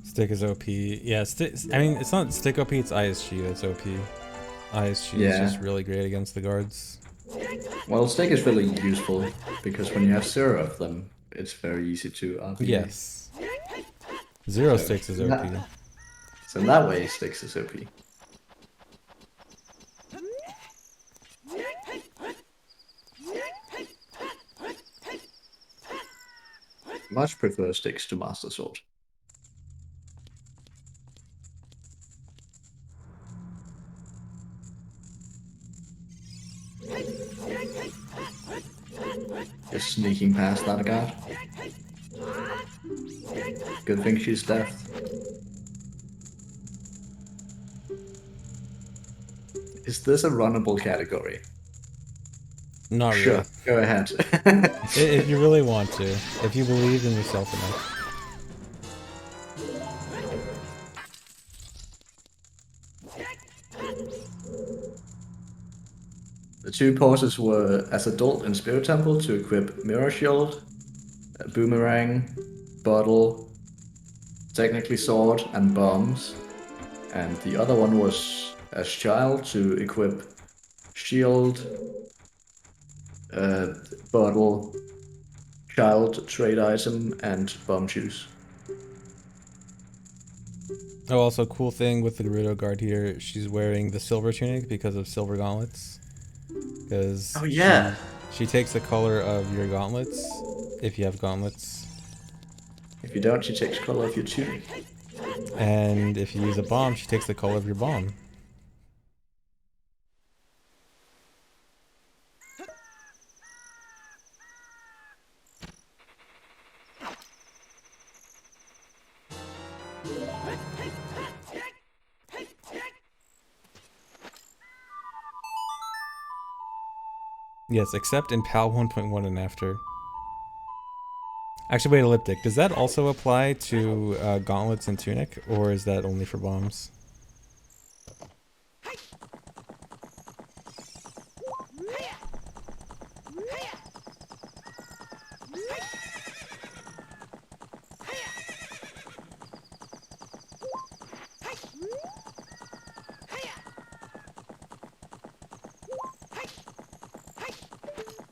Stick is OP. Yeah, I mean, it's not stick OP, it's ISG that's OP. ISG is just really great against the guards. Well, stick is really useful because when you have 0 of them, it's very easy to RPG. Yes. Zero sticks is OP. So in that way, Styx is OP. Much prefer Styx to Master Sword. Just sneaking past that guard. Good thing she's deaf. Is this a runnable category? Not Sure, really. go ahead. If you really want to, if you believe in yourself enough. The two pauses were as adult in Spirit Temple to equip Mirror Shield, Boomerang, Bottle, technically Sword, and Bombs. And the other one was as child to equip Shield, uh, Bottle, Child, Trade Item, and Bomb Juice. Oh, also, cool thing with the Gerudo guard here, she's wearing the silver tunic because of silver gauntlets. Because Oh yeah! she takes the color of your gauntlets, if you have gauntlets. If you don't, she takes color of your tunic. And if you use a bomb, she takes the color of your bomb. Yes, except in PAL 1.1 and after. Actually, wait, Elliptic, does that also apply to gauntlets and tunic, or is that only for bombs?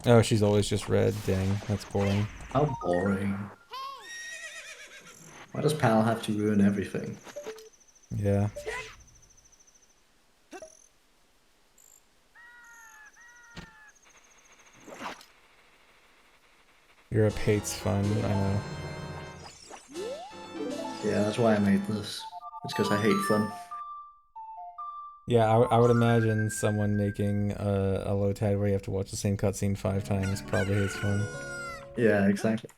Oh, she's always just red. Dang, that's boring. How boring. Why does Pal have to ruin everything? Yeah. Europe hates fun, I know. Yeah, that's why I made this. It's because I hate fun. Yeah, I would imagine someone making a low tide where you have to watch the same cutscene 5 times probably hates fun. Yeah, exactly.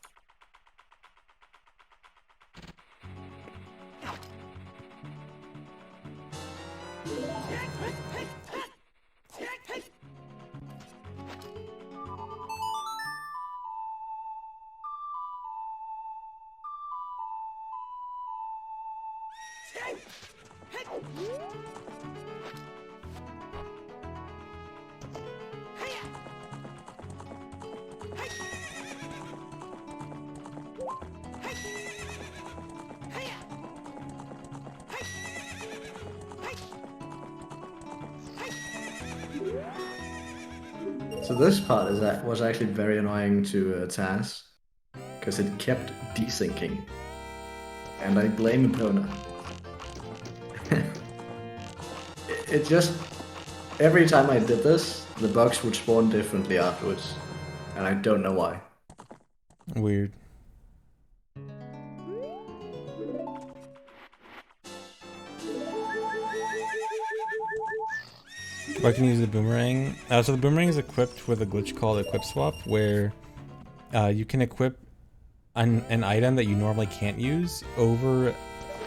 So this part was actually very annoying to Taz because it kept desyncing, and I blame Epona. It just every time I did this, the bugs would spawn differently afterwards, and I don't know why. Weird. I can use the boomerang. So the boomerang is equipped with a glitch called Equip Swap, where you can equip an item that you normally can't use over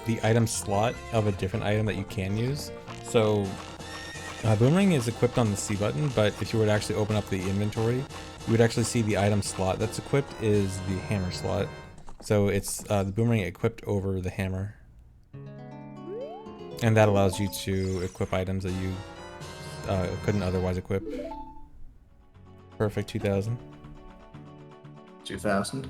the item slot of a different item that you can use. So boomerang is equipped on the C button, but if you were to actually open up the inventory, you would actually see the item slot that's equipped is the hammer slot. So it's the boomerang equipped over the hammer. And that allows you to equip items that you couldn't otherwise equip. Perfect 2000. 2000.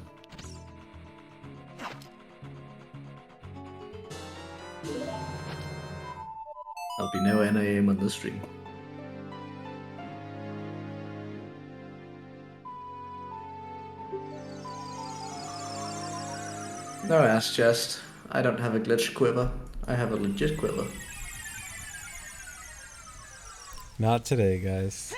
There'll be no NAM on this stream. No ass chest. I don't have a glitch quiver. I have a legit quiver. Not today, guys.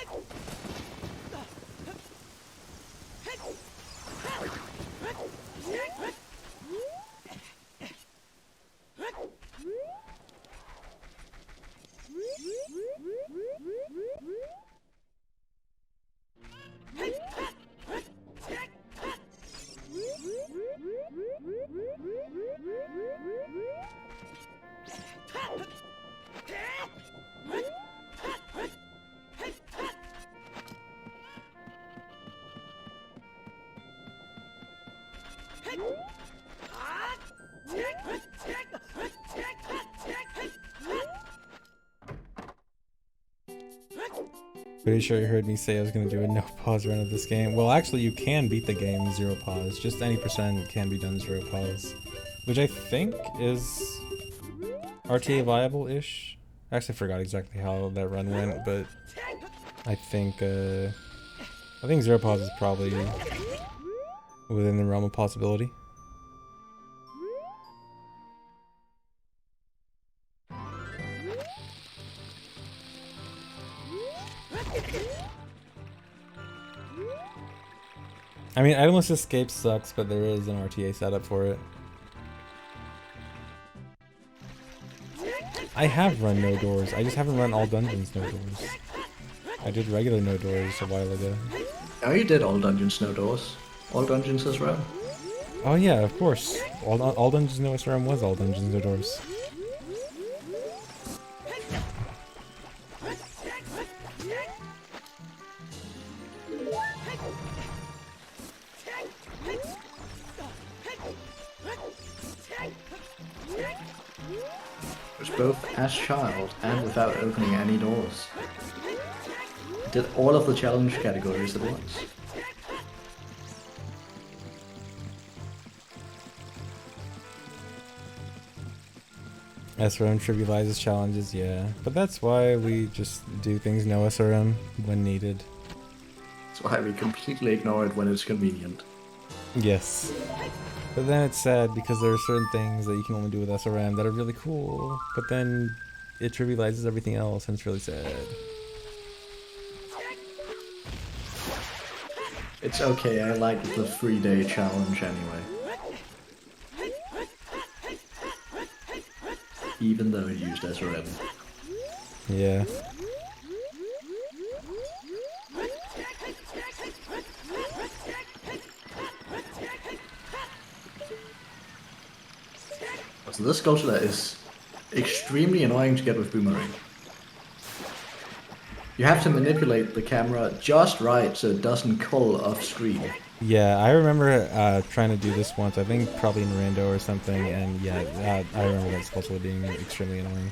Pretty sure you heard me say I was going to do a no pause run of this game. Well, actually, you can beat the game 0 pause. Just any percent can be done 0 pause. Which I think is RTA viable-ish. Actually, I forgot exactly how that run went, but I think 0 pause is probably within the realm of possibility. I mean, Itemless Escape sucks, but there is an RTA setup for it. I have run no doors. I just haven't run all dungeons no doors. I did regular no doors a while ago. Oh, you did all dungeons, no doors. All dungeons as well. Oh yeah, of course. All dungeons no SRM was all dungeons no doors. It was both as child and without opening any doors. Did all of the challenge categories at once. SRM trivializes challenges, yeah. But that's why we just do things no SRM when needed. That's why we completely ignore it when it's convenient. Yes. But then it's sad because there are certain things that you can only do with SRM that are really cool, but then it trivializes everything else and it's really sad. It's okay, I like the 3-day challenge anyway. Even though it used SRM. Yeah. So this sculpture is extremely annoying to get with Boomerang. You have to manipulate the camera just right so it doesn't cull off screen. Yeah, I remember trying to do this once, I think probably in Rando or something, and yeah, I remember that sculpture being extremely annoying.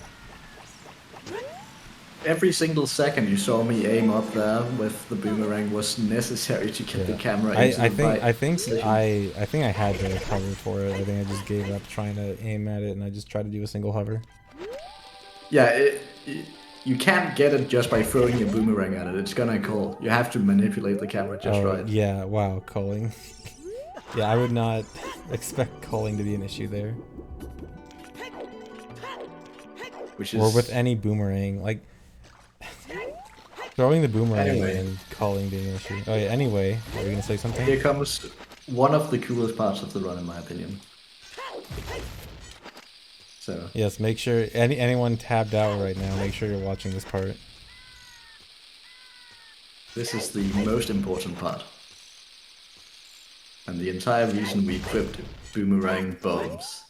Every single second you saw me aim up there with the boomerang was necessary to get the camera into the right position. I think I had to hover for it. I think I just gave up trying to aim at it, and I just tried to do a single hover. Yeah, you can't get it just by throwing your boomerang at it. It's gonna cull. You have to manipulate the camera just right. Yeah, wow, culling. Yeah, I would not expect culling to be an issue there. Which is... Or with any boomerang, like throwing the boomerang and culling being an issue. Oh yeah, anyway, are you gonna say something? Here comes one of the coolest parts of the run, in my opinion. So yes, make sure anyone tabbed out right now, make sure you're watching this part. This is the most important part. And the entire reason we equipped boomerang bombs.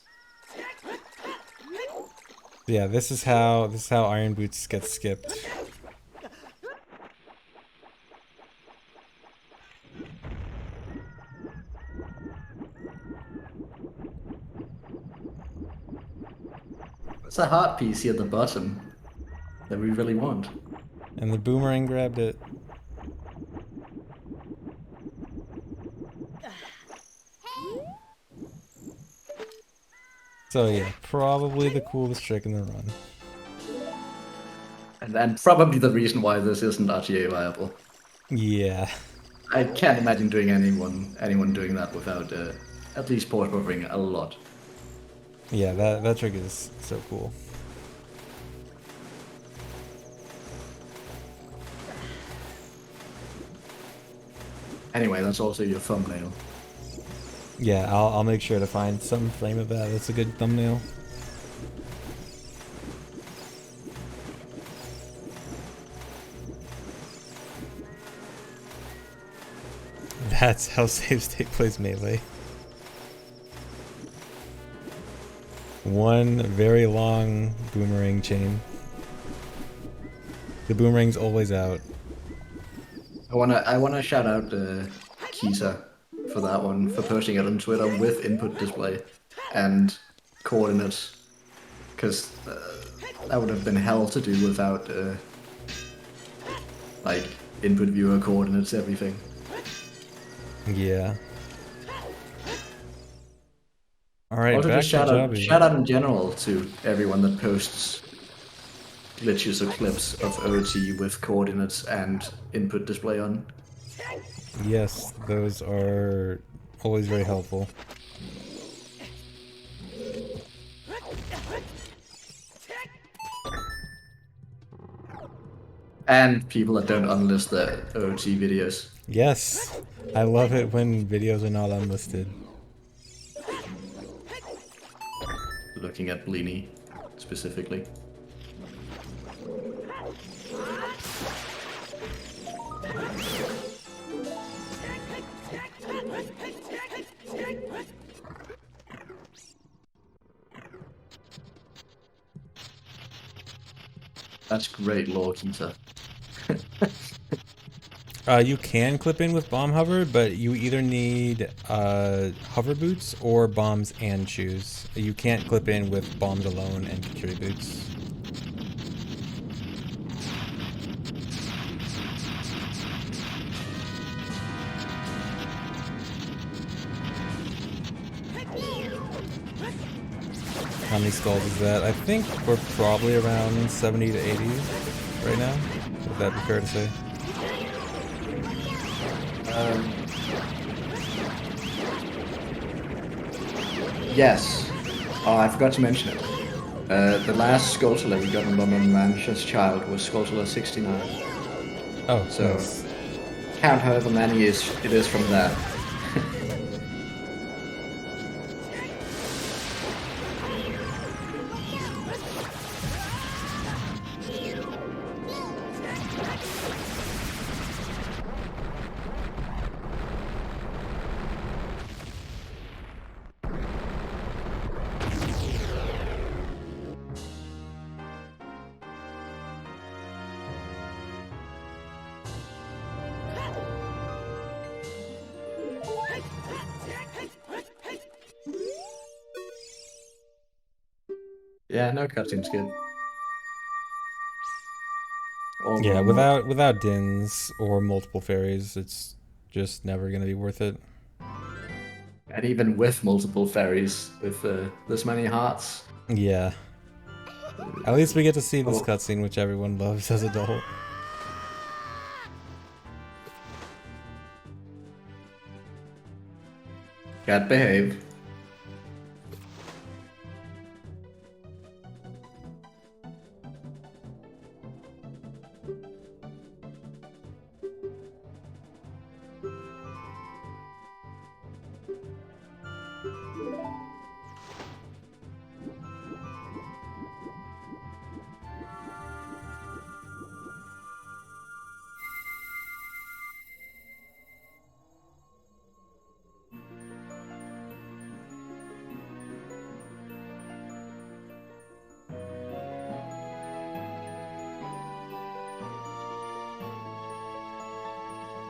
Yeah, this is how Iron Boots gets skipped. It's a heart piece here at the bottom that we really want. And the boomerang grabbed it. So yeah, probably the coolest trick in the run. And probably the reason why this isn't RTA viable. Yeah. I can't imagine doing anyone doing that without at least port buffering a lot. Yeah, that trick is so cool. Anyway, that's also your thumbnail. Yeah, I'll make sure to find some frame of that. That's a good thumbnail. That's how save state plays Melee. One very long boomerang chain. The boomerang's always out. I wanna shout out Kisa for that one, for posting it on Twitter with input display and coordinates, because that would have been hell to do without like input viewer coordinates, everything. Yeah. Alright, Also, just back to Jobby. shout out in general to everyone that posts glitches or clips of OT with coordinates and input display on. Yes, those are always very helpful. And people that don't unlist their OT videos. Yes, I love it when videos are not unlisted. Looking at Bleeny specifically. That's great lore, Keita. You can clip in with bomb hover, but you either need hover boots or bombs and shoes. You can't clip in with bombs alone and Kikiri boots. How many skulls is that? I think we're probably around 70 to 80 right now. Would that be fair to say? Yes. Oh, I forgot to mention it. The last Skulltula we got in London Rancher's Child was Skulltula 69. Oh, So nice. count however many it is from that. Yeah, no cutscene's good. Or Yeah, normal. without dins or multiple fairies, it's just never gonna be worth it. And even with multiple fairies, with this many hearts. Yeah. At least we get to see this Oh, cutscene, which everyone loves as adult. cat behave.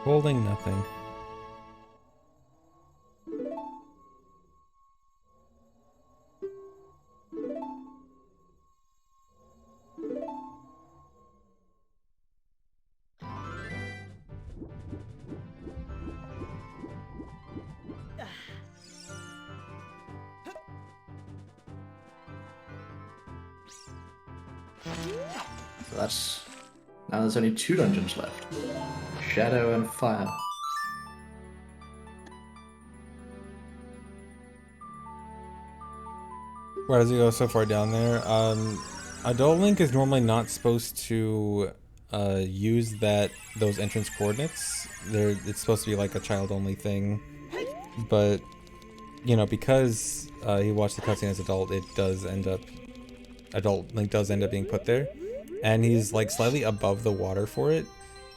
Holding nothing. So that's... Now there's only 2 dungeons left. Shadow and Fire. Why does he go so far down there? Adult Link is normally not supposed to use those entrance coordinates. It's supposed to be like a child-only thing, but because he watched the cutscene as adult, adult Link does end up being put there, and he's like slightly above the water for it.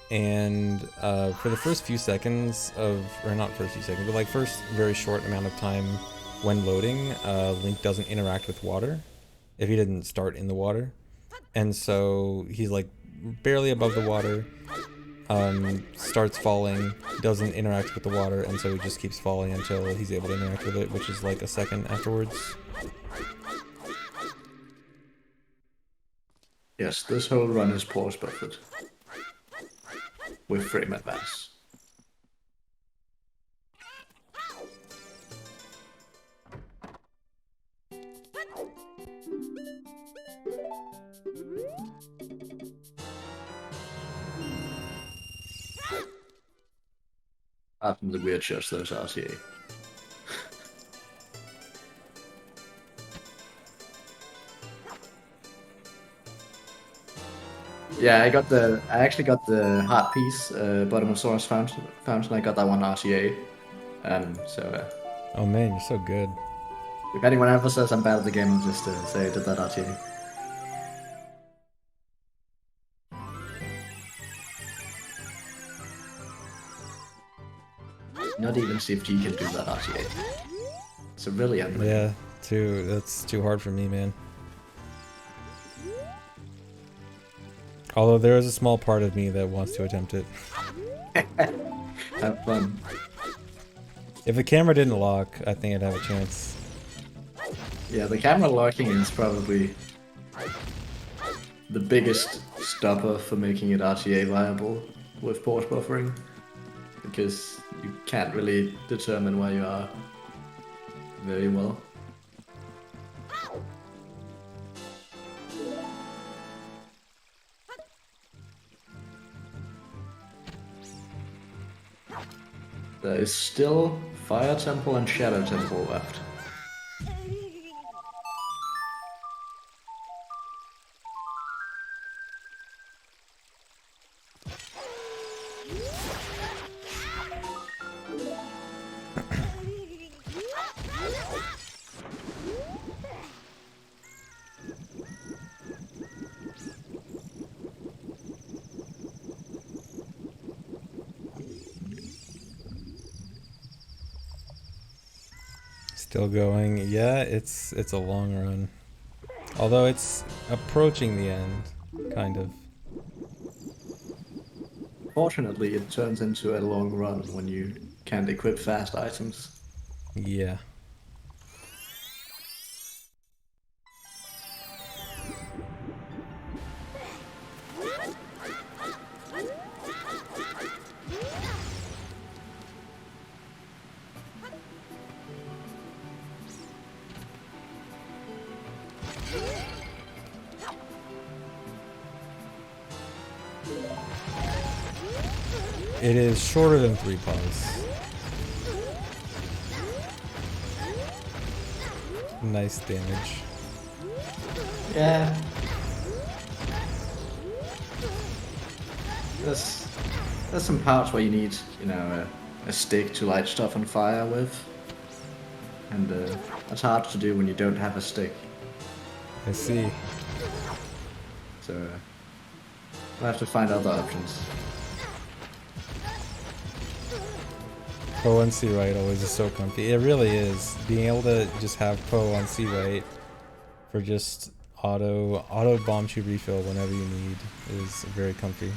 And for the first few seconds or not first few seconds, but like first very short amount of time when loading, Link doesn't interact with water if he didn't start in the water. And so he's like barely above the water, starts falling, doesn't interact with the water, and so he just keeps falling until he's able to interact with it, which is like a second afterwards. Yes, this whole run is pause buffered with frame advance. Apart from the weird shots, those RTA. Yeah, I actually got the heart piece, Bottomosaurus fountain. I got that one RTA. So Oh man, you're so good. if anyone ever says I'm bad at the game, I'll just say I did that RTA. Not even CFG can do that RTA. It's a really unbelievable. Yeah, that's too hard for me, man. Although there is a small part of me that wants to attempt it. Have fun. If the camera didn't lock, I think I'd have a chance. Yeah, the camera locking is probably the biggest stopper for making it RTA viable with pause buffering, because you can't really determine where you are very well. There is still Fire Temple and Shadow Temple left. Still going. Yeah, it's a long run. Although it's approaching the end, kind of. Fortunately, it turns into a long run when you can't equip fast items. Yeah. It is shorter than 3 paws. Nice damage. Yeah. There's some parts where you need, a stick to light stuff on fire with. And that's hard to do when you don't have a stick. I see. So we'll have to find other options. Poe on C right always is so comfy. It really is. Being able to just have Poe on C right for just auto bomb shoot refill whenever you need is very comfy.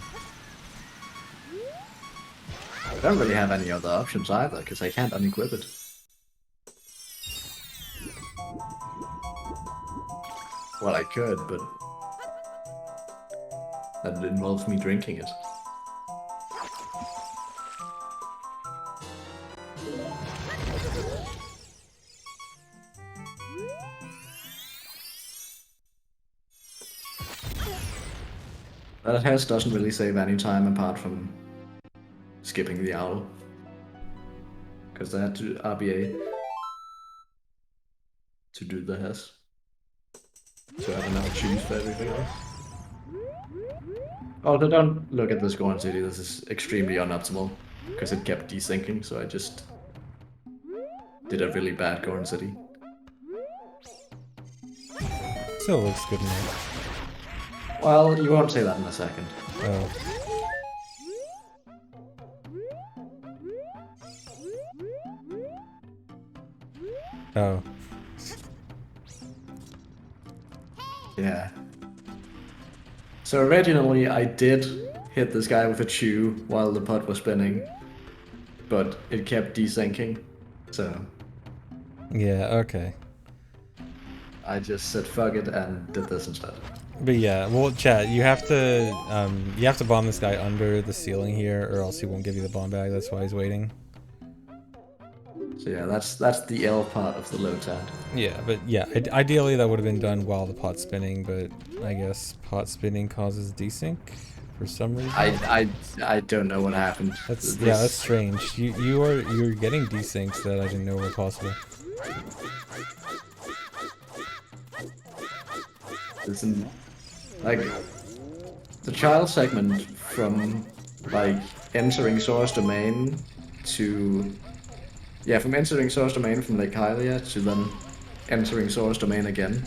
I don't really have any other options either, because I can't unequip it. Well, I could, but that involves me drinking it. That house doesn't really save any time apart from skipping the owl. Because I had to RBA to do the house. So I don't know, choose for everything else. Although don't look at this Gorn City, this is extremely unoptimal. Because it kept desyncing, so I just did a really bad Gorn City. Still looks good enough. Well, you won't say that in a second. Oh. Oh. Yeah. So originally I did hit this guy with a chew while the pot was spinning, but it kept desyncing, so Yeah, okay. I just said fuck it and did this instead. But yeah, well, chat, you have to bomb this guy under the ceiling here, or else he won't give you the bomb bag. That's why he's waiting. So yeah, that's the L part of the low tat. Yeah, but yeah, ideally that would have been done while the pot's spinning, but I guess pot spinning causes desync for some reason. I don't know what happened. Yeah, that's strange. You're getting desyncs that I didn't know were possible. Listen, like the child segment from like entering source domain to from entering source domain from Lake Hylia to then entering source domain again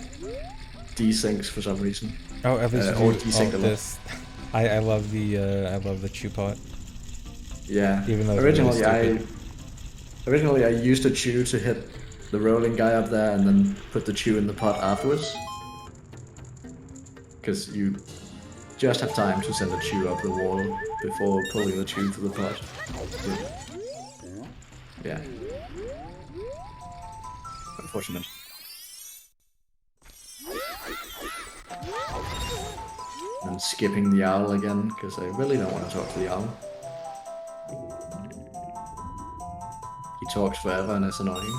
desyncs for some reason. Oh, at least or you desync a lot. this. I love the chew pot. Yeah. Even though it's originally I used a chew to hit the rolling guy up there and then put the chew in the pot afterwards. Because you just have time to send a chew up the wall before pulling the chew to the pot. Yeah. Unfortunate. And skipping the owl again, because I really don't want to talk to the owl. He talks forever and it's annoying.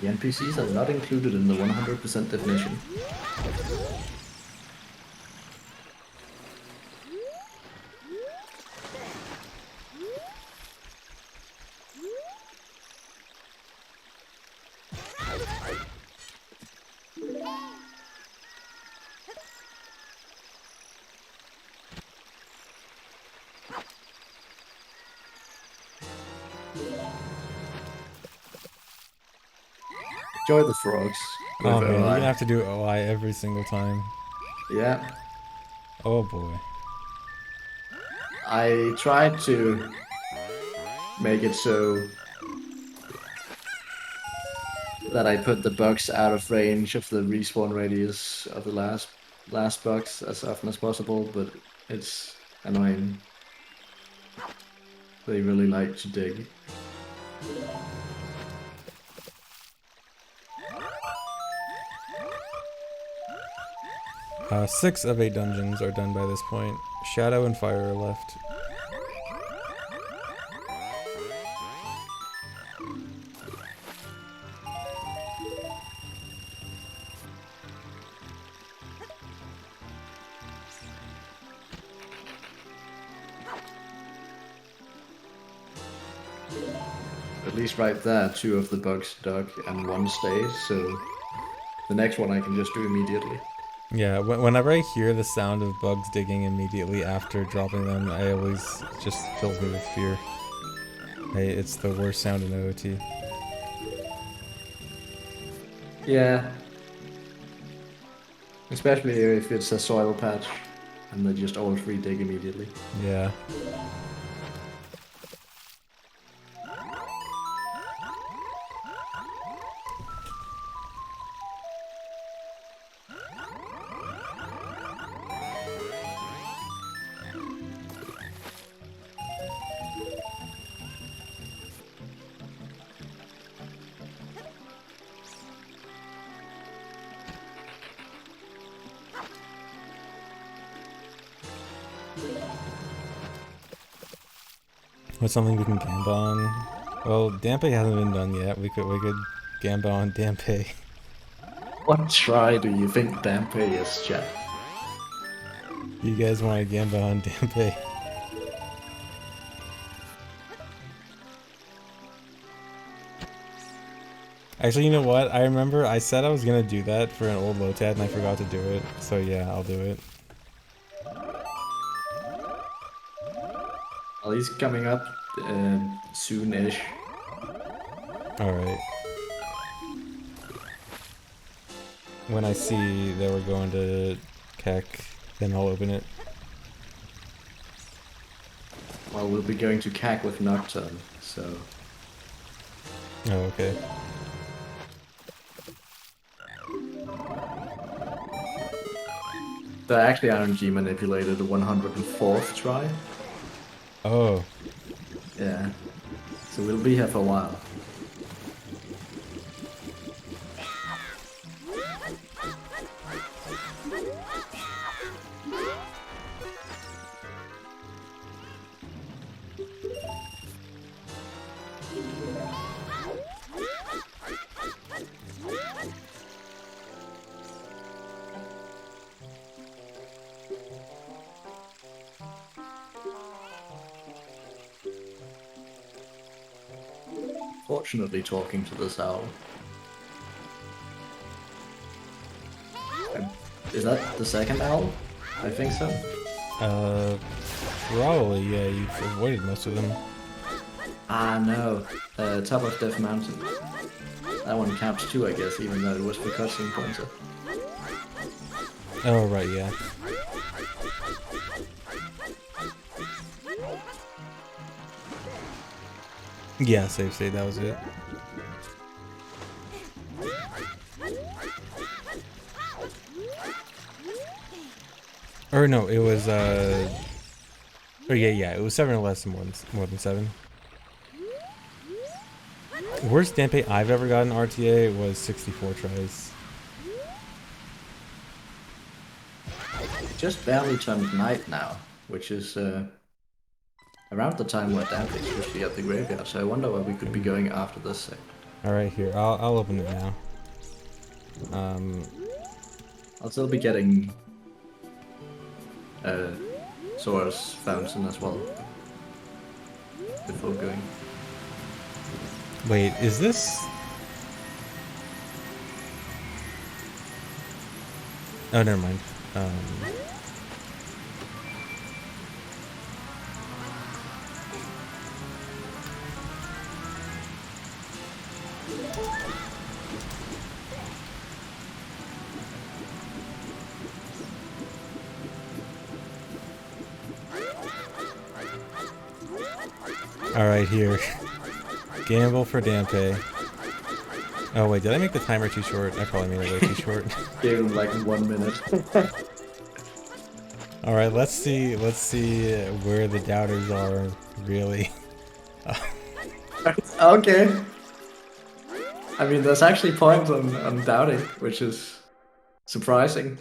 The NPCs are not included in the 100% definition. Enjoy the frogs. Oh man, you're OI. gonna have to do OI every single time. Yeah. Oh boy. I tried to make it so that I put the bugs out of range of the respawn radius of the last bugs as often as possible, but it's annoying. They really like to dig. 6 of 8 dungeons are done by this point. Shadow and Fire are left. At least right there, 2 of the bugs dug and 1 stays, so the next one I can just do immediately. Yeah, whenever I hear the sound of bugs digging immediately after dropping them, I always just fills me with fear. Hey, it's the worst sound in OOT. Yeah. Especially if it's a soil patch and they just all 3 dig immediately. Yeah. What's something we can camp on? Well, Dampe hasn't been done yet. We could Gamba on Dampe. What try do you think Dampe is, chat? You guys want a Gamba on Dampe? Actually, you know what? I remember I said I was gonna do that for an old Lotad and I forgot to do it. So yeah, I'll do it. Well, he's coming up soon-ish. Alright. When I see that we're going to Keck, then I'll open it. Well, we'll be going to CAC with Nocturne, so... Oh, okay. They're actually RNG manipulated the 104th try. Oh. Yeah. So we'll be here for a while. Fortunately, talking to this owl. Is that the second owl? I think so. Probably, yeah, you've avoided most of them. Ah, no. Top of Death Mountain. That one counts too, I guess, even though it was for cutscene pointer. Oh, right, yeah. Yeah, save state, that was it. Or no, it was, oh yeah, it was 7 or less than more than 7. Worst Dampe I've ever gotten RTA was 64 tries. It just barely turned night now, which is around the time where Dampe is usually at the graveyard, so I wonder where we could be going after this segment. Alright, here, I'll open it now. I'll still be getting Sora's Fountain as well before going. Wait, is this... Oh, never mind. Alright, here. Gamble for Dampe. Oh wait, did I make the timer too short? I probably made it way too short. Gave him like 1 minute. Alright, let's see where the doubters are, really. Okay. I mean, there's actually points on doubting, which is surprising.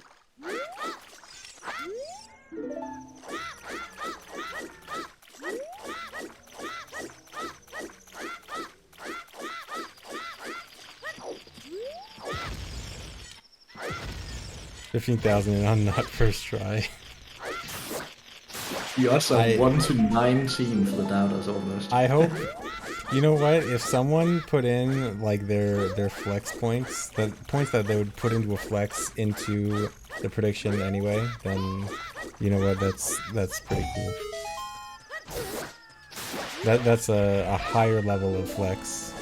$15,000 on not first try. You are 1 to 19 for the doubters almost. I hope. You know what? If someone put in like their flex points, the points that they would put into a flex into the prediction anyway, then you know what? That's pretty cool. That's a higher level of flex.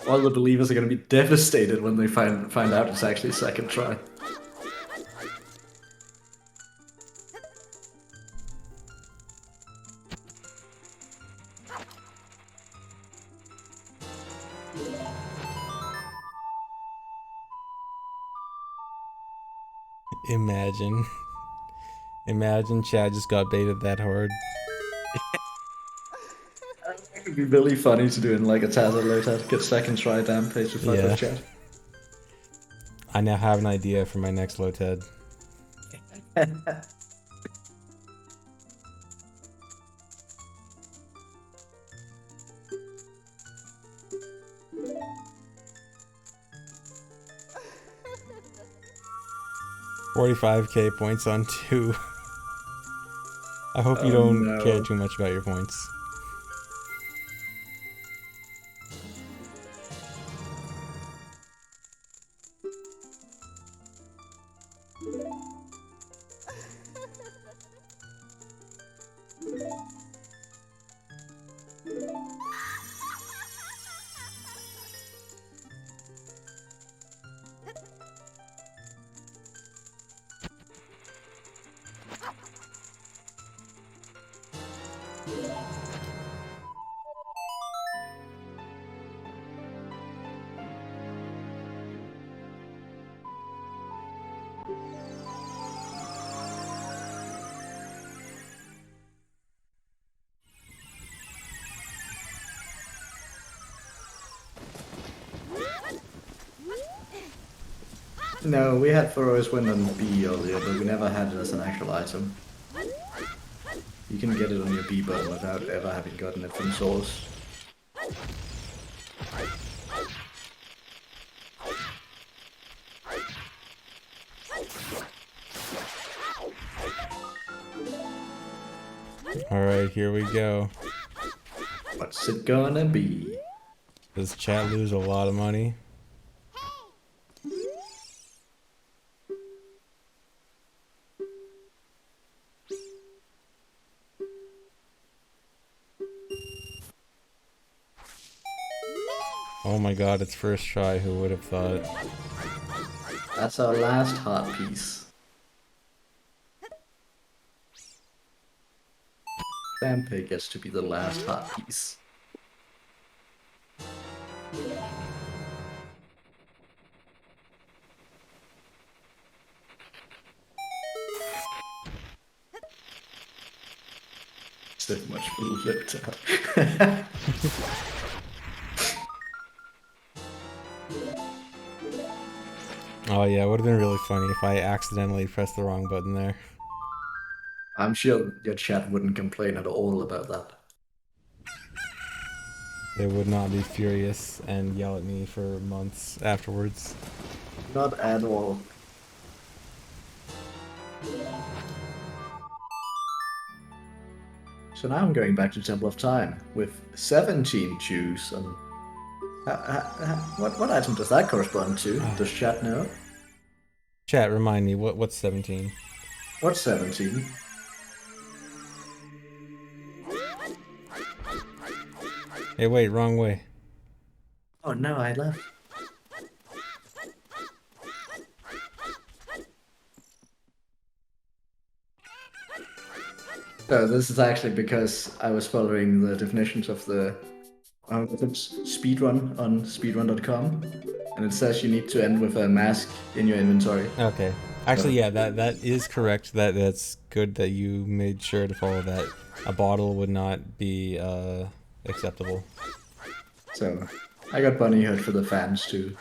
All the believers are going to be devastated when they find out it's actually second try. Imagine Chad just got baited that hard. It would be really funny to do in like a Tazza Lotad, get second try damn page with Yeah. chat. I now have an idea for my next Lotad. 45k points on 2. I hope you Oh don't care no. too much about your points. No, we had Furrow's Wind on B earlier, but we never had it as an actual item. You can get it on your B button without ever having gotten it from source. Alright, here we go. What's it gonna be? Does chat lose a lot of money? Oh my god, it's first try, who would have thought? That's our last heart piece. Vampire gets to be the last heart piece. So much blue flipped out. Oh yeah, it would have been really funny if I accidentally pressed the wrong button there. I'm sure your chat wouldn't complain at all about that. They would not be furious and yell at me for months afterwards. Not at all. So now I'm going back to Temple of Time with 17 Jews. And what item does that correspond to? Does chat know? Chat, remind me, what's 17? What's 17? Hey, wait, wrong way. Oh no, I left. So this is actually because I was following the definitions of the speedrun on speedrun.com, and it says you need to end with a mask in your inventory. Okay. Actually, yeah, that is correct. That's good that you made sure to follow that. A bottle would not be acceptable. So I got Bunny Hood for the fans to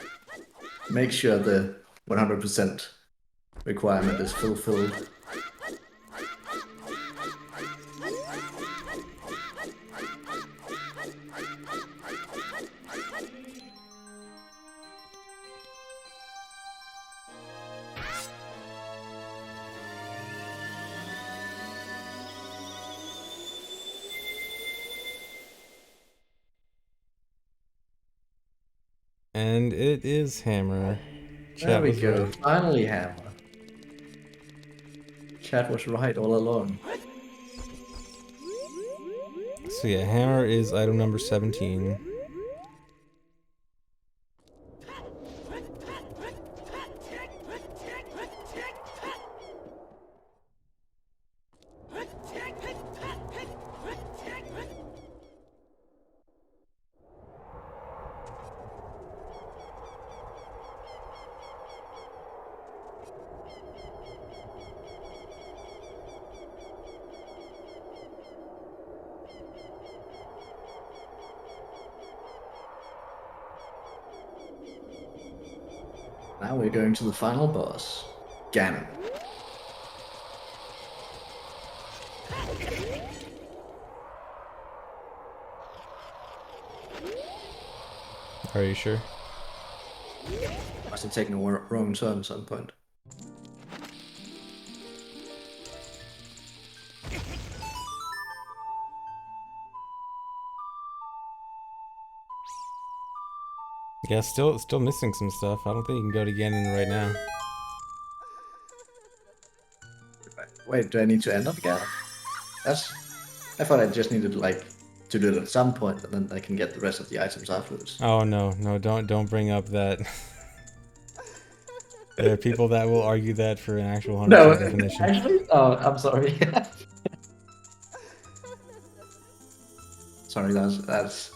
make sure the 100% requirement is fulfilled. And it is Hammer. There Chat we was go. right. Finally, Hammer. Chat was right all along. So yeah, Hammer is item number 17. Now we're going to the final boss, Ganon. Are you sure? Must have taken a wrong turn at some point. Yeah, still missing some stuff. I don't think you can go to Ganon right now. Wait, do I need to end up again? That's. I thought I just needed like to do it at some point, and then I can get the rest of the items afterwards. Oh no, no, don't bring up that. There are people that will argue that for an actual 100% No, definition. actually. Oh, I'm sorry. Sorry, that's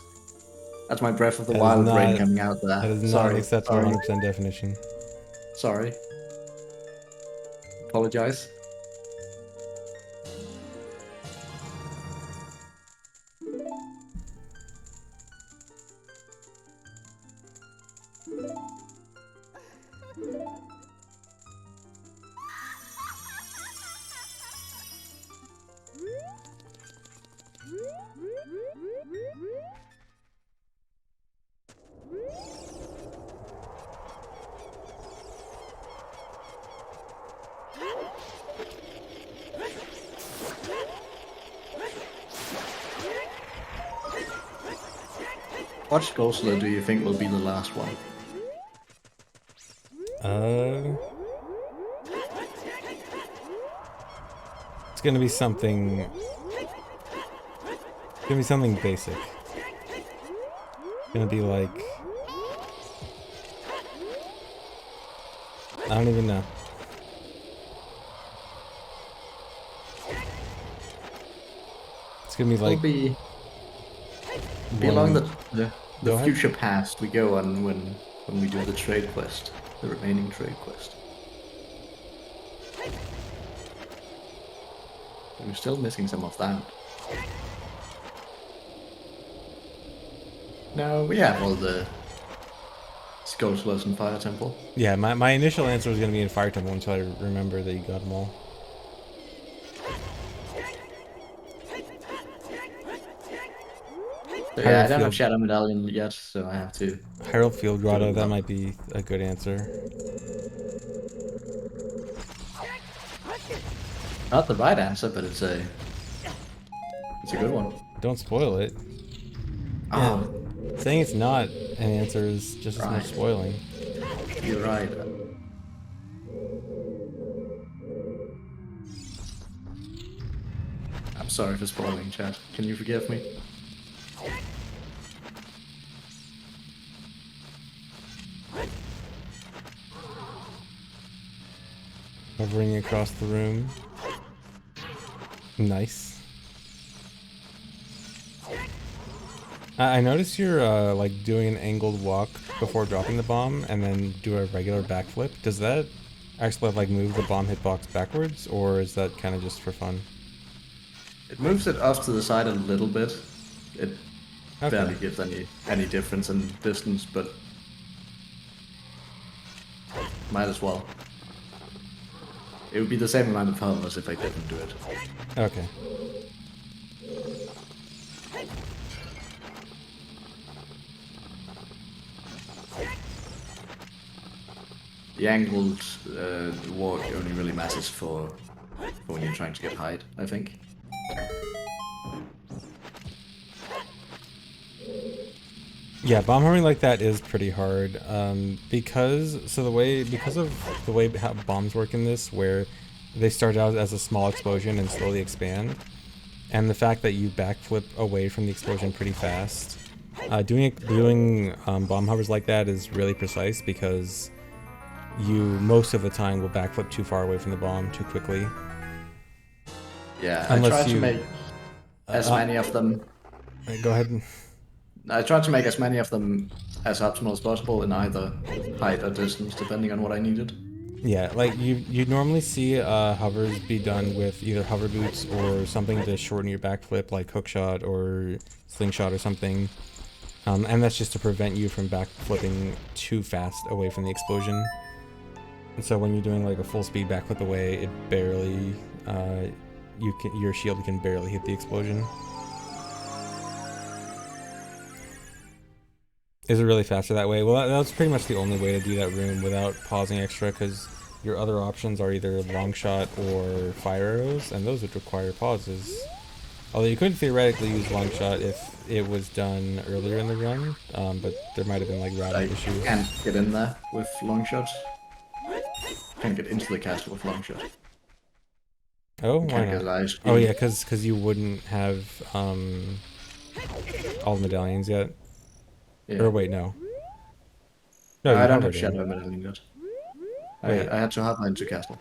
my Breath of the That is Wild brain not coming out there. that is not an Sorry, acceptable sorry, 100% definition. sorry. Apologize. What Skullsler do you think will be the last one? Uh, it's gonna be something. It's gonna be something basic. It's gonna be like. I don't even know. It's gonna be It'll like. be along One. the Go ahead. future past we go on when we do the trade quest, the remaining trade quest. We're still missing some of that. No, we have all the Skullslers and Fire Temple. Yeah, my initial answer was gonna be in Fire Temple until I remember that you got them all. So yeah, I don't have Field, Shadow Medallion yet, so I have to Herald Field give Grotto. it That up. might be a good answer. Not the right answer, but it's a good one. Don't spoil it. Oh, Saying it's not an answer is just as much Right. spoiling. you're right. I'm sorry for spoiling, Chad. Can you forgive me? Hovering across the room. Nice. I noticed you're like doing an angled walk before dropping the bomb and then do a regular backflip. Does that actually like move the bomb hitbox backwards, or is that kind of just for fun? It moves it off to the side a little bit. It Okay. barely gives any difference in distance, but might as well. It would be the same amount of power as if I didn't do it. Okay. The angled walk only really matters for when you're trying to get height, I think. Yeah, bomb homing like that is pretty hard. Because of the way how bombs work in this, where they start out as a small explosion and slowly expand, and the fact that you backflip away from the explosion pretty fast, doing bomb hovers like that is really precise because you most of the time will backflip too far away from the bomb too quickly. Yeah, Unless I try to you make as many of them. go ahead. I try to make as many of them as optimal as possible in either height or distance, depending on what I needed. Yeah, like you normally see hovers be done with either hover boots or something to shorten your backflip, like hookshot or slingshot or something. And that's just to prevent you from backflipping too fast away from the explosion. And so when you're doing like a full speed backflip away, it barely, your shield can barely hit the explosion. Is it really faster that way? Well, that's pretty much the only way to do that room without pausing extra, because your other options are either long shot or fire arrows, and those would require pauses. Although you could theoretically use long shot if it was done earlier in the run, but there might have been like I routing issues. can't get in there with long shots. Can't get into the castle with long shot. Oh, why Can't get not? ISP. Oh yeah, because you wouldn't have all the medallions yet. Yeah. Or wait, no. No, I you don't have hovered in. shadow medallion yet. Wait. I had to hop into castle.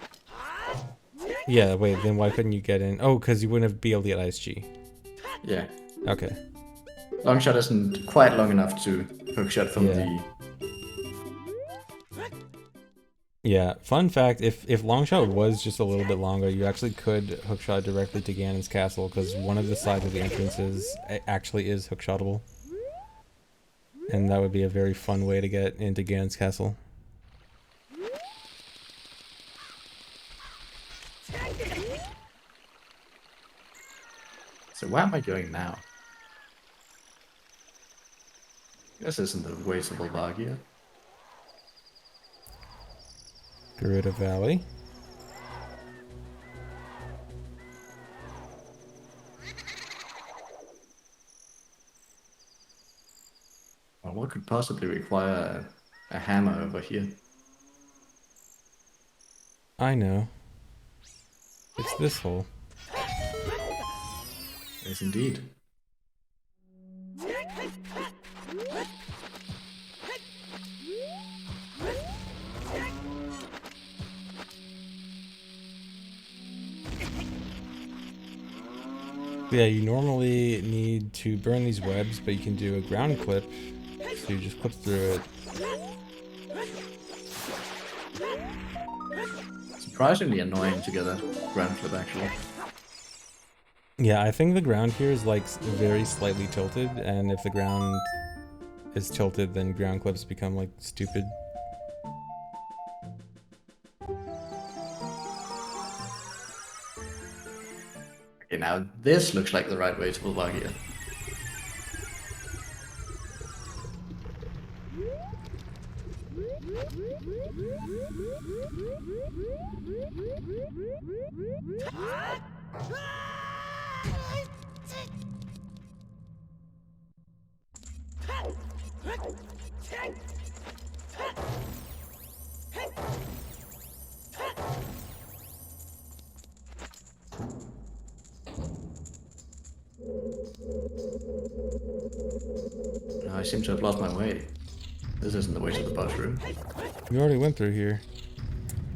Yeah, wait, then why couldn't you get in? Oh, because you wouldn't be able to get ISG. Yeah. Okay. Long shot isn't quite long enough to hook shot from the. Yeah, fun fact, if Longshot was just a little bit longer, you actually could hookshot directly to Ganon's castle, because one of the sides of the entrances actually is hookshotable. And that would be a very fun way to get into Ganon's castle. So where am I going now? This isn't the way to Bulgaria. Garuda Valley. Well, what could possibly require a hammer over here? I know. It's this hole. Yes, indeed. Yeah, you normally need to burn these webs, but you can do a ground clip, so you just clip through it. Surprisingly annoying to get a ground flip, actually. Yeah, I think the ground here is like very slightly tilted, and if the ground is tilted, then ground clips become like stupid. Okay, now this looks like the right way to Bulgaria. I seem to have lost my way. This isn't the way to the boss room. You already went through here,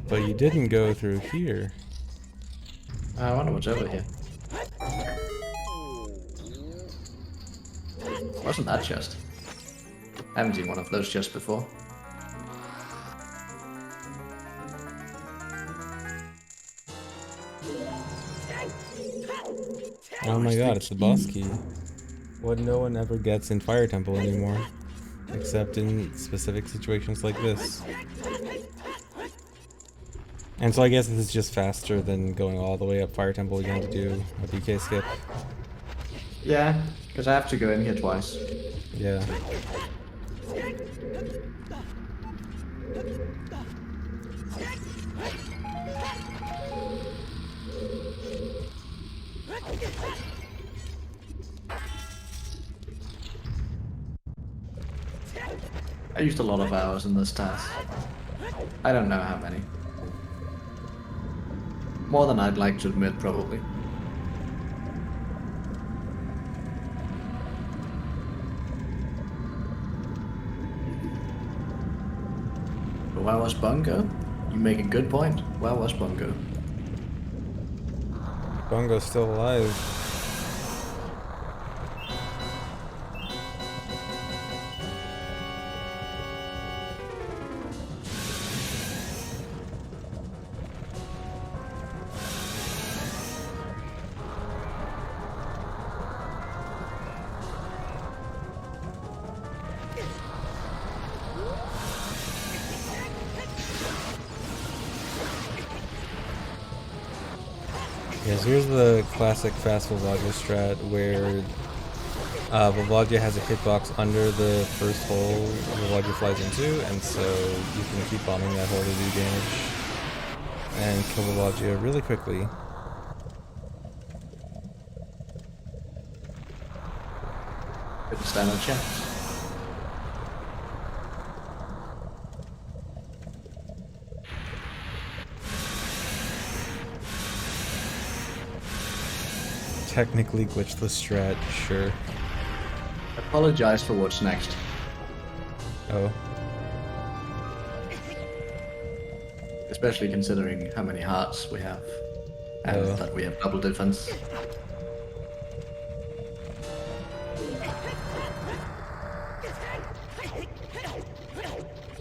but you didn't go through here. I wonder what's over here. Wasn't that chest? I haven't seen one of those chests before. Oh my god, it's the boss key. What no one ever gets in Fire Temple anymore. Except in specific situations like this. And so I guess this is just faster than going all the way up Fire Temple again to do a BK skip. Yeah, because I have to go in here twice. Yeah. I used a lot of hours in this task. I don't know how many. More than I'd like to admit, probably. But where was Bungo? You make a good point. Where was Bungo? Bungo's still alive. Yes, here's the classic fast Volvagia strat where Volvagia has a hitbox under the first hole Volvagia flies into, and so you can keep bombing that hole to do damage and kill Volvagia really quickly. Bit of stand on chance. Technically glitchless strat, sure. Apologize for what's next. Oh. Especially considering how many hearts we have. And Oh. that we have double defense.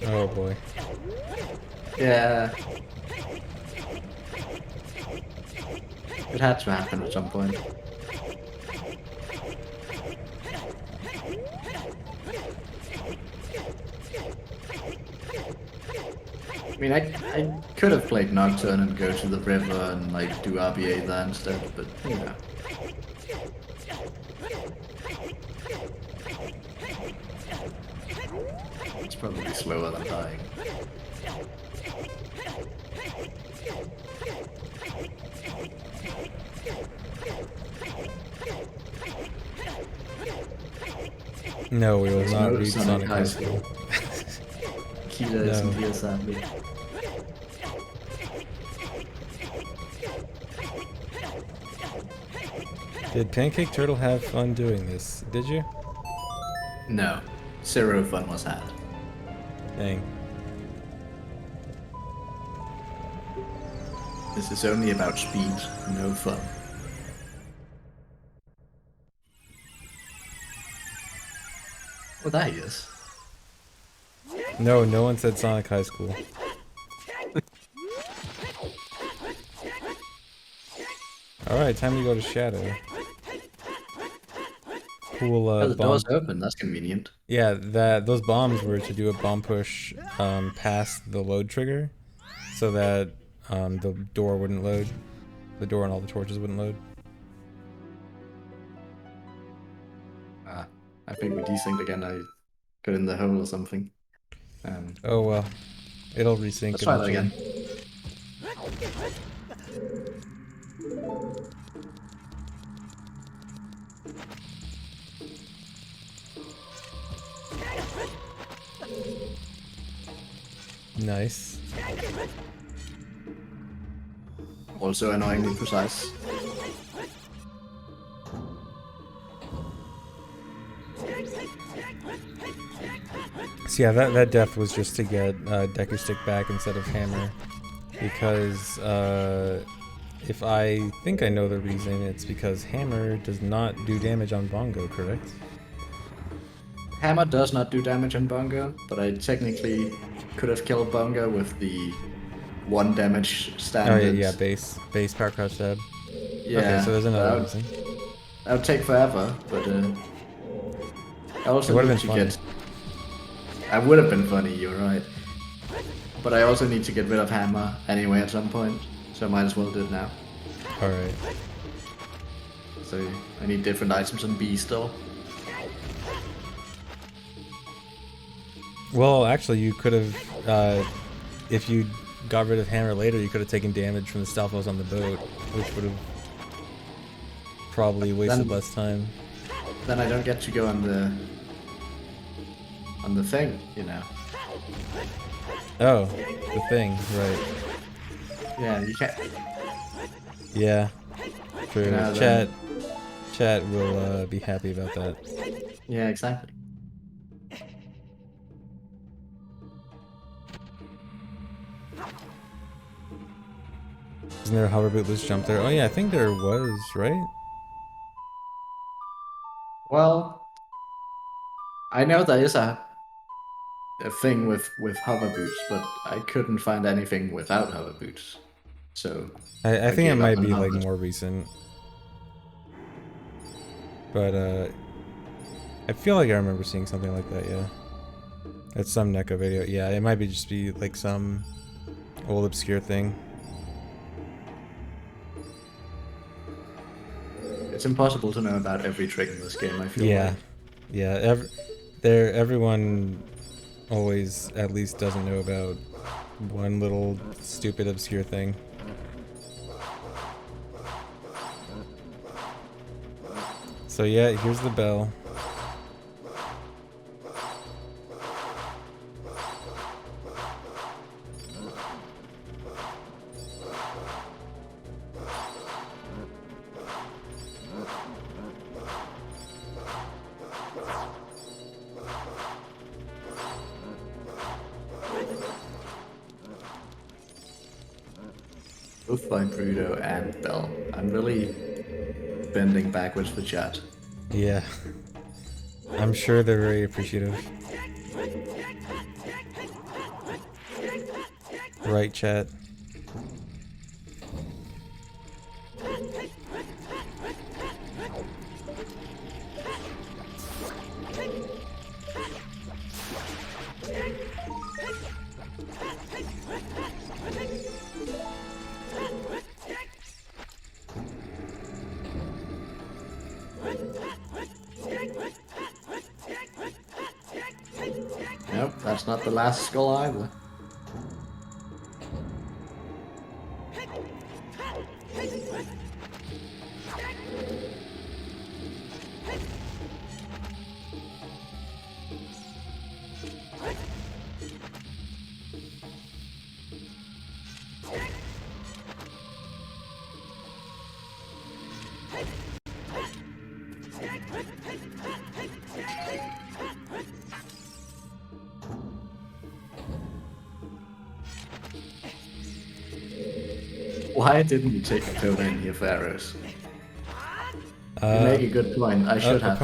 Oh boy. Yeah. It had to happen at some point. I mean, I could have played Nocturne and go to the river and like do RBA there instead, but you know. It's probably slower than dying. No, we will not No read Sonic High School. Kita isn't here, sadly. Did Pancake Turtle have fun doing this? Did you? No. Zero fun was had. Dang. This is only about speed, no fun. Oh, there he is. No, no one said Sonic High School. Alright, time to go to Shadow. Cool, Oh, the bomb. door's open, that's convenient. Yeah, those bombs were to do a bomb push past the load trigger, so that the door wouldn't load. The door and all the torches wouldn't load. I think we desynced again. I got in the hole or something. Oh well, it'll resync. Let's try that again. Nice. Also annoyingly precise. So yeah, that death was just to get Deku Stick back instead of Hammer, because if I think I know the reason, it's because Hammer does not do damage on Bongo, correct? Hammer does not do damage on Bongo, but I technically could have killed Bongo with the 1 damage standard. Oh yeah, base power crouch stab. Yeah. Okay, so there's another reason. That would take forever, but I also It would need have to been funny. get. I would have been funny, you're right. But I also need to get rid of Hammer anyway at some point, so I might as well do it now. Alright. So I need different items on B still. Well, actually, you could have, if you got rid of Hammer later, you could have taken damage from the Stalfos on the boat, which would have probably wasted less time. Then I don't get to go on the thing, you know. Oh, the thing, right. Yeah, you can't. Yeah, true. No, Chat will be happy about that. Yeah, exactly. Isn't there a hover bootless jump there? Oh yeah, I think there was, right? Well, I know there is a thing with hover boots, but I couldn't find anything without hover boots. So I think it gave up might on be like hover. more recent. But I feel like I remember seeing something like that, yeah. At some Neko video. Yeah, it might be just be like some old obscure thing. It's impossible to know about every trick in this game, I feel Yeah. like. Yeah, everyone always at least doesn't know about one little stupid obscure thing. So yeah, here's the bell. Both by Bruto and Bell. I'm really bending backwards for chat. Yeah. I'm sure they're very appreciative. Right, chat? Nope, that's not the last skull either. Why didn't you take Epona in here for arrows? You make a good point. I should have.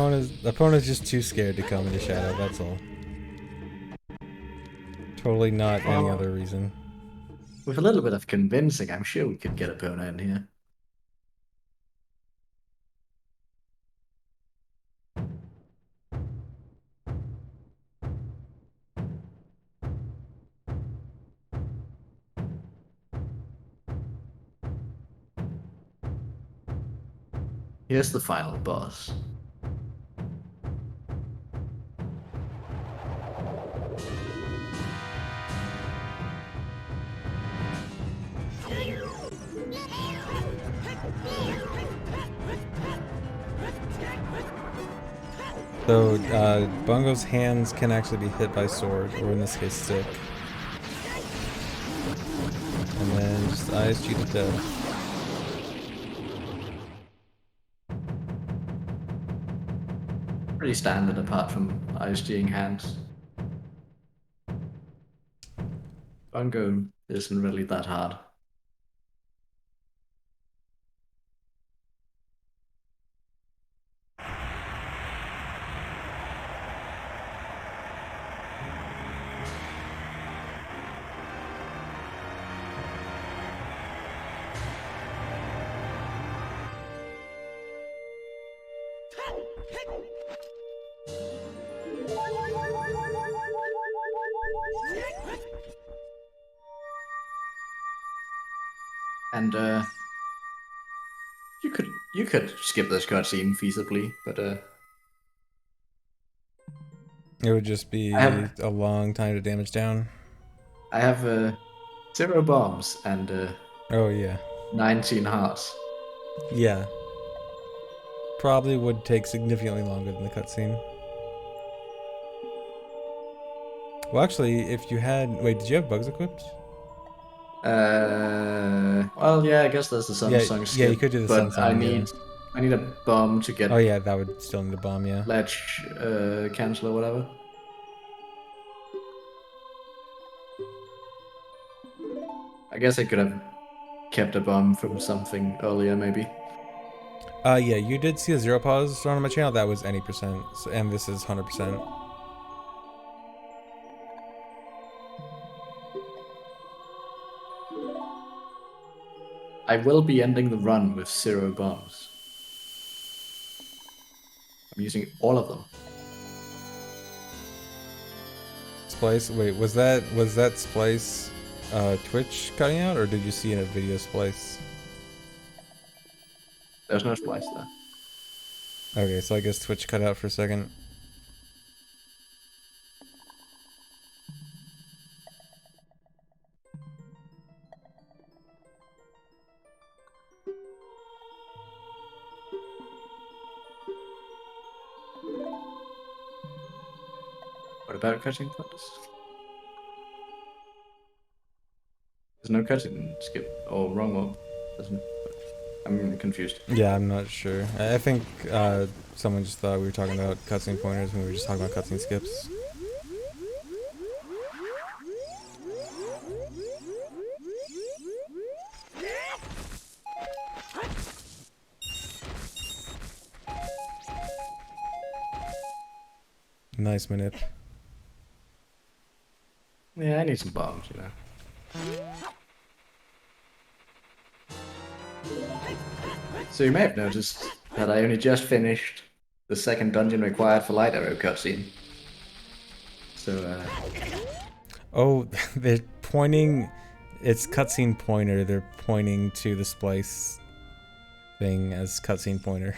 Opponent's just too scared to come into shadow, that's all. Totally not any other reason. With a little bit of convincing, I'm sure we could get Epona in here. Here's the final boss. So, Bungo's hands can actually be hit by sword, or in this case, stick. And then just eyes you to death. Pretty standard apart from ISGing hands. Bungo isn't really that hard. And you could skip this cutscene feasibly, but It would just be a long time to damage down. I have 0 bombs and Oh yeah. 19 hearts. Yeah. Probably would take significantly longer than the cutscene. Well, actually, if you had... Wait, did you have bugs equipped? Well, yeah, I guess there's the Samsung skip. Yeah, you could do the but Samsung, I need a bomb to get... Oh yeah, that would still need a bomb, yeah. Ledge cancel or whatever. I guess I could have kept a bomb from something earlier, maybe. Yeah, you did see a 0 pause on my channel. That was any percent, and this is 100%. I will be ending the run with 0 bombs. I'm using all of them. Splice. Wait, was that Splice Twitch cutting out, or did you see in a video Splice? There's no splice there. Okay, so I guess Twitch cut out for a second. What about cutting points? There's no cutting skip or wrong one. I'm confused. Yeah, I'm not sure. I think someone just thought we were talking about cutscene pointers when we were just talking about cutscene skips. Nice manip. Yeah, I need some bombs, you know. So you may have noticed that I only just finished the second dungeon required for light arrow cutscene. So, Oh, they're pointing. It's cutscene pointer. They're pointing to the splice thing as cutscene pointer.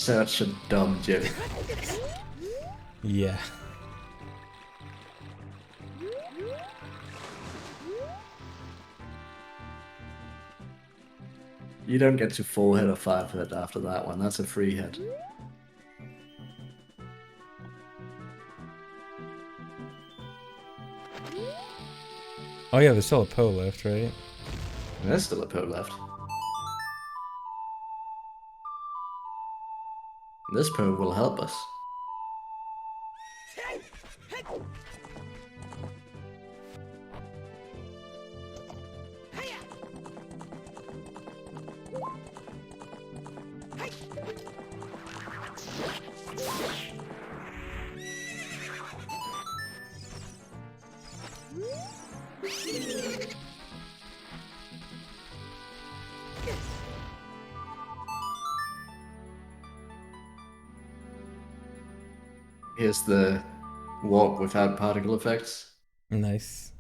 such a dumb joke. Yeah. You don't get to 4 hit or 5 hit after that one. That's a free hit. Oh yeah, there's still a Poe left, right? And there's still a Poe left. This Poe will help us. Here's the warp without particle effects. Nice.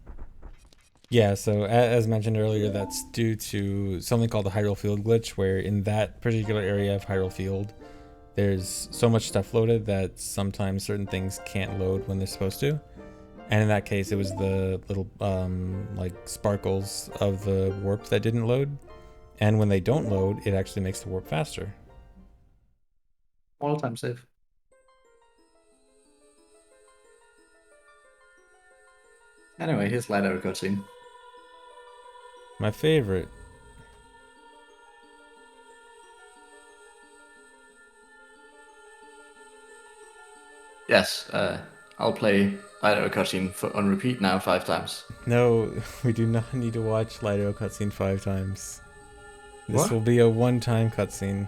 Yeah, so as mentioned earlier, that's due to something called the Hyrule Field glitch, where in that particular area of Hyrule Field, there's so much stuff loaded that sometimes certain things can't load when they're supposed to. And in that case, it was the little like sparkles of the warp that didn't load. And when they don't load, it actually makes the warp faster. All time save. Anyway, here's light arrow cutscene. My favorite. Yes, I'll play light arrow cutscene on repeat now 5 times. No, we do not need to watch Lido cutscene 5 times. This What? will be a one-time cutscene.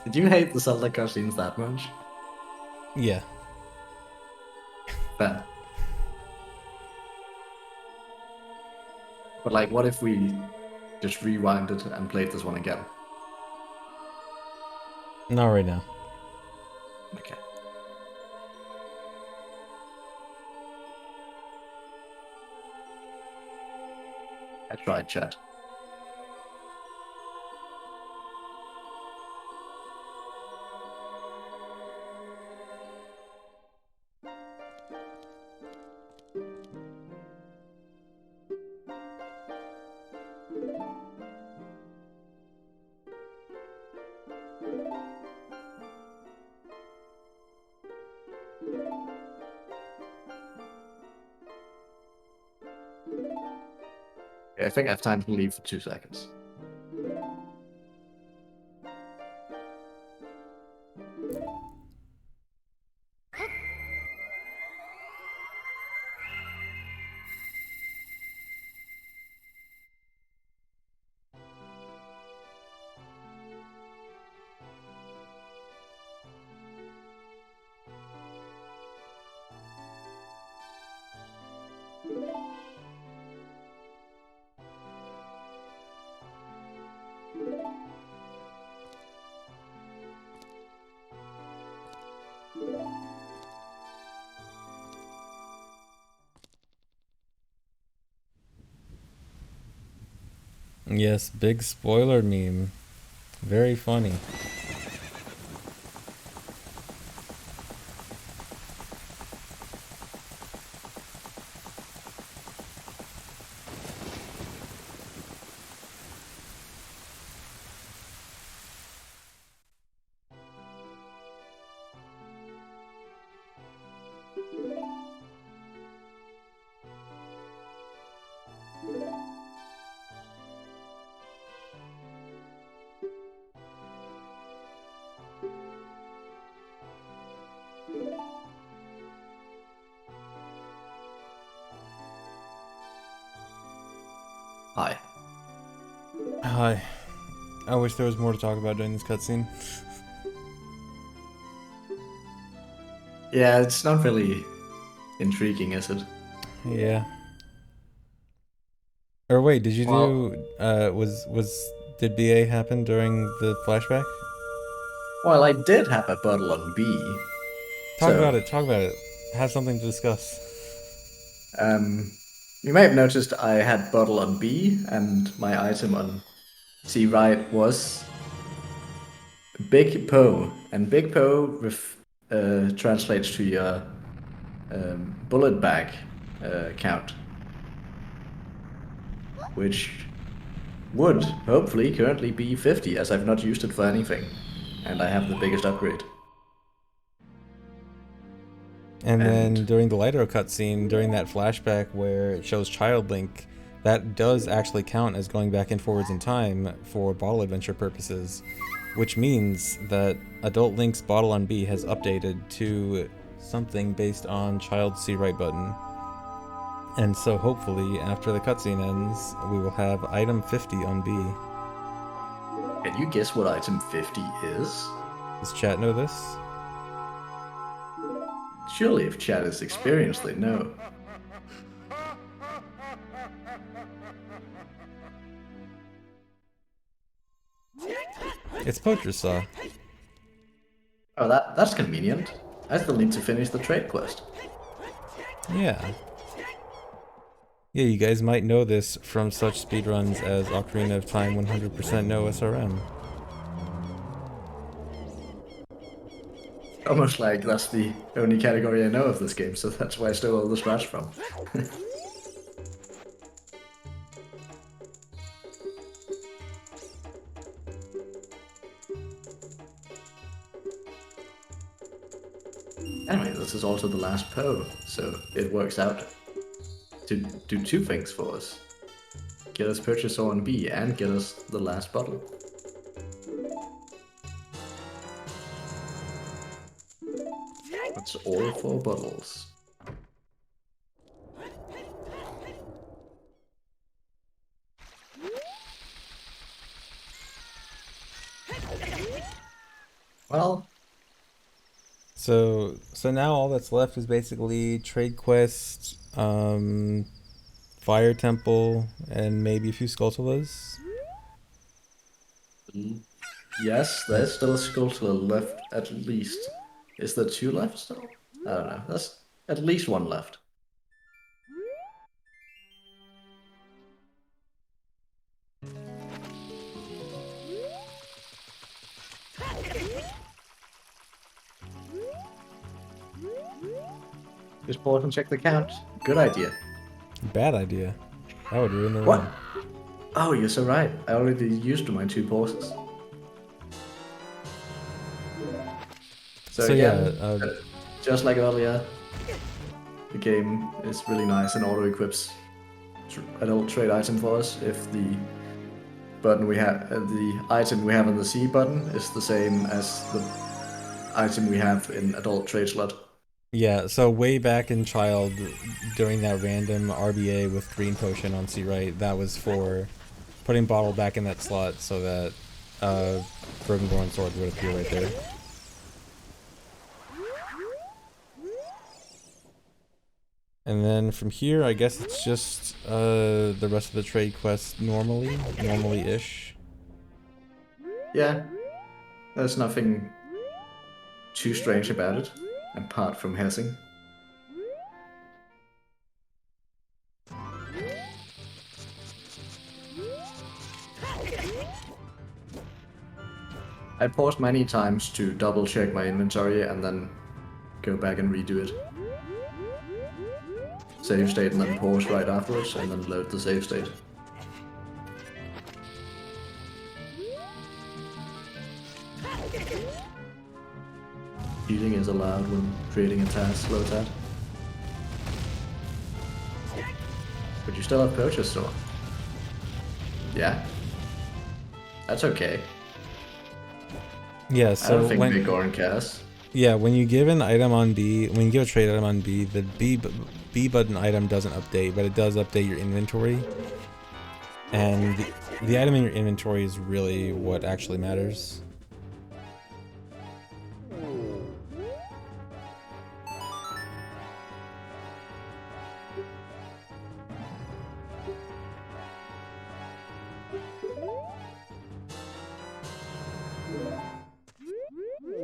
Did you hate the Zelda cutscenes that much? Yeah. Fair. But like, what if we just rewinded and played this one again? Not right now. Okay. I tried, chat. Okay, I think I have time to leave for 2 seconds. Yes, big spoiler meme. Very funny. Hi. Hi. I wish there was more to talk about during this cutscene. Yeah, it's not really intriguing, is it? Yeah. Or wait, did you Well, do did BA happen during the flashback? well, I did have a bottle on B, Talk about so it, talk about it. Have something to discuss. um, you may have noticed I had bottle on B, and my item on C right was Big Poe, and Big Poe translates to your bullet bag count, which would hopefully currently be 50, as I've not used it for anything, and I have the biggest upgrade. And then And during the Lighter cutscene, during that flashback where it shows Child Link, that does actually count as going back and forwards in time for bottle adventure purposes, which means that Adult Link's bottle on B has updated to something based on Child C right button. And so hopefully, after the cutscene ends, we will have item 50 on B. can you guess what item 50 is? Does chat know this? Surely, if chat is experienced, they know. It's Poacher Saw. Oh, that's convenient. I still need to finish the trade quest. Yeah. Yeah, you guys might know this from such speedruns as Ocarina of Time 100% No SRM. Almost like that's the only category I know of this game, so that's where I stole all the scratch from. Anyway, this is also the last Poe, so it works out to do two things for us. Get us purchase on B and get us the last bottle. That's all 4 bottles. Well, So now all that's left is basically trade quests, fire temple, and maybe a few Skulltulas. yes, there's still a Skulltula left at least. Is there 2 left still? I don't know. There's at least 1 left. Just pause and check the count. Good idea. Bad idea. That would ruin the What? run. Oh, you're so right. I already used my 2 pauses. So again, just like earlier, the game is really nice and auto-equips adult trade item for us if the button we have, the item we have on the C button is the same as the item we have in adult trade slot. Yeah, so way back in Child, during that random RBA with green potion on C right, that was for putting bottle back in that slot so that Brokenborn sword would appear right there. And then from here, I guess it's just the rest of the trade quests normally-ish. Yeah, there's nothing too strange about it, apart from Hessing. I paused many times to double check my inventory and then go back and redo it. Save state and then pause right afterwards and then load the save state. Healing is allowed when creating a task, slow tat. But you still have purchase store. Yeah. That's okay. Yeah, I so don't think Big Goran cares. yeah, when you give an item on B, when you give a trade item on B, the B button item doesn't update, but it does update your inventory. And the item in your inventory is really what actually matters.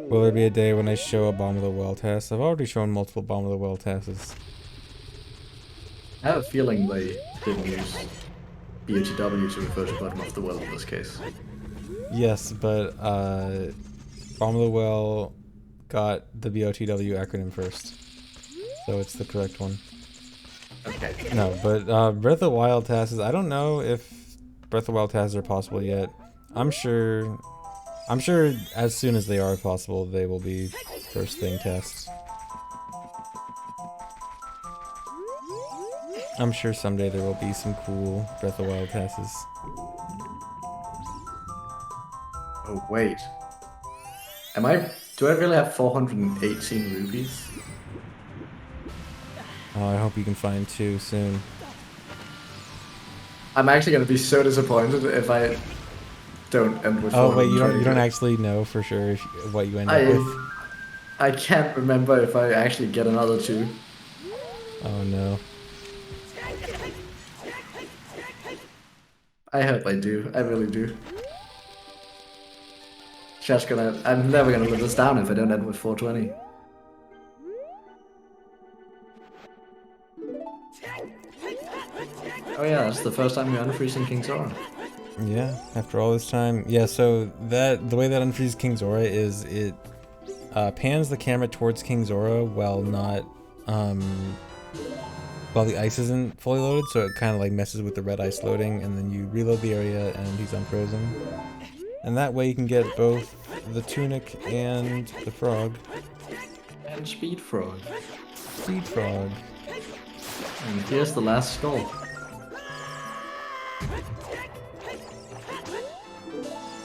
Will there be a day when I show a Bomb of the Well test? I've already shown multiple Bomb of the Well tests. I have a feeling they didn't use BOTW to refer to bottom of the well in this case. Yes, but Bomb of the Well got the BOTW acronym first. So it's the correct one. Okay. No, but Breath of the Wild tasks, I don't know if Breath of the Wild tasks are possible yet. I'm sure as soon as they are possible, they will be first thing tests. I'm sure someday there will be some cool Breath of the Wild tasks. Oh, wait. Do I really have 418 rupees? Oh, I hope you can find 2 soon. I'm actually gonna be so disappointed if I don't end with Oh wait, you 420. don't actually know for sure if, what you end up with. I can't remember if I actually get another 2. Oh no. I hope I do. I really do. I'm never gonna live this down if I don't end with 420. Oh yeah, that's the first time you're unfreezing King Zora. Yeah, after all this time. Yeah, so the way that unfreezes King Zora is it pans the camera towards King Zora while the ice isn't fully loaded, so it kind of like messes with the red ice loading, and then you reload the area and he's unfrozen. And that way you can get both the tunic and the frog. And Speed Frog. Speed frog. And here's the last skull.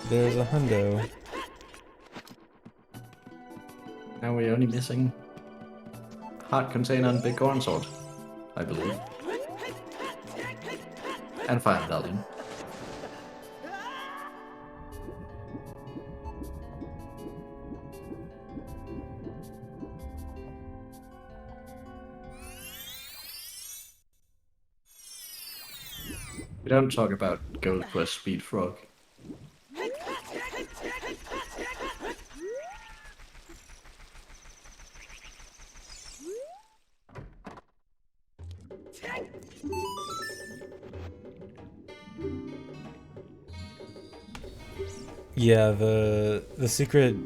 There's a hundo. Now we're only missing heart container and big corn sword, I believe. And fire medallion. We don't talk about Gold Quest Speed Frog. Yeah, the secret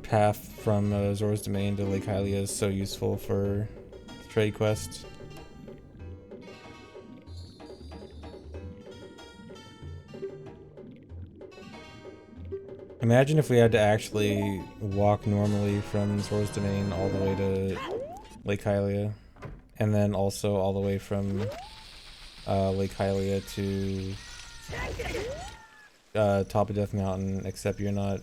path from Zora's Domain to Lake Hylia is so useful for trade quest. Imagine if we had to actually walk normally from Zora's Domain all the way to Lake Hylia, and then also all the way from Lake Hylia to top of Death Mountain, except you're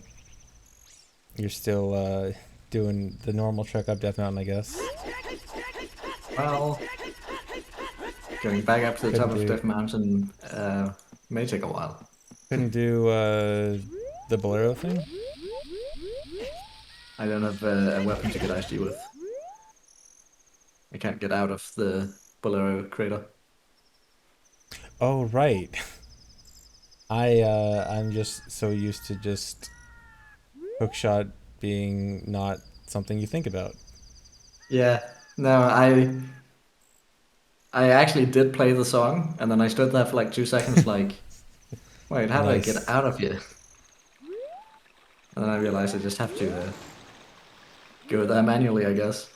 still doing the normal trek up Death Mountain, I guess. Well, going back up to the top of Death Mountain may take a while. Couldn't do the Bolero thing? I don't have a weapon to get iced with. I can't get out of the Bolero crater. Oh, right. I'm just so used to just hookshot being not something you think about. Yeah, no, I actually did play the song, and then I stood there for like 2 seconds like, wait, how do I get out of here? And then I realized I just have to go there manually, I guess.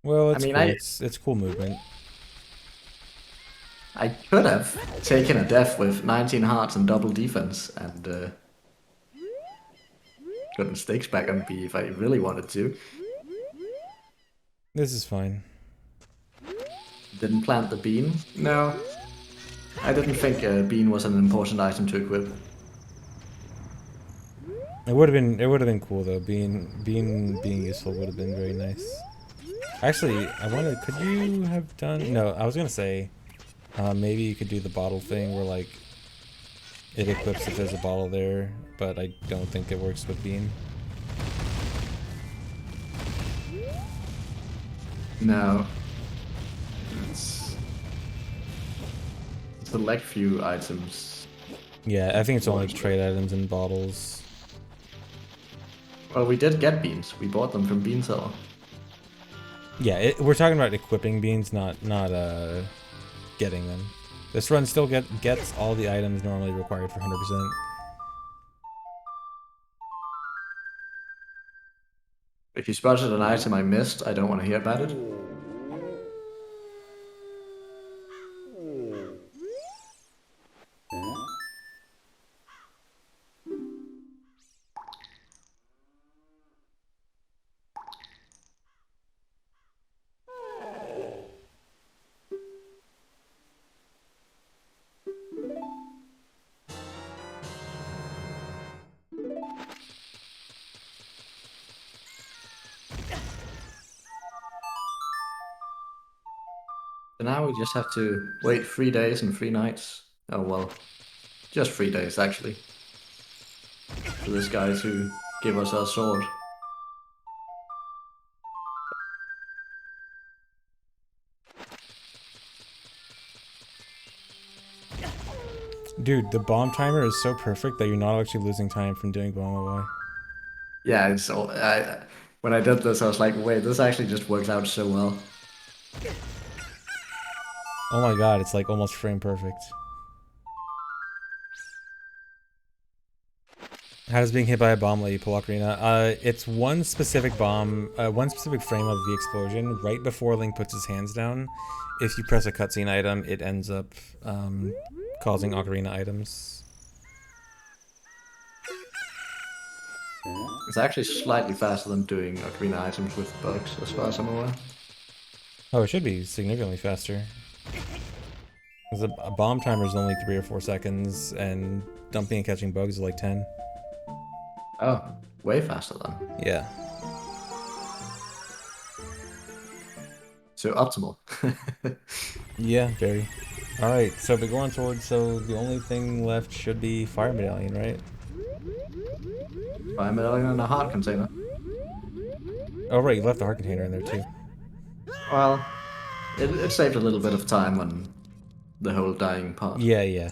Well, it's cool. It's cool movement. I could have taken a death with 19 hearts and double defense, and gotten stakes back on B if I really wanted to. This is fine. Didn't plant the bean? No. I didn't think a bean was an important item to equip. It would have been cool though. Being useful would have been very nice. Actually, I wanted. Could you have done? No, I was gonna say, maybe you could do the bottle thing where like it equips if there's a bottle there, but I don't think it works with Bean. No. It's select few items. Yeah, I think it's only trade items and bottles. Well, we did get beans. We bought them from Bean Seller. Yeah, we're talking about equipping beans, not getting them. This run still gets all the items normally required for 100%. If you spotted an item I missed, I don't want to hear about it. So now we just have to wait 3 days and 3 nights. Oh well, just 3 days actually. For this guy to give us our sword. Dude, the bomb timer is so perfect that you're not actually losing time from doing bomb away. Yeah, it's all, when I did this, I was like, wait, this actually just works out so well. Oh my god, it's like almost frame perfect. How does being hit by a bomb let you pull Ocarina? It's one specific bomb, one specific frame of the explosion right before Link puts his hands down. If you press a cutscene item, it ends up causing Ocarina items. It's actually slightly faster than doing Ocarina items with bugs, as far as I'm aware. Oh, it should be significantly faster. Because a bomb timer is only 3 or 4 seconds, and dumping and catching bugs is like 10. Oh, way faster then. Yeah. So optimal. Yeah, very. Alright, so we're going towards, so the only thing left should be Fire Medallion, right? Fire medallion and a heart container. Oh right, you left the heart container in there too. Well, it saved a little bit of time on the whole dying part. Yeah, yeah.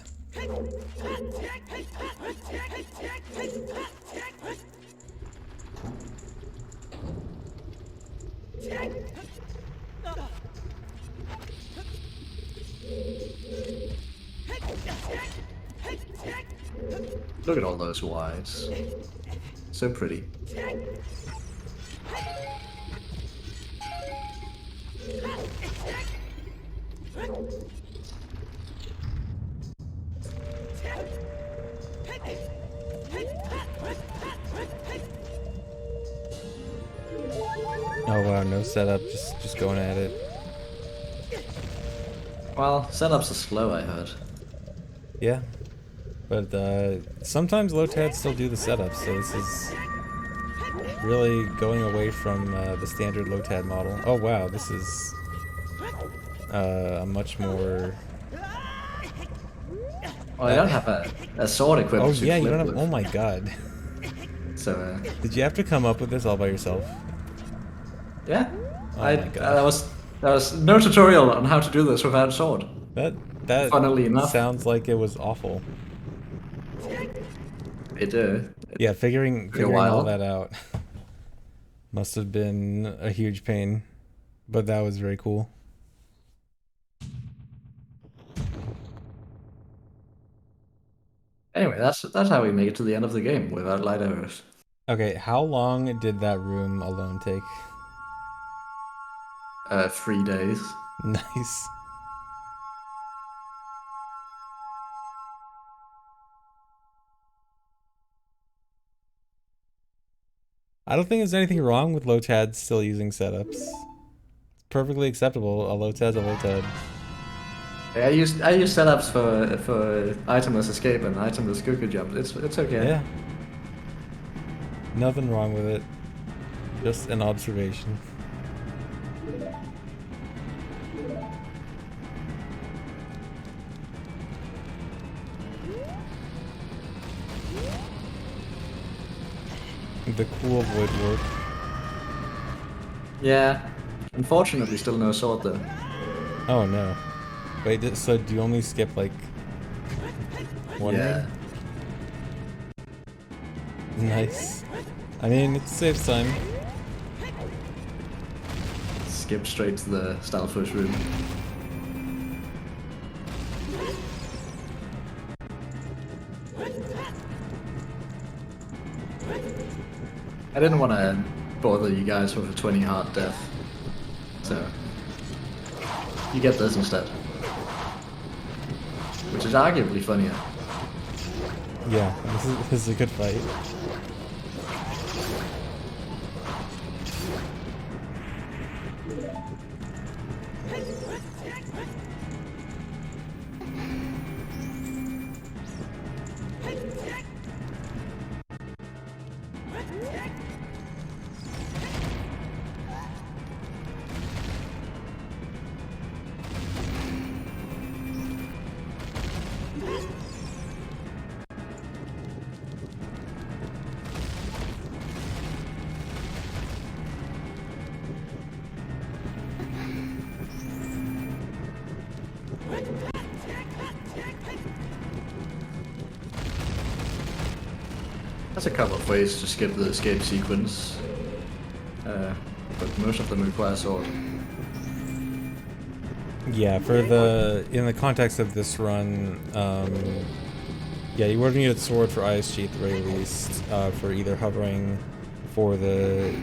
Look at all those Ys. So pretty. Oh wow, no setup, just going at it. Well, setups are slow, I heard. Yeah. But sometimes low-tads still do the setup, so this is really going away from the standard low-tad model. Oh wow, this is a much more... Well, I don't have a sword equipped. Oh to yeah, you flip don't have... with. Oh my god. So, Did you have to come up with this all by yourself? yeah. Oh my gosh. That was no tutorial on how to do this without sword. That Funnily enough. sounds like it was awful. It Yeah, figuring all while. that out must have been a huge pain, but that was very cool. Anyway, that's how we make it to the end of the game without light errors. Okay, how long did that room alone take? 3 days. Nice. I don't think there's anything wrong with low-tad still using setups. It's perfectly acceptable. A low-tad's a low-tad. I use setups for itemless escape and itemless cuckoo jump. It's okay. Yeah. Nothing wrong with it. Just an observation. The cool void warp. Yeah. Unfortunately, still no sword though. Oh no. Wait, so do you only skip like one Yeah. room? Nice. I mean, it saves time. Skip straight to the Stalfos room. I didn't want to bother you guys with a 20 heart death, so you get this instead. Which is arguably funnier. Yeah, this is a good fight. There's a couple of ways to skip the escape sequence, but most of them require sword. Yeah, in the context of this run, yeah, you would need a sword for ISG at the very least, for either hovering for the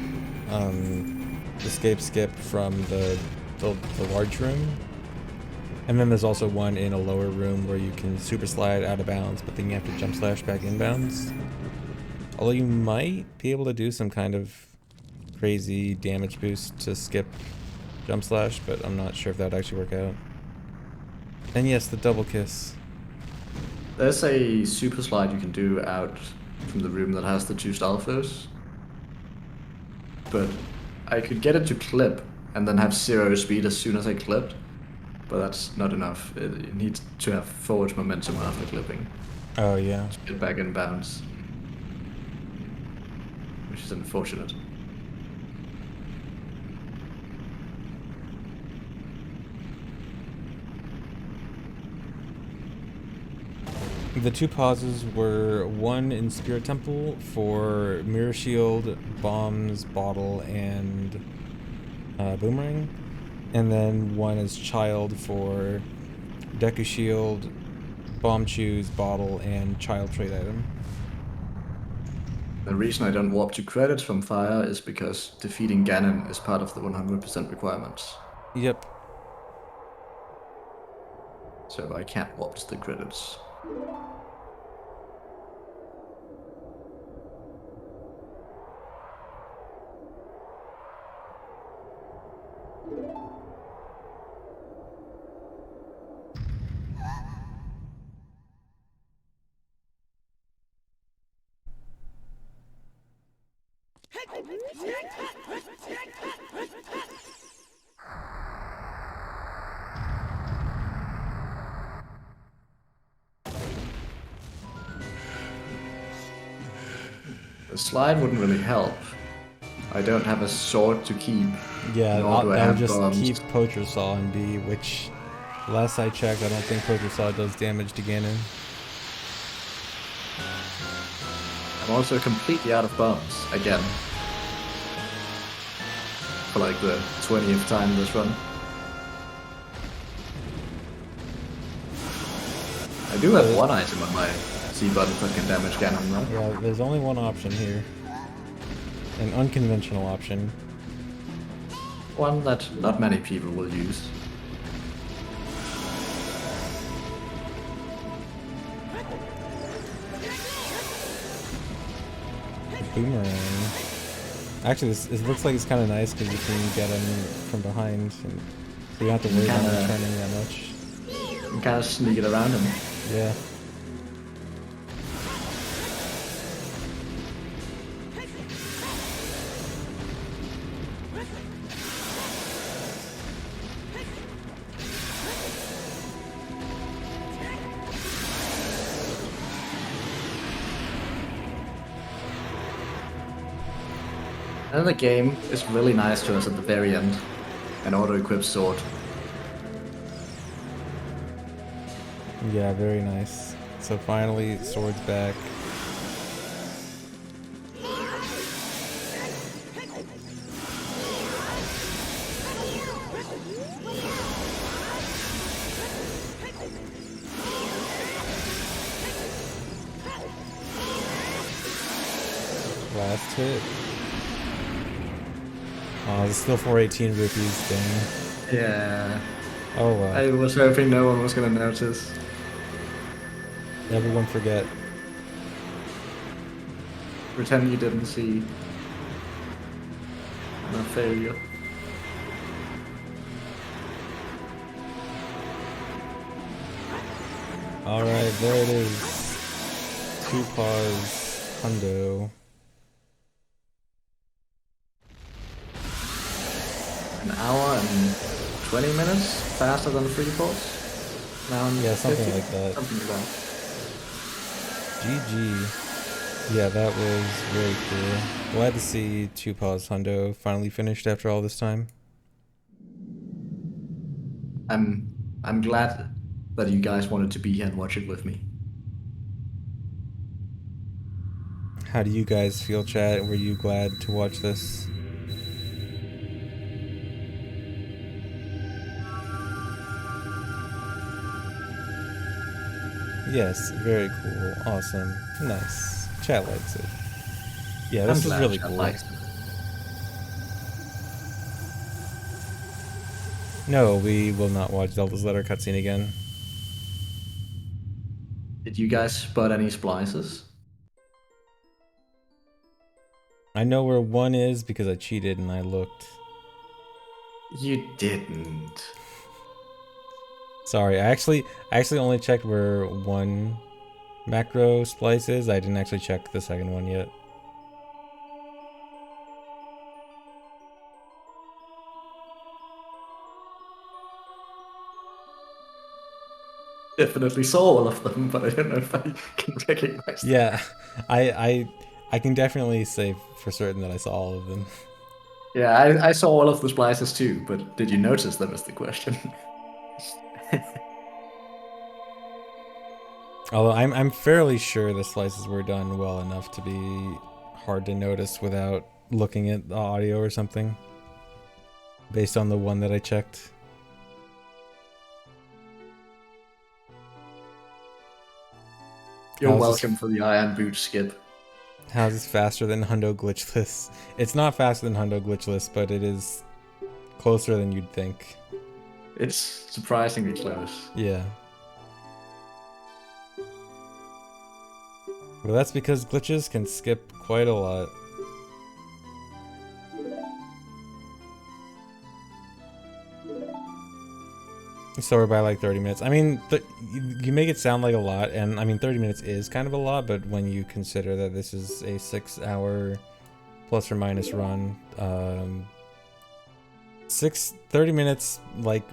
escape skip from the large room. And then there's also one in a lower room where you can super slide out of bounds, but then you have to jump slash back inbounds. Although you might be able to do some kind of crazy damage boost to skip jump slash, but I'm not sure if that would actually work out. And yes, the double kiss. There's a super slide you can do out from the room that has the 2 Stalfos, but I could get it to clip and then have 0 speed as soon as I clipped, but that's not enough. You need to have forward momentum after clipping Oh yeah. to get back in bounds, which is unfortunate. The 2 pauses were one in Spirit Temple for Mirror Shield, Bombs, Bottle, and Boomerang. And then one as Child for Deku Shield, Bomb Choose, Bottle, and Child Trade Item. The reason I don't warp to credits from fire is because defeating Ganon is part of the 100% requirements. Yep. So I can't warp to the credits. The slide wouldn't really help. I don't have a sword to keep. Yeah, nor do I I'll have just bombs. keep Poacher Saw in B, which, last I checked, I don't think Poacher Saw does damage to Ganon. I'm also completely out of bombs, again. For like the 20th time this run. I do have one item on my C button that can damage Ganon though. Yeah, there's only one option here. An unconventional option. One that not many people will use. Boomerang. Actually, it looks like it's kind of nice because you can get him from behind, and so you don't have to worry about him turning that much. You can kind of sneak it around him. Yeah. And the game is really nice to us at the very end. An auto-equipped sword. Yeah, very nice. So finally, sword's back. Last hit. Oh, it's still 418 rupees, dang. Yeah. Oh well. I was hoping no one was gonna notice. Everyone forget. Pretend you didn't see. No failure. Alright, there it is. Two paws, hundo. An hour and 20 minutes faster than free pulse. Now in Yeah, 50? something like that. Something like that. GG. Yeah, that was very cool. Glad to see Two Paws Hundo finally finished after all this time. I'm glad that you guys wanted to be here and watch it with me. How do you guys feel, chat? Were you glad to watch this? Yes, very cool. Awesome. Nice. Chat likes it. Yeah, I'm this is glad really Chad cool. likes it. No, we will not watch Zelda's Letter cutscene again. Did you guys spot any splices? I know where one is because I cheated and I looked. You didn't. Sorry, I actually only checked where one macro splice is. I didn't actually check the second one yet. Definitely saw all of them, but I don't know if I can recognize them. Yeah, I I can definitely say for certain that I saw all of them. Yeah, I saw all of the splices too, but did you notice them is the question. Although I'm fairly sure the slices were done well enough to be hard to notice without looking at the audio or something. Based on the one that I checked. You're welcome for the Iron Boot skip. How's this faster than Hundo Glitchless? It's not faster than Hundo Glitchless, but it is closer than you'd think. It's surprisingly close. Yeah. Well, that's because glitches can skip quite a lot. So we're by like 30 minutes. I mean, you make it sound like a lot, and I mean 30 minutes is kind of a lot, but when you consider that this is a 6-hour plus or minus run, 30 minutes, like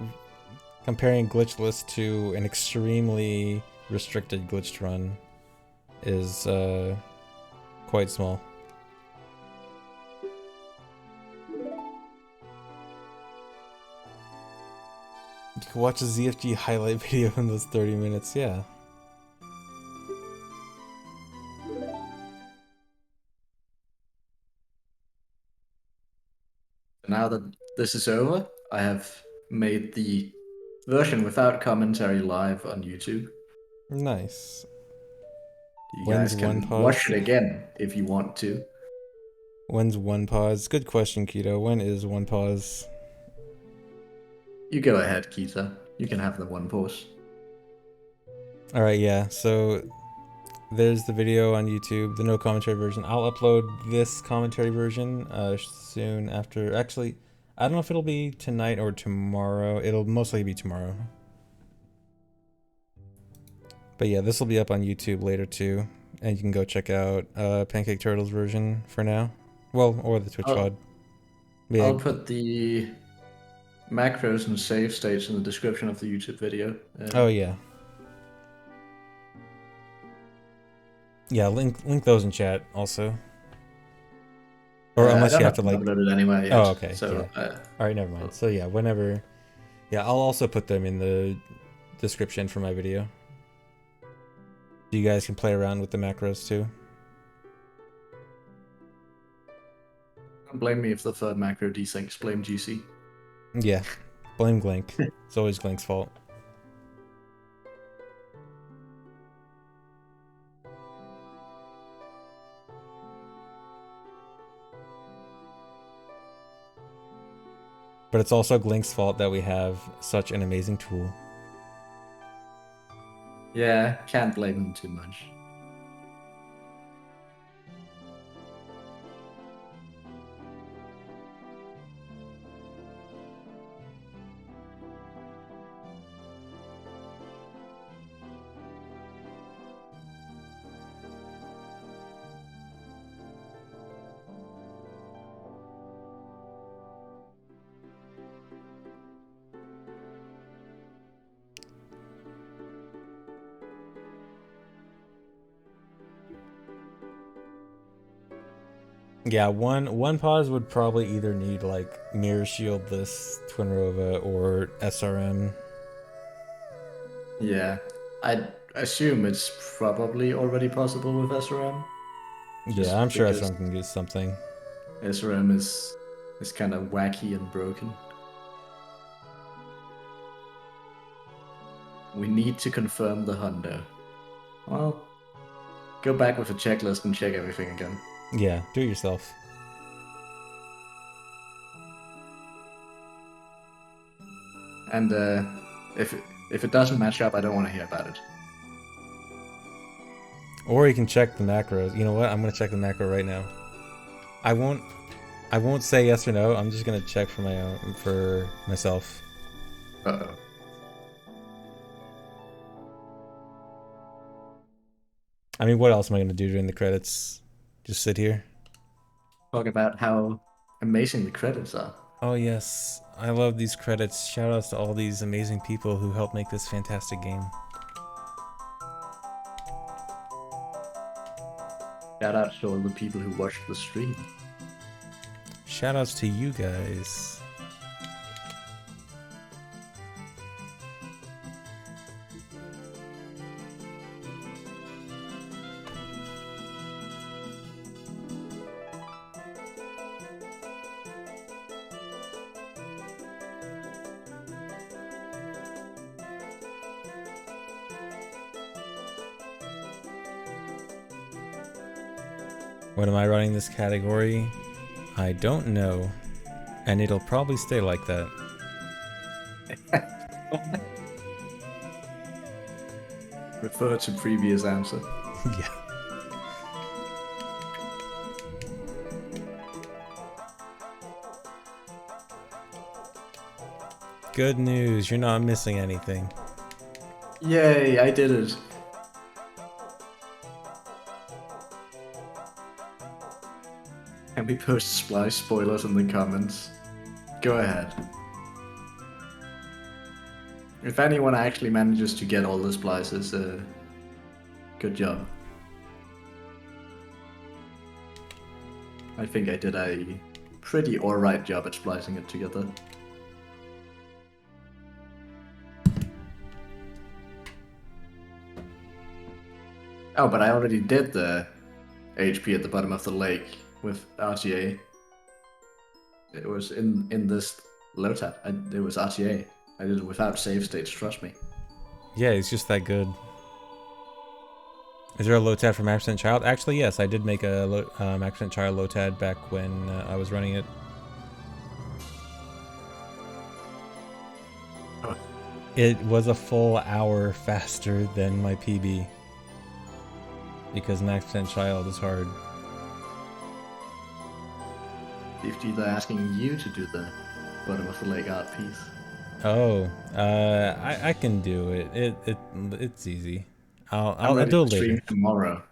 comparing glitchless to an extremely restricted glitched run is quite small. You can watch a ZFG highlight video in those 30 minutes, yeah. Now that this is over, I have made the version without commentary live on YouTube. Nice. You When's guys one can pause? watch it again if you want to. When's one pause? Good question, Keto. When is one pause? You go ahead, Kita. You can have the one pause. Alright, yeah. So there's the video on YouTube, the no commentary version. I'll upload this commentary version soon after. Actually, I don't know if it'll be tonight or tomorrow. It'll mostly be tomorrow. But yeah, this will be up on YouTube later too. And you can go check out Pancake Turtle's version for now. Well, or the Twitch VOD. Yeah. I'll put the macros and save states in the description of the YouTube video. Oh yeah. Yeah, link those in chat also. Or I unless don't you have have to to like. upload it anywhere Oh, yet. okay, So yeah. All right, never mind. So yeah, whenever. Yeah, I'll also put them in the description for my video. You guys can play around with the macros too. don't blame me if the third macro desyncs. Blame GC. Yeah, blame Glink. It's always Glink's fault. But it's also Glink's fault that we have such an amazing tool. Yeah, can't blame him too much. Yeah, one pause would probably either need like Mirror Shield this Twin Rova or SRM. Yeah, I assume it's probably already possible with SRM, Yeah, I'm just sure because SRM can get something. SRM is kind of wacky and broken. We need to confirm the hundo. Well, go back with a checklist and check everything again. Yeah, do it yourself. And if it doesn't match up, I don't want to hear about it. Or you can check the macros. You know what? I'm gonna check the macro right now. I won't say yes or no. I'm just gonna check for my own, for myself. Uh-oh. I mean, what else am I gonna do during the credits? Just sit here? Talk about how amazing the credits are. Oh yes, I love these credits. Shout outs to all these amazing people who helped make this fantastic game. Shout out to all the people who watched the stream. Shout outs to you guys. When am I running this category? I don't know. And it'll probably stay like that. Refer to previous answer. Yeah. Good news, you're not missing anything. Yay, I did it. Can we post splice spoilers in the comments? Go ahead. If anyone actually manages to get all the splices, good job. I think I did a pretty alright job at splicing it together. Oh, but I already did the HP at the bottom of the lake with RTA. It was in this low tab. It was RTA. I did it without save states, trust me. Yeah, it's just that good. Is there a low tab for Max Child? Actually, yes, I did make a Max Child low tab back when I was running it. Oh. It was a full hour faster than my PB. Because Max Child is hard. If they're asking you to do the bottom of the lake art piece. Oh, I can do it. It's easy. I'll ready do it to stream later. tomorrow.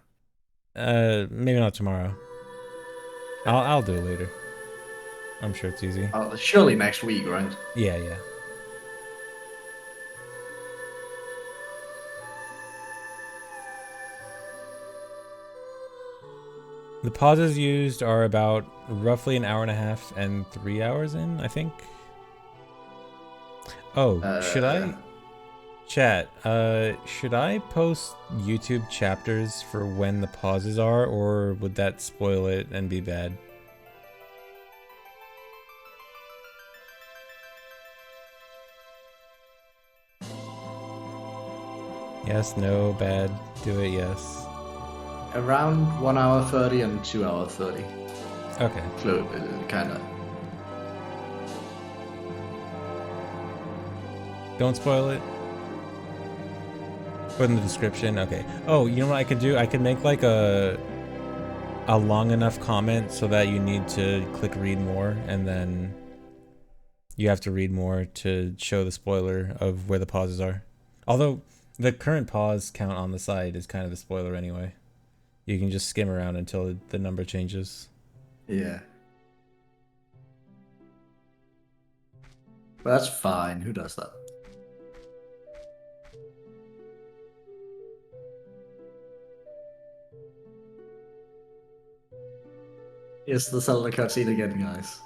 Maybe not tomorrow. I'll do it later. I'm sure it's easy. Surely next week, right? Yeah, yeah. The pauses used are about roughly an hour and a half and 3 hours in, I think. Oh, should Uh, I? Chat, should I post YouTube chapters for when the pauses are, or would that spoil it and be bad? Yes, no, bad, do it, yes. around 1 hour 30 and 2 hour 30. Okay. Kind of. Don't spoil it. Put in the description, okay. Oh, you know what I could do? I could make like a long enough comment so that you need to click read more, and then you have to read more to show the spoiler of where the pauses are. Although the current pause count on the side is kind of the spoiler anyway. You can just skim around until the number changes. Yeah. But that's fine. Who does that? It's the Zelda cutscene again, guys.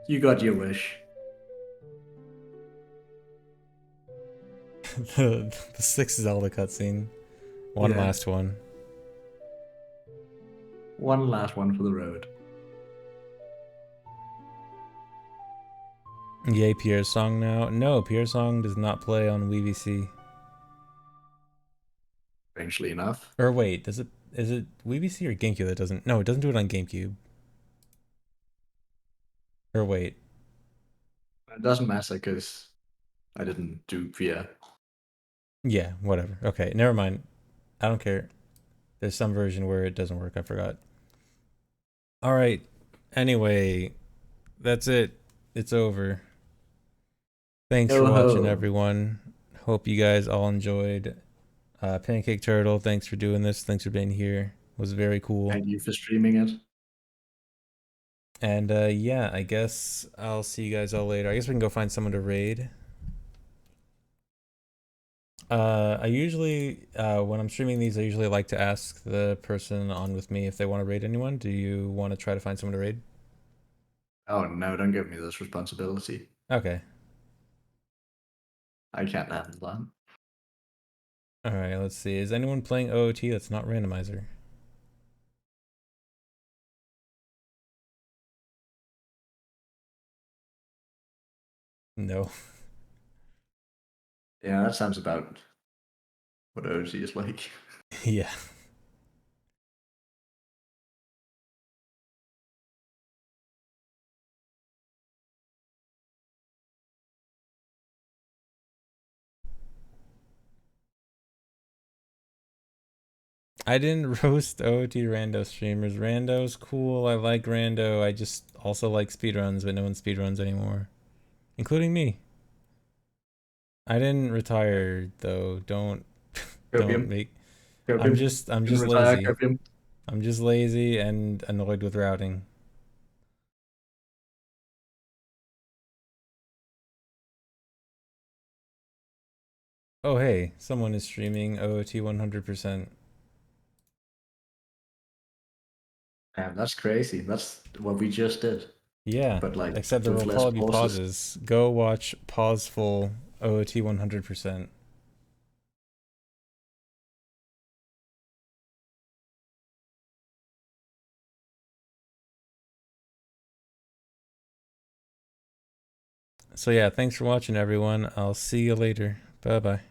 You got your wish. The sixth Zelda cutscene. One Yeah. last one. One last one for the road. Yay, Pierre's song now. No, Pierre's song does not play on WeVC. Strangely enough. Or wait, does it? Is it WeVC or GameCube that doesn't? No, it doesn't do it on GameCube. Or wait. It doesn't matter because I didn't do Via. Yeah, whatever. Okay, never mind. I don't care. There's some version where it doesn't work. I forgot. All right. Anyway, that's it. It's over. Thanks for Yo watching, ho. everyone. Hope you guys all enjoyed. Pancake Turtle, thanks for doing this. Thanks for being here. It was very cool. Thank you for streaming it. And yeah, I guess I'll see you guys all later. I guess we can go find someone to raid. I usually, when I'm streaming these, I usually like to ask the person on with me if they want to raid anyone. Do you want to try to find someone to raid? Oh no, don't give me this responsibility. Okay. I can't handle that. All right, let's see. Is anyone playing OOT that's not randomizer? No. Yeah, that sounds about what OG is like. Yeah. I didn't roast OOT rando streamers. Rando's cool. I like rando. I just also like speedruns, but no one speedruns anymore, including me. I didn't retire though. Don't Copium. make. Copium. I'm You just retire, lazy. Copium. I'm just lazy and annoyed with routing. Oh hey, someone is streaming OOT 100%. Damn, that's crazy. That's what we just did. Yeah, But like except there with will less probably be pauses. pauses. Go watch pauseful OOT 100%. So yeah, thanks for watching, everyone. I'll see you later. Bye bye.